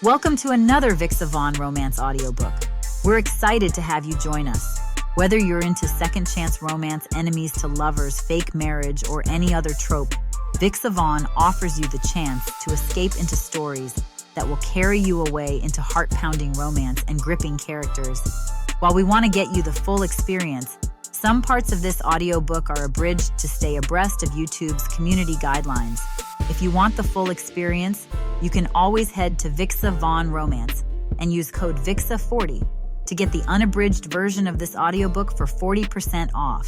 Welcome to another Vixa Vaughn romance audiobook. We're excited to have you join us. Whether you're into second chance romance, enemies to lovers, fake marriage, or any other trope, Vixa Vaughn offers you the chance to escape into stories that will carry you away into heart-pounding romance and gripping characters. While we want to get you the full experience, some parts of this audiobook are abridged to stay abreast of YouTube's community guidelines. If you want the full experience, you can always head to Vixa Vaughn Romance and use code VIXA40 to get the unabridged version of this audiobook for 40% off.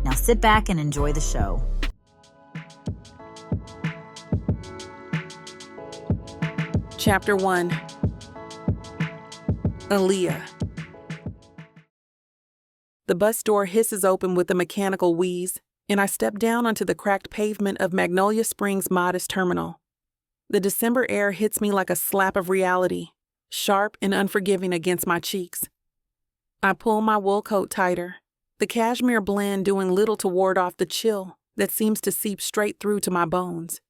Now sit back and enjoy the show. Chapter 1. Aaliyah. The bus door hisses open with a mechanical wheeze, and I step down onto the cracked pavement of Magnolia Springs' modest terminal. The December air hits me like a slap of reality, sharp and unforgiving against my cheeks. I pull my wool coat tighter, the cashmere blend doing little to ward off the chill that seems to seep straight through to my bones.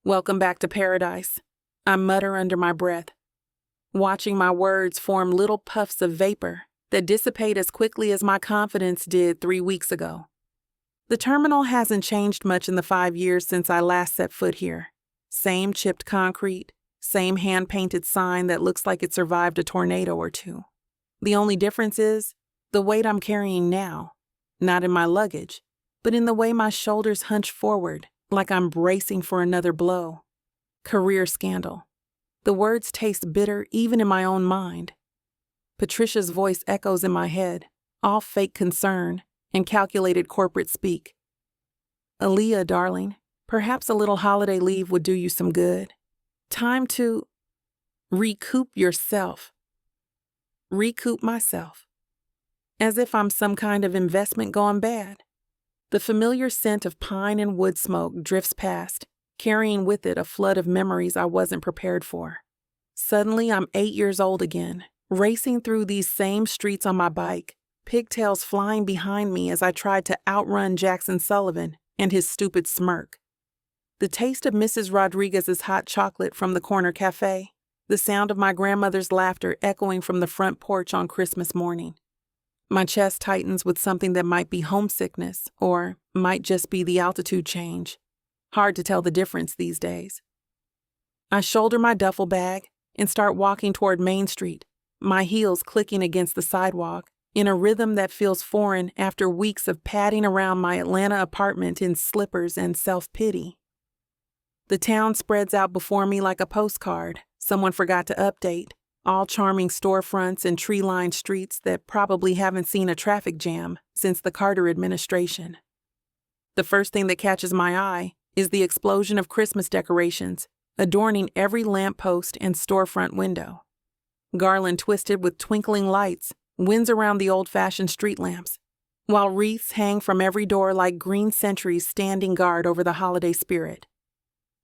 Welcome back to paradise, I mutter under my breath, watching my words form little puffs of vapor that dissipate as quickly as my confidence did 3 weeks ago. The terminal hasn't changed much in the 5 years since I last set foot here. Same chipped concrete, same hand-painted sign that looks like it survived a tornado or two. The only difference is the weight I'm carrying now, not in my luggage, but in the way my shoulders hunch forward like I'm bracing for another blow. Career scandal. The words taste bitter even in my own mind. Patricia's voice echoes in my head, all fake concern and calculated corporate speak. Aaliyah, darling, perhaps a little holiday leave would do you some good. Time to recoup yourself. Recoup myself. As if I'm some kind of investment gone bad. The familiar scent of pine and wood smoke drifts past, carrying with it a flood of memories I wasn't prepared for. Suddenly, I'm 8 years old again, racing through these same streets on my bike, pigtails flying behind me as I tried to outrun Jackson Sullivan and his stupid smirk. The taste of Mrs. Rodriguez's hot chocolate from the corner cafe, the sound of my grandmother's laughter echoing from the front porch on Christmas morning. My chest tightens with something that might be homesickness or might just be the altitude change. Hard to tell the difference these days. I shoulder my duffel bag and start walking toward Main Street, my heels clicking against the sidewalk in a rhythm that feels foreign after weeks of padding around my Atlanta apartment in slippers and self-pity. The town spreads out before me like a postcard someone forgot to update, all charming storefronts and tree-lined streets that probably haven't seen a traffic jam since the Carter administration. The first thing that catches my eye is the explosion of Christmas decorations adorning every lamppost and storefront window. Garland twisted with twinkling lights winds around the old-fashioned street lamps, while wreaths hang from every door like green sentries standing guard over the holiday spirit.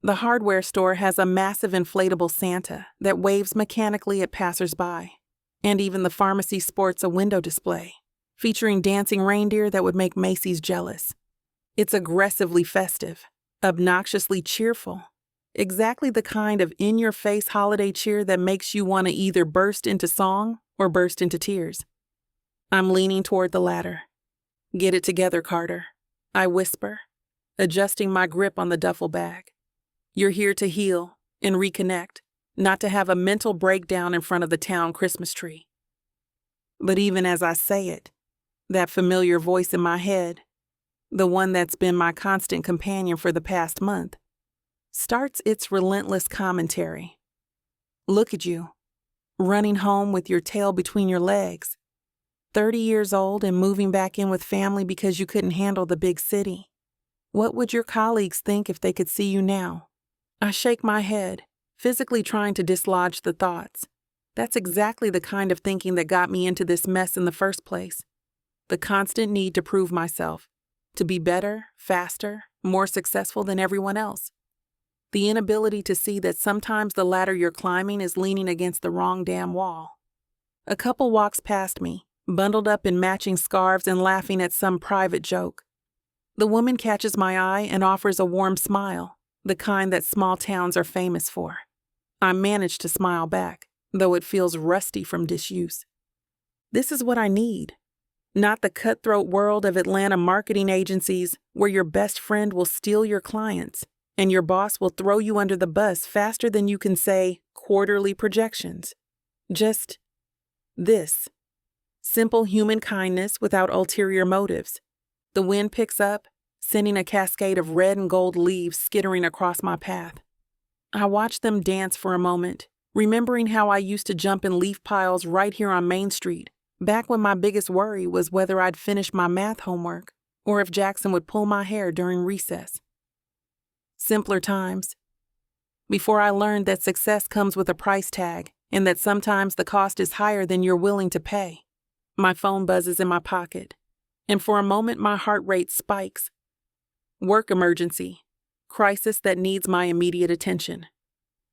The hardware store has a massive inflatable Santa that waves mechanically at passers-by, and even the pharmacy sports a window display, featuring dancing reindeer that would make Macy's jealous. It's aggressively festive, obnoxiously cheerful, exactly the kind of in-your-face holiday cheer that makes you want to either burst into song or burst into tears. I'm leaning toward the latter. Get it together, Carter, I whisper, adjusting my grip on the duffel bag. You're here to heal and reconnect, not to have a mental breakdown in front of the town Christmas tree. But even as I say it, that familiar voice in my head, the one that's been my constant companion for the past month, starts its relentless commentary. Look at you, running home with your tail between your legs, 30 years old and moving back in with family because you couldn't handle the big city. What would your colleagues think if they could see you now? I shake my head, physically trying to dislodge the thoughts. That's exactly the kind of thinking that got me into this mess in the first place. The constant need to prove myself, to be better, faster, more successful than everyone else. The inability to see that sometimes the ladder you're climbing is leaning against the wrong damn wall. A couple walks past me, bundled up in matching scarves and laughing at some private joke. The woman catches my eye and offers a warm smile, the kind that small towns are famous for. I manage to smile back, though it feels rusty from disuse. This is what I need. Not the cutthroat world of Atlanta marketing agencies where your best friend will steal your clients and your boss will throw you under the bus faster than you can say quarterly projections. Just this. Simple human kindness without ulterior motives. The wind picks up, sending a cascade of red and gold leaves skittering across my path. I watch them dance for a moment, remembering how I used to jump in leaf piles right here on Main Street, back when my biggest worry was whether I'd finish my math homework or if Jackson would pull my hair during recess. Simpler times. Before I learned that success comes with a price tag and that sometimes the cost is higher than you're willing to pay. My phone buzzes in my pocket, and for a moment my heart rate spikes. Work emergency. Crisis that needs my immediate attention.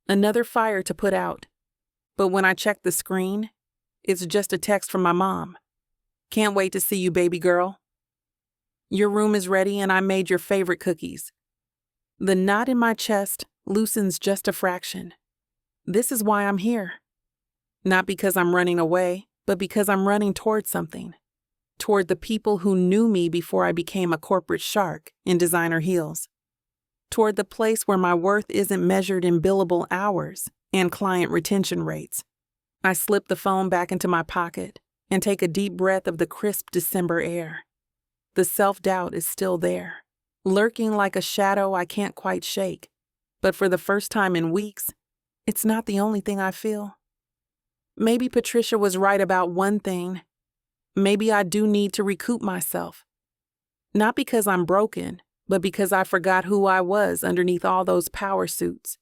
Another fire to put out. But when I check the screen, it's just a text from my mom. Can't wait to see you, baby girl. Your room is ready and I made your favorite cookies. The knot in my chest loosens just a fraction. This is why I'm here. Not because I'm running away, but because I'm running toward something. Toward the people who knew me before I became a corporate shark in designer heels. Toward the place where my worth isn't measured in billable hours and client retention rates. I slip the phone back into my pocket and take a deep breath of the crisp December air. The self-doubt is still there, lurking like a shadow I can't quite shake. But for the first time in weeks, it's not the only thing I feel. Maybe Patricia was right about one thing. Maybe I do need to recoup myself. Not because I'm broken, but because I forgot who I was underneath all those power suits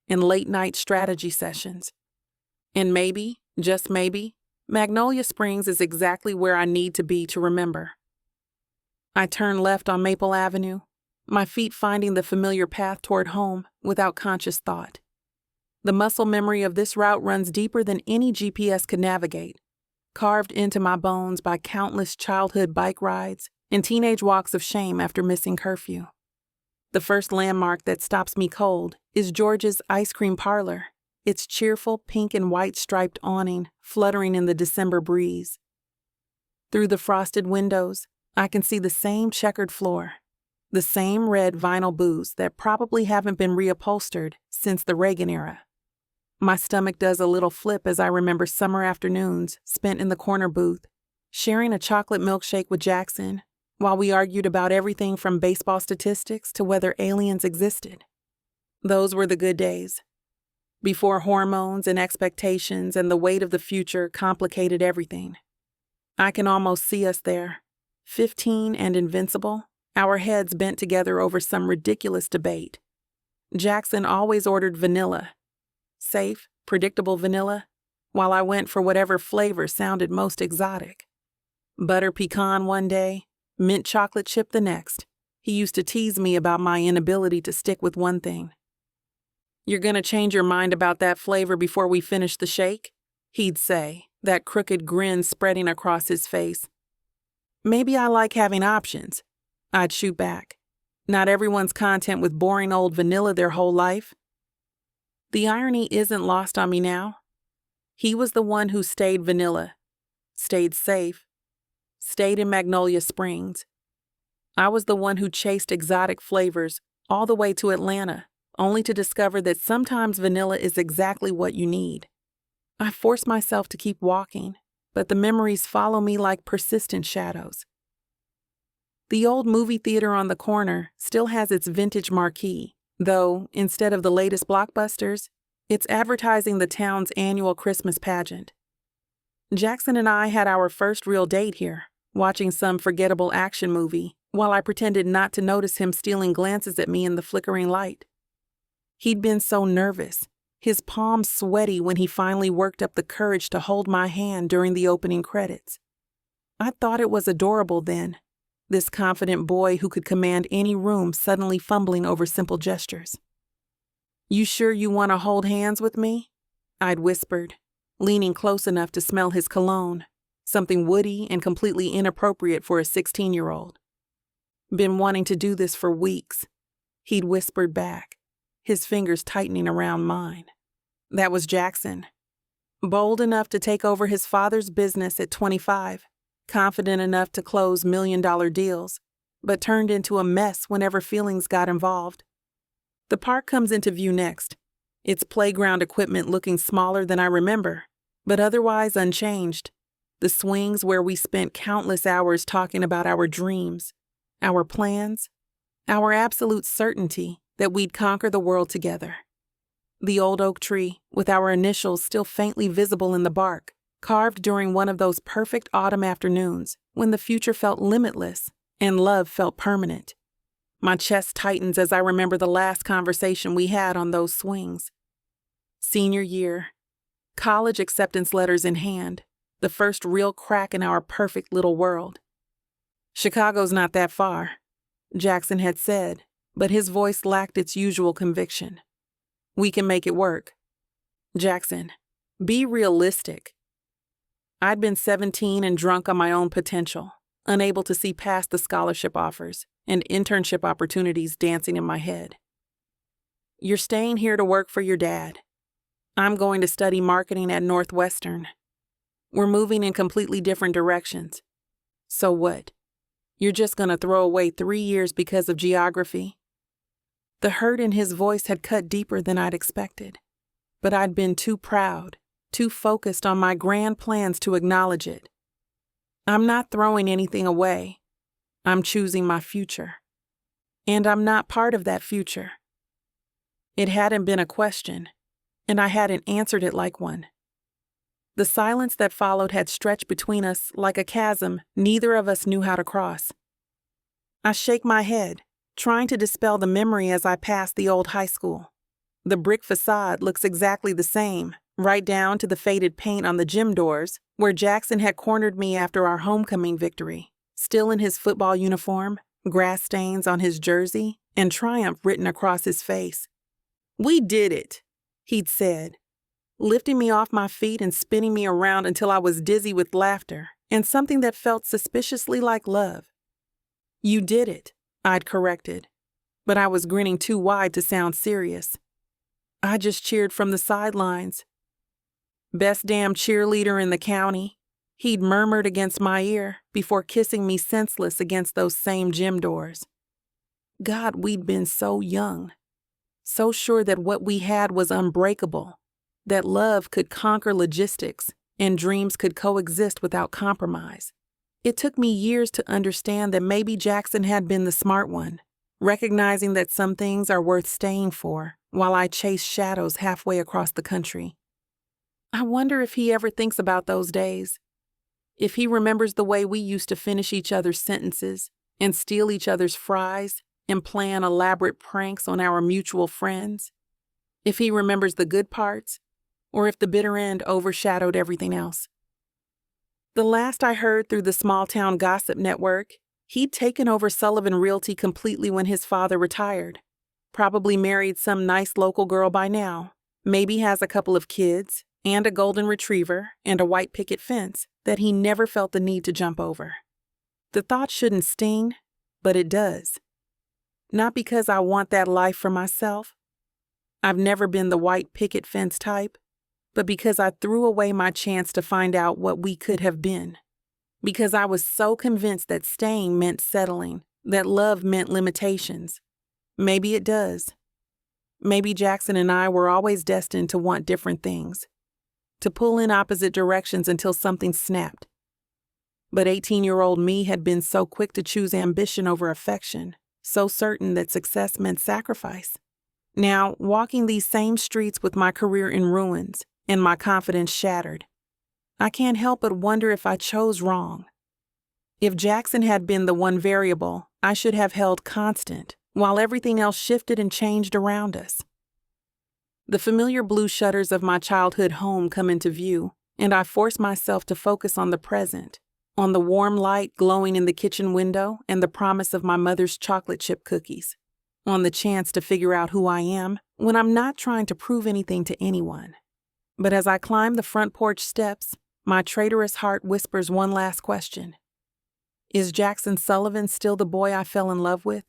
and late-night strategy sessions. And maybe, just maybe, Magnolia Springs is exactly where I need to be to remember. I turn left on Maple Avenue, my feet finding the familiar path toward home without conscious thought. The muscle memory of this route runs deeper than any GPS could navigate, carved into my bones by countless childhood bike rides and teenage walks of shame after missing curfew. The first landmark that stops me cold is George's Ice Cream Parlor, its cheerful pink and white striped awning fluttering in the December breeze. Through the frosted windows, I can see the same checkered floor, the same red vinyl booths that probably haven't been reupholstered since the Reagan era. My stomach does a little flip as I remember summer afternoons spent in the corner booth, sharing a chocolate milkshake with Jackson while we argued about everything from baseball statistics to whether aliens existed. Those were the good days, before hormones and expectations and the weight of the future complicated everything. I can almost see us there, 15 and invincible, our heads bent together over some ridiculous debate. Jackson always ordered vanilla. Safe, predictable vanilla, while I went for whatever flavor sounded most exotic. Butter pecan one day, mint chocolate chip the next. He used to tease me about my inability to stick with one thing. "You're gonna change your mind about that flavor before we finish the shake?" he'd say, that crooked grin spreading across his face. "Maybe I like having options," I'd shoot back. "Not everyone's content with boring old vanilla their whole life." The irony isn't lost on me now. He was the one who stayed vanilla, stayed safe, stayed in Magnolia Springs. I was the one who chased exotic flavors all the way to Atlanta, only to discover that sometimes vanilla is exactly what you need. I force myself to keep walking, but the memories follow me like persistent shadows. The old movie theater on the corner still has its vintage marquee, though, instead of the latest blockbusters, it's advertising the town's annual Christmas pageant. Jackson and I had our first real date here, watching some forgettable action movie, while I pretended not to notice him stealing glances at me in the flickering light. He'd been so nervous, his palms sweaty when he finally worked up the courage to hold my hand during the opening credits. I thought it was adorable then, this confident boy who could command any room suddenly fumbling over simple gestures. "You sure you want to hold hands with me?" I'd whispered, leaning close enough to smell his cologne, something woody and completely inappropriate for a 16-year-old. "Been wanting to do this for weeks," he'd whispered back, his fingers tightening around mine. That was Jackson. Bold enough to take over his father's business at 25, confident enough to close million-dollar deals, but turned into a mess whenever feelings got involved. The park comes into view next, its playground equipment looking smaller than I remember, but otherwise unchanged. The swings where we spent countless hours talking about our dreams, our plans, our absolute certainty that we'd conquer the world together. The old oak tree, with our initials still faintly visible in the bark, carved during one of those perfect autumn afternoons when the future felt limitless and love felt permanent. My chest tightens as I remember the last conversation we had on those swings. Senior year, college acceptance letters in hand, the first real crack in our perfect little world. "Chicago's not that far," Jackson had said, but his voice lacked its usual conviction. "We can make it work." Jackson, be realistic. I'd been 17 and drunk on my own potential, unable to see past the scholarship offers and internship opportunities dancing in my head. "You're staying here to work for your dad. I'm going to study marketing at Northwestern. We're moving in completely different directions. So what? You're just going to throw away 3 years because of geography?" The hurt in his voice had cut deeper than I'd expected, but I'd been too proud, too focused on my grand plans to acknowledge it. "I'm not throwing anything away. I'm choosing my future. And I'm not part of that future." It hadn't been a question, and I hadn't answered it like one. The silence that followed had stretched between us like a chasm neither of us knew how to cross. I shake my head, trying to dispel the memory as I pass the old high school. The brick facade looks exactly the same, right down to the faded paint on the gym doors, where Jackson had cornered me after our homecoming victory, still in his football uniform, grass stains on his jersey, and triumph written across his face. "We did it," he'd said, lifting me off my feet and spinning me around until I was dizzy with laughter and something that felt suspiciously like love. "You did it," I'd corrected, but I was grinning too wide to sound serious. I just cheered from the sidelines. "Best damn cheerleader in the county," he'd murmured against my ear before kissing me senseless against those same gym doors. God, we'd been so young, so sure that what we had was unbreakable, that love could conquer logistics and dreams could coexist without compromise. It took me years to understand that maybe Jackson had been the smart one, recognizing that some things are worth staying for while I chase shadows halfway across the country. I wonder if he ever thinks about those days, if he remembers the way we used to finish each other's sentences and steal each other's fries and plan elaborate pranks on our mutual friends, if he remembers the good parts, or if the bitter end overshadowed everything else. The last I heard through the small-town gossip network, he'd taken over Sullivan Realty completely when his father retired. Probably married some nice local girl by now, maybe has a couple of kids, and a golden retriever and a white picket fence that he never felt the need to jump over. The thought shouldn't sting, but it does. Not because I want that life for myself. I've never been the white picket fence type, but because I threw away my chance to find out what we could have been. Because I was so convinced that staying meant settling, that love meant limitations. Maybe it does. Maybe Jackson and I were always destined to want different things, to pull in opposite directions until something snapped. But 18-year-old me had been so quick to choose ambition over affection, so certain that success meant sacrifice. Now, walking these same streets with my career in ruins and my confidence shattered, I can't help but wonder if I chose wrong. If Jackson had been the one variable I should have held constant, while everything else shifted and changed around us. The familiar blue shutters of my childhood home come into view, and I force myself to focus on the present, on the warm light glowing in the kitchen window and the promise of my mother's chocolate chip cookies, on the chance to figure out who I am when I'm not trying to prove anything to anyone. But as I climb the front porch steps, my traitorous heart whispers one last question. Is Jackson Sullivan still the boy I fell in love with?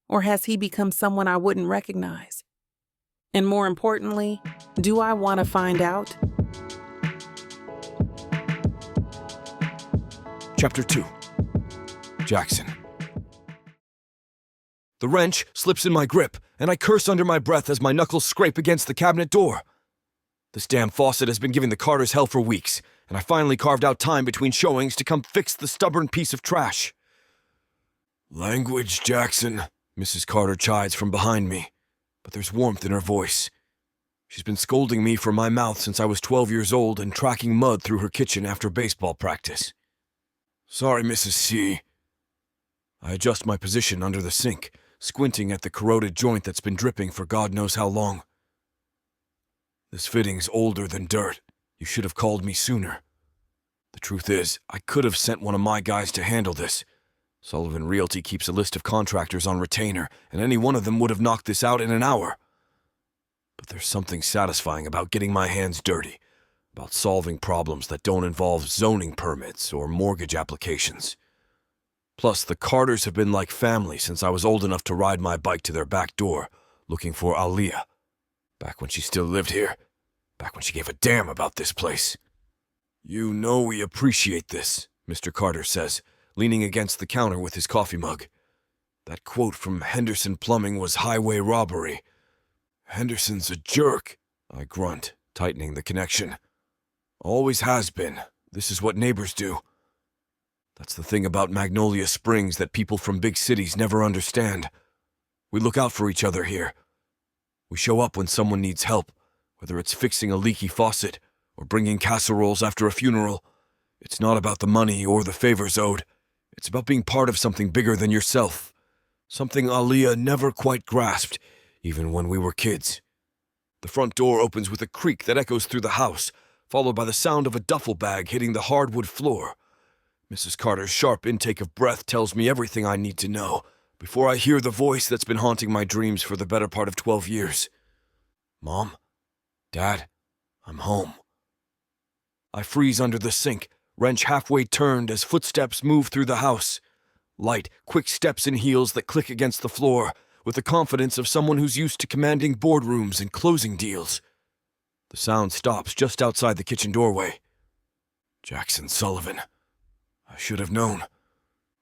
Or has he become someone I wouldn't recognize? And more importantly, do I want to find out? Chapter 2. Jackson. The wrench slips in my grip, and I curse under my breath as my knuckles scrape against the cabinet door. This damn faucet has been giving the Carters hell for weeks, and I finally carved out time between showings to come fix the stubborn piece of trash. "Language, Jackson," Mrs. Carter chides from behind me, but there's warmth in her voice. She's been scolding me for my mouth since I was 12 years old and tracking mud through her kitchen after baseball practice. "Sorry, Mrs. C." I adjust my position under the sink, squinting at the corroded joint that's been dripping for God knows how long. "This fitting's older than dirt. You should have called me sooner. The truth is, I could have sent one of my guys to handle this. Sullivan Realty keeps a list of contractors on retainer, and any one of them would have knocked this out in an hour. But there's something satisfying about getting my hands dirty, about solving problems that don't involve zoning permits or mortgage applications. Plus, the Carters have been like family since I was old enough to ride my bike to their back door, looking for Aaliyah. Back when she still lived here. Back when she gave a damn about this place. "You know we appreciate this," Mr. Carter says, leaning against the counter with his coffee mug. "That quote from Henderson Plumbing was highway robbery." "Henderson's a jerk," I grunt, tightening the connection. "Always has been. This is what neighbors do. That's the thing about Magnolia Springs that people from big cities never understand. We look out for each other here. We show up when someone needs help, whether it's fixing a leaky faucet or bringing casseroles after a funeral. It's not about the money or the favors owed. It's about being part of something bigger than yourself. Something Aaliyah never quite grasped, even when we were kids." The front door opens with a creak that echoes through the house, followed by the sound of a duffel bag hitting the hardwood floor. Mrs. Carter's sharp intake of breath tells me everything I need to know before I hear the voice that's been haunting my dreams for the better part of 12 years. "Mom? Dad? I'm home." I freeze under the sink, wrench halfway turned as footsteps move through the house. Light, quick steps in heels that click against the floor, with the confidence of someone who's used to commanding boardrooms and closing deals. The sound stops just outside the kitchen doorway. Jackson Sullivan. I should have known.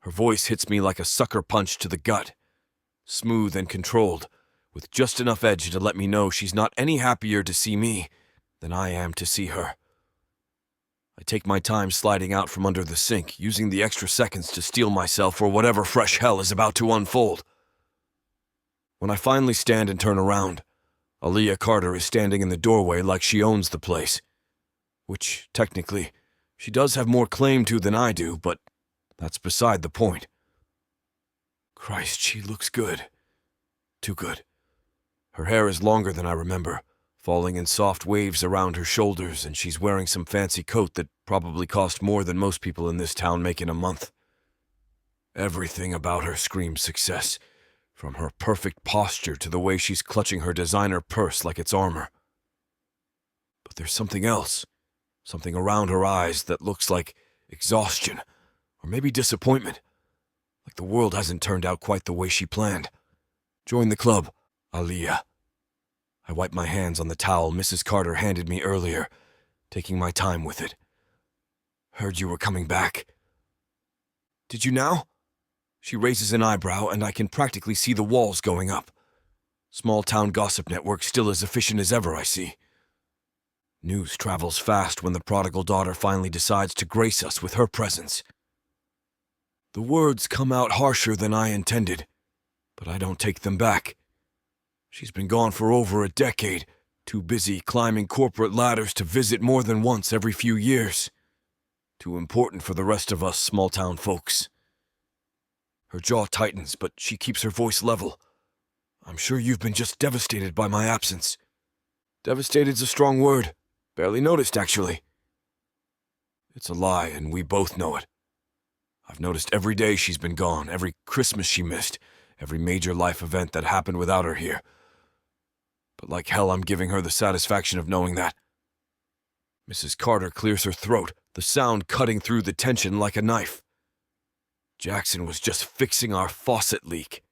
Her voice hits me like a sucker punch to the gut. Smooth and controlled, with just enough edge to let me know she's not any happier to see me than I am to see her. I take my time sliding out from under the sink, using the extra seconds to steel myself for whatever fresh hell is about to unfold. When I finally stand and turn around, Aaliyah Carter is standing in the doorway like she owns the place. Which, technically, she does have more claim to than I do, but that's beside the point. Christ, she looks good. Too good. Her hair is longer than I remember, falling in soft waves around her shoulders, and she's wearing some fancy coat that probably cost more than most people in this town make in a month. Everything about her screams success, from her perfect posture to the way she's clutching her designer purse like it's armor. But there's something else, something around her eyes that looks like exhaustion, or maybe disappointment, like the world hasn't turned out quite the way she planned. Join the club, Aaliyah. I wipe my hands on the towel Mrs. Carter handed me earlier, taking my time with it. Heard you were coming back. Did you now? She raises an eyebrow, and I can practically see the walls going up. Small-town gossip network still as efficient as ever, I see. News travels fast when the prodigal daughter finally decides to grace us with her presence. The words come out harsher than I intended, but I don't take them back. She's been gone for over a decade, too busy climbing corporate ladders to visit more than once every few years. Too important for the rest of us small-town folks. Her jaw tightens, but she keeps her voice level. I'm sure you've been just devastated by my absence. Devastated's a strong word. Barely noticed, actually. It's a lie, and we both know it. I've noticed every day she's been gone, every Christmas she missed, every major life event that happened without her here. But like hell, I'm giving her the satisfaction of knowing that. Mrs. Carter clears her throat, the sound cutting through the tension like a knife. Jackson was just fixing our faucet leak.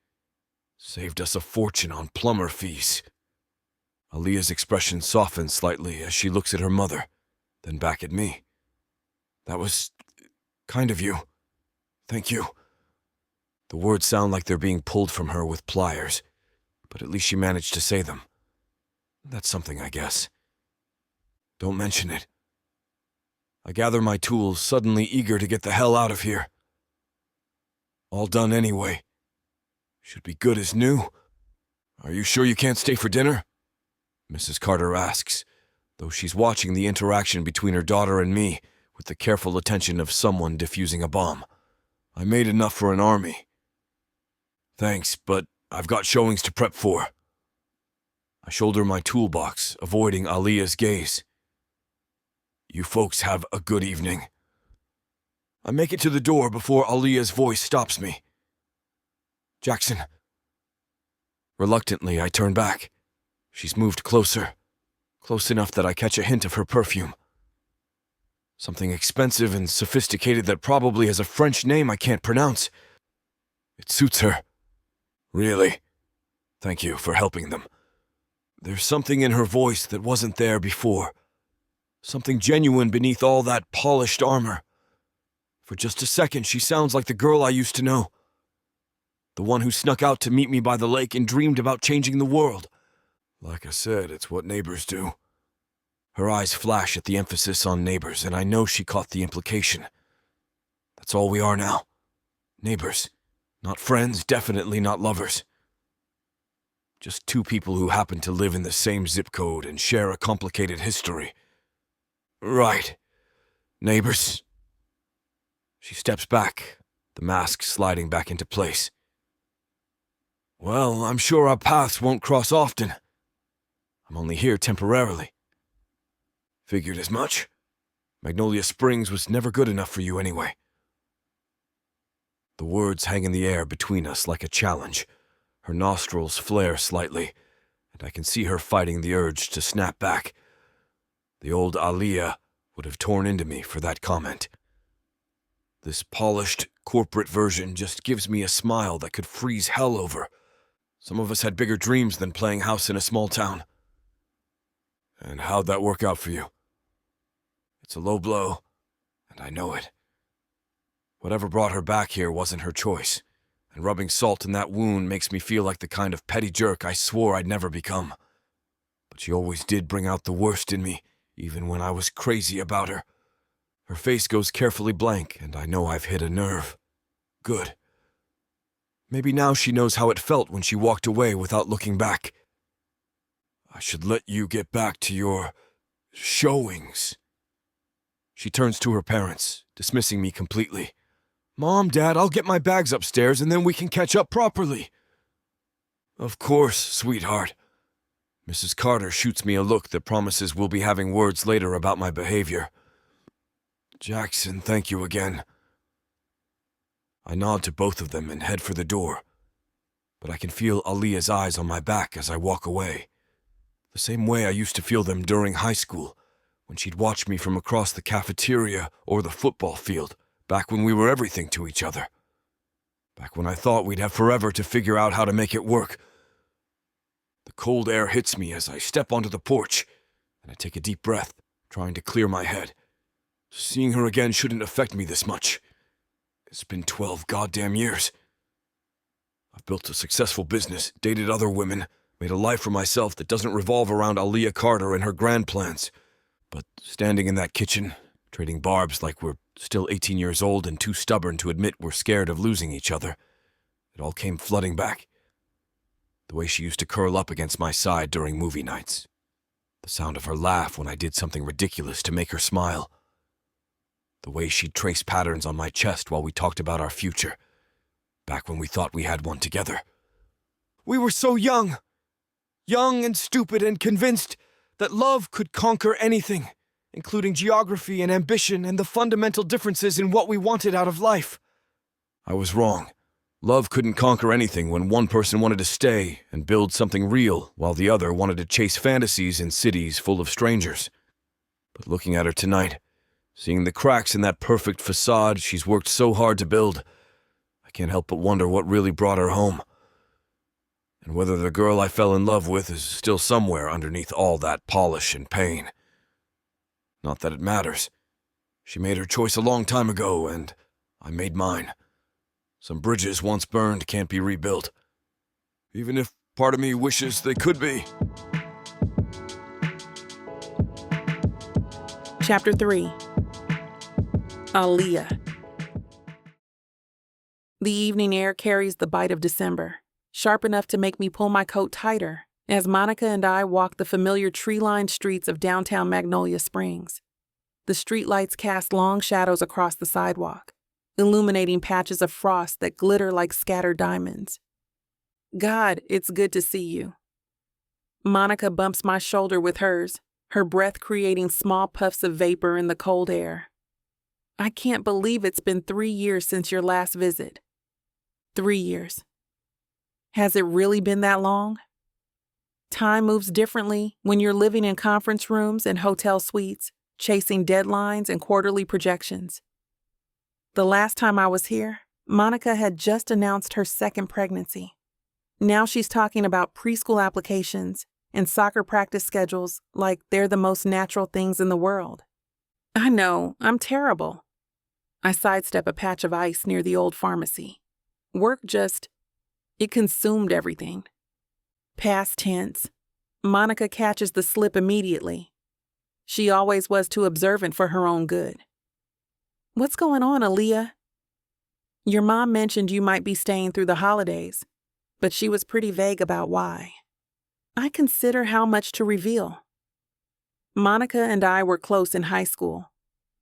Saved us a fortune on plumber fees. Aaliyah's expression softens slightly as she looks at her mother, then back at me. That was kind of you. Thank you. The words sound like they're being pulled from her with pliers, but at least she managed to say them. That's something, I guess. Don't mention it. I gather my tools, suddenly eager to get the hell out of here. All done anyway. Should be good as new. Are you sure you can't stay for dinner? Mrs. Carter asks, though she's watching the interaction between her daughter and me with the careful attention of someone defusing a bomb. I made enough for an army. Thanks, but I've got showings to prep for. I shoulder my toolbox, avoiding Aaliyah's gaze. You folks have a good evening. I make it to the door before Aaliyah's voice stops me. Jackson. Reluctantly, I turn back. She's moved closer, close enough that I catch a hint of her perfume. Something expensive and sophisticated that probably has a French name I can't pronounce. It suits her. Really. Thank you for helping them. There's something in her voice that wasn't there before. Something genuine beneath all that polished armor. For just a second, she sounds like the girl I used to know. The one who snuck out to meet me by the lake and dreamed about changing the world. Like I said, it's what neighbors do. Her eyes flash at the emphasis on neighbors, and I know she caught the implication. That's all we are now. Neighbors. Not friends, definitely not lovers. Just two people who happen to live in the same zip code and share a complicated history. Right. Neighbors. She steps back, the mask sliding back into place. Well, I'm sure our paths won't cross often. I'm only here temporarily. Figured as much. Magnolia Springs was never good enough for you anyway. The words hang in the air between us like a challenge. Her nostrils flare slightly, and I can see her fighting the urge to snap back. The old Aaliyah would have torn into me for that comment. This polished, corporate version just gives me a smile that could freeze hell over. Some of us had bigger dreams than playing house in a small town. And how'd that work out for you? It's a low blow, and I know it. Whatever brought her back here wasn't her choice, and rubbing salt in that wound makes me feel like the kind of petty jerk I swore I'd never become. But she always did bring out the worst in me, even when I was crazy about her. Her face goes carefully blank, and I know I've hit a nerve. Good. Maybe now she knows how it felt when she walked away without looking back. I should let you get back to your showings. She turns to her parents, dismissing me completely. Mom, Dad, I'll get my bags upstairs and then we can catch up properly. Of course, sweetheart. Mrs. Carter shoots me a look that promises we'll be having words later about my behavior. Jackson, thank you again. I nod to both of them and head for the door, but I can feel Aaliyah's eyes on my back as I walk away. The same way I used to feel them during high school, when she'd watch me from across the cafeteria or the football field, back when we were everything to each other. Back when I thought we'd have forever to figure out how to make it work. The cold air hits me as I step onto the porch, and I take a deep breath, trying to clear my head. Seeing her again shouldn't affect me this much. It's been 12 goddamn years. I've built a successful business, dated other women, made a life for myself that doesn't revolve around Aaliyah Carter and her grand plans. But standing in that kitchen, trading barbs like we're still 18 years old and too stubborn to admit we're scared of losing each other, it all came flooding back. The way she used to curl up against my side during movie nights. The sound of her laugh when I did something ridiculous to make her smile. The way she'd trace patterns on my chest while we talked about our future, back when we thought we had one together. We were so young and stupid and convinced that love could conquer anything, including geography and ambition and the fundamental differences in what we wanted out of life. I was wrong. Love couldn't conquer anything when one person wanted to stay and build something real while the other wanted to chase fantasies in cities full of strangers. But looking at her tonight, seeing the cracks in that perfect facade she's worked so hard to build, I can't help but wonder what really brought her home. And whether the girl I fell in love with is still somewhere underneath all that polish and pain. Not that it matters. She made her choice a long time ago, and I made mine. Some bridges once burned can't be rebuilt, even if part of me wishes they could be. Chapter 3. Aaliyah. The evening air carries the bite of December, sharp enough to make me pull my coat tighter as Monica and I walk the familiar tree-lined streets of downtown Magnolia Springs. The streetlights cast long shadows across the sidewalk, illuminating patches of frost that glitter like scattered diamonds. God, it's good to see you. Monica bumps my shoulder with hers, her breath creating small puffs of vapor in the cold air. I can't believe it's been 3 years since your last visit. 3 years. Has it really been that long? Time moves differently when you're living in conference rooms and hotel suites, chasing deadlines and quarterly projections. The last time I was here, Monica had just announced her second pregnancy. Now she's talking about preschool applications and soccer practice schedules like they're the most natural things in the world. I know, I'm terrible. I sidestep a patch of ice near the old pharmacy. Work it consumed everything. Past tense. Monica catches the slip immediately. She always was too observant for her own good. What's going on, Aaliyah? Your mom mentioned you might be staying through the holidays, but she was pretty vague about why. I consider how much to reveal. Monica and I were close in high school,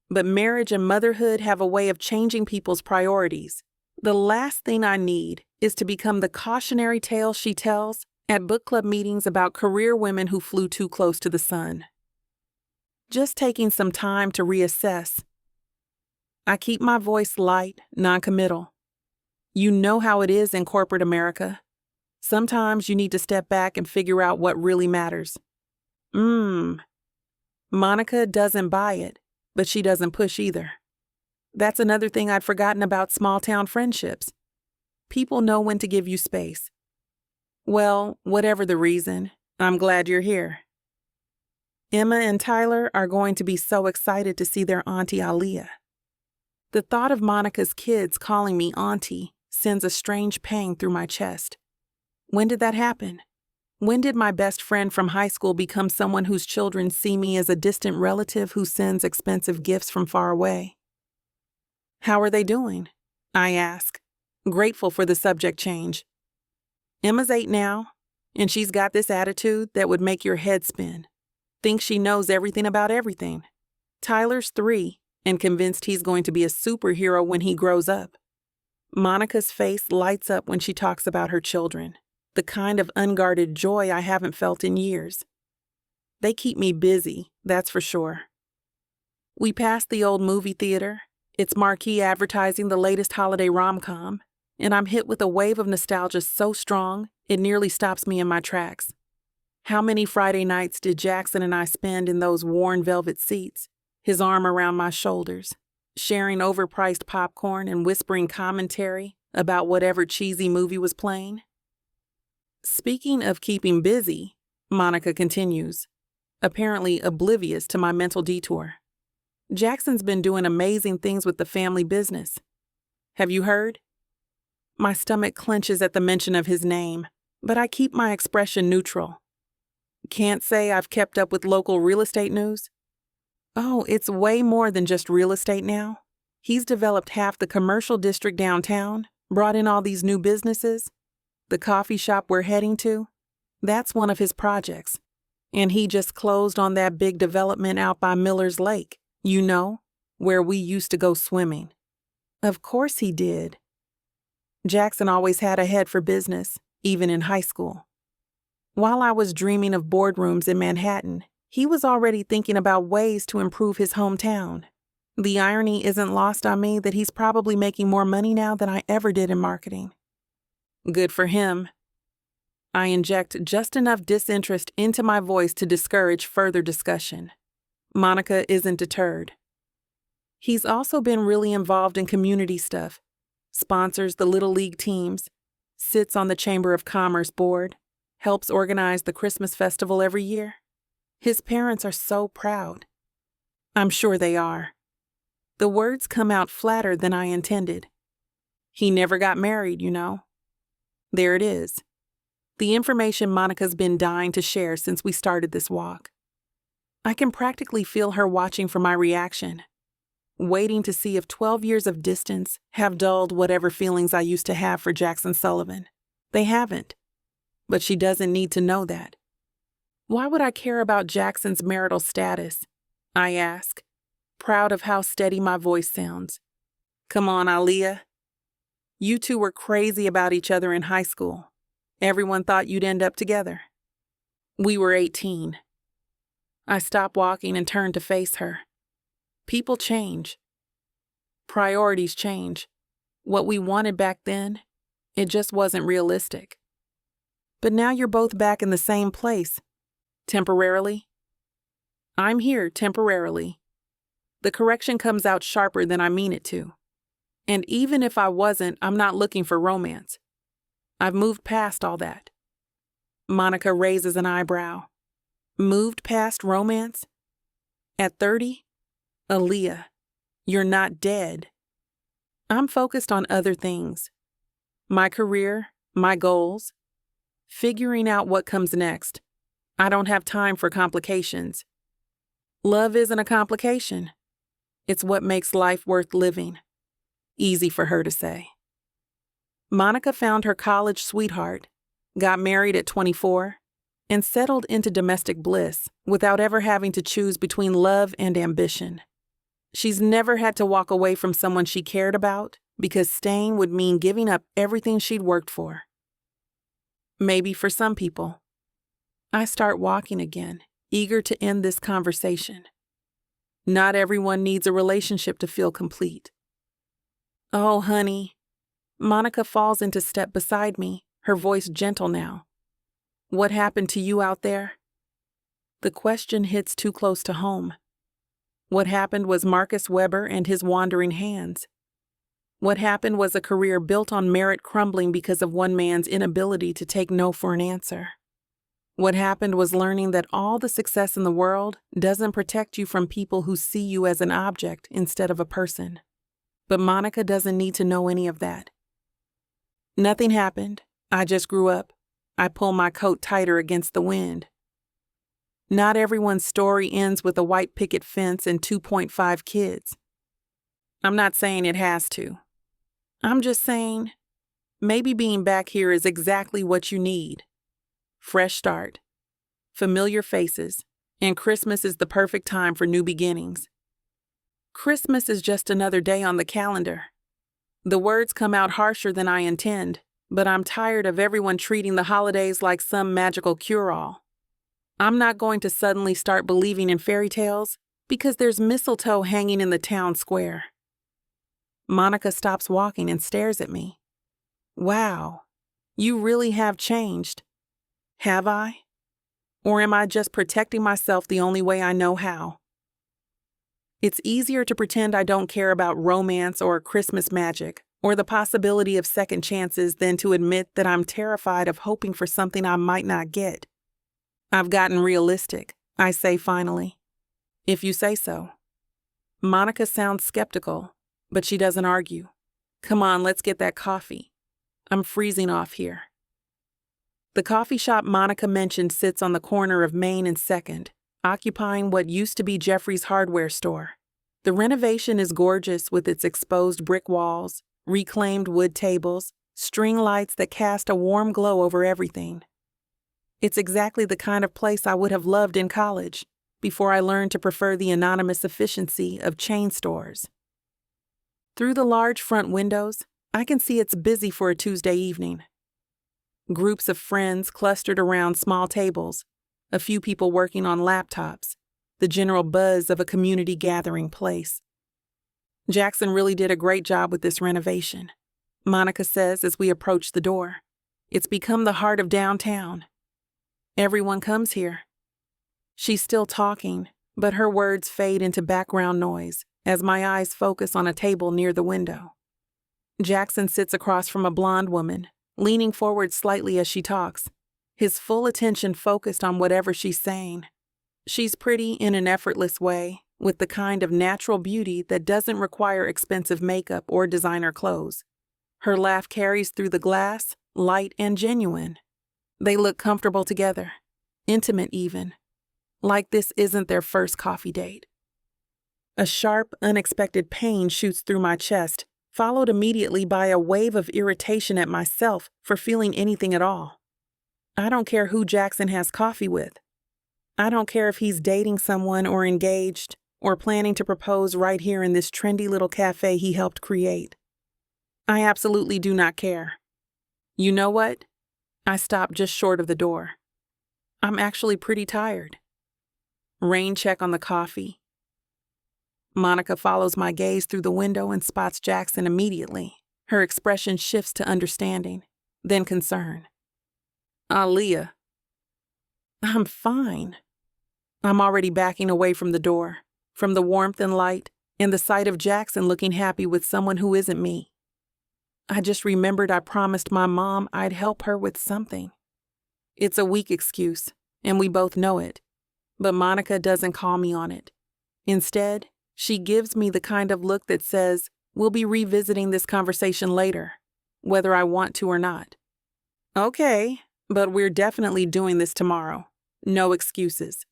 but marriage and motherhood have a way of changing people's priorities. The last thing I need is to become the cautionary tale she tells at book club meetings about career women who flew too close to the sun. Just taking some time to reassess. I keep my voice light, non-committal. You know how it is in corporate America. Sometimes you need to step back and figure out what really matters. Monica doesn't buy it, but she doesn't push either. That's another thing I'd forgotten about small-town friendships. People know when to give you space. Well, whatever the reason, I'm glad you're here. Emma and Tyler are going to be so excited to see their Auntie Aaliyah. The thought of Monica's kids calling me Auntie sends a strange pang through my chest. When did that happen? When did my best friend from high school become someone whose children see me as a distant relative who sends expensive gifts from far away? How are they doing? I ask, grateful for the subject change. Emma's 8 now, and she's got this attitude that would make your head spin. Thinks she knows everything about everything. Tyler's 3 and convinced he's going to be a superhero when he grows up. Monica's face lights up when she talks about her children, the kind of unguarded joy I haven't felt in years. They keep me busy, that's for sure. We pass the old movie theater, its marquee advertising the latest holiday rom-com, and I'm hit with a wave of nostalgia so strong it nearly stops me in my tracks. How many Friday nights did Jackson and I spend in those worn velvet seats, his arm around my shoulders, sharing overpriced popcorn and whispering commentary about whatever cheesy movie was playing? Speaking of keeping busy, Monica continues, apparently oblivious to my mental detour. Jackson's been doing amazing things with the family business. Have you heard? My stomach clenches at the mention of his name, but I keep my expression neutral. Can't say I've kept up with local real estate news. Oh, it's way more than just real estate now. He's developed half the commercial district downtown, brought in all these new businesses. The coffee shop we're heading to, that's one of his projects. And he just closed on that big development out by Miller's Lake, you know, where we used to go swimming. Of course he did. Jackson always had a head for business, even in high school. While I was dreaming of boardrooms in Manhattan, he was already thinking about ways to improve his hometown. The irony isn't lost on me that he's probably making more money now than I ever did in marketing. Good for him. I inject just enough disinterest into my voice to discourage further discussion. Monica isn't deterred. He's also been really involved in community stuff. Sponsors the Little League teams. sits on the Chamber of Commerce board, helps organize the Christmas festival every year. His parents are so proud. I'm sure they are. The words come out flatter than I intended. He never got married, you know. There it is. The information Monica's been dying to share since we started this walk. I can practically feel her watching for my reaction, waiting to see if 12 years of distance have dulled whatever feelings I used to have for Jackson Sullivan. They haven't. But she doesn't need to know that. Why would I care about Jackson's marital status? I ask, proud of how steady my voice sounds. Come on, Aaliyah. You two were crazy about each other in high school. Everyone thought you'd end up together. We were 18. I stopped walking and turned to face her. People change. Priorities change. What we wanted back then, it just wasn't realistic. But now you're both back in the same place. Temporarily. I'm here temporarily. The correction comes out sharper than I mean it to. And even if I wasn't, I'm not looking for romance. I've moved past all that. Monica raises an eyebrow. Moved past romance? At 30? Aaliyah, you're not dead. I'm focused on other things. My career, my goals, figuring out what comes next. I don't have time for complications. Love isn't a complication. It's what makes life worth living. Easy for her to say. Monica found her college sweetheart, got married at 24, and settled into domestic bliss without ever having to choose between love and ambition. She's never had to walk away from someone she cared about because staying would mean giving up everything she'd worked for. Maybe for some people. I start walking again, eager to end this conversation. Not everyone needs a relationship to feel complete. Oh, honey. Monica falls into step beside me, her voice gentle now. What happened to you out there? The question hits too close to home. What happened was Marcus Weber and his wandering hands. What happened was a career built on merit crumbling because of one man's inability to take no for an answer. What happened was learning that all the success in the world doesn't protect you from people who see you as an object instead of a person. But Monica doesn't need to know any of that. Nothing happened. I just grew up. I pull my coat tighter against the wind. Not everyone's story ends with a white picket fence and 2.5 kids. I'm not saying it has to. I'm just saying, maybe being back here is exactly what you need. Fresh start, familiar faces, and Christmas is the perfect time for new beginnings. Christmas is just another day on the calendar. The words come out harsher than I intend, but I'm tired of everyone treating the holidays like some magical cure-all. I'm not going to suddenly start believing in fairy tales because there's mistletoe hanging in the town square. Monica stops walking and stares at me. Wow, you really have changed. Have I? Or am I just protecting myself the only way I know how? It's easier to pretend I don't care about romance or Christmas magic or the possibility of second chances than to admit that I'm terrified of hoping for something I might not get. I've gotten realistic, I say finally. If you say so. Monica sounds skeptical, but she doesn't argue. Come on, let's get that coffee. I'm freezing off here. The coffee shop Monica mentioned sits on the corner of Main and 2nd, occupying what used to be Jeffrey's hardware store. The renovation is gorgeous with its exposed brick walls, reclaimed wood tables, string lights that cast a warm glow over everything. It's exactly the kind of place I would have loved in college, before I learned to prefer the anonymous efficiency of chain stores. Through the large front windows, I can see it's busy for a Tuesday evening. Groups of friends clustered around small tables, a few people working on laptops, the general buzz of a community gathering place. Jackson really did a great job with this renovation, Monica says as we approach the door. It's become the heart of downtown. Everyone comes here. She's still talking, but her words fade into background noise as my eyes focus on a table near the window. Jackson sits across from a blonde woman, leaning forward slightly as she talks, his full attention focused on whatever she's saying. She's pretty in an effortless way, with the kind of natural beauty that doesn't require expensive makeup or designer clothes. Her laugh carries through the glass, light and genuine. They look comfortable together, intimate even, like this isn't their first coffee date. A sharp, unexpected pain shoots through my chest, followed immediately by a wave of irritation at myself for feeling anything at all. I don't care who Jackson has coffee with. I don't care if he's dating someone or engaged or planning to propose right here in this trendy little cafe he helped create. I absolutely do not care. You know what? I stopped just short of the door. I'm actually pretty tired. Rain check on the coffee. Monica follows my gaze through the window and spots Jackson immediately. Her expression shifts to understanding, then concern. Aaliyah. I'm fine. I'm already backing away from the door, from the warmth and light, and the sight of Jackson looking happy with someone who isn't me. I just remembered I promised my mom I'd help her with something. It's a weak excuse, and we both know it, but Monica doesn't call me on it. Instead, she gives me the kind of look that says, we'll be revisiting this conversation later, whether I want to or not. Okay, but we're definitely doing this tomorrow. No excuses.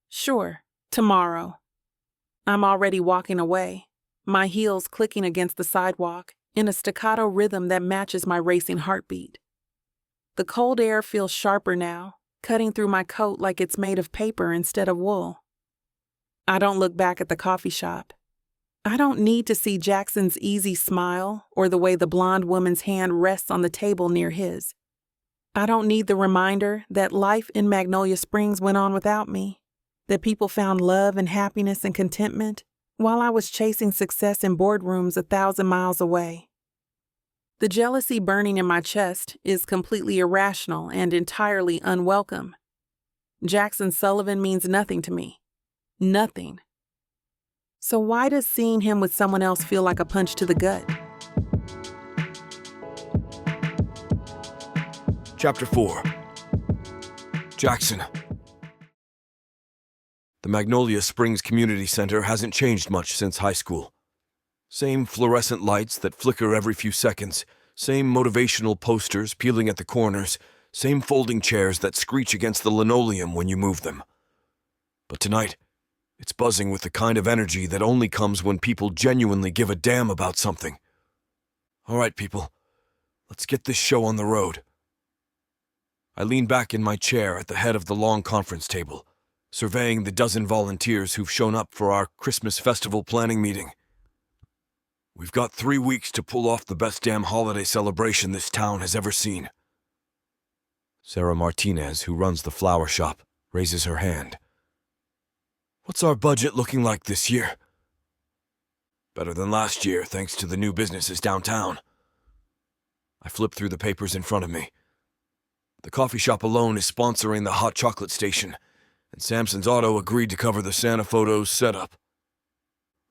Sure, tomorrow. I'm already walking away, my heels clicking against the sidewalk in a staccato rhythm that matches my racing heartbeat. The cold air feels sharper now, cutting through my coat like it's made of paper instead of wool. I don't look back at the coffee shop. I don't need to see Jackson's easy smile or the way the blonde woman's hand rests on the table near his. I don't need the reminder that life in Magnolia Springs went on without me, that people found love and happiness and contentment while I was chasing success in boardrooms 1,000 miles away. The jealousy burning in my chest is completely irrational and entirely unwelcome. Jackson Sullivan means nothing to me. Nothing. So why does seeing him with someone else feel like a punch to the gut? Chapter 4. Jackson. The Magnolia Springs Community Center hasn't changed much since high school. Same fluorescent lights that flicker every few seconds, same motivational posters peeling at the corners, same folding chairs that screech against the linoleum when you move them. But tonight, it's buzzing with the kind of energy that only comes when people genuinely give a damn about something. All right, people, let's get this show on the road. I lean back in my chair at the head of the long conference table, surveying the dozen volunteers who've shown up for our Christmas festival planning meeting. We've got 3 weeks to pull off the best damn holiday celebration this town has ever seen. Sarah Martinez, who runs the flower shop, raises her hand. What's our budget looking like this year? Better than last year, thanks to the new businesses downtown. I flip through the papers in front of me. The coffee shop alone is sponsoring the hot chocolate station, and Samson's Auto agreed to cover the Santa photos setup.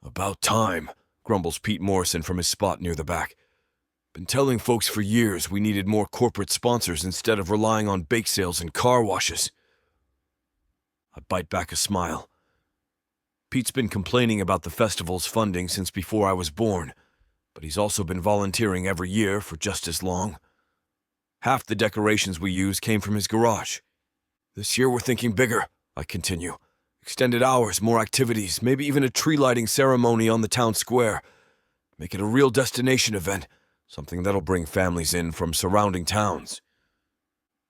About time, grumbles Pete Morrison from his spot near the back. Been telling folks for years we needed more corporate sponsors instead of relying on bake sales and car washes. I bite back a smile. Pete's been complaining about the festival's funding since before I was born, but he's also been volunteering every year for just as long. Half the decorations we use came from his garage. This year we're thinking bigger, I continue. Extended hours, more activities, maybe even a tree lighting ceremony on the town square. Make it a real destination event, something that'll bring families in from surrounding towns.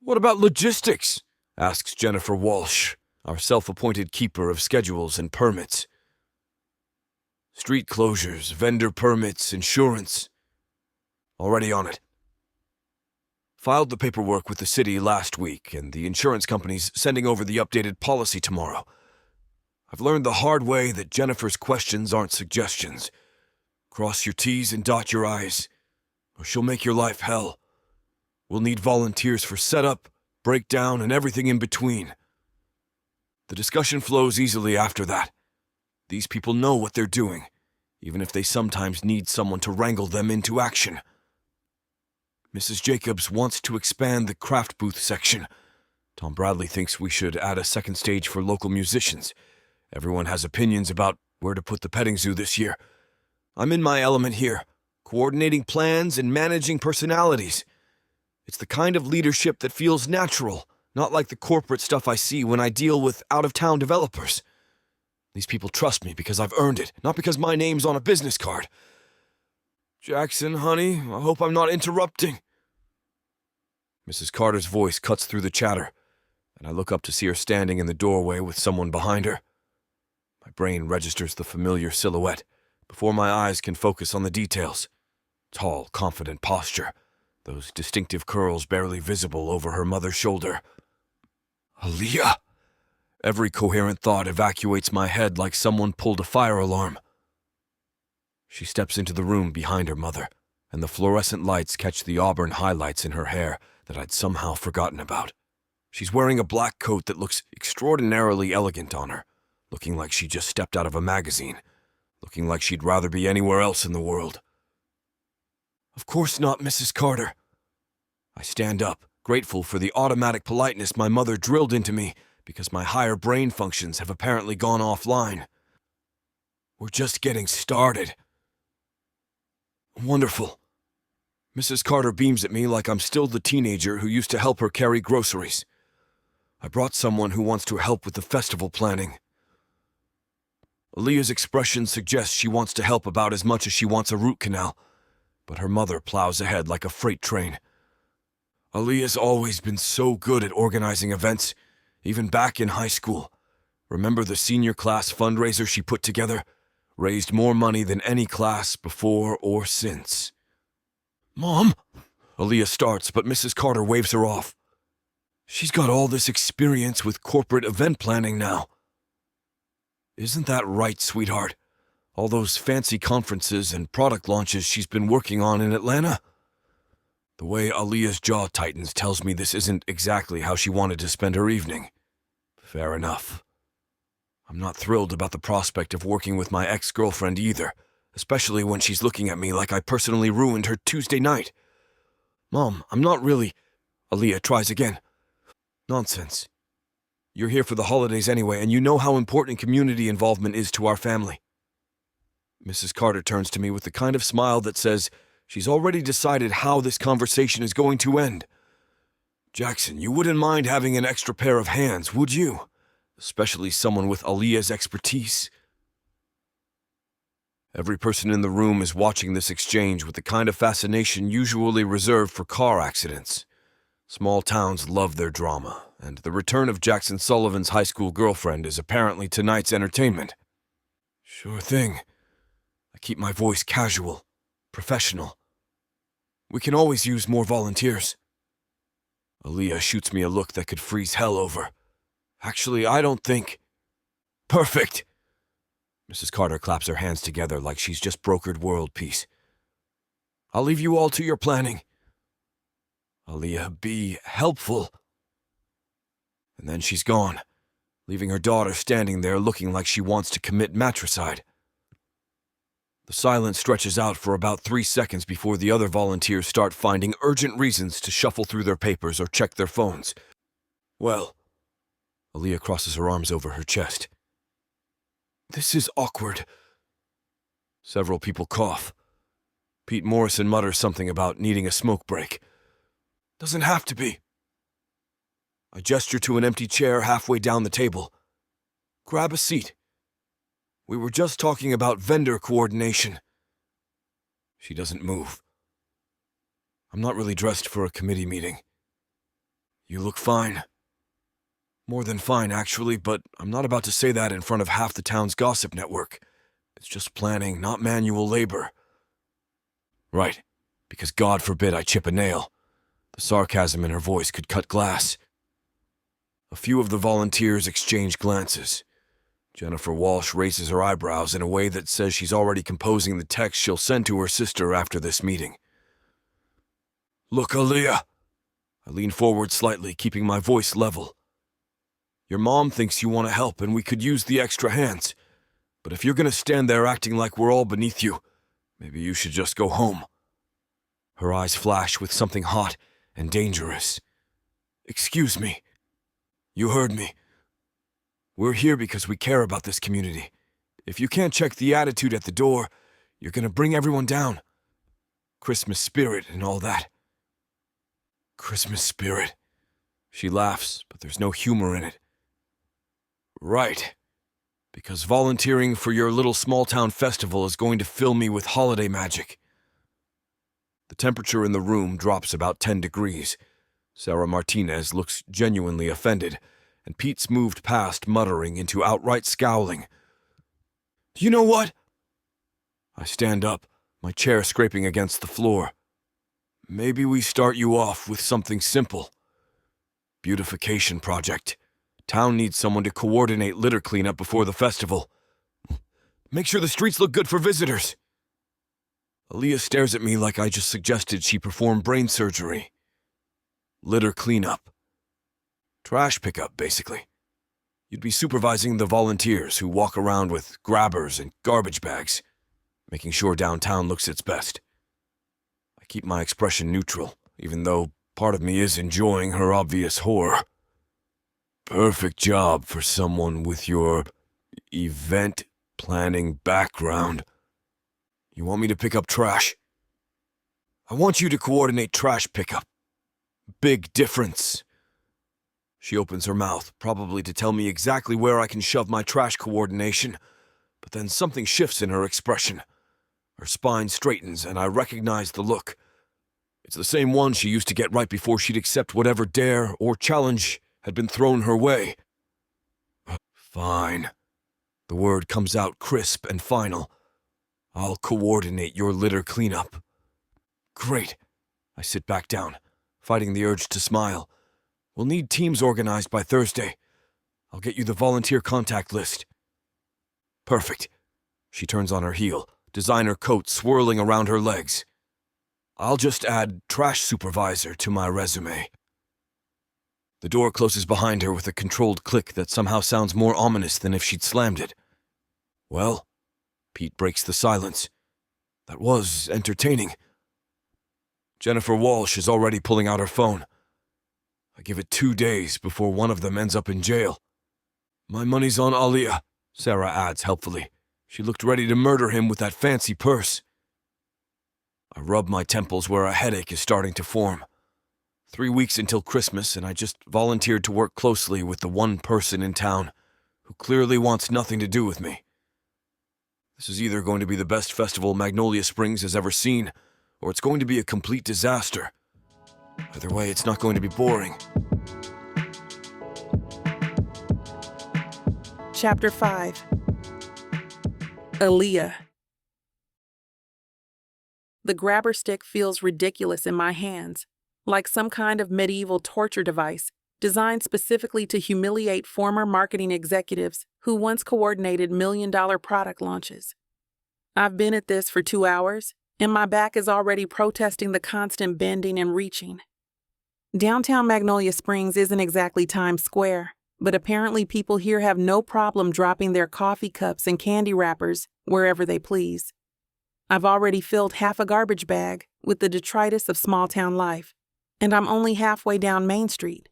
What about logistics? Asks Jennifer Walsh, our self-appointed keeper of schedules and permits. Street closures, vendor permits, insurance. Already on it. Filed the paperwork with the city last week, and the insurance company's sending over the updated policy tomorrow. I've learned the hard way that Jennifer's questions aren't suggestions. Cross your T's and dot your I's, or she'll make your life hell. We'll need volunteers for setup, breakdown, and everything in between. The discussion flows easily after that. These people know what they're doing, even if they sometimes need someone to wrangle them into action. Mrs. Jacobs wants to expand the craft booth section. Tom Bradley thinks we should add a second stage for local musicians. Everyone has opinions about where to put the petting zoo this year. I'm in my element here, coordinating plans and managing personalities. It's the kind of leadership that feels natural, not like the corporate stuff I see when I deal with out-of-town developers. These people trust me because I've earned it, not because my name's on a business card. Jackson, honey, I hope I'm not interrupting. Mrs. Carter's voice cuts through the chatter, and I look up to see her standing in the doorway with someone behind her. My brain registers the familiar silhouette before my eyes can focus on the details. Tall, confident posture, those distinctive curls barely visible over her mother's shoulder. Aaliyah! Every coherent thought evacuates my head like someone pulled a fire alarm. She steps into the room behind her mother, and the fluorescent lights catch the auburn highlights in her hair that I'd somehow forgotten about. She's wearing a black coat that looks extraordinarily elegant on her, looking like she just stepped out of a magazine, looking like she'd rather be anywhere else in the world. Of course not, Mrs. Carter. I stand up, grateful for the automatic politeness my mother drilled into me because my higher brain functions have apparently gone offline. We're just getting started. Wonderful. Mrs. Carter beams at me like I'm still the teenager who used to help her carry groceries. I brought someone who wants to help with the festival planning. Aaliyah's expression suggests she wants to help about as much as she wants a root canal, but her mother plows ahead like a freight train. Aaliyah's always been so good at organizing events, even back in high school. Remember the senior class fundraiser she put together? Raised more money than any class before or since. Mom? Aaliyah starts, but Mrs. Carter waves her off. She's got all this experience with corporate event planning now. Isn't that right, sweetheart? All those fancy conferences and product launches she's been working on in Atlanta? The way Aaliyah's jaw tightens tells me this isn't exactly how she wanted to spend her evening. Fair enough. I'm not thrilled about the prospect of working with my ex-girlfriend either, especially when she's looking at me like I personally ruined her Tuesday night. Mom, I'm not really... Aaliyah tries again. Nonsense. You're here for the holidays anyway, and you know how important community involvement is to our family. Mrs. Carter turns to me with the kind of smile that says she's already decided how this conversation is going to end. Jackson, you wouldn't mind having an extra pair of hands, would you? Especially someone with Aaliyah's expertise. Every person in the room is watching this exchange with the kind of fascination usually reserved for car accidents. Small towns love their drama, and the return of Jackson Sullivan's high school girlfriend is apparently tonight's entertainment. Sure thing. I keep my voice casual, professional. We can always use more volunteers. Aaliyah shoots me a look that could freeze hell over. Actually, I don't think... Perfect! Mrs. Carter claps her hands together like she's just brokered world peace. I'll leave you all to your planning. Aaliyah, be helpful. And then she's gone, leaving her daughter standing there looking like she wants to commit matricide. The silence stretches out for about 3 seconds before the other volunteers start finding urgent reasons to shuffle through their papers or check their phones. Well... Aaliyah crosses her arms over her chest. This is awkward. Several people cough. Pete Morrison mutters something about needing a smoke break. Doesn't have to be. I gesture to an empty chair halfway down the table. Grab a seat. We were just talking about vendor coordination. She doesn't move. I'm not really dressed for a committee meeting. You look fine. More than fine, actually, but I'm not about to say that in front of half the town's gossip network. It's just planning, not manual labor. Right, because God forbid I chip a nail. The sarcasm in her voice could cut glass. A few of the volunteers exchange glances. Jennifer Walsh raises her eyebrows in a way that says she's already composing the text she'll send to her sister after this meeting. Look, Aaliyah. I lean forward slightly, keeping my voice level. Your mom thinks you want to help and we could use the extra hands. But if you're going to stand there acting like we're all beneath you, maybe you should just go home. Her eyes flash with something hot and dangerous. "Excuse me. You heard me. We're here because we care about this community. If you can't check the attitude at the door, you're gonna bring everyone down. Christmas spirit and all that." "Christmas spirit." She laughs, but there's no humor in it. "Right. Because volunteering for your little small-town festival is going to fill me with holiday magic." The temperature in the room drops about 10 degrees. Sarah Martinez looks genuinely offended, and Pete's moved past muttering into outright scowling. "You know what?" I stand up, my chair scraping against the floor. "Maybe we start you off with something simple. Beautification project. Town needs someone to coordinate litter cleanup before the festival. Make sure the streets look good for visitors." Aaliyah stares at me like I just suggested she perform brain surgery. Litter cleanup. Trash pickup, basically. You'd be supervising the volunteers who walk around with grabbers and garbage bags, making sure downtown looks its best. I keep my expression neutral, even though part of me is enjoying her obvious horror. "Perfect job for someone with your event planning background. You want me to pick up trash?" "I want you to coordinate trash pickup. Big difference." She opens her mouth, probably to tell me exactly where I can shove my trash coordination, but then something shifts in her expression. Her spine straightens, and I recognize the look. It's the same one she used to get right before she'd accept whatever dare or challenge had been thrown her way. "Fine." The word comes out crisp and final. "I'll coordinate your litter cleanup." "Great." I sit back down, fighting the urge to smile. "We'll need teams organized by Thursday. I'll get you the volunteer contact list." "Perfect." She turns on her heel, designer coat swirling around her legs. "I'll just add trash supervisor to my resume." The door closes behind her with a controlled click that somehow sounds more ominous than if she'd slammed it. "Well," Pete breaks the silence. "That was entertaining." Jennifer Walsh is already pulling out her phone. I give it 2 days before one of them ends up in jail. "My money's on Aaliyah," Sarah adds helpfully. "She looked ready to murder him with that fancy purse." I rub my temples where a headache is starting to form. 3 weeks until Christmas, and I just volunteered to work closely with the one person in town who clearly wants nothing to do with me. This is either going to be the best festival Magnolia Springs has ever seen, or it's going to be a complete disaster. Either way, it's not going to be boring. Chapter 5. Aaliyah. The grabber stick feels ridiculous in my hands, like some kind of medieval torture device designed specifically to humiliate former marketing executives who once coordinated million-dollar product launches. I've been at this for 2 hours, and my back is already protesting the constant bending and reaching. Downtown Magnolia Springs isn't exactly Times Square, but apparently people here have no problem dropping their coffee cups and candy wrappers wherever they please. I've already filled half a garbage bag with the detritus of small-town life, and I'm only halfway down Main Street.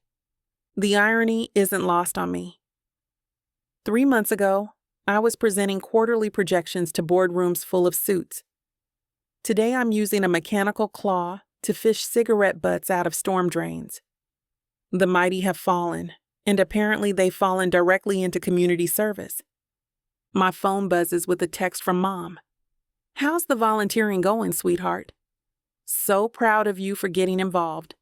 The irony isn't lost on me. 3 months ago, I was presenting quarterly projections to boardrooms full of suits. Today I'm using a mechanical claw to fish cigarette butts out of storm drains. The mighty have fallen, and apparently they've fallen directly into community service. My phone buzzes with a text from Mom. "How's the volunteering going, sweetheart? So proud of you for getting involved."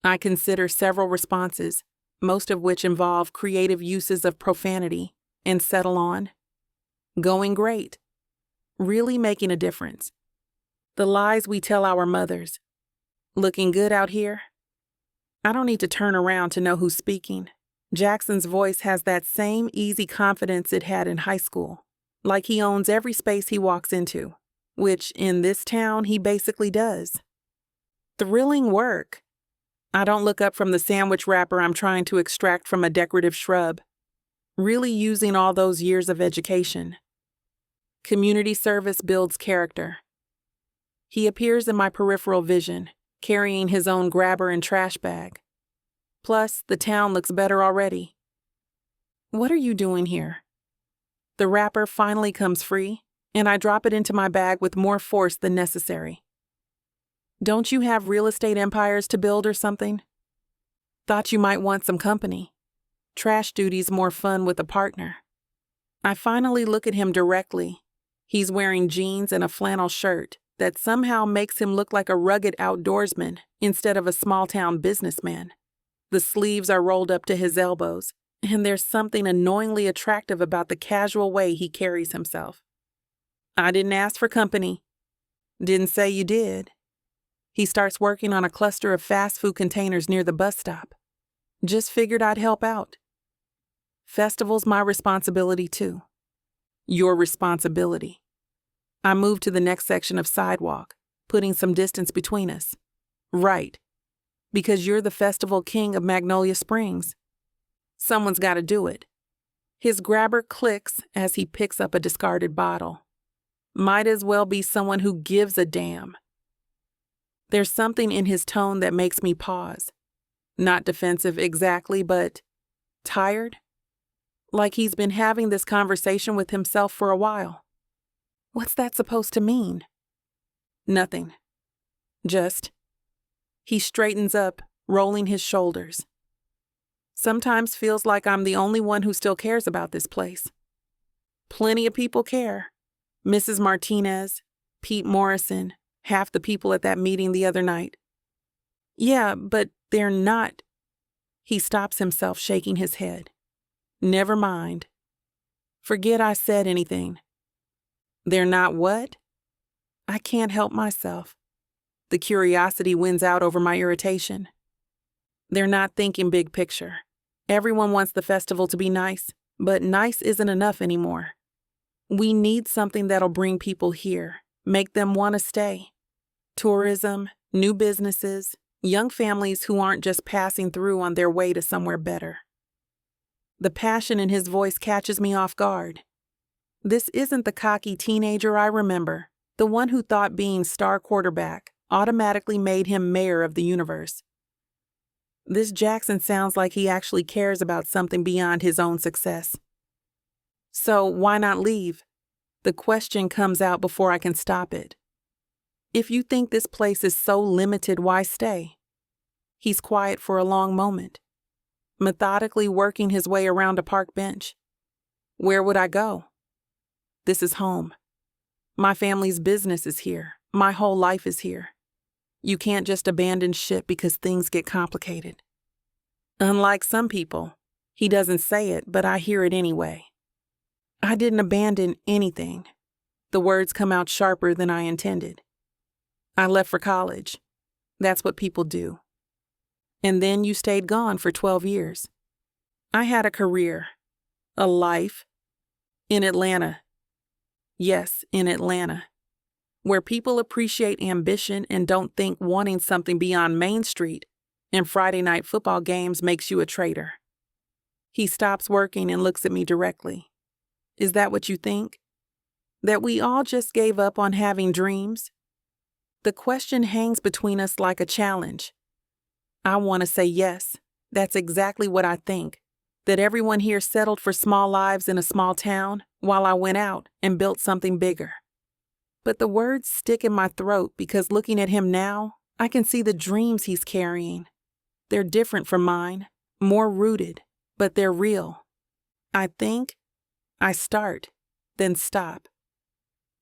I consider several responses, most of which involve creative uses of profanity, and settle on, "Going great. Really making a difference. The lies we tell our mothers. Looking good out here." I don't need to turn around to know who's speaking. Jackson's voice has that same easy confidence it had in high school, like he owns every space he walks into, which in this town he basically does. Thrilling work. I don't look up from the sandwich wrapper I'm trying to extract from a decorative shrub. Really using all those years of education. Community service builds character. He appears in my peripheral vision, carrying his own grabber and trash bag. Plus, the town looks better already. What are you doing here? The wrapper finally comes free, and I drop it into my bag with more force than necessary. Don't you have real estate empires to build or something? Thought you might want some company. Trash duty's more fun with a partner. I finally look at him directly. He's wearing jeans and a flannel shirt that somehow makes him look like a rugged outdoorsman instead of a small-town businessman. The sleeves are rolled up to his elbows, and there's something annoyingly attractive about the casual way he carries himself. I didn't ask for company. Didn't say you did. He starts working on a cluster of fast food containers near the bus stop. Just figured I'd help out. Festival's my responsibility too. Your responsibility. I move to the next section of sidewalk, putting some distance between us. Right. Because you're the festival king of Magnolia Springs. Someone's got to do it. His grabber clicks as he picks up a discarded bottle. Might as well be someone who gives a damn. There's something in his tone that makes me pause. Not defensive exactly, but tired. Like he's been having this conversation with himself for a while. What's that supposed to mean? Nothing. Just. He straightens up, rolling his shoulders. Sometimes feels like I'm the only one who still cares about this place. Plenty of people care. Mrs. Martinez, Pete Morrison, half the people at that meeting the other night. Yeah, but they're not. He stops himself, shaking his head. Never mind. Forget I said anything. They're not what? I can't help myself. The curiosity wins out over my irritation. They're not thinking big picture. Everyone wants the festival to be nice, but nice isn't enough anymore. We need something that'll bring people here, make them want to stay. Tourism, new businesses, young families who aren't just passing through on their way to somewhere better. The passion in his voice catches me off guard. This isn't the cocky teenager I remember, the one who thought being star quarterback automatically made him mayor of the universe. This Jackson sounds like he actually cares about something beyond his own success. So why not leave? The question comes out before I can stop it. If you think this place is so limited, why stay? He's quiet for a long moment, methodically working his way around a park bench. Where would I go? This is home. My family's business is here. My whole life is here. You can't just abandon ship because things get complicated. Unlike some people, he doesn't say it, but I hear it anyway. I didn't abandon anything. The words come out sharper than I intended. I left for college. That's what people do. And then you stayed gone for 12 years. I had a career, a life, in Atlanta. Yes, in Atlanta, where people appreciate ambition and don't think wanting something beyond Main Street and Friday night football games makes you a traitor. He stops working and looks at me directly. Is that what you think? That we all just gave up on having dreams? The question hangs between us like a challenge. I want to say yes, that's exactly what I think. That everyone here settled for small lives in a small town while I went out and built something bigger. But the words stick in my throat because looking at him now, I can see the dreams he's carrying. They're different from mine, more rooted, but they're real. I think, I start, then stop.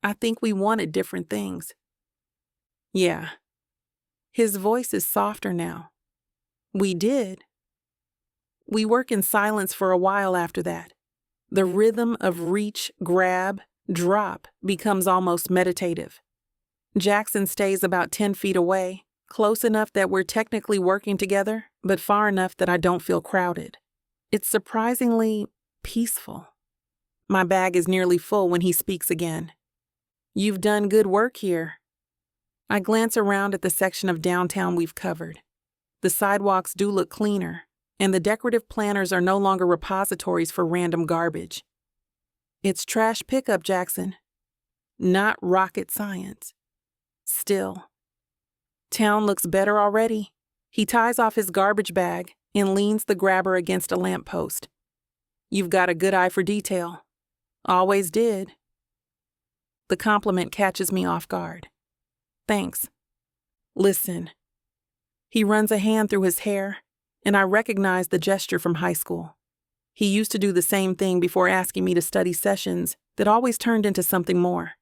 I think we wanted different things. Yeah. His voice is softer now. We did. We work in silence for a while after that. The rhythm of reach, grab, drop becomes almost meditative. Jackson stays about 10 feet away, close enough that we're technically working together, but far enough that I don't feel crowded. It's surprisingly peaceful. My bag is nearly full when he speaks again. You've done good work here. I glance around at the section of downtown we've covered. The sidewalks do look cleaner, and the decorative planters are no longer repositories for random garbage. It's trash pickup, Jackson. Not rocket science. Still. Town looks better already. He ties off his garbage bag and leans the grabber against a lamppost. You've got a good eye for detail. Always did. The compliment catches me off guard. Thanks. Listen. He runs a hand through his hair, and I recognize the gesture from high school. He used to do the same thing before asking me to study sessions that always turned into something more.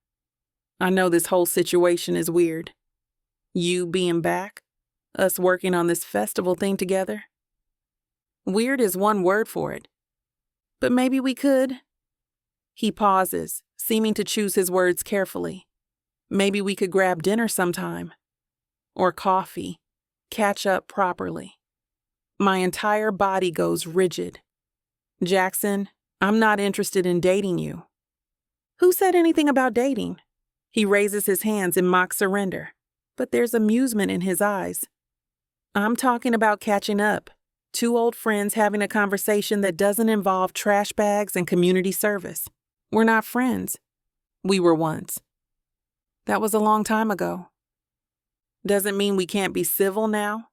I know this whole situation is weird. You being back, us working on this festival thing together. Weird is one word for it. But maybe we could. He pauses, seeming to choose his words carefully. Maybe we could grab dinner sometime. Or coffee. Catch up properly. My entire body goes rigid. Jackson, I'm not interested in dating you. Who said anything about dating? He raises his hands in mock surrender, but there's amusement in his eyes. I'm talking about catching up. Two old friends having a conversation that doesn't involve trash bags and community service. We're not friends. We were once. That was a long time ago. Doesn't mean we can't be civil now.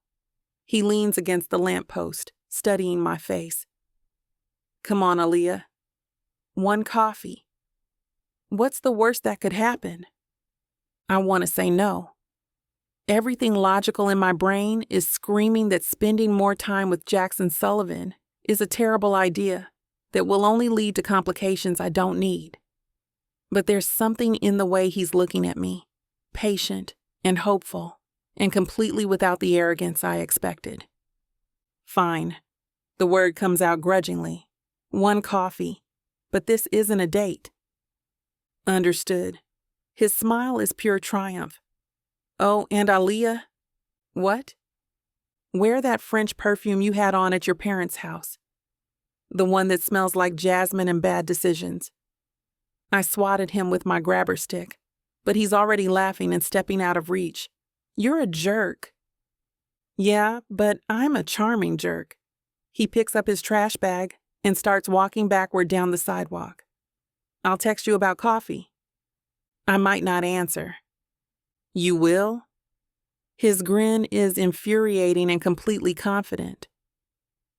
He leans against the lamppost, studying my face. Come on, Aaliyah. One coffee. What's the worst that could happen? I want to say no. Everything logical in my brain is screaming that spending more time with Jackson Sullivan is a terrible idea that will only lead to complications I don't need. But there's something in the way he's looking at me, patient and hopeful, and completely without the arrogance I expected. Fine. The word comes out grudgingly. One coffee. But this isn't a date. Understood. His smile is pure triumph. Oh, and Aaliyah? What? Wear that French perfume you had on at your parents' house. The one that smells like jasmine and bad decisions. I swatted him with my grabber stick, but he's already laughing and stepping out of reach. You're a jerk. Yeah, but I'm a charming jerk. He picks up his trash bag and starts walking backward down the sidewalk. I'll text you about coffee. I might not answer. You will? His grin is infuriating and completely confident.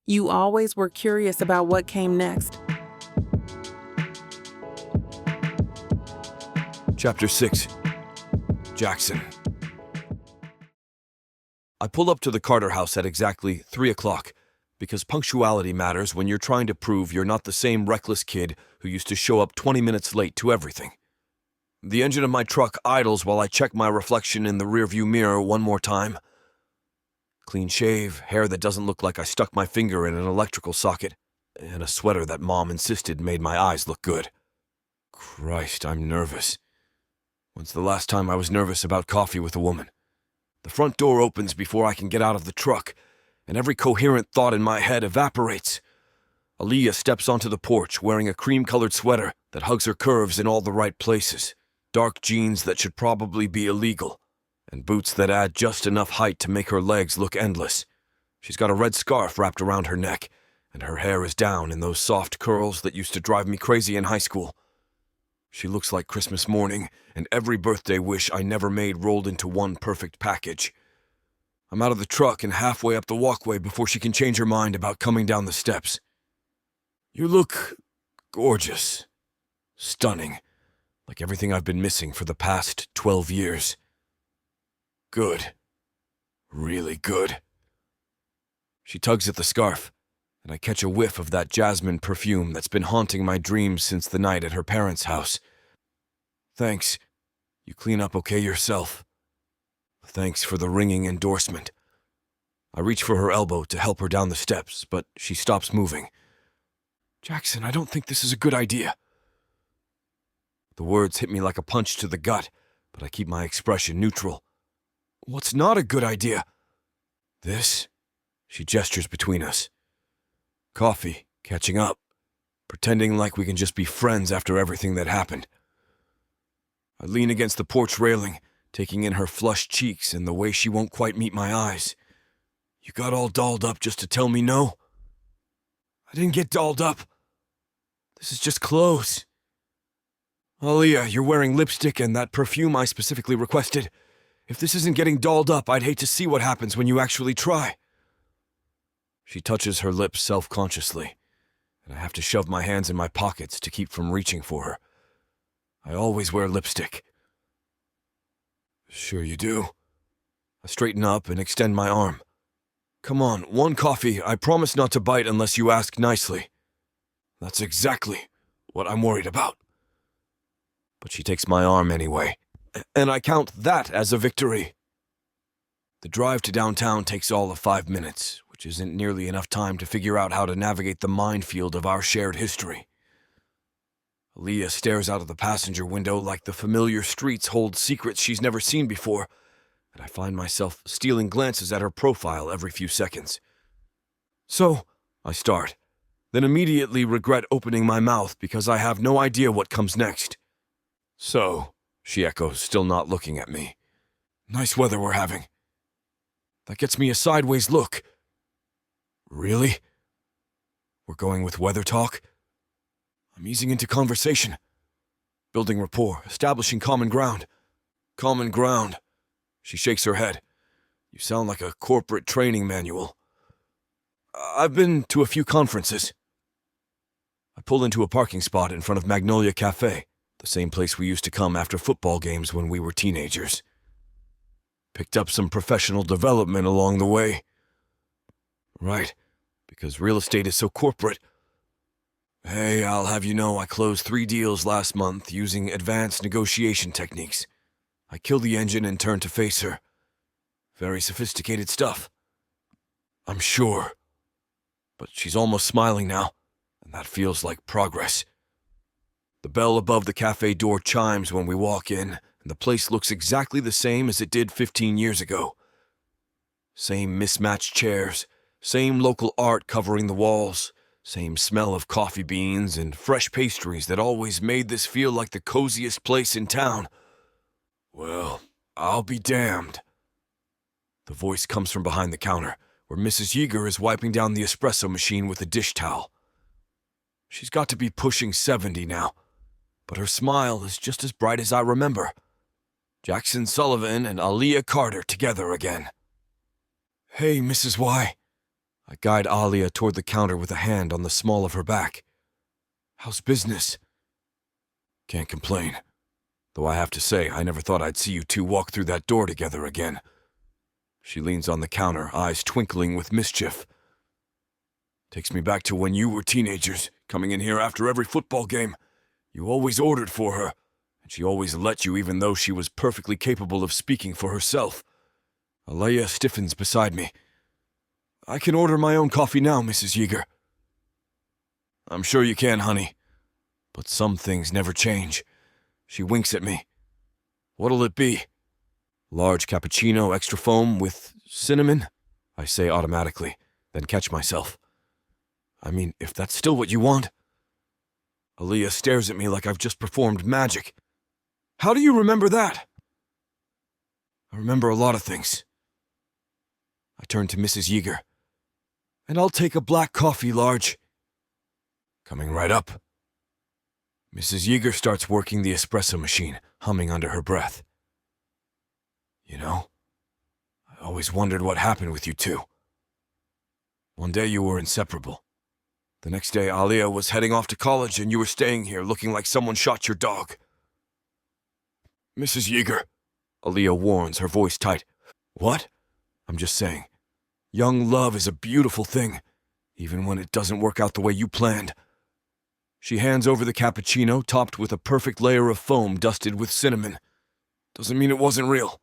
You always were curious about what came next. Chapter 6. Jackson. I pull up to the Carter house at exactly 3 o'clock, because punctuality matters when you're trying to prove you're not the same reckless kid who used to show up 20 minutes late to everything. The engine of my truck idles while I check my reflection in the rearview mirror one more time. Clean shave, hair that doesn't look like I stuck my finger in an electrical socket, and a sweater that Mom insisted made my eyes look good. Christ, I'm nervous. When's the last time I was nervous about coffee with a woman? The front door opens before I can get out of the truck, and every coherent thought in my head evaporates. Aaliyah steps onto the porch wearing a cream-colored sweater that hugs her curves in all the right places. Dark jeans that should probably be illegal, and boots that add just enough height to make her legs look endless. She's got a red scarf wrapped around her neck, and her hair is down in those soft curls that used to drive me crazy in high school. She looks like Christmas morning, and every birthday wish I never made rolled into one perfect package. I'm out of the truck and halfway up the walkway before she can change her mind about coming down the steps. You look gorgeous, stunning. Like everything I've been missing for the past 12 years. Good. Really good. She tugs at the scarf, and I catch a whiff of that jasmine perfume that's been haunting my dreams since the night at her parents' house. Thanks. You clean up okay yourself. Thanks for the ringing endorsement. I reach for her elbow to help her down the steps, but she stops moving. Jackson, I don't think this is a good idea. The words hit me like a punch to the gut, but I keep my expression neutral. What's not a good idea? This? She gestures between us. Coffee, catching up, pretending like we can just be friends after everything that happened. I lean against the porch railing, taking in her flushed cheeks and the way she won't quite meet my eyes. You got all dolled up just to tell me no? I didn't get dolled up. This is just clothes. Aaliyah, you're wearing lipstick and that perfume I specifically requested. If this isn't getting dolled up, I'd hate to see what happens when you actually try. She touches her lips self-consciously, and I have to shove my hands in my pockets to keep from reaching for her. I always wear lipstick. Sure you do. I straighten up and extend my arm. Come on, one coffee. I promise not to bite unless you ask nicely. That's exactly what I'm worried about. But she takes my arm anyway, and I count that as a victory. The drive to downtown takes all of 5 minutes, which isn't nearly enough time to figure out how to navigate the minefield of our shared history. Aaliyah stares out of the passenger window like the familiar streets hold secrets she's never seen before, and I find myself stealing glances at her profile every few seconds. So, I start, then immediately regret opening my mouth because I have no idea what comes next. So, she echoes, still not looking at me. Nice weather we're having. That gets me a sideways look. Really? We're going with weather talk? I'm easing into conversation. Building rapport, establishing common ground. Common ground. She shakes her head. You sound like a corporate training manual. I've been to a few conferences. I pull into a parking spot in front of Magnolia Cafe, the same place we used to come after football games when we were teenagers. Picked up some professional development along the way. Right, because real estate is so corporate. Hey, I'll have you know I closed 3 deals last month using advanced negotiation techniques. I kill the engine and turn to face her. Very sophisticated stuff. I'm sure. But she's almost smiling now, and that feels like progress. The bell above the cafe door chimes when we walk in, and the place looks exactly the same as it did 15 years ago. Same mismatched chairs, same local art covering the walls, same smell of coffee beans and fresh pastries that always made this feel like the coziest place in town. Well, I'll be damned. The voice comes from behind the counter, where Mrs. Yeager is wiping down the espresso machine with a dish towel. She's got to be pushing 70 now, but her smile is just as bright as I remember. Jackson Sullivan and Aaliyah Carter together again. Hey, Mrs. Y. I guide Aaliyah toward the counter with a hand on the small of her back. How's business? Can't complain. Though I have to say, I never thought I'd see you two walk through that door together again. She leans on the counter, eyes twinkling with mischief. Takes me back to when you were teenagers, coming in here after every football game. You always ordered for her, and she always let you even though she was perfectly capable of speaking for herself. Aaliyah stiffens beside me. I can order my own coffee now, Mrs. Yeager. I'm sure you can, honey. But some things never change. She winks at me. What'll it be? Large cappuccino, extra foam with cinnamon? I say automatically, then catch myself. I mean, if that's still what you want. Aaliyah stares at me like I've just performed magic. How do you remember that? I remember a lot of things. I turn to Mrs. Yeager. And I'll take a black coffee, large. Coming right up. Mrs. Yeager starts working the espresso machine, humming under her breath. You know, I always wondered what happened with you two. One day you were inseparable. The next day Aaliyah was heading off to college and you were staying here looking like someone shot your dog. Mrs. Yeager, Aaliyah warns, her voice tight. What? I'm just saying. Young love is a beautiful thing, even when it doesn't work out the way you planned. She hands over the cappuccino topped with a perfect layer of foam dusted with cinnamon. Doesn't mean it wasn't real.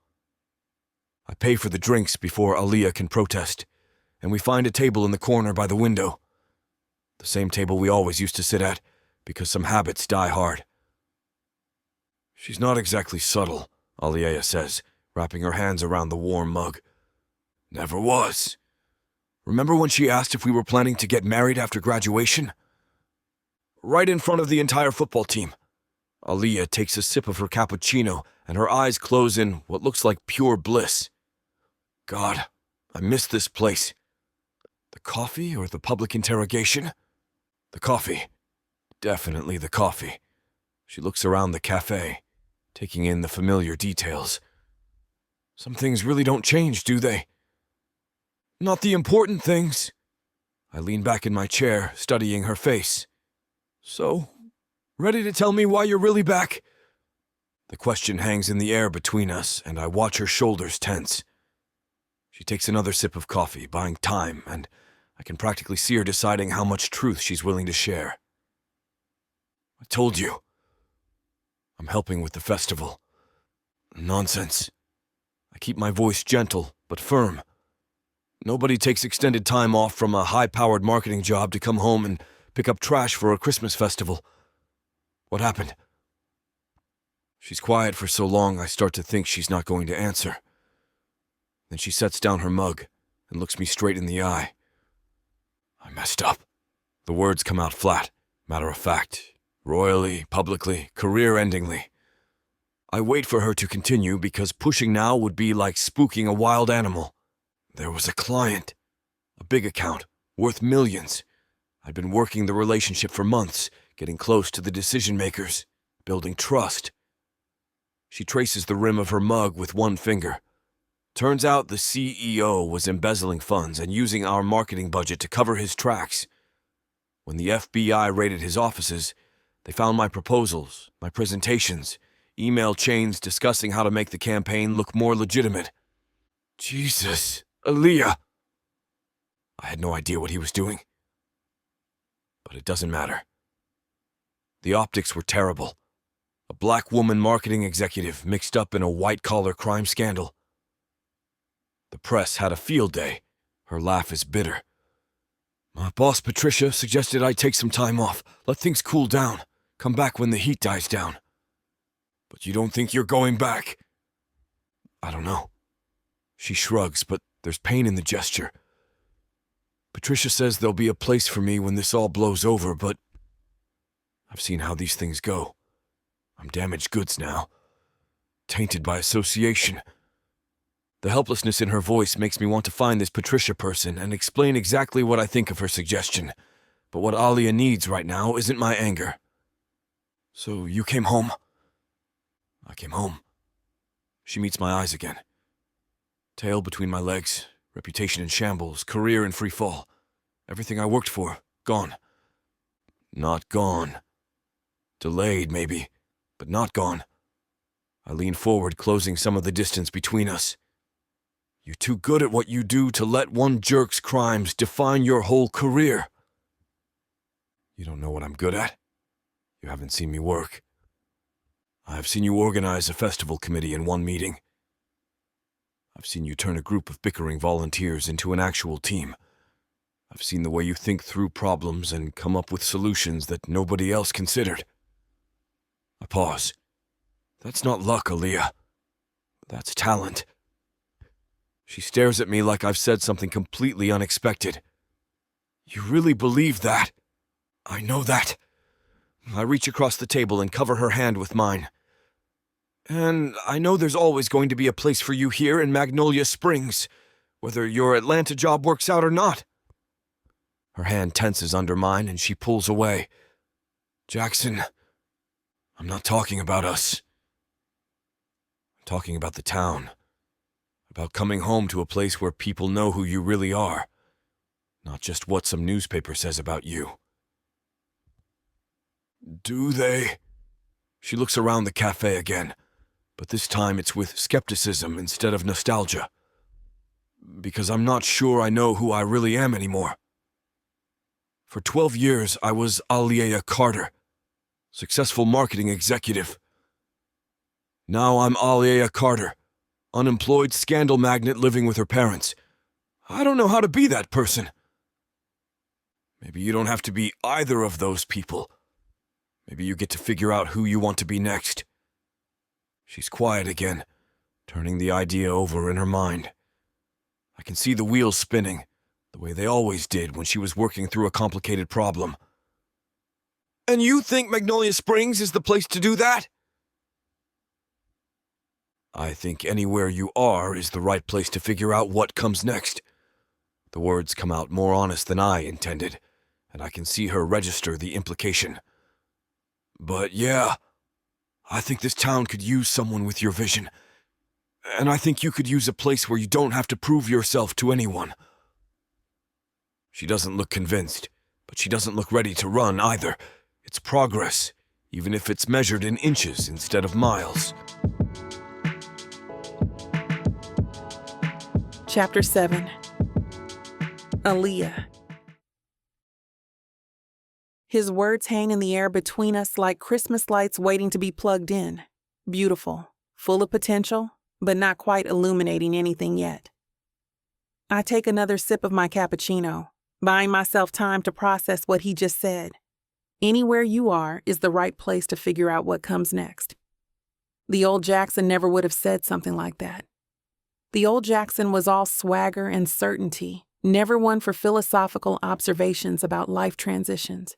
I pay for the drinks before Aaliyah can protest, and we find a table in the corner by the window. The same table we always used to sit at, because some habits die hard. She's not exactly subtle, Aaliyah says, wrapping her hands around the warm mug. Never was. Remember when she asked if we were planning to get married after graduation? Right in front of the entire football team. Aaliyah takes a sip of her cappuccino, and her eyes close in what looks like pure bliss. God, I miss this place. The coffee or the public interrogation? The coffee. Definitely the coffee. She looks around the cafe, taking in the familiar details. Some things really don't change, do they? Not the important things. I lean back in my chair, studying her face. So, ready to tell me why you're really back? The question hangs in the air between us, and I watch her shoulders tense. She takes another sip of coffee, buying time, and I can practically see her deciding how much truth she's willing to share. I told you. I'm helping with the festival. Nonsense. I keep my voice gentle, but firm. Nobody takes extended time off from a high-powered marketing job to come home and pick up trash for a Christmas festival. What happened? She's quiet for so long I start to think she's not going to answer. Then she sets down her mug and looks me straight in the eye. I messed up. The words come out flat, matter of fact, royally, publicly, career-endingly. I wait for her to continue because pushing now would be like spooking a wild animal. There was a client, a big account, worth millions. I'd been working the relationship for months, getting close to the decision-makers, building trust. She traces the rim of her mug with one finger. Turns out the CEO was embezzling funds and using our marketing budget to cover his tracks. When the FBI raided his offices, they found my proposals, my presentations, email chains discussing how to make the campaign look more legitimate. Jesus, Aaliyah! I had no idea what he was doing. But it doesn't matter. The optics were terrible. A black woman marketing executive mixed up in a white-collar crime scandal. The press had a field day. Her laugh is bitter. My boss, Patricia, suggested I take some time off, let things cool down, come back when the heat dies down. But you don't think you're going back? I don't know. She shrugs, but there's pain in the gesture. Patricia says there'll be a place for me when this all blows over, but I've seen how these things go. I'm damaged goods now. Tainted by association. The helplessness in her voice makes me want to find this Patricia person and explain exactly what I think of her suggestion. But what Aaliyah needs right now isn't my anger. So you came home? I came home. She meets my eyes again. Tail between my legs, reputation in shambles, career in free fall. Everything I worked for, gone. Not gone. Delayed, maybe, but not gone. I lean forward, closing some of the distance between us. You're too good at what you do to let one jerk's crimes define your whole career. You don't know what I'm good at. You haven't seen me work. I've seen you organize a festival committee in one meeting. I've seen you turn a group of bickering volunteers into an actual team. I've seen the way you think through problems and come up with solutions that nobody else considered. I pause. That's not luck, Aaliyah. That's talent. She stares at me like I've said something completely unexpected. You really believe that? I know that. I reach across the table and cover her hand with mine. And I know there's always going to be a place for you here in Magnolia Springs, whether your Atlanta job works out or not. Her hand tenses under mine and she pulls away. Jackson, I'm not talking about us. I'm talking about the town. About coming home to a place where people know who you really are, not just what some newspaper says about you. Do they? She looks around the cafe again, but this time it's with skepticism instead of nostalgia. Because I'm not sure I know who I really am anymore. For 12 years, I was Aaliyah Carter, successful marketing executive. Now I'm Aaliyah Carter, unemployed scandal magnate living with her parents. I don't know how to be that person. Maybe you don't have to be either of those people. Maybe you get to figure out who you want to be next. She's quiet again, turning the idea over in her mind. I can see the wheels spinning, the way they always did when she was working through a complicated problem. And you think Magnolia Springs is the place to do that? I think anywhere you are is the right place to figure out what comes next. The words come out more honest than I intended, and I can see her register the implication. But yeah, I think this town could use someone with your vision. And I think you could use a place where you don't have to prove yourself to anyone. She doesn't look convinced, but she doesn't look ready to run either. It's progress, even if it's measured in inches instead of miles. Chapter 7. Aaliyah. His words hang in the air between us like Christmas lights waiting to be plugged in. Beautiful, full of potential, but not quite illuminating anything yet. I take another sip of my cappuccino, buying myself time to process what he just said. Anywhere you are is the right place to figure out what comes next. The old Jackson never would have said something like that. The old Jackson was all swagger and certainty, never one for philosophical observations about life transitions.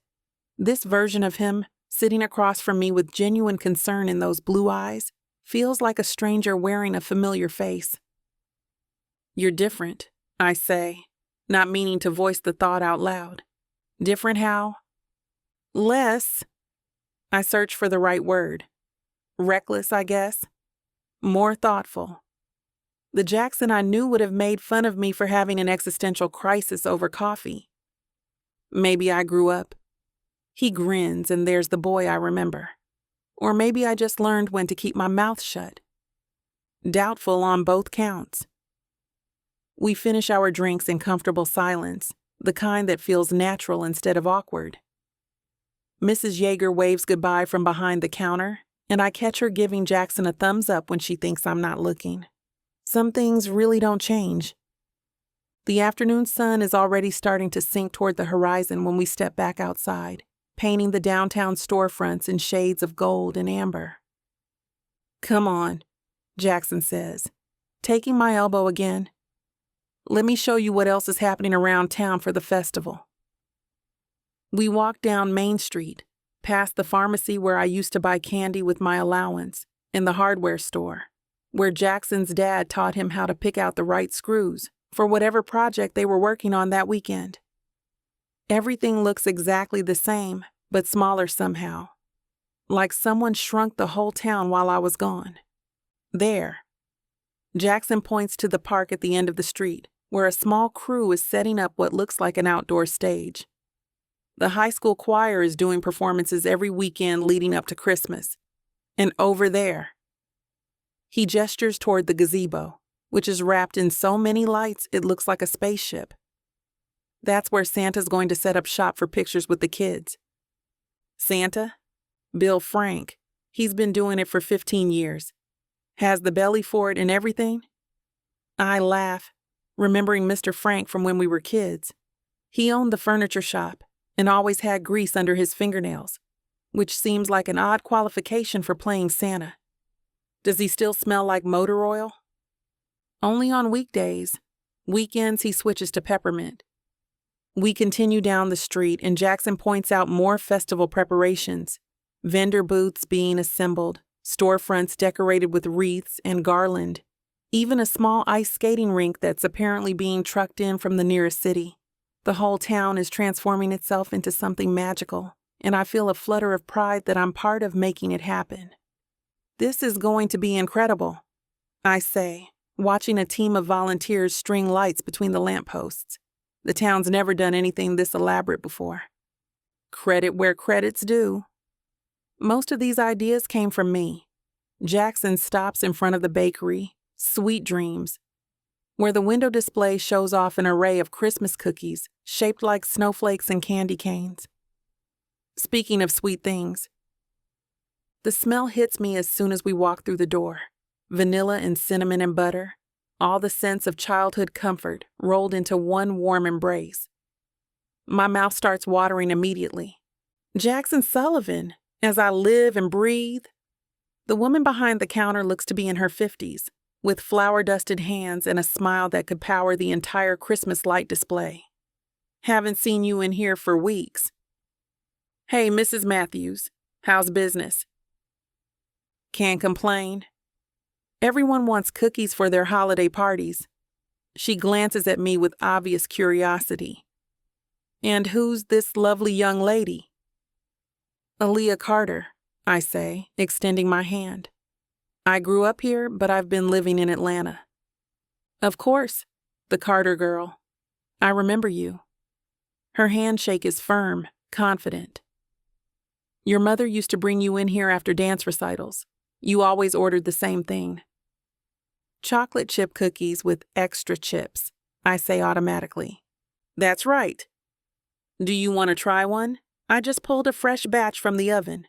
This version of him, sitting across from me with genuine concern in those blue eyes, feels like a stranger wearing a familiar face. You're different, I say, not meaning to voice the thought out loud. Different how? Less. I search for the right word. Reckless, I guess. More thoughtful. The Jackson I knew would have made fun of me for having an existential crisis over coffee. Maybe I grew up. He grins and there's the boy I remember. Or maybe I just learned when to keep my mouth shut. Doubtful on both counts. We finish our drinks in comfortable silence, the kind that feels natural instead of awkward. Mrs. Yeager waves goodbye from behind the counter, and I catch her giving Jackson a thumbs up when she thinks I'm not looking. Some things really don't change. The afternoon sun is already starting to sink toward the horizon when we step back outside, painting the downtown storefronts in shades of gold and amber. "Come on," Jackson says, taking my elbow again. "Let me show you what else is happening around town for the festival." We walk down Main Street, past the pharmacy where I used to buy candy with my allowance, and the hardware store, where Jackson's dad taught him how to pick out the right screws for whatever project they were working on that weekend. Everything looks exactly the same, but smaller somehow. Like someone shrunk the whole town while I was gone. There. Jackson points to the park at the end of the street, where a small crew is setting up what looks like an outdoor stage. The high school choir is doing performances every weekend leading up to Christmas. And over there. He gestures toward the gazebo, which is wrapped in so many lights it looks like a spaceship. That's where Santa's going to set up shop for pictures with the kids. Santa? Bill Frank. He's been doing it for 15 years. Has the belly for it and everything? I laugh, remembering Mr. Frank from when we were kids. He owned the furniture shop and always had grease under his fingernails, which seems like an odd qualification for playing Santa. Does he still smell like motor oil? Only on weekdays. Weekends he switches to peppermint. We continue down the street and Jackson points out more festival preparations, vendor booths being assembled, storefronts decorated with wreaths and garland, even a small ice skating rink that's apparently being trucked in from the nearest city. The whole town is transforming itself into something magical, and I feel a flutter of pride that I'm part of making it happen. This is going to be incredible, I say, watching a team of volunteers string lights between the lampposts. The town's never done anything this elaborate before. Credit where credit's due. Most of these ideas came from me. Jackson stops in front of the bakery, Sweet Dreams, where the window display shows off an array of Christmas cookies shaped like snowflakes and candy canes. Speaking of sweet things, the smell hits me as soon as we walk through the door. Vanilla and cinnamon and butter, all the scents of childhood comfort rolled into one warm embrace. My mouth starts watering immediately. Jackson Sullivan, as I live and breathe. The woman behind the counter looks to be in her 50s, with flour-dusted hands and a smile that could power the entire Christmas light display. Haven't seen you in here for weeks. Hey, Mrs. Matthews, how's business? Can't complain. Everyone wants cookies for their holiday parties. She glances at me with obvious curiosity. And who's this lovely young lady? Aaliyah Carter, I say, extending my hand. I grew up here, but I've been living in Atlanta. Of course, the Carter girl. I remember you. Her handshake is firm, confident. Your mother used to bring you in here after dance recitals. You always ordered the same thing. Chocolate chip cookies with extra chips, I say automatically. That's right. Do you want to try one? I just pulled a fresh batch from the oven.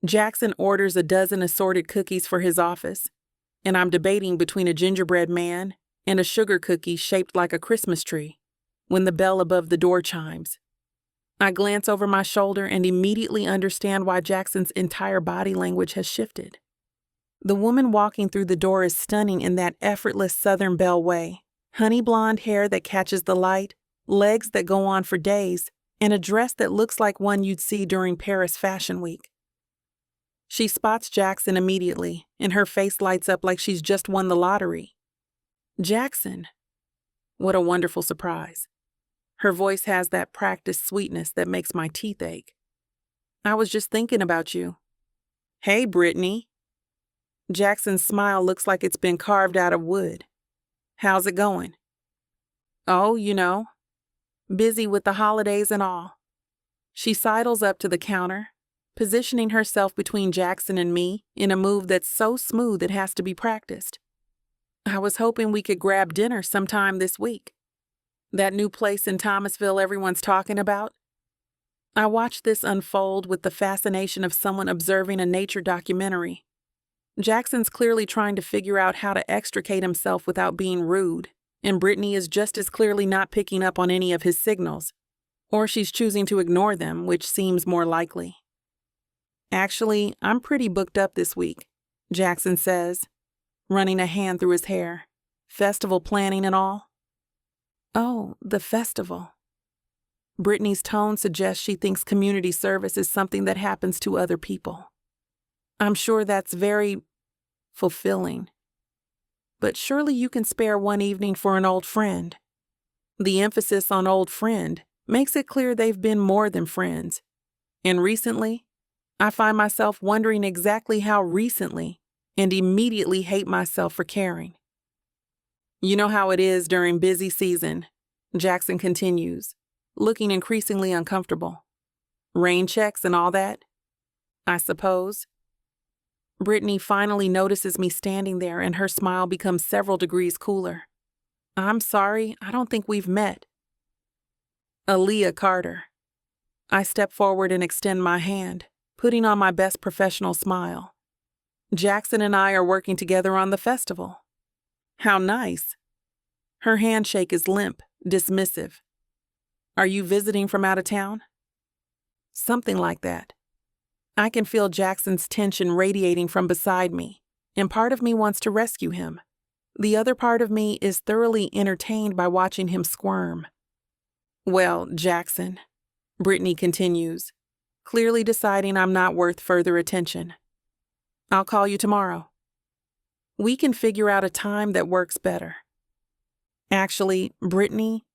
Jackson orders a dozen assorted cookies for his office, and I'm debating between a gingerbread man and a sugar cookie shaped like a Christmas tree when the bell above the door chimes. I glance over my shoulder and immediately understand why Jackson's entire body language has shifted. The woman walking through the door is stunning in that effortless Southern belle way. Honey blonde hair that catches the light, legs that go on for days, and a dress that looks like one you'd see during Paris Fashion Week. She spots Jackson immediately, and her face lights up like she's just won the lottery. Jackson. What a wonderful surprise. Her voice has that practiced sweetness that makes my teeth ache. I was just thinking about you. Hey, Brittany. Jackson's smile looks like it's been carved out of wood. How's it going? Oh, busy with the holidays and all. She sidles up to the counter, positioning herself between Jackson and me in a move that's so smooth it has to be practiced. I was hoping we could grab dinner sometime this week. That new place in Thomasville everyone's talking about? I watched this unfold with the fascination of someone observing a nature documentary. Jackson's clearly trying to figure out how to extricate himself without being rude, and Brittany is just as clearly not picking up on any of his signals, or she's choosing to ignore them, which seems more likely. Actually, I'm pretty booked up this week, Jackson says, running a hand through his hair. Festival planning and all. Oh, the festival. Brittany's tone suggests she thinks community service is something that happens to other people. I'm sure that's very fulfilling. But surely you can spare one evening for an old friend. The emphasis on old friend makes it clear they've been more than friends. And recently, I find myself wondering exactly how recently, and immediately hate myself for caring. You know how it is during busy season, Jackson continues, looking increasingly uncomfortable. Rain checks and all that, I suppose. Brittany finally notices me standing there and her smile becomes several degrees cooler. I'm sorry, I don't think we've met. Aaliyah Carter. I step forward and extend my hand, putting on my best professional smile. Jackson and I are working together on the festival. How nice. Her handshake is limp, dismissive. Are you visiting from out of town? Something like that. I can feel Jackson's tension radiating from beside me, and part of me wants to rescue him. The other part of me is thoroughly entertained by watching him squirm. Well, Jackson, Brittany continues, clearly deciding I'm not worth further attention. I'll call you tomorrow. We can figure out a time that works better. Actually, Brittany,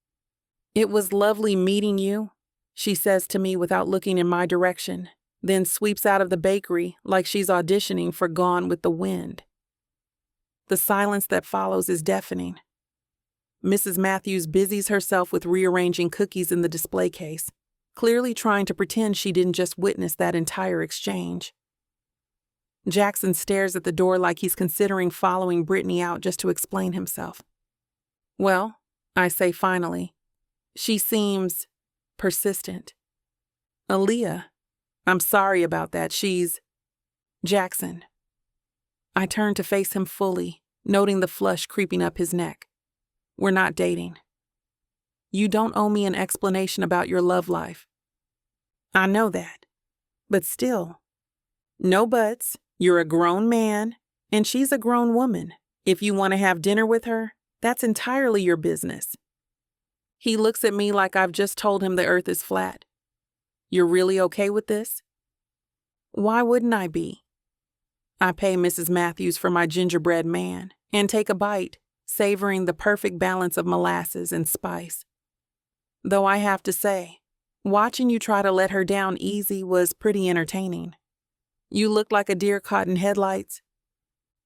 it was lovely meeting you, she says to me without looking in my direction, then sweeps out of the bakery like she's auditioning for Gone with the Wind. The silence that follows is deafening. Mrs. Matthews busies herself with rearranging cookies in the display case, clearly trying to pretend she didn't just witness that entire exchange. Jackson stares at the door like he's considering following Brittany out just to explain himself. Well, I say finally, she seems persistent. Aaliyah, I'm sorry about that. She's Jackson. I turn to face him fully, noting the flush creeping up his neck. We're not dating. You don't owe me an explanation about your love life. I know that. But still. No buts. You're a grown man, and she's a grown woman. If you want to have dinner with her, that's entirely your business. He looks at me like I've just told him the earth is flat. You're really okay with this? Why wouldn't I be? I pay Mrs. Matthews for my gingerbread man and take a bite, savoring the perfect balance of molasses and spice. Though I have to say, watching you try to let her down easy was pretty entertaining. You look like a deer caught in headlights.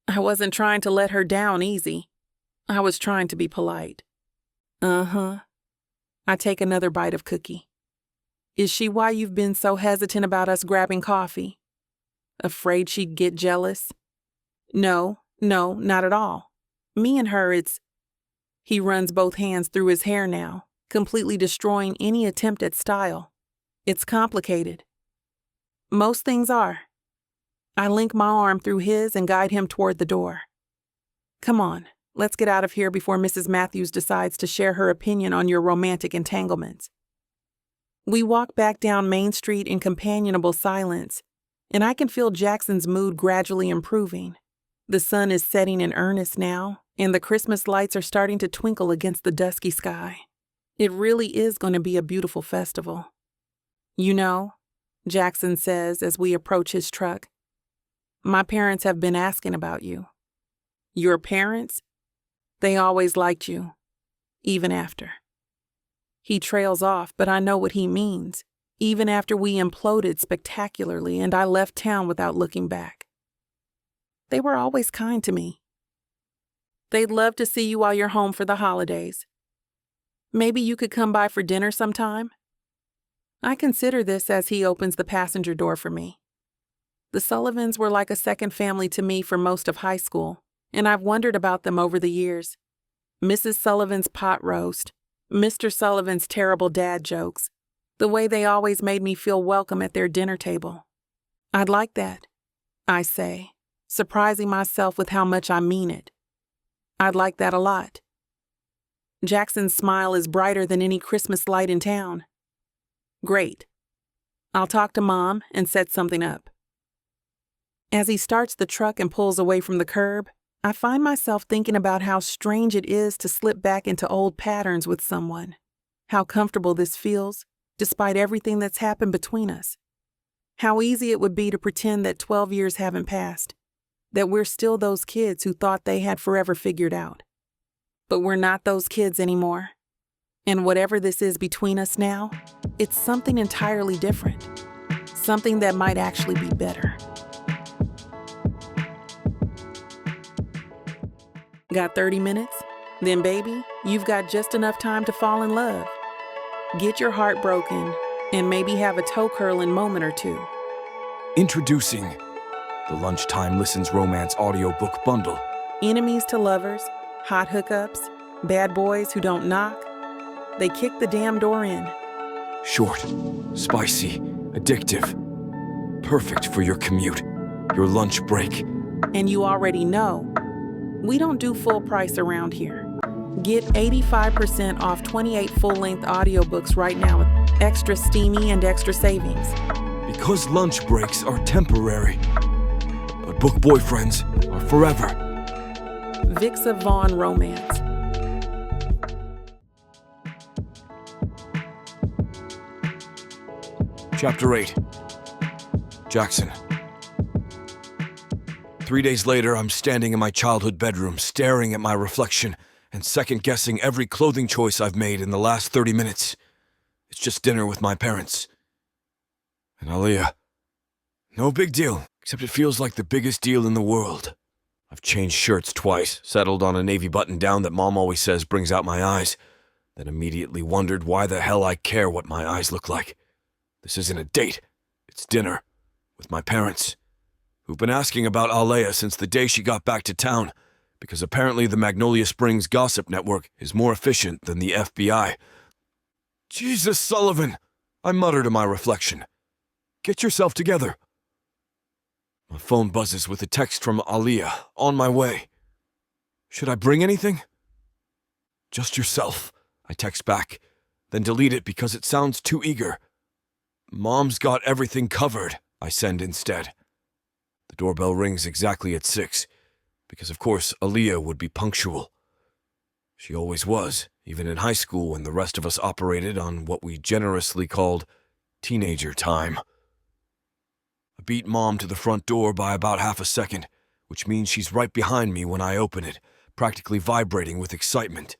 I wasn't trying to let her down easy. I was trying to be polite. Uh-huh. I take another bite of cookie. Is she why you've been so hesitant about us grabbing coffee? Afraid she'd get jealous? No, not at all. Me and her, it's... He runs both hands through his hair now, completely destroying any attempt at style. It's complicated. Most things are. I link my arm through his and guide him toward the door. Come on, let's get out of here before Mrs. Matthews decides to share her opinion on your romantic entanglements. We walk back down Main Street in companionable silence, and I can feel Jackson's mood gradually improving. The sun is setting in earnest now, and the Christmas lights are starting to twinkle against the dusky sky. It really is going to be a beautiful festival. You know, Jackson says as we approach his truck, my parents have been asking about you. Your parents? They always liked you, even after. He trails off, but I know what he means, even after we imploded spectacularly and I left town without looking back. They were always kind to me. They'd love to see you while you're home for the holidays. Maybe you could come by for dinner sometime? I consider this as he opens the passenger door for me. The Sullivans were like a second family to me for most of high school, and I've wondered about them over the years. Mrs. Sullivan's pot roast, Mr. Sullivan's terrible dad jokes, the way they always made me feel welcome at their dinner table. I'd like that, I say, surprising myself with how much I mean it. I'd like that a lot. Jackson's smile is brighter than any Christmas light in town. Great. I'll talk to Mom and set something up. As he starts the truck and pulls away from the curb, I find myself thinking about how strange it is to slip back into old patterns with someone. How comfortable this feels, despite everything that's happened between us. How easy it would be to pretend that 12 years haven't passed, that we're still those kids who thought they had forever figured out. But we're not those kids anymore. And whatever this is between us now, it's something entirely different. Something that might actually be better. Got 30 minutes? Then baby, you've got just enough time to fall in love. Get your heart broken, and maybe have a toe-curling moment or two. Introducing the Lunchtime Listens Romance Audiobook Bundle. Enemies to lovers, hot hookups, bad boys who don't knock. They kick the damn door in. Short, spicy, addictive. Perfect for your commute, your lunch break. And you already know, we don't do full price around here. Get 85% off 28 full-length audiobooks right now with extra steamy and extra savings. Because lunch breaks are temporary, but book boyfriends are forever. Vixa Vaughn Romance. Chapter 8. Jackson. 3 days later, I'm standing in my childhood bedroom, staring at my reflection and second-guessing every clothing choice I've made in the last 30 minutes. It's just dinner with my parents. And Aaliyah. No big deal, except it feels like the biggest deal in the world. I've changed shirts twice, settled on a navy button-down that Mom always says brings out my eyes, then immediately wondered why the hell I care what my eyes look like. This isn't a date. It's dinner. With my parents, who've been asking about Aaliyah since the day she got back to town, because apparently the Magnolia Springs gossip network is more efficient than the FBI. Jesus, Sullivan, I mutter to my reflection. Get yourself together. My phone buzzes with a text from Aaliyah, on my way. Should I bring anything? Just yourself, I text back, then delete it because it sounds too eager. Mom's got everything covered, I send instead. The doorbell rings exactly at 6, because of course Aaliyah would be punctual. She always was, even in high school when the rest of us operated on what we generously called teenager time. I beat Mom to the front door by about half a second, which means she's right behind me when I open it, practically vibrating with excitement.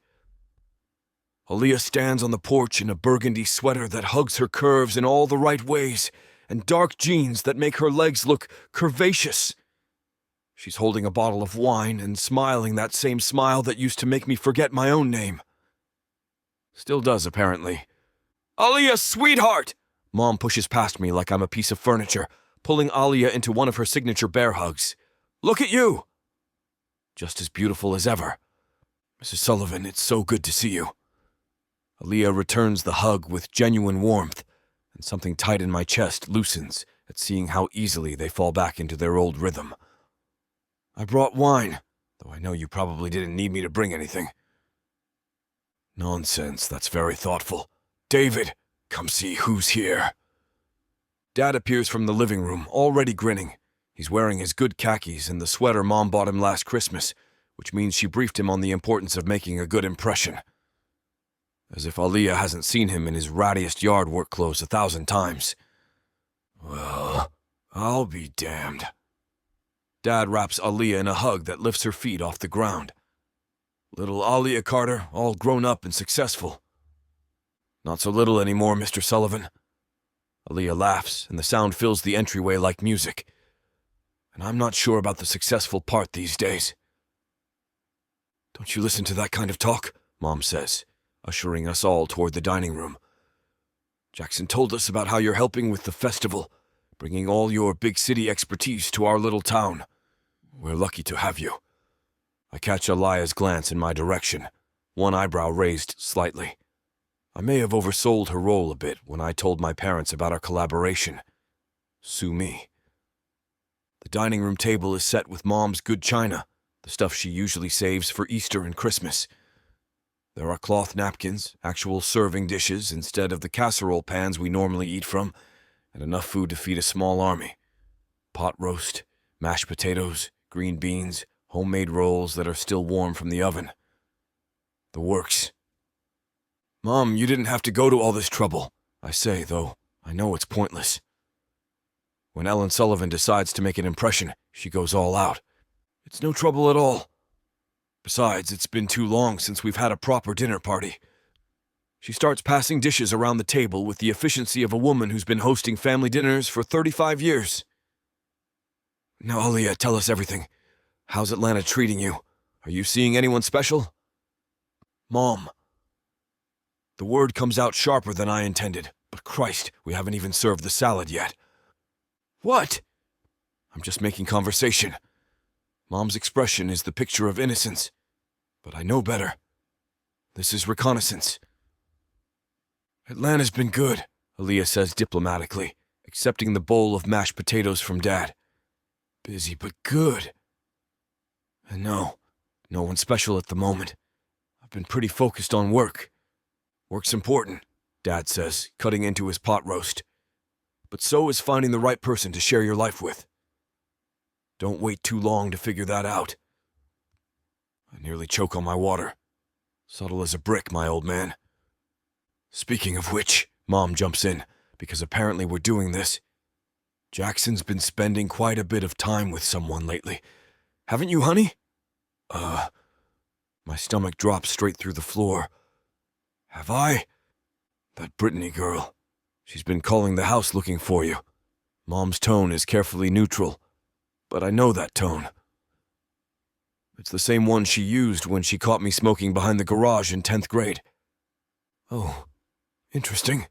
Aaliyah stands on the porch in a burgundy sweater that hugs her curves in all the right ways, and dark jeans that make her legs look curvaceous. She's holding a bottle of wine and smiling that same smile that used to make me forget my own name. Still does, apparently. Aaliyah, sweetheart! Mom pushes past me like I'm a piece of furniture, pulling Aaliyah into one of her signature bear hugs. Look at you! Just as beautiful as ever. Mrs. Sullivan, it's so good to see you. Aaliyah returns the hug with genuine warmth, and something tight in my chest loosens at seeing how easily they fall back into their old rhythm. I brought wine, though I know you probably didn't need me to bring anything. Nonsense, that's very thoughtful. David, come see who's here. Dad appears from the living room, already grinning. He's wearing his good khakis and the sweater Mom bought him last Christmas, which means she briefed him on the importance of making a good impression. As if Aaliyah hasn't seen him in his rattiest yard work clothes 1,000 times. Well, I'll be damned. Dad wraps Aaliyah in a hug that lifts her feet off the ground. Little Aaliyah Carter, all grown up and successful. Not so little anymore, Mr. Sullivan. Aaliyah laughs, and the sound fills the entryway like music. And I'm not sure about the successful part these days. Don't you listen to that kind of talk, Mom says, ushering us all toward the dining room. Jackson told us about how you're helping with the festival, bringing all your big city expertise to our little town. We're lucky to have you. I catch Aaliyah's glance in my direction, one eyebrow raised slightly. I may have oversold her role a bit when I told my parents about our collaboration. Sue me. The dining room table is set with Mom's good china, the stuff she usually saves for Easter and Christmas. There are cloth napkins, actual serving dishes instead of the casserole pans we normally eat from, and enough food to feed a small army. Pot roast, mashed potatoes, green beans, homemade rolls that are still warm from the oven. The works. Mom, you didn't have to go to all this trouble, I say, though I know it's pointless. When Ellen Sullivan decides to make an impression, she goes all out. It's no trouble at all. Besides, it's been too long since we've had a proper dinner party. She starts passing dishes around the table with the efficiency of a woman who's been hosting family dinners for 35 years. Now, Aaliyah, tell us everything. How's Atlanta treating you? Are you seeing anyone special? Mom. The word comes out sharper than I intended, but Christ, we haven't even served the salad yet. What? I'm just making conversation. Mom's expression is the picture of innocence, but I know better. This is reconnaissance. Atlanta's been good, Aaliyah says diplomatically, accepting the bowl of mashed potatoes from Dad. Busy, but good. And no one special at the moment. I've been pretty focused on work. Work's important, Dad says, cutting into his pot roast. But so is finding the right person to share your life with. Don't wait too long to figure that out. I nearly choke on my water. Subtle as a brick, my old man. Speaking of which, Mom jumps in, because apparently we're doing this. Jackson's been spending quite a bit of time with someone lately. Haven't you, honey? My stomach drops straight through the floor. Have I? That Brittany girl. She's been calling the house looking for you. Mom's tone is carefully neutral, but I know that tone. It's the same one she used when she caught me smoking behind the garage in 10th grade. Oh, interesting.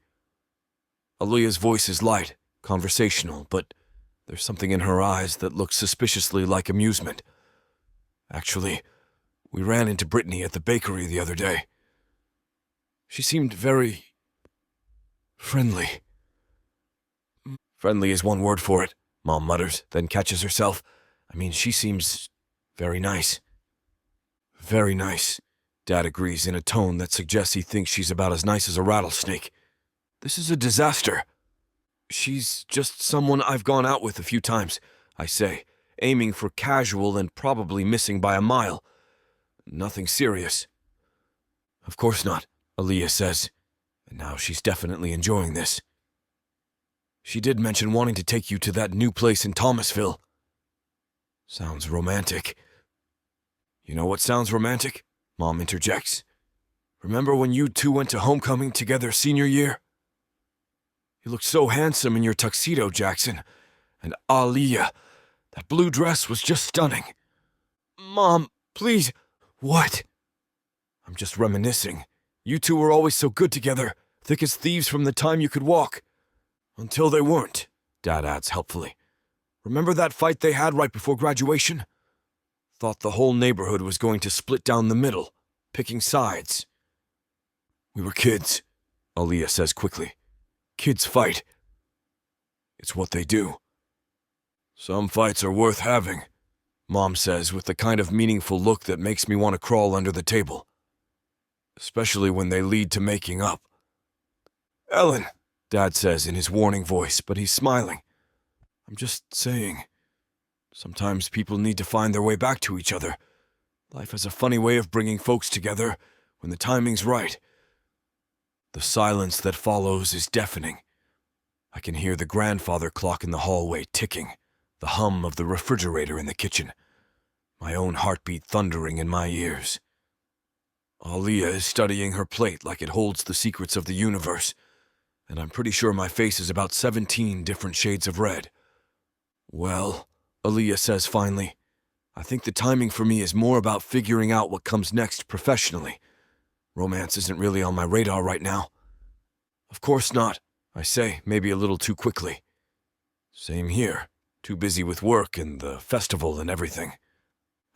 Aaliyah's voice is light, conversational, but there's something in her eyes that looks suspiciously like amusement. Actually, we ran into Brittany at the bakery the other day. She seemed very friendly. Friendly is one word for it, Mom mutters, then catches herself. I mean, she seems very nice. Very nice, Dad agrees in a tone that suggests he thinks she's about as nice as a rattlesnake. This is a disaster. She's just someone I've gone out with a few times, I say, aiming for casual and probably missing by a mile. Nothing serious. Of course not, Aaliyah says, and now she's definitely enjoying this. She did mention wanting to take you to that new place in Thomasville. Sounds romantic. You know what sounds romantic? Mom interjects. Remember when you two went to homecoming together senior year? You looked so handsome in your tuxedo, Jackson. And Aaliyah, That blue dress was just stunning. Mom, please. What? I'm just reminiscing. You two were always so good together, thick as thieves from the time you could walk. Until they weren't, Dad adds helpfully. Remember that fight they had right before graduation? Thought the whole neighborhood was going to split down the middle, picking sides. We were kids, Aaliyah says quickly. Kids fight. It's what they do. Some fights are worth having, Mom says with the kind of meaningful look that makes me want to crawl under the table. Especially when they lead to making up. Ellen, Dad says in his warning voice, but he's smiling. I'm just saying. Sometimes people need to find their way back to each other. Life has a funny way of bringing folks together when the timing's right. The silence that follows is deafening. I can hear the grandfather clock in the hallway ticking, the hum of the refrigerator in the kitchen, my own heartbeat thundering in my ears. Aaliyah is studying her plate like it holds the secrets of the universe, and I'm pretty sure my face is about 17 different shades of red. Well, Aaliyah says finally, I think the timing for me is more about figuring out what comes next professionally. Romance isn't really on my radar right now. Of course not, I say, maybe a little too quickly. Same here, too busy with work and the festival and everything.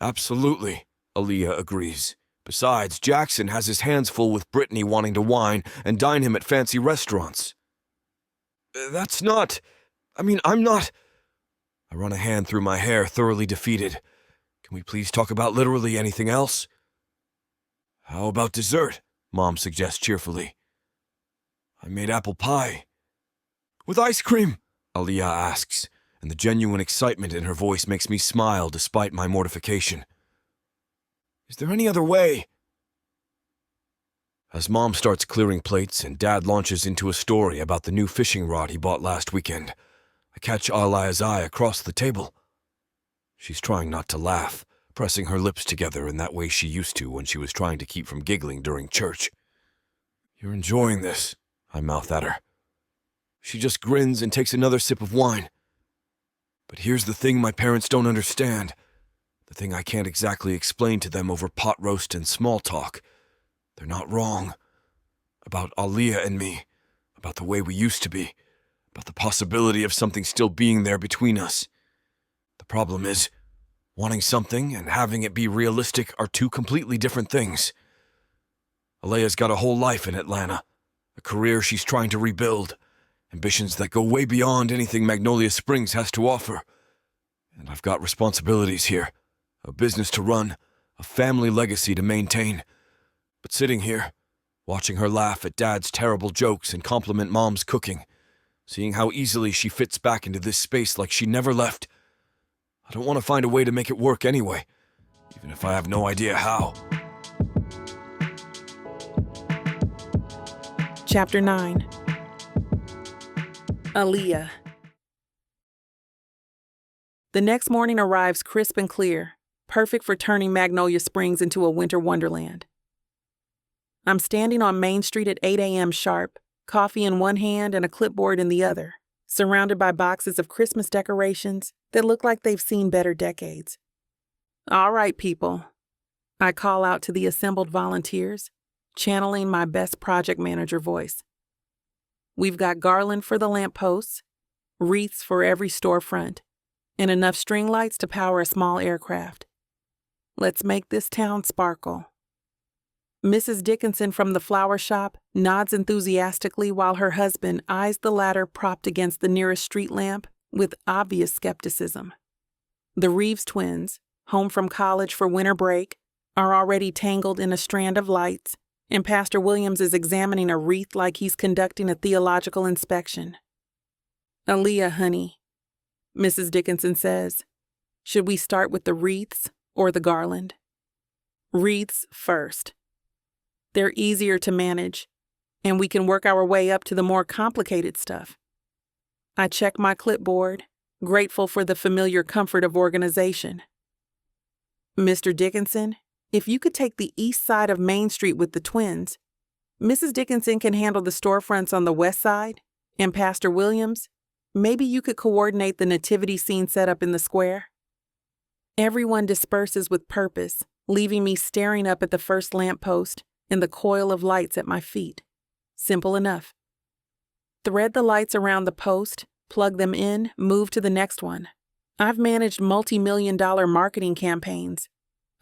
Absolutely, Aaliyah agrees. Besides, Jackson has his hands full with Brittany wanting to wine and dine him at fancy restaurants. I'm not... I run a hand through my hair, thoroughly defeated. Can we please talk about literally anything else? How about dessert? Mom suggests cheerfully. I made apple pie. With ice cream? Aaliyah asks, and the genuine excitement in her voice makes me smile despite my mortification. Is there any other way? As Mom starts clearing plates and Dad launches into a story about the new fishing rod he bought last weekend, I catch Aaliyah's eye across the table. She's trying not to laugh, pressing her lips together in that way she used to when she was trying to keep from giggling during church. You're enjoying this, I mouth at her. She just grins and takes another sip of wine. But here's the thing my parents don't understand. The thing I can't exactly explain to them over pot roast and small talk. They're not wrong. About Aaliyah and me. About the way we used to be. About the possibility of something still being there between us. The problem is, wanting something and having it be realistic are two completely different things. Aaliyah's got a whole life in Atlanta. A career she's trying to rebuild. Ambitions that go way beyond anything Magnolia Springs has to offer. And I've got responsibilities here. A business to run, a family legacy to maintain. But sitting here, watching her laugh at Dad's terrible jokes and compliment Mom's cooking, seeing how easily she fits back into this space like she never left, I don't want to find a way to make it work anyway, even if I have no idea how. Chapter 9. Aaliyah. The next morning arrives crisp and clear, perfect for turning Magnolia Springs into a winter wonderland. I'm standing on Main Street at 8 a.m. sharp, coffee in one hand and a clipboard in the other, surrounded by boxes of Christmas decorations that look like they've seen better decades. All right, people, I call out to the assembled volunteers, channeling my best project manager voice. We've got garland for the lampposts, wreaths for every storefront, and enough string lights to power a small aircraft. Let's make this town sparkle. Mrs. Dickinson from the flower shop nods enthusiastically while her husband eyes the ladder propped against the nearest street lamp with obvious skepticism. The Reeves twins, home from college for winter break, are already tangled in a strand of lights, and Pastor Williams is examining a wreath like he's conducting a theological inspection. Aaliyah, honey, Mrs. Dickinson says, should we start with the wreaths or the garland? Wreaths first. They're easier to manage, and we can work our way up to the more complicated stuff. I check my clipboard, grateful for the familiar comfort of organization. Mr. Dickinson, if you could take the east side of Main Street with the twins, Mrs. Dickinson can handle the storefronts on the west side, and Pastor Williams, maybe you could coordinate the nativity scene setup in the square. Everyone disperses with purpose, leaving me staring up at the first lamppost and the coil of lights at my feet. Simple enough. Thread the lights around the post, plug them in, move to the next one. I've managed multi-million-dollar marketing campaigns.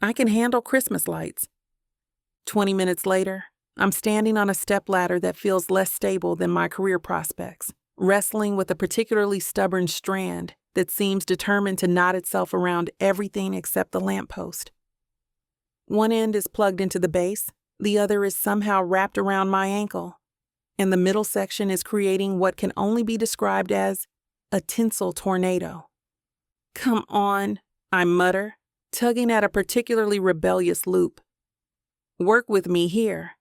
I can handle Christmas lights. 20 minutes later, I'm standing on a stepladder that feels less stable than my career prospects, wrestling with a particularly stubborn strand that seems determined to knot itself around everything except the lamppost. One end is plugged into the base, the other is somehow wrapped around my ankle, and the middle section is creating what can only be described as a tinsel tornado. Come on, I mutter, tugging at a particularly rebellious loop. Work with me here.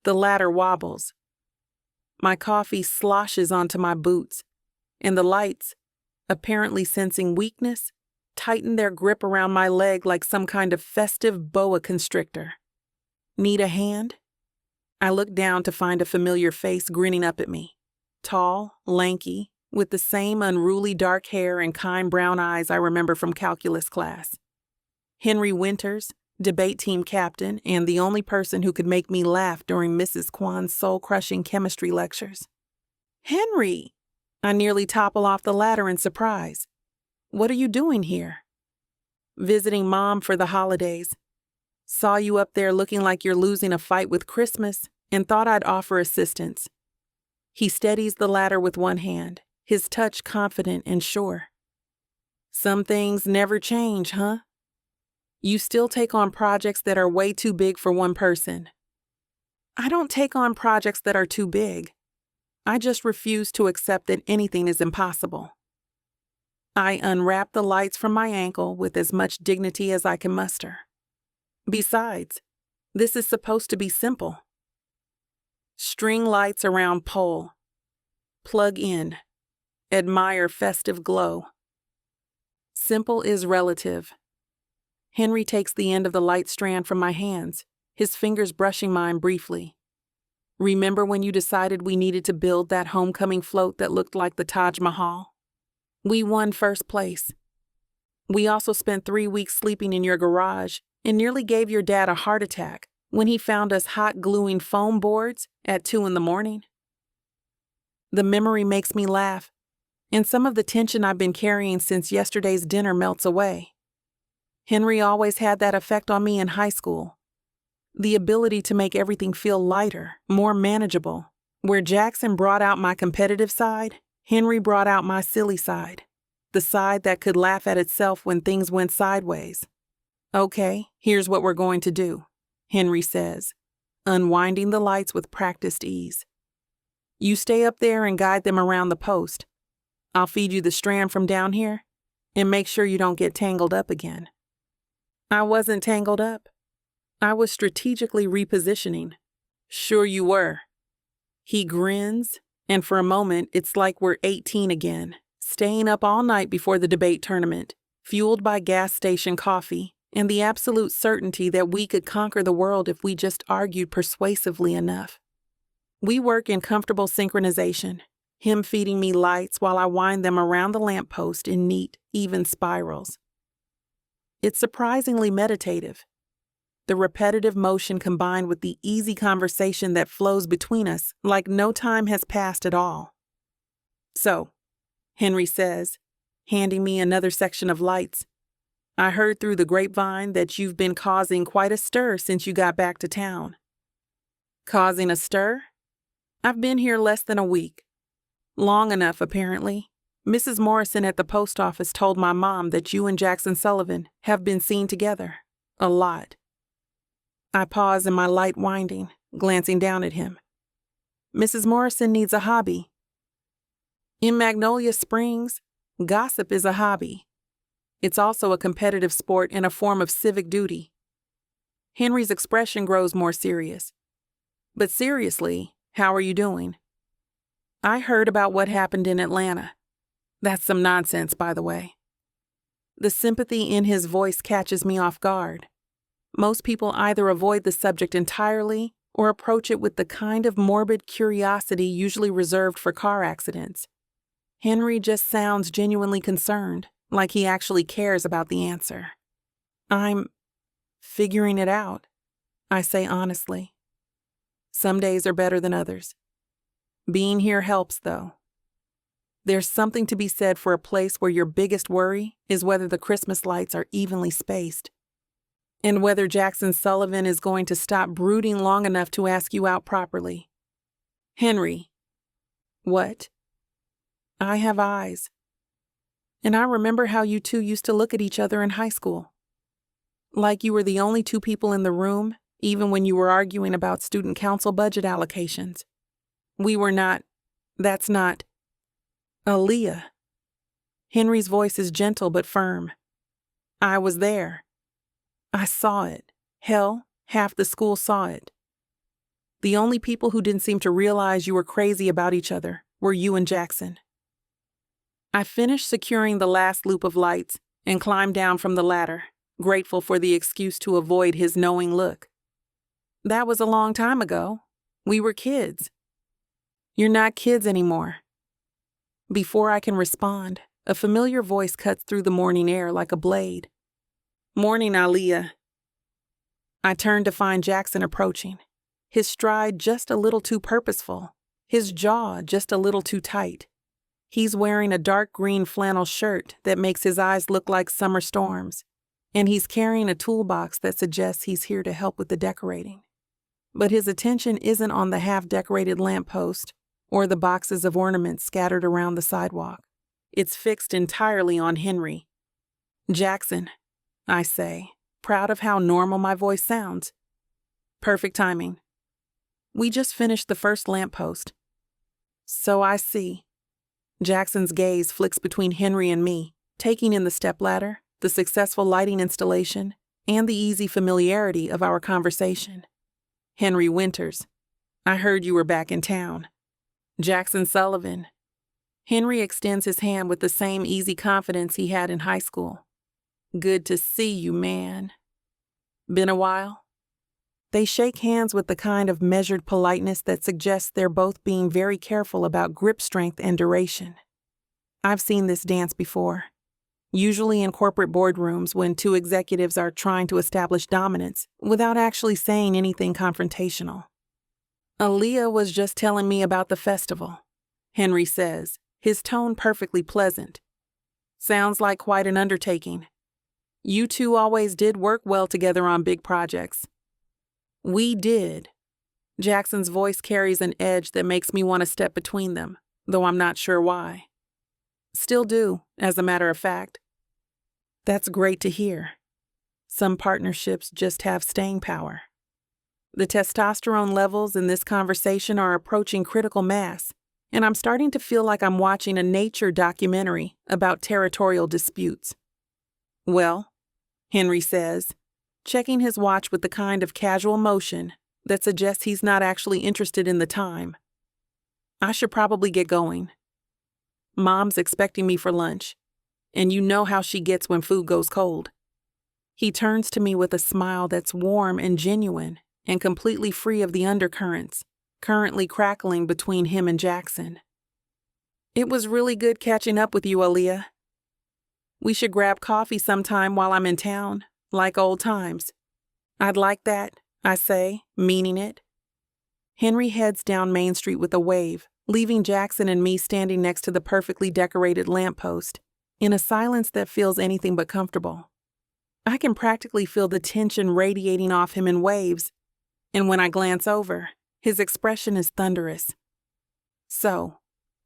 The ladder wobbles. My coffee sloshes onto my boots, and the lights, apparently sensing weakness, tighten their grip around my leg like some kind of festive boa constrictor. Need a hand? I look down to find a familiar face grinning up at me. Tall, lanky, with the same unruly dark hair and kind brown eyes I remember from calculus class. Henry Winters, debate team captain, and the only person who could make me laugh during Mrs. Kwan's soul-crushing chemistry lectures. Henry! I nearly topple off the ladder in surprise. What are you doing here? Visiting Mom for the holidays. Saw you up there looking like you're losing a fight with Christmas and thought I'd offer assistance. He steadies the ladder with one hand, his touch confident and sure. Some things never change, huh? You still take on projects that are way too big for one person. I don't take on projects that are too big. I just refuse to accept that anything is impossible. I unwrap the lights from my ankle with as much dignity as I can muster. Besides, this is supposed to be simple. String lights around pole. Plug in. Admire festive glow. Simple is relative. Henry takes the end of the light strand from my hands, his fingers brushing mine briefly. Remember when you decided we needed to build that homecoming float that looked like the Taj Mahal? We won first place. We also spent 3 weeks sleeping in your garage and nearly gave your dad a heart attack when he found us hot gluing foam boards at 2 a.m. The memory makes me laugh, and some of the tension I've been carrying since yesterday's dinner melts away. Henry always had that effect on me in high school. The ability to make everything feel lighter, more manageable. Where Jackson brought out my competitive side, Henry brought out my silly side. The side that could laugh at itself when things went sideways. Okay, here's what we're going to do, Henry says, unwinding the lights with practiced ease. You stay up there and guide them around the post. I'll feed you the strand from down here, and make sure you don't get tangled up again. I wasn't tangled up. I was strategically repositioning. Sure you were. He grins, and for a moment it's like we're 18 again, staying up all night before the debate tournament, fueled by gas station coffee and the absolute certainty that we could conquer the world if we just argued persuasively enough. We work in comfortable synchronization, him feeding me lights while I wind them around the lamppost in neat, even spirals. It's surprisingly meditative. The repetitive motion combined with the easy conversation that flows between us like no time has passed at all. So, Henry says, handing me another section of lights, I heard through the grapevine that you've been causing quite a stir since you got back to town. Causing a stir? I've been here less than a week. Long enough, apparently. Mrs. Morrison at the post office told my mom that you and Jackson Sullivan have been seen together. A lot. I pause in my light winding, glancing down at him. Mrs. Morrison needs a hobby. In Magnolia Springs, gossip is a hobby. It's also a competitive sport and a form of civic duty. Henry's expression grows more serious. But seriously, how are you doing? I heard about what happened in Atlanta. That's some nonsense, by the way. The sympathy in his voice catches me off guard. Most people either avoid the subject entirely or approach it with the kind of morbid curiosity usually reserved for car accidents. Henry just sounds genuinely concerned, like he actually cares about the answer. I'm figuring it out, I say honestly. Some days are better than others. Being here helps, though. There's something to be said for a place where your biggest worry is whether the Christmas lights are evenly spaced, and whether Jackson Sullivan is going to stop brooding long enough to ask you out properly. Henry. What? I have eyes. And I remember how you two used to look at each other in high school. Like you were the only two people in the room, even when you were arguing about student council budget allocations. We were not. That's not. Aaliyah. Henry's voice is gentle but firm. I was there. I saw it. Hell, half the school saw it. The only people who didn't seem to realize you were crazy about each other were you and Jackson. I finished securing the last loop of lights and climbed down from the ladder, grateful for the excuse to avoid his knowing look. That was a long time ago. We were kids. You're not kids anymore. Before I can respond, a familiar voice cuts through the morning air like a blade. Morning, Aaliyah. I turned to find Jackson approaching, his stride just a little too purposeful, his jaw just a little too tight. He's wearing a dark green flannel shirt that makes his eyes look like summer storms, and he's carrying a toolbox that suggests he's here to help with the decorating. But his attention isn't on the half-decorated lamppost or the boxes of ornaments scattered around the sidewalk. It's fixed entirely on Henry. Jackson, I say, proud of how normal my voice sounds. Perfect timing. We just finished the first lamppost. So I see. Jackson's gaze flicks between Henry and me, taking in the stepladder, the successful lighting installation, and the easy familiarity of our conversation. Henry Winters. I heard you were back in town. Jackson Sullivan. Henry extends his hand with the same easy confidence he had in high school. Good to see you, man. Been a while? They shake hands with the kind of measured politeness that suggests they're both being very careful about grip strength and duration. I've seen this dance before, usually in corporate boardrooms when two executives are trying to establish dominance without actually saying anything confrontational. Aaliyah was just telling me about the festival, Henry says, his tone perfectly pleasant. Sounds like quite an undertaking. You two always did work well together on big projects. We did. Jackson's voice carries an edge that makes me want to step between them, though I'm not sure why. Still do, as a matter of fact. That's great to hear. Some partnerships just have staying power. The testosterone levels in this conversation are approaching critical mass, and I'm starting to feel like I'm watching a nature documentary about territorial disputes. Well, Henry says, checking his watch with the kind of casual motion that suggests he's not actually interested in the time. I should probably get going. Mom's expecting me for lunch, and you know how she gets when food goes cold. He turns to me with a smile that's warm and genuine and completely free of the undercurrents currently crackling between him and Jackson. It was really good catching up with you, Aaliyah. We should grab coffee sometime while I'm in town, like old times. I'd like that, I say, meaning it. Henry heads down Main Street with a wave, leaving Jackson and me standing next to the perfectly decorated lamppost, in a silence that feels anything but comfortable. I can practically feel the tension radiating off him in waves, and when I glance over, his expression is thunderous. So,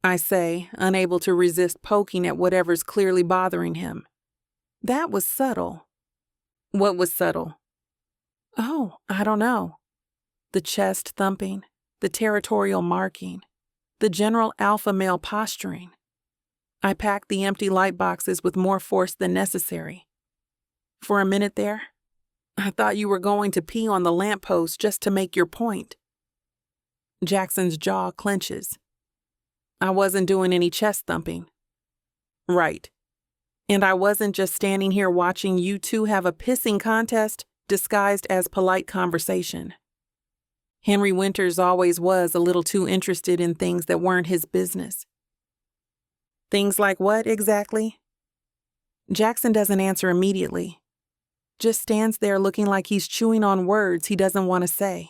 I say, unable to resist poking at whatever's clearly bothering him. That was subtle. What was subtle? Oh, I don't know. The chest thumping, the territorial marking, the general alpha male posturing. I packed the empty light boxes with more force than necessary. For a minute there, I thought you were going to pee on the lamppost just to make your point. Jackson's jaw clenches. I wasn't doing any chest thumping. Right. And I wasn't just standing here watching you two have a pissing contest disguised as polite conversation. Henry Winters always was a little too interested in things that weren't his business. Things like what, exactly? Jackson doesn't answer immediately, just stands there looking like he's chewing on words he doesn't want to say.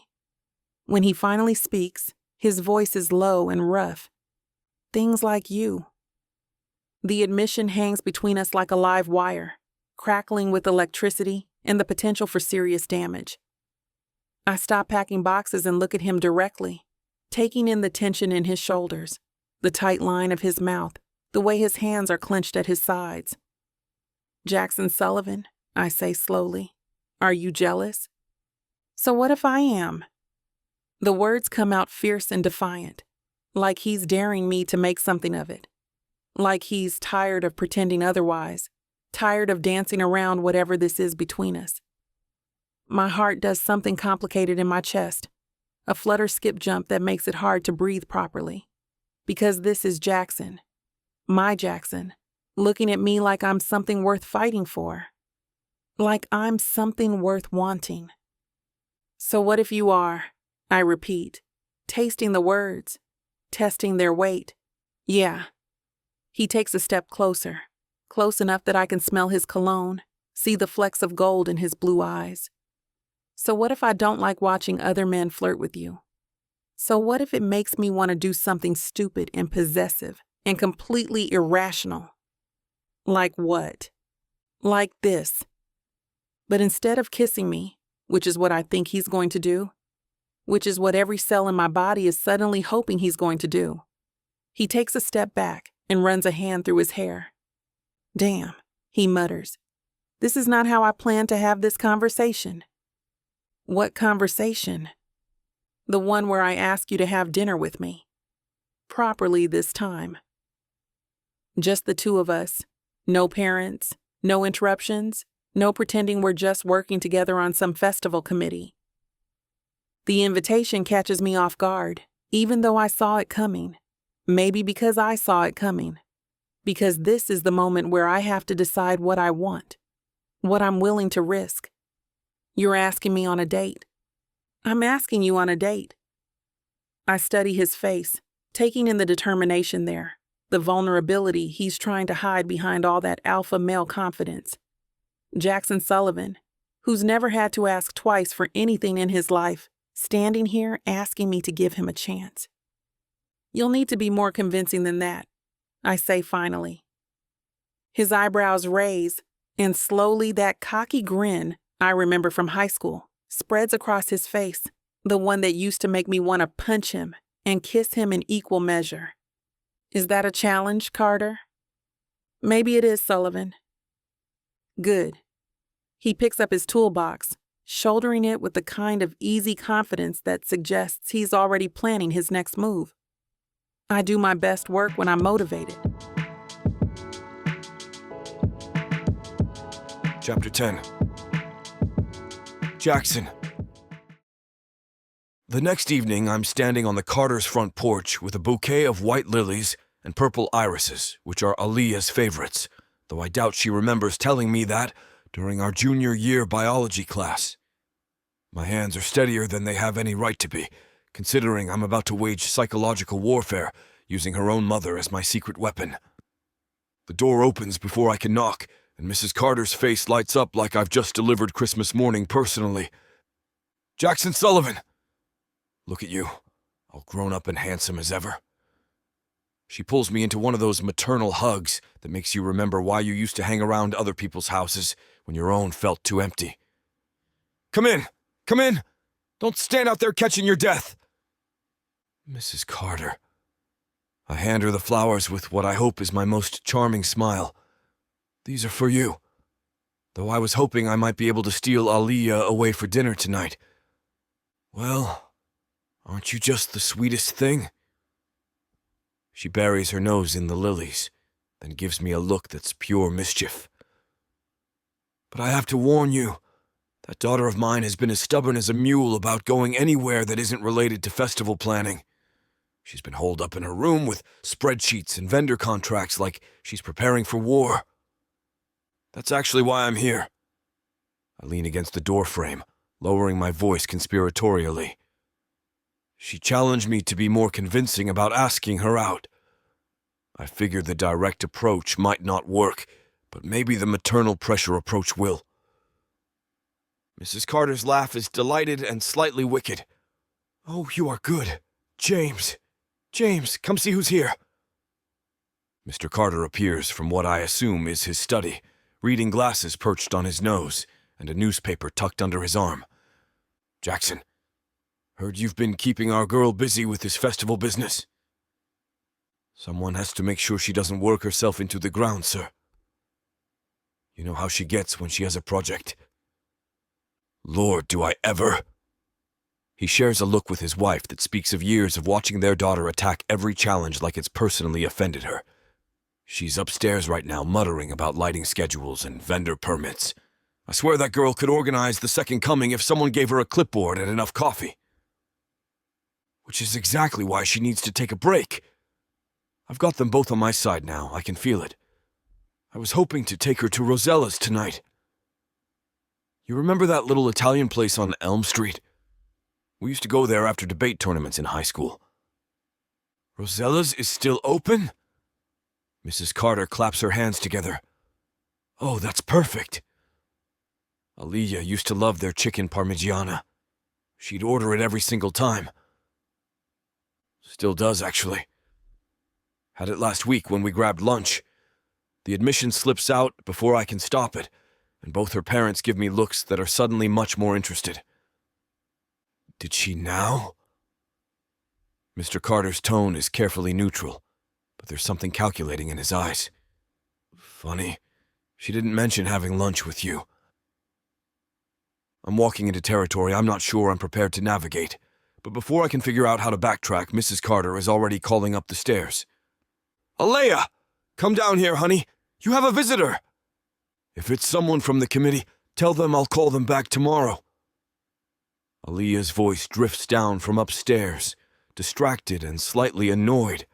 When he finally speaks, his voice is low and rough. Things like you. The admission hangs between us like a live wire, crackling with electricity and the potential for serious damage. I stop packing boxes and look at him directly, taking in the tension in his shoulders, the tight line of his mouth, the way his hands are clenched at his sides. "Jackson Sullivan," I say slowly, "are you jealous?" "So what if I am?" The words come out fierce and defiant, like he's daring me to make something of it, like he's tired of pretending otherwise, tired of dancing around whatever this is between us. My heart does something complicated in my chest, a flutter skip jump that makes it hard to breathe properly, because this is Jackson, my Jackson, looking at me like I'm something worth fighting for, like I'm something worth wanting. "So what if you are?" I repeat, tasting the words, testing their weight. "Yeah." He takes a step closer, close enough that I can smell his cologne, see the flecks of gold in his blue eyes. "So what if I don't like watching other men flirt with you? So what if it makes me want to do something stupid and possessive and completely irrational? Like what? Like this. But instead of kissing me, which is what I think he's going to do, which is what every cell in my body is suddenly hoping he's going to do, he takes a step back and runs a hand through his hair. "Damn," he mutters. "This is not how I planned to have this conversation." "What conversation?" "The one where I ask you to have dinner with me. Properly this time. Just the two of us. No parents, no interruptions, no pretending we're just working together on some festival committee." The invitation catches me off guard, even though I saw it coming. Maybe because I saw it coming. Because this is the moment where I have to decide what I want, what I'm willing to risk. "You're asking me on a date." "I'm asking you on a date." I study his face, taking in the determination there, the vulnerability he's trying to hide behind all that alpha male confidence. Jackson Sullivan, who's never had to ask twice for anything in his life, standing here asking me to give him a chance. "You'll need to be more convincing than that," I say finally. His eyebrows raise, and slowly that cocky grin I remember from high school spreads across his face, the one that used to make me want to punch him and kiss him in equal measure. "Is that a challenge, Carter?" "Maybe it is, Sullivan." "Good." He picks up his toolbox, shouldering it with the kind of easy confidence that suggests he's already planning his next move. I do my best work when I'm motivated. Chapter 10. Jackson. The next evening, I'm standing on the Carter's front porch with a bouquet of white lilies and purple irises, which are Aaliyah's favorites, though I doubt she remembers telling me that during our junior year biology class. My hands are steadier than they have any right to be, considering I'm about to wage psychological warfare using her own mother as my secret weapon. The door opens before I can knock, and Mrs. Carter's face lights up like I've just delivered Christmas morning personally. "Jackson Sullivan! Look at you, all grown up and handsome as ever." She pulls me into one of those maternal hugs that makes you remember why you used to hang around other people's houses when your own felt too empty. Come in! Come in! Don't stand out there catching your death!" "Mrs. Carter." I hand her the flowers with what I hope is my most charming smile. "These are for you, though I was hoping I might be able to steal Aaliyah away for dinner tonight. Well, aren't you just the sweetest thing?" She buries her nose in the lilies, then gives me a look that's pure mischief. "But I have to warn you, that daughter of mine has been as stubborn as a mule about going anywhere that isn't related to festival planning. She's been holed up in her room with spreadsheets and vendor contracts like she's preparing for war. That's actually why I'm here." I lean against the doorframe, lowering my voice conspiratorially. She challenged me to be more convincing about asking her out. I figured the direct approach might not work, but maybe the maternal pressure approach will. Mrs. Carter's laugh is delighted and slightly wicked. Oh, you are good. James, come see who's here. Mr. Carter appears from what I assume is his study, reading glasses perched on his nose and a newspaper tucked under his arm. Jackson, heard you've been keeping our girl busy with this festival business. Someone has to make sure she doesn't work herself into the ground, sir. You know how she gets when she has a project. Lord, do I ever. He shares a look with his wife that speaks of years of watching their daughter attack every challenge like it's personally offended her. She's upstairs right now muttering about lighting schedules and vendor permits. I swear that girl could organize the second coming if someone gave her a clipboard and enough coffee. Which is exactly why she needs to take a break. I've got them both on my side now, I can feel it. I was hoping to take her to Rosella's tonight. You remember that little Italian place on Elm Street? We used to go there after debate tournaments in high school. Rosella's is still open? Mrs. Carter claps her hands together. Oh, that's perfect. Aaliyah used to love their chicken parmigiana. She'd order it every single time. Still does, actually. Had it last week when we grabbed lunch. The admission slips out before I can stop it, and both her parents give me looks that are suddenly much more interested. Did she now? Mr. Carter's tone is carefully neutral, but there's something calculating in his eyes. Funny, she didn't mention having lunch with you. I'm walking into territory I'm not sure I'm prepared to navigate, but before I can figure out how to backtrack, Mrs. Carter is already calling up the stairs. Aaliyah! Come down here, honey. You have a visitor. If it's someone from the committee, tell them I'll call them back tomorrow. Aaliyah's voice drifts down from upstairs, distracted and slightly annoyed.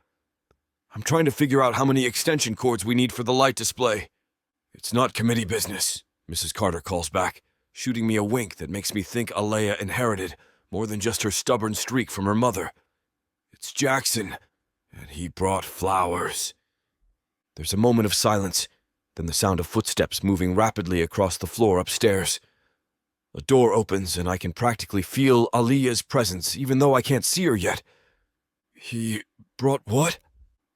I'm trying to figure out how many extension cords we need for the light display. It's not committee business, Mrs. Carter calls back, shooting me a wink that makes me think Aaliyah inherited more than just her stubborn streak from her mother. It's Jackson, and he brought flowers. There's a moment of silence, then the sound of footsteps moving rapidly across the floor upstairs. A door opens and I can practically feel Aaliyah's presence, even though I can't see her yet. He brought what?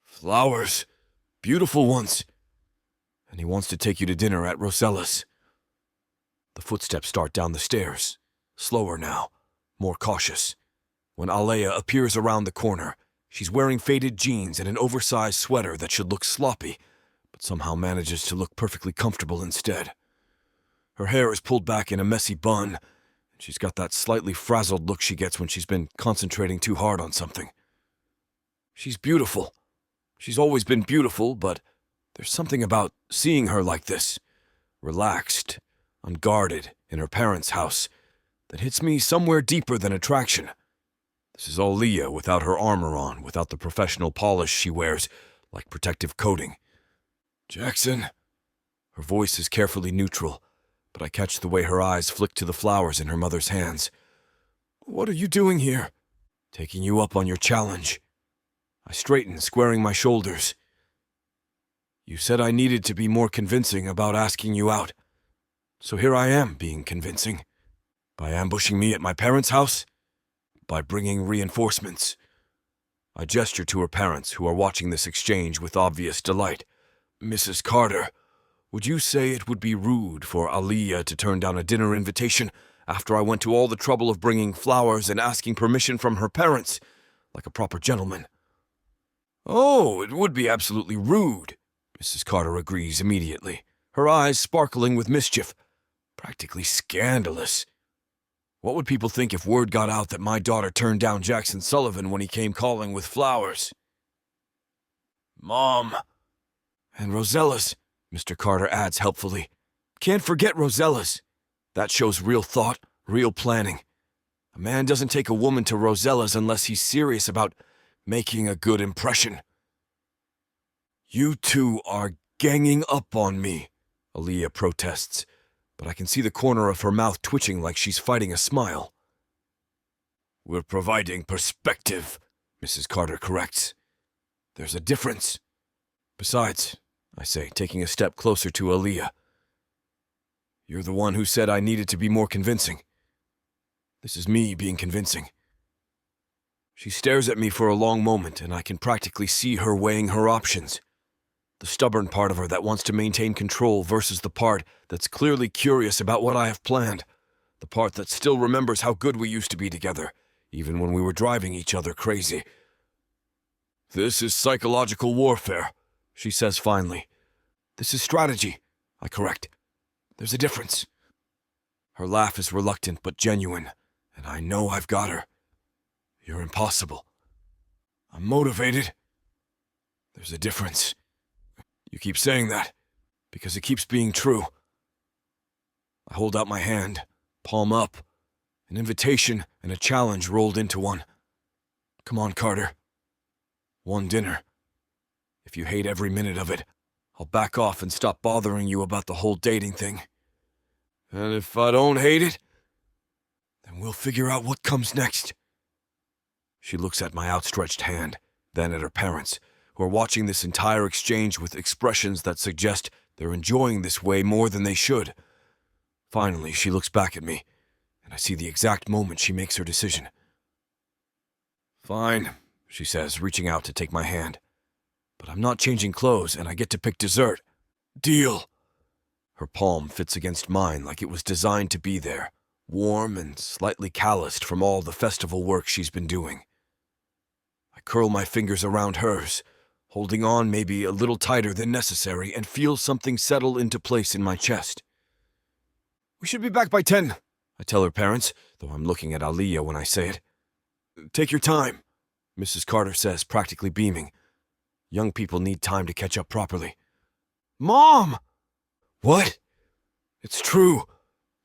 Flowers. Beautiful ones. And he wants to take you to dinner at Rosella's. The footsteps start down the stairs, slower now, more cautious. When Aaliyah appears around the corner, she's wearing faded jeans and an oversized sweater that should look sloppy, but somehow manages to look perfectly comfortable instead. Her hair is pulled back in a messy bun, and she's got that slightly frazzled look she gets when she's been concentrating too hard on something. She's beautiful. She's always been beautiful, but there's something about seeing her like this, relaxed, unguarded, in her parents' house, that hits me somewhere deeper than attraction. This is Aaliyah without her armor on, without the professional polish she wears, like protective coating. Jackson. Her voice is carefully neutral, but I catch the way her eyes flick to the flowers in her mother's hands. What are you doing here? Taking you up on your challenge. I straighten, squaring my shoulders. You said I needed to be more convincing about asking you out. So here I am being convincing. By ambushing me at my parents' house? By bringing reinforcements. I gesture to her parents, who are watching this exchange with obvious delight. Mrs. Carter, would you say it would be rude for Aaliyah to turn down a dinner invitation after I went to all the trouble of bringing flowers and asking permission from her parents, like a proper gentleman? Oh, it would be absolutely rude, Mrs. Carter agrees immediately, her eyes sparkling with mischief. Practically scandalous. What would people think if word got out that my daughter turned down Jackson Sullivan when he came calling with flowers? Mom. And Rosella's, Mr. Carter adds helpfully. Can't forget Rosella's. That shows real thought, real planning. A man doesn't take a woman to Rosella's unless he's serious about making a good impression. You two are ganging up on me, Aaliyah protests, but I can see the corner of her mouth twitching like she's fighting a smile. We're providing perspective, Mrs. Carter corrects. There's a difference. Besides, I say, taking a step closer to Aaliyah. You're the one who said I needed to be more convincing. This is me being convincing. She stares at me for a long moment, and I can practically see her weighing her options. The stubborn part of her that wants to maintain control versus the part that's clearly curious about what I have planned. The part that still remembers how good we used to be together, even when we were driving each other crazy. This is psychological warfare, she says finally. This is strategy, I correct. There's a difference. Her laugh is reluctant but genuine, and I know I've got her. You're impossible. I'm motivated. There's a difference. You keep saying that, because it keeps being true. I hold out my hand, palm up, an invitation and a challenge rolled into one. Come on, Carter. One dinner. If you hate every minute of it, I'll back off and stop bothering you about the whole dating thing. And if I don't hate it, then we'll figure out what comes next. She looks at my outstretched hand, then at her parents, who are watching this entire exchange with expressions that suggest they're enjoying this way more than they should. Finally, she looks back at me, and I see the exact moment she makes her decision. Fine, she says, reaching out to take my hand. But I'm not changing clothes, and I get to pick dessert. Deal! Her palm fits against mine like it was designed to be there, warm and slightly calloused from all the festival work she's been doing. I curl my fingers around hers, holding on maybe a little tighter than necessary, and feel something settle into place in my chest. We should be back by 10, I tell her parents, though I'm looking at Aaliyah when I say it. Take your time, Mrs. Carter says, practically beaming. Young people need time to catch up properly. Mom! What? It's true.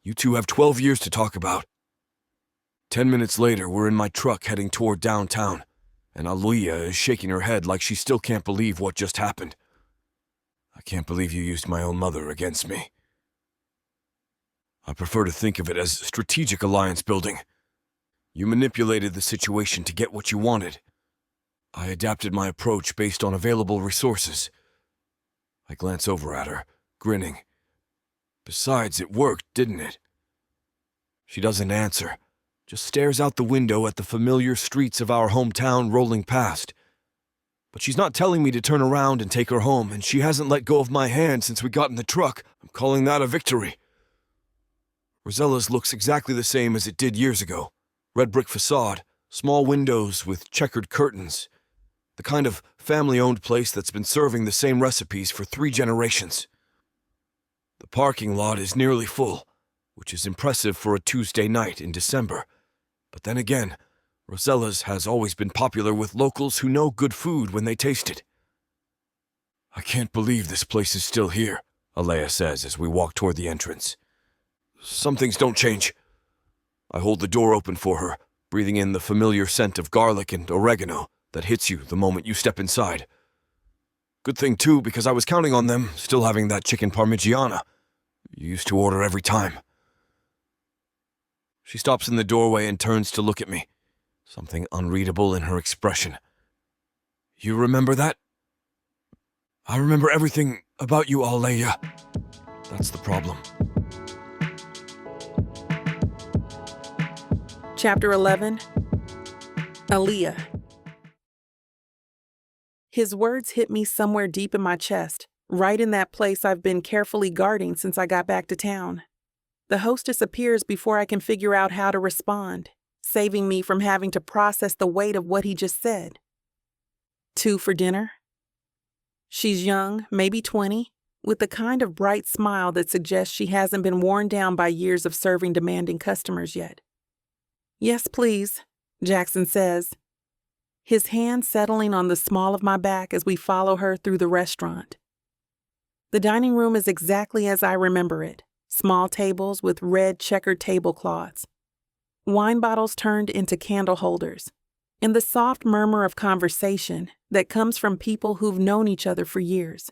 You two have 12 years to talk about. 10 minutes later, we're in my truck heading toward downtown, and Aaliyah is shaking her head like she still can't believe what just happened. I can't believe you used my own mother against me. I prefer to think of it as strategic alliance building. You manipulated the situation to get what you wanted. I adapted my approach based on available resources. I glance over at her, grinning. Besides, it worked, didn't it? She doesn't answer, just stares out the window at the familiar streets of our hometown rolling past. But she's not telling me to turn around and take her home, and she hasn't let go of my hand since we got in the truck. I'm calling that a victory. Rosella's looks exactly the same as it did years ago. Red brick facade, small windows with checkered curtains. The kind of family-owned place that's been serving the same recipes for 3 generations. The parking lot is nearly full, which is impressive for a Tuesday night in December. But then again, Rosella's has always been popular with locals who know good food when they taste it. I can't believe this place is still here, Aaliyah says as we walk toward the entrance. Some things don't change. I hold the door open for her, breathing in the familiar scent of garlic and oregano that hits you the moment you step inside. Good thing, too, because I was counting on them still having that chicken parmigiana you used to order every time. She stops in the doorway and turns to look at me, something unreadable in her expression. You remember that? I remember everything about you, Aaliyah. That's the problem. Chapter 11. Aaliyah. His words hit me somewhere deep in my chest, right in that place I've been carefully guarding since I got back to town. The hostess appears before I can figure out how to respond, saving me from having to process the weight of what he just said. 2 for dinner? She's young, maybe 20, with the kind of bright smile that suggests she hasn't been worn down by years of serving demanding customers yet. Yes, please, Jackson says, his hand settling on the small of my back as we follow her through the restaurant. The dining room is exactly as I remember it, small tables with red checkered tablecloths, wine bottles turned into candle holders, and the soft murmur of conversation that comes from people who've known each other for years.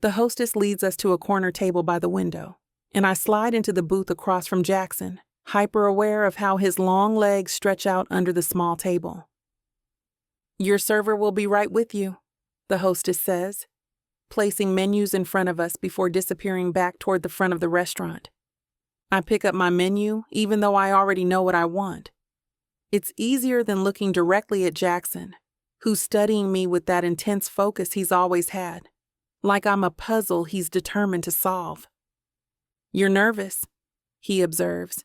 The hostess leads us to a corner table by the window, and I slide into the booth across from Jackson, hyper-aware of how his long legs stretch out under the small table. Your server will be right with you, the hostess says. placing menus in front of us before disappearing back toward the front of the restaurant. I pick up my menu, even though I already know what I want. It's easier than looking directly at Jackson, who's studying me with that intense focus he's always had, like I'm a puzzle he's determined to solve. "You're nervous," he observes,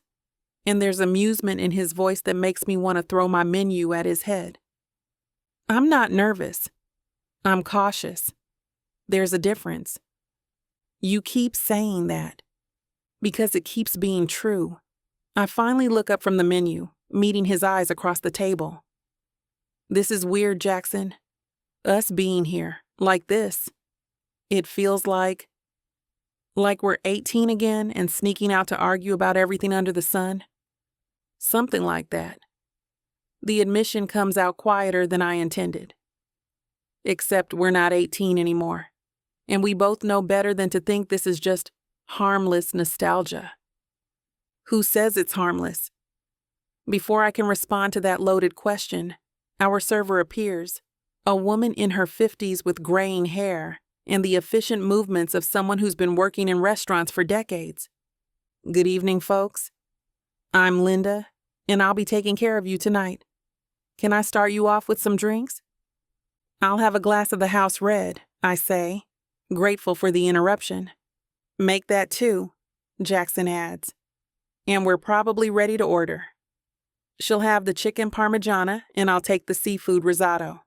and there's amusement in his voice that makes me want to throw my menu at his head. I'm not nervous. I'm cautious. There's a difference. You keep saying that, because it keeps being true. I finally look up from the menu, meeting his eyes across the table. "This is weird, Jackson. Us being here, like this. It feels like we're 18 again and sneaking out to argue about everything under the sun. Something like that." The admission comes out quieter than I intended. Except we're not 18 anymore, and we both know better than to think this is just harmless nostalgia. Who says it's harmless? Before I can respond to that loaded question, our server appears, a woman in her 50s with graying hair and the efficient movements of someone who's been working in restaurants for decades. "Good evening, folks. I'm Linda, and I'll be taking care of you tonight. Can I start you off with some drinks?" "I'll have a glass of the house red," I say, grateful for the interruption. "Make that 2, Jackson adds. "And we're probably ready to order." She'll have the chicken parmigiana, and I'll take the seafood risotto.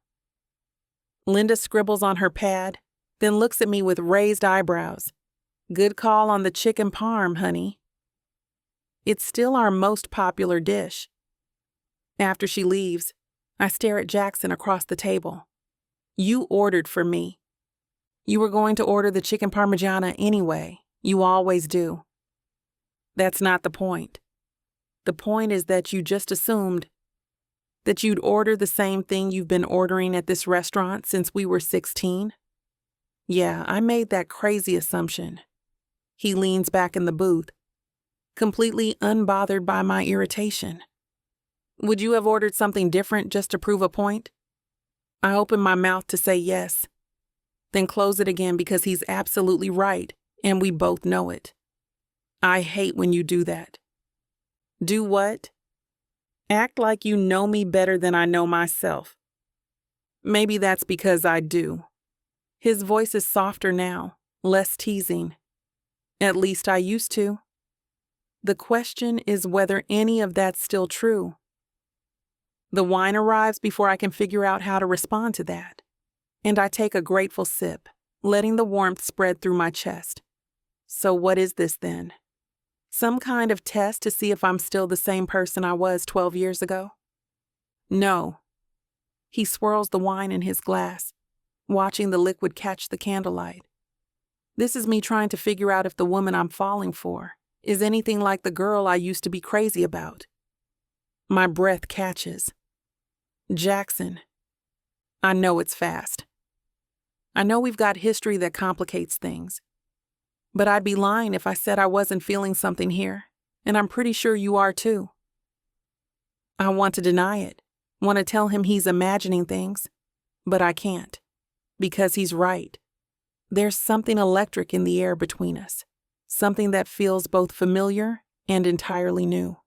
Linda scribbles on her pad, then looks at me with raised eyebrows. "Good call on the chicken parm, honey." It's still our most popular dish. After she leaves, I stare at Jackson across the table. "You ordered for me. You were going to order the chicken parmigiana anyway. You always do." "That's not the point. The point is that you just assumed that you'd order the same thing you've been ordering at this restaurant since we were 16. "Yeah, I made that crazy assumption." He leans back in the booth, completely unbothered by my irritation. "Would you have ordered something different just to prove a point?" I open my mouth to say yes, then close it again because he's absolutely right, and we both know it. "I hate when you do that." "Do what?" "Act like you know me better than I know myself." Maybe that's because I do. His voice is softer now, less teasing. At least I used to. The question is whether any of that's still true. The wine arrives before I can figure out how to respond to that, and I take a grateful sip, letting the warmth spread through my chest. So what is this then? Some kind of test to see if I'm still the same person I was 12 years ago? No. He swirls the wine in his glass, watching the liquid catch the candlelight. This is me trying to figure out if the woman I'm falling for is anything like the girl I used to be crazy about. My breath catches. Jackson. I know it's fast. I know we've got history that complicates things. But I'd be lying if I said I wasn't feeling something here, and I'm pretty sure you are too. I want to deny it, want to tell him he's imagining things, but I can't, because he's right. There's something electric in the air between us, something that feels both familiar and entirely new.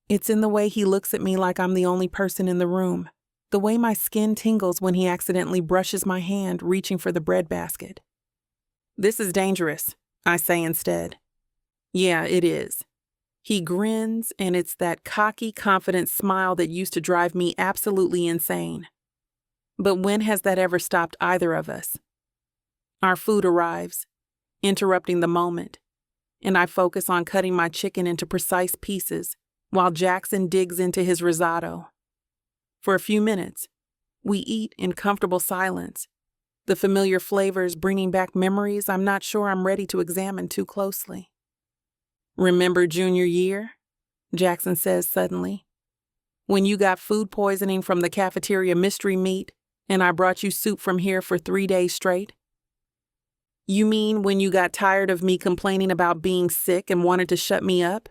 It's in the way he looks at me like I'm the only person in the room, the way my skin tingles when he accidentally brushes my hand reaching for the breadbasket. "This is dangerous," I say instead. "Yeah, it is." He grins, and it's that cocky, confident smile that used to drive me absolutely insane. But when has that ever stopped either of us? Our food arrives, interrupting the moment, and I focus on cutting my chicken into precise pieces while Jackson digs into his risotto. For a few minutes, we eat in comfortable silence, the familiar flavors bringing back memories I'm not sure I'm ready to examine too closely. "Remember junior year?" Jackson says suddenly. "When you got food poisoning from the cafeteria mystery meat and I brought you soup from here for 3 days straight?" "You mean when you got tired of me complaining about being sick and wanted to shut me up?"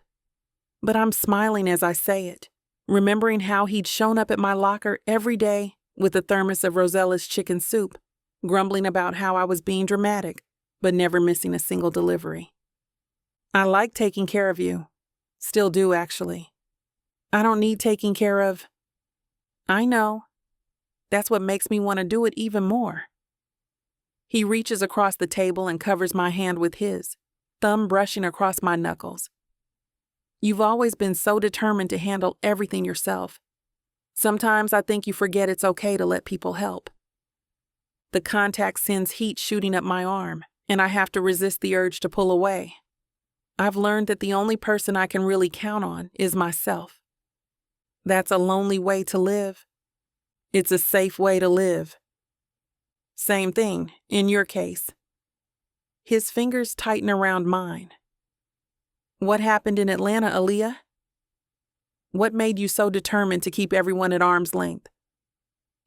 But I'm smiling as I say it, remembering how he'd shown up at my locker every day with a thermos of Rosella's chicken soup, grumbling about how I was being dramatic, but never missing a single delivery. I like taking care of you. Still do, actually. I don't need taking care of. I know. That's what makes me want to do it even more. He reaches across the table and covers my hand with his, thumb brushing across my knuckles. You've always been so determined to handle everything yourself. Sometimes I think you forget it's okay to let people help. The contact sends heat shooting up my arm, and I have to resist the urge to pull away. I've learned that the only person I can really count on is myself. That's a lonely way to live. It's a safe way to live. Same thing, in your case. His fingers tighten around mine. What happened in Atlanta, Aaliyah? What made you so determined to keep everyone at arm's length?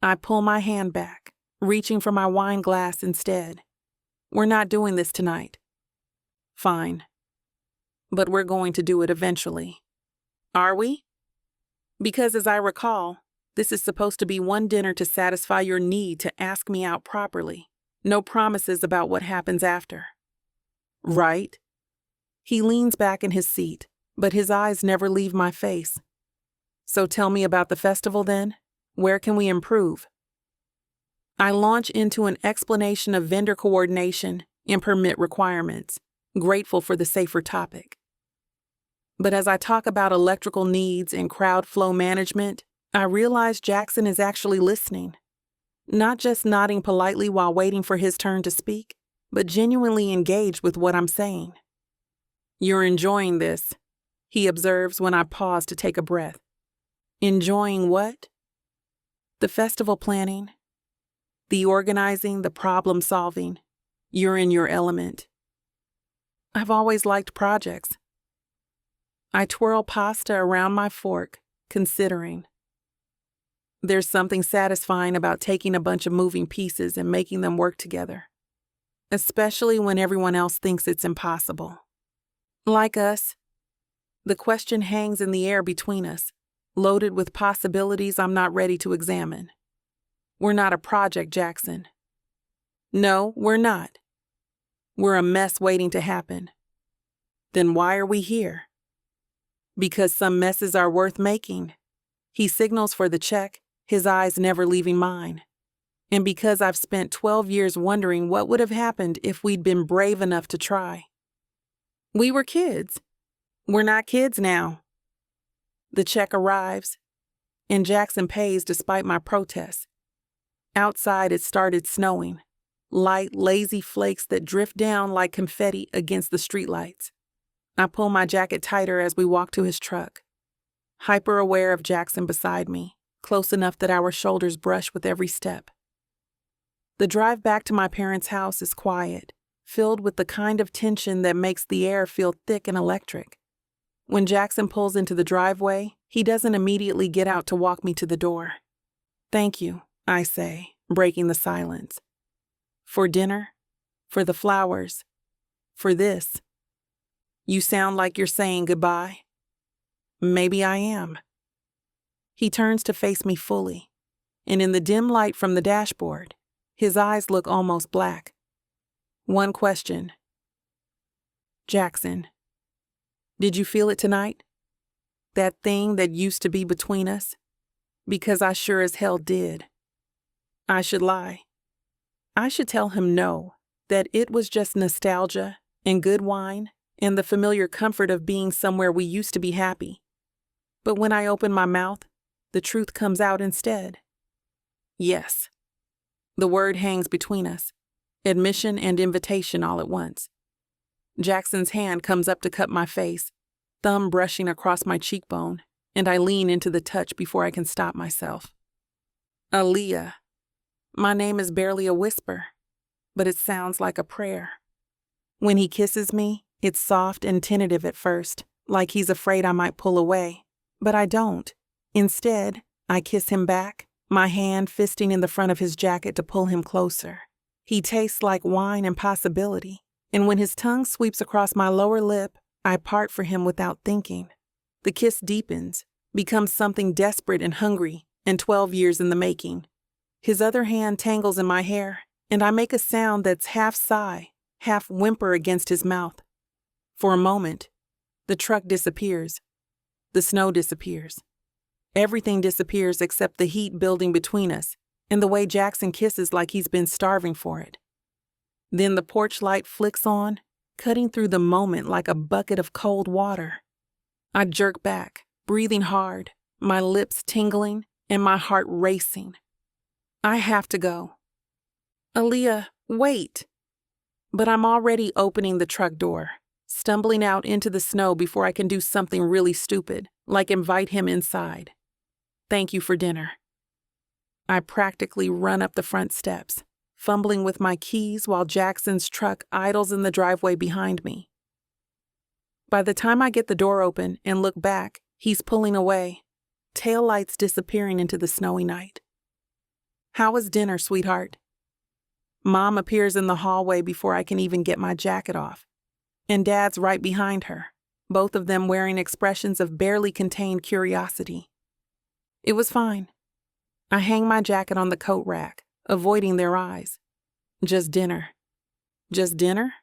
I pull my hand back, reaching for my wine glass instead. We're not doing this tonight. Fine. But we're going to do it eventually. Are we? Because as I recall, this is supposed to be one dinner to satisfy your need to ask me out properly. No promises about what happens after. Right? He leans back in his seat, but his eyes never leave my face. So tell me about the festival then. Where can we improve? I launch into an explanation of vendor coordination and permit requirements, grateful for the safer topic. But as I talk about electrical needs and crowd flow management, I realize Jackson is actually listening, not just nodding politely while waiting for his turn to speak, but genuinely engaged with what I'm saying. You're enjoying this, he observes when I pause to take a breath. Enjoying what? The festival planning, the organizing, the problem solving. You're in your element. I've always liked projects. I twirl pasta around my fork, considering. There's something satisfying about taking a bunch of moving pieces and making them work together, especially when everyone else thinks it's impossible. Like us, the question hangs in the air between us, loaded with possibilities I'm not ready to examine. We're not a project, Jackson. No, we're not. We're a mess waiting to happen. Then why are we here? Because some messes are worth making. He signals for the check, his eyes never leaving mine. And because I've spent 12 years wondering what would have happened if we'd been brave enough to try. We were kids. We're not kids now. The check arrives, and Jackson pays despite my protests. Outside it started snowing, light, lazy flakes that drift down like confetti against the streetlights. I pull my jacket tighter as we walk to his truck, hyper aware of Jackson beside me, close enough that our shoulders brush with every step. The drive back to my parents' house is quiet, filled with the kind of tension that makes the air feel thick and electric. When Jackson pulls into the driveway, he doesn't immediately get out to walk me to the door. Thank you, I say, breaking the silence. For dinner, for the flowers, for this. You sound like you're saying goodbye. Maybe I am. He turns to face me fully, and in the dim light from the dashboard, his eyes look almost black. One question. Jackson, did you feel it tonight? That thing that used to be between us? Because I sure as hell did. I should lie. I should tell him no, that it was just nostalgia and good wine and the familiar comfort of being somewhere we used to be happy. But when I open my mouth, the truth comes out instead. Yes. The word hangs between us, admission and invitation all at once. Jackson's hand comes up to cup my face, thumb brushing across my cheekbone, and I lean into the touch before I can stop myself. Aaliyah. My name is barely a whisper, but it sounds like a prayer. When he kisses me, it's soft and tentative at first, like he's afraid I might pull away, but I don't. Instead, I kiss him back, my hand fisting in the front of his jacket to pull him closer. He tastes like wine and possibility, and when his tongue sweeps across my lower lip, I part for him without thinking. The kiss deepens, becomes something desperate and hungry, and 12 years in the making. His other hand tangles in my hair, and I make a sound that's half sigh, half whimper against his mouth. For a moment, the truck disappears. The snow disappears. Everything disappears except the heat building between us and the way Jackson kisses like he's been starving for it. Then the porch light flicks on, cutting through the moment like a bucket of cold water. I jerk back, breathing hard, my lips tingling and my heart racing. I have to go. Aaliyah, wait. But I'm already opening the truck door, stumbling out into the snow before I can do something really stupid, like invite him inside. Thank you for dinner. I practically run up the front steps, fumbling with my keys while Jackson's truck idles in the driveway behind me. By the time I get the door open and look back, he's pulling away, taillights disappearing into the snowy night. How was dinner, sweetheart? Mom appears in the hallway before I can even get my jacket off, and Dad's right behind her, both of them wearing expressions of barely contained curiosity. It was fine. I hang my jacket on the coat rack, avoiding their eyes. Just dinner. Just dinner?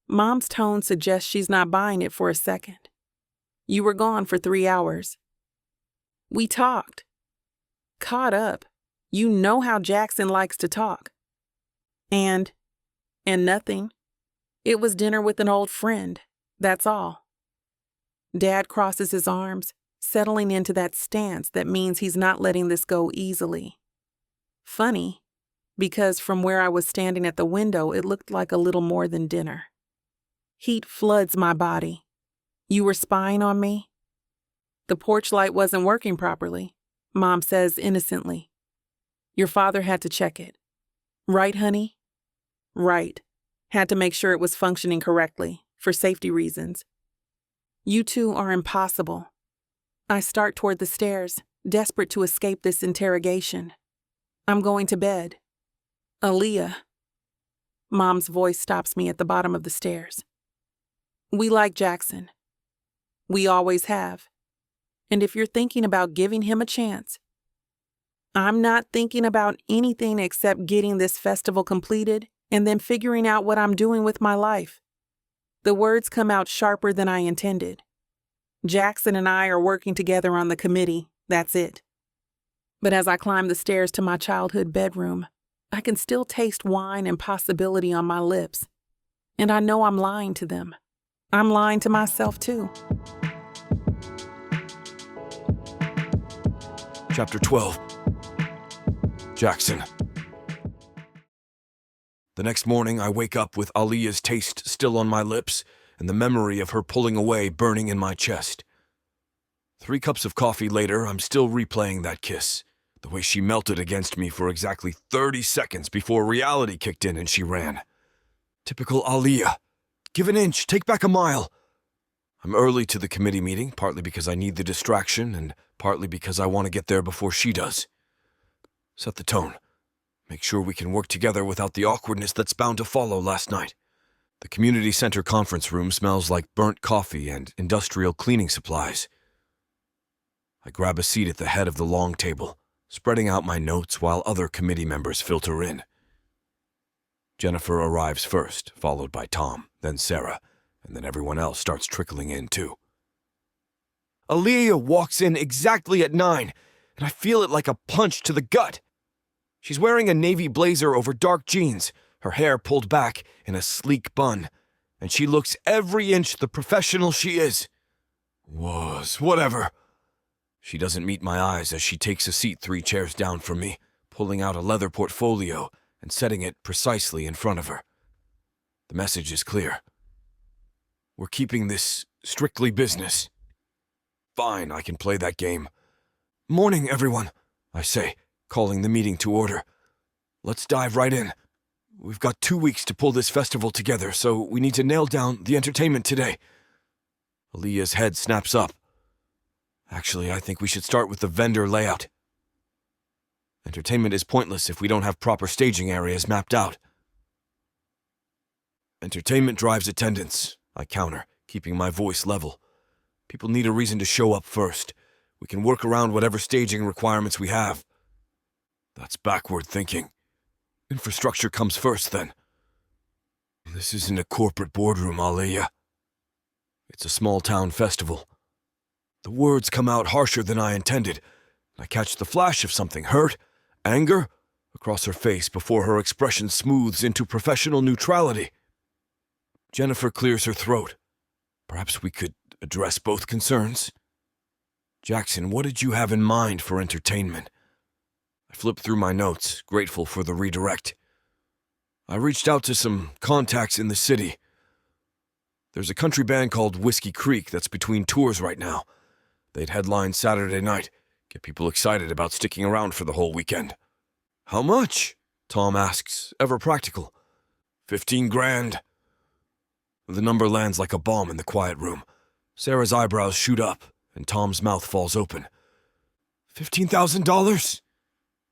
Mom's tone suggests she's not buying it for a second. You were gone for 3 hours. We talked. Caught up. You know how Jackson likes to talk. And nothing. It was dinner with an old friend. That's all. Dad crosses his arms, settling into that stance that means he's not letting this go easily. Funny, because from where I was standing at the window, it looked like a little more than dinner. Heat floods my body. You were spying on me? The porch light wasn't working properly, Mom says innocently. Your father had to check it. Right, honey? Right. Had to make sure it was functioning correctly, for safety reasons. You two are impossible. I start toward the stairs, desperate to escape this interrogation. I'm going to bed. Aaliyah. Mom's voice stops me at the bottom of the stairs. We like Jackson. We always have. And if you're thinking about giving him a chance, I'm not thinking about anything except getting this festival completed and then figuring out what I'm doing with my life. The words come out sharper than I intended. Jackson and I are working together on the committee, that's it. But as I climb the stairs to my childhood bedroom, I can still taste wine and possibility on my lips. And I know I'm lying to them. I'm lying to myself too. Chapter 12. Jackson. The next morning, I wake up with Aaliyah's taste still on my lips and the memory of her pulling away burning in my chest. 3 cups of coffee later, I'm still replaying that kiss, the way she melted against me for exactly 30 seconds before reality kicked in and she ran. Typical Aaliyah. Give an inch, take back a mile. I'm early to the committee meeting, partly because I need the distraction and partly because I want to get there before she does. Set the tone. Make sure we can work together without the awkwardness that's bound to follow last night. The community center conference room smells like burnt coffee and industrial cleaning supplies. I grab a seat at the head of the long table, spreading out my notes while other committee members filter in. Jennifer arrives first, followed by Tom, then Sarah, and then everyone else starts trickling in too. Aaliyah walks in exactly at 9, and I feel it like a punch to the gut. She's wearing a navy blazer over dark jeans, her hair pulled back in a sleek bun, and she looks every inch the professional she is. Whatever. She doesn't meet my eyes as she takes a seat 3 chairs down from me, pulling out a leather portfolio and setting it precisely in front of her. The message is clear. We're keeping this strictly business. Fine, I can play that game. Morning, everyone, I say, calling the meeting to order. Let's dive right in. We've got 2 weeks to pull this festival together, so we need to nail down the entertainment today. Aaliyah's head snaps up. Actually, I think we should start with the vendor layout. Entertainment is pointless if we don't have proper staging areas mapped out. Entertainment drives attendance, I counter, keeping my voice level. People need a reason to show up first. We can work around whatever staging requirements we have. That's backward thinking. Infrastructure comes first, then. This isn't a corporate boardroom, Aaliyah. It's a small-town festival. The words come out harsher than I intended. I catch the flash of something, hurt, anger, across her face before her expression smooths into professional neutrality. Jennifer clears her throat. Perhaps we could address both concerns? Jackson, what did you have in mind for entertainment? I flipped through my notes, grateful for the redirect. I reached out to some contacts in the city. There's a country band called Whiskey Creek that's between tours right now. They'd headline Saturday night, get people excited about sticking around for the whole weekend. How much? Tom asks, ever practical. 15 grand. The number lands like a bomb in the quiet room. Sarah's eyebrows shoot up, and Tom's mouth falls open. $15,000?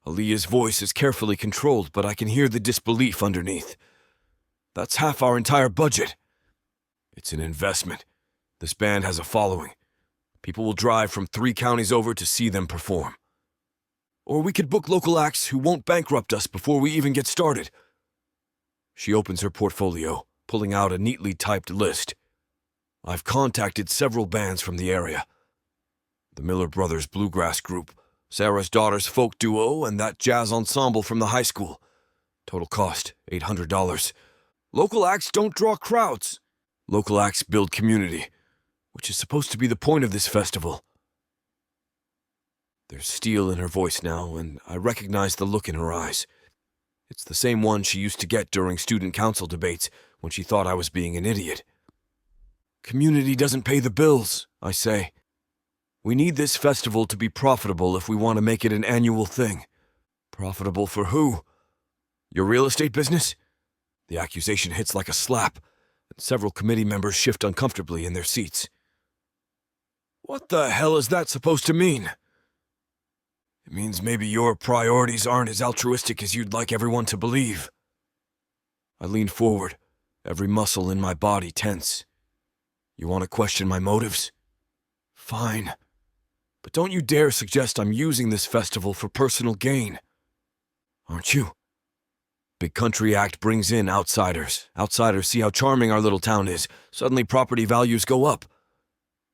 Aaliyah's voice is carefully controlled, but I can hear the disbelief underneath. That's half our entire budget. It's an investment. This band has a following. People will drive from 3 counties over to see them perform. Or we could book local acts who won't bankrupt us before we even get started. She opens her portfolio, pulling out a neatly typed list. I've contacted several bands from the area. The Miller Brothers Bluegrass Group, Sarah's Daughter's Folk Duo, and that jazz ensemble from the high school. Total cost, $800. Local acts don't draw crowds. Local acts build community, which is supposed to be the point of this festival. There's steel in her voice now, and I recognize the look in her eyes. It's the same one she used to get during student council debates when she thought I was being an idiot. Community doesn't pay the bills, I say. We need this festival to be profitable if we want to make it an annual thing. Profitable for who? Your real estate business? The accusation hits like a slap, and several committee members shift uncomfortably in their seats. What the hell is that supposed to mean? It means maybe your priorities aren't as altruistic as you'd like everyone to believe. I lean forward, every muscle in my body tense. You want to question my motives? Fine. But don't you dare suggest I'm using this festival for personal gain. Aren't you? Big country act brings in outsiders. Outsiders see how charming our little town is. Suddenly property values go up.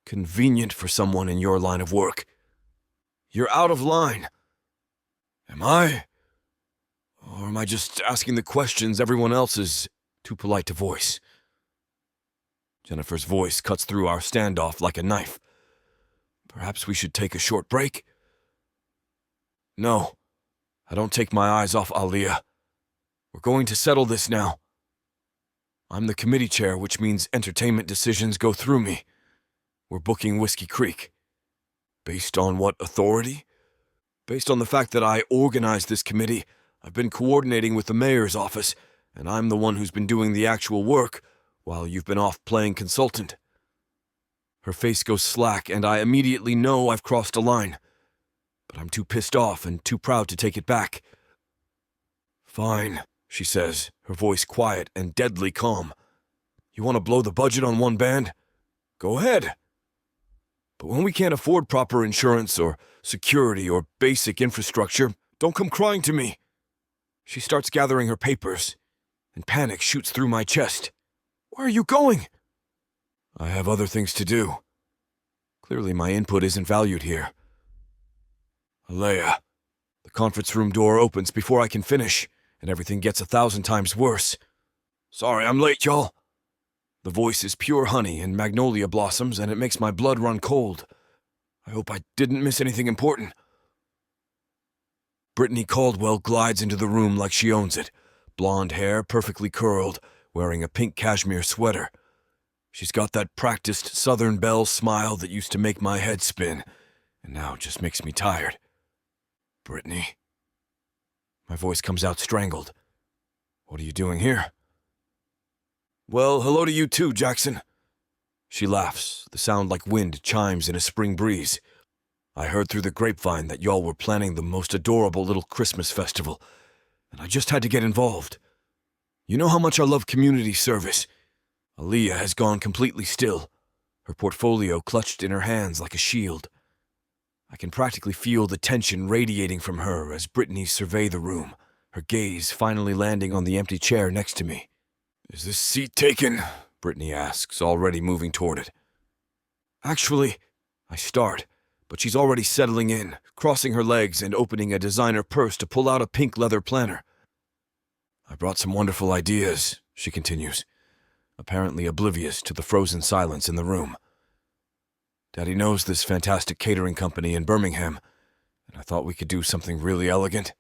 Convenient for someone in your line of work. You're out of line. Am I? Or am I just asking the questions everyone else is too polite to voice? Jennifer's voice cuts through our standoff like a knife. Perhaps we should take a short break? No, I don't take my eyes off Aaliyah. We're going to settle this now. I'm the committee chair, which means entertainment decisions go through me. We're booking Whiskey Creek. Based on what authority? Based on the fact that I organized this committee, I've been coordinating with the mayor's office, and I'm the one who's been doing the actual work while you've been off playing consultant. Her face goes slack, and I immediately know I've crossed a line. But I'm too pissed off and too proud to take it back. Fine, she says, her voice quiet and deadly calm. You want to blow the budget on one band? Go ahead. But when we can't afford proper insurance or security or basic infrastructure, don't come crying to me. She starts gathering her papers, and panic shoots through my chest. Where are you going? I have other things to do. Clearly my input isn't valued here. Aaliyah. The conference room door opens before I can finish, and everything gets 1,000 times worse. Sorry, I'm late, y'all. The voice is pure honey and magnolia blossoms, and it makes my blood run cold. I hope I didn't miss anything important. Brittany Caldwell glides into the room like she owns it, blonde hair perfectly curled, wearing a pink cashmere sweater. She's got that practiced Southern Belle smile that used to make my head spin, and now just makes me tired. Brittany. My voice comes out strangled. What are you doing here? Well, hello to you too, Jackson. She laughs, the sound like wind chimes in a spring breeze. I heard through the grapevine that y'all were planning the most adorable little Christmas festival, and I just had to get involved. You know how much I love community service. Aaliyah has gone completely still, her portfolio clutched in her hands like a shield. I can practically feel the tension radiating from her as Brittany survey the room, her gaze finally landing on the empty chair next to me. "Is this seat taken?" Brittany asks, already moving toward it. "Actually," I start, but she's already settling in, crossing her legs and opening a designer purse to pull out a pink leather planner. "I brought some wonderful ideas," she continues, apparently oblivious to the frozen silence in the room. "Daddy knows this fantastic catering company in Birmingham, and I thought we could do something really elegant.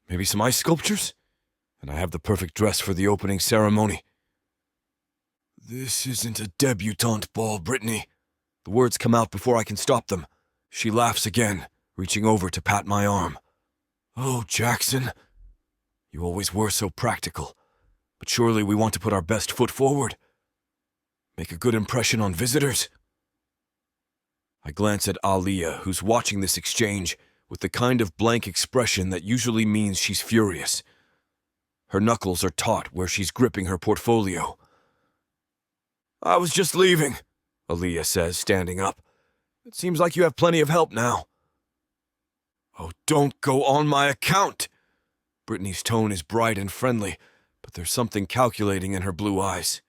Maybe some ice sculptures? And I have the perfect dress for the opening ceremony." "This isn't a debutante ball, Brittany." The words come out before I can stop them. She laughs again, reaching over to pat my arm. "Oh, Jackson. You always were so practical, but surely we want to put our best foot forward. Make a good impression on visitors." I glance at Aaliyah, who's watching this exchange with the kind of blank expression that usually means she's furious. Her knuckles are taut where she's gripping her portfolio. "I was just leaving," Aaliyah says, standing up. "It seems like you have plenty of help now." "Oh, don't go on my account!" Brittany's tone is bright and friendly, but there's something calculating in her blue eyes.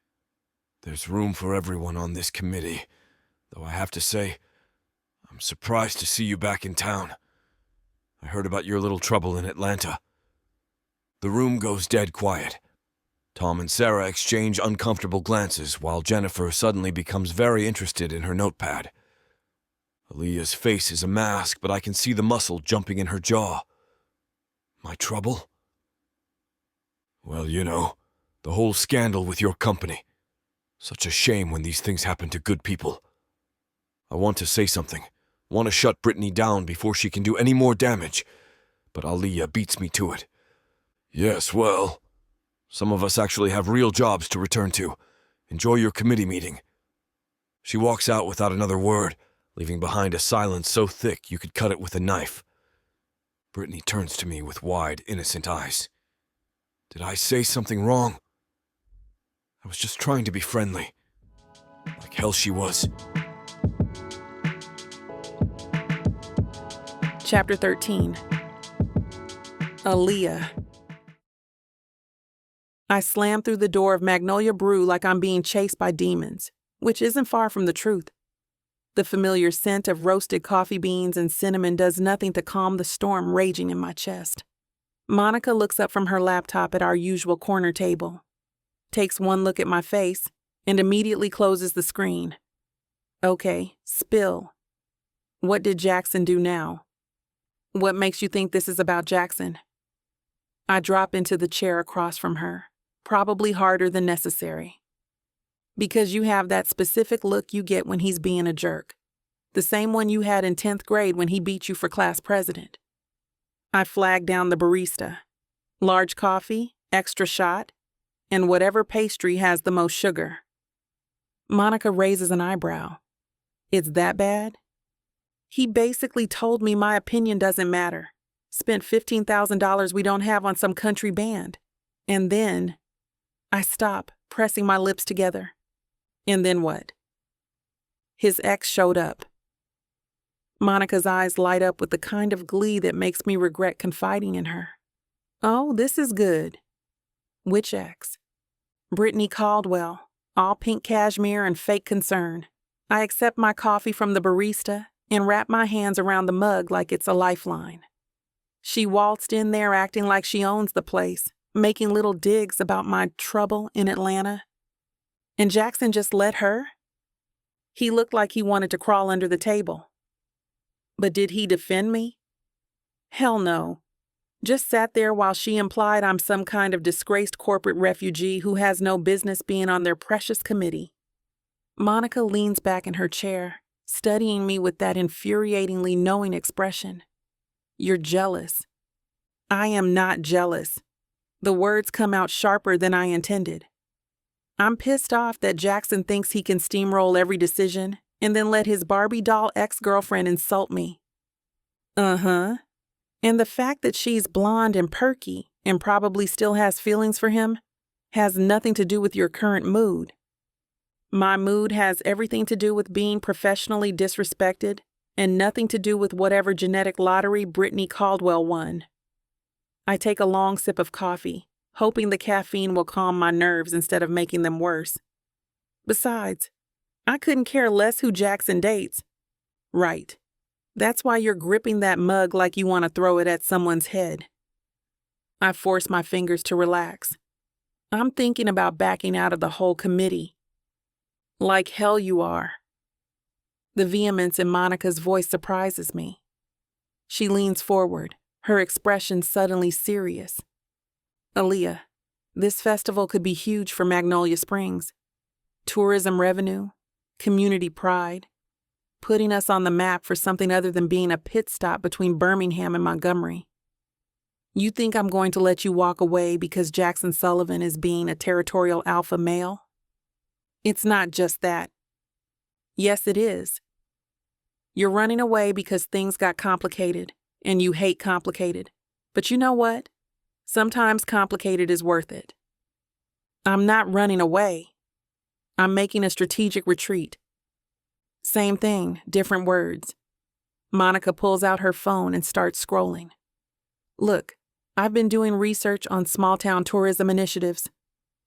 "There's room for everyone on this committee, though I have to say, I'm surprised to see you back in town. I heard about your little trouble in Atlanta." The room goes dead quiet. Tom and Sarah exchange uncomfortable glances while Jennifer suddenly becomes very interested in her notepad. Aaliyah's face is a mask, but I can see the muscle jumping in her jaw. "My trouble?" "Well, you know, the whole scandal with your company. Such a shame when these things happen to good people. I want to say something, want to shut Brittany down before she can do any more damage, but Aaliyah beats me to it. "Yes, well, some of us actually have real jobs to return to. Enjoy your committee meeting." She walks out without another word, leaving behind a silence so thick you could cut it with a knife. Brittany turns to me with wide, innocent eyes. "Did I say something wrong?" "I was just trying to be friendly." Like hell she was. Chapter 13. Aaliyah. I slam through the door of Magnolia Brew like I'm being chased by demons, which isn't far from the truth. The familiar scent of roasted coffee beans and cinnamon does nothing to calm the storm raging in my chest. Monica looks up from her laptop at our usual corner table, takes one look at my face, and immediately closes the screen. Okay, spill. What did Jackson do now? What makes you think this is about Jackson? I drop into the chair across from her, probably harder than necessary. Because you have that specific look you get when he's being a jerk. The same one you had in 10th grade when he beat you for class president. I flag down the barista. Large coffee, extra shot, and whatever pastry has the most sugar. Monica raises an eyebrow. It's that bad? He basically told me my opinion doesn't matter. Spent $15,000 we don't have on some country band. And then, I stop, pressing my lips together. And then what? His ex showed up. Monica's eyes light up with the kind of glee that makes me regret confiding in her. Oh, this is good. Which ex? Brittany Caldwell, all pink cashmere and fake concern. I accept my coffee from the barista and wrap my hands around the mug like it's a lifeline. She waltzed in there acting like she owns the place, making little digs about my trouble in Atlanta. And Jackson just let her? He looked like he wanted to crawl under the table. But did he defend me? Hell no. Just sat there while she implied I'm some kind of disgraced corporate refugee who has no business being on their precious committee. Monica leans back in her chair, studying me with that infuriatingly knowing expression. You're jealous. I am not jealous. The words come out sharper than I intended. I'm pissed off that Jackson thinks he can steamroll every decision and then let his Barbie doll ex-girlfriend insult me. Uh-huh. And the fact that she's blonde and perky and probably still has feelings for him has nothing to do with your current mood. My mood has everything to do with being professionally disrespected and nothing to do with whatever genetic lottery Brittany Caldwell won. I take a long sip of coffee, hoping the caffeine will calm my nerves instead of making them worse. Besides, I couldn't care less who Jackson dates. Right. That's why you're gripping that mug like you want to throw it at someone's head. I force my fingers to relax. I'm thinking about backing out of the whole committee. Like hell you are. The vehemence in Monica's voice surprises me. She leans forward, her expression suddenly serious. Aaliyah, this festival could be huge for Magnolia Springs. Tourism revenue, community pride, putting us on the map for something other than being a pit stop between Birmingham and Montgomery. You think I'm going to let you walk away because Jackson Sullivan is being a territorial alpha male? It's not just that. Yes, it is. You're running away because things got complicated, and you hate complicated. But you know what? Sometimes complicated is worth it. I'm not running away. I'm making a strategic retreat. Same thing, different words. Monica pulls out her phone and starts scrolling. Look, I've been doing research on small-town tourism initiatives.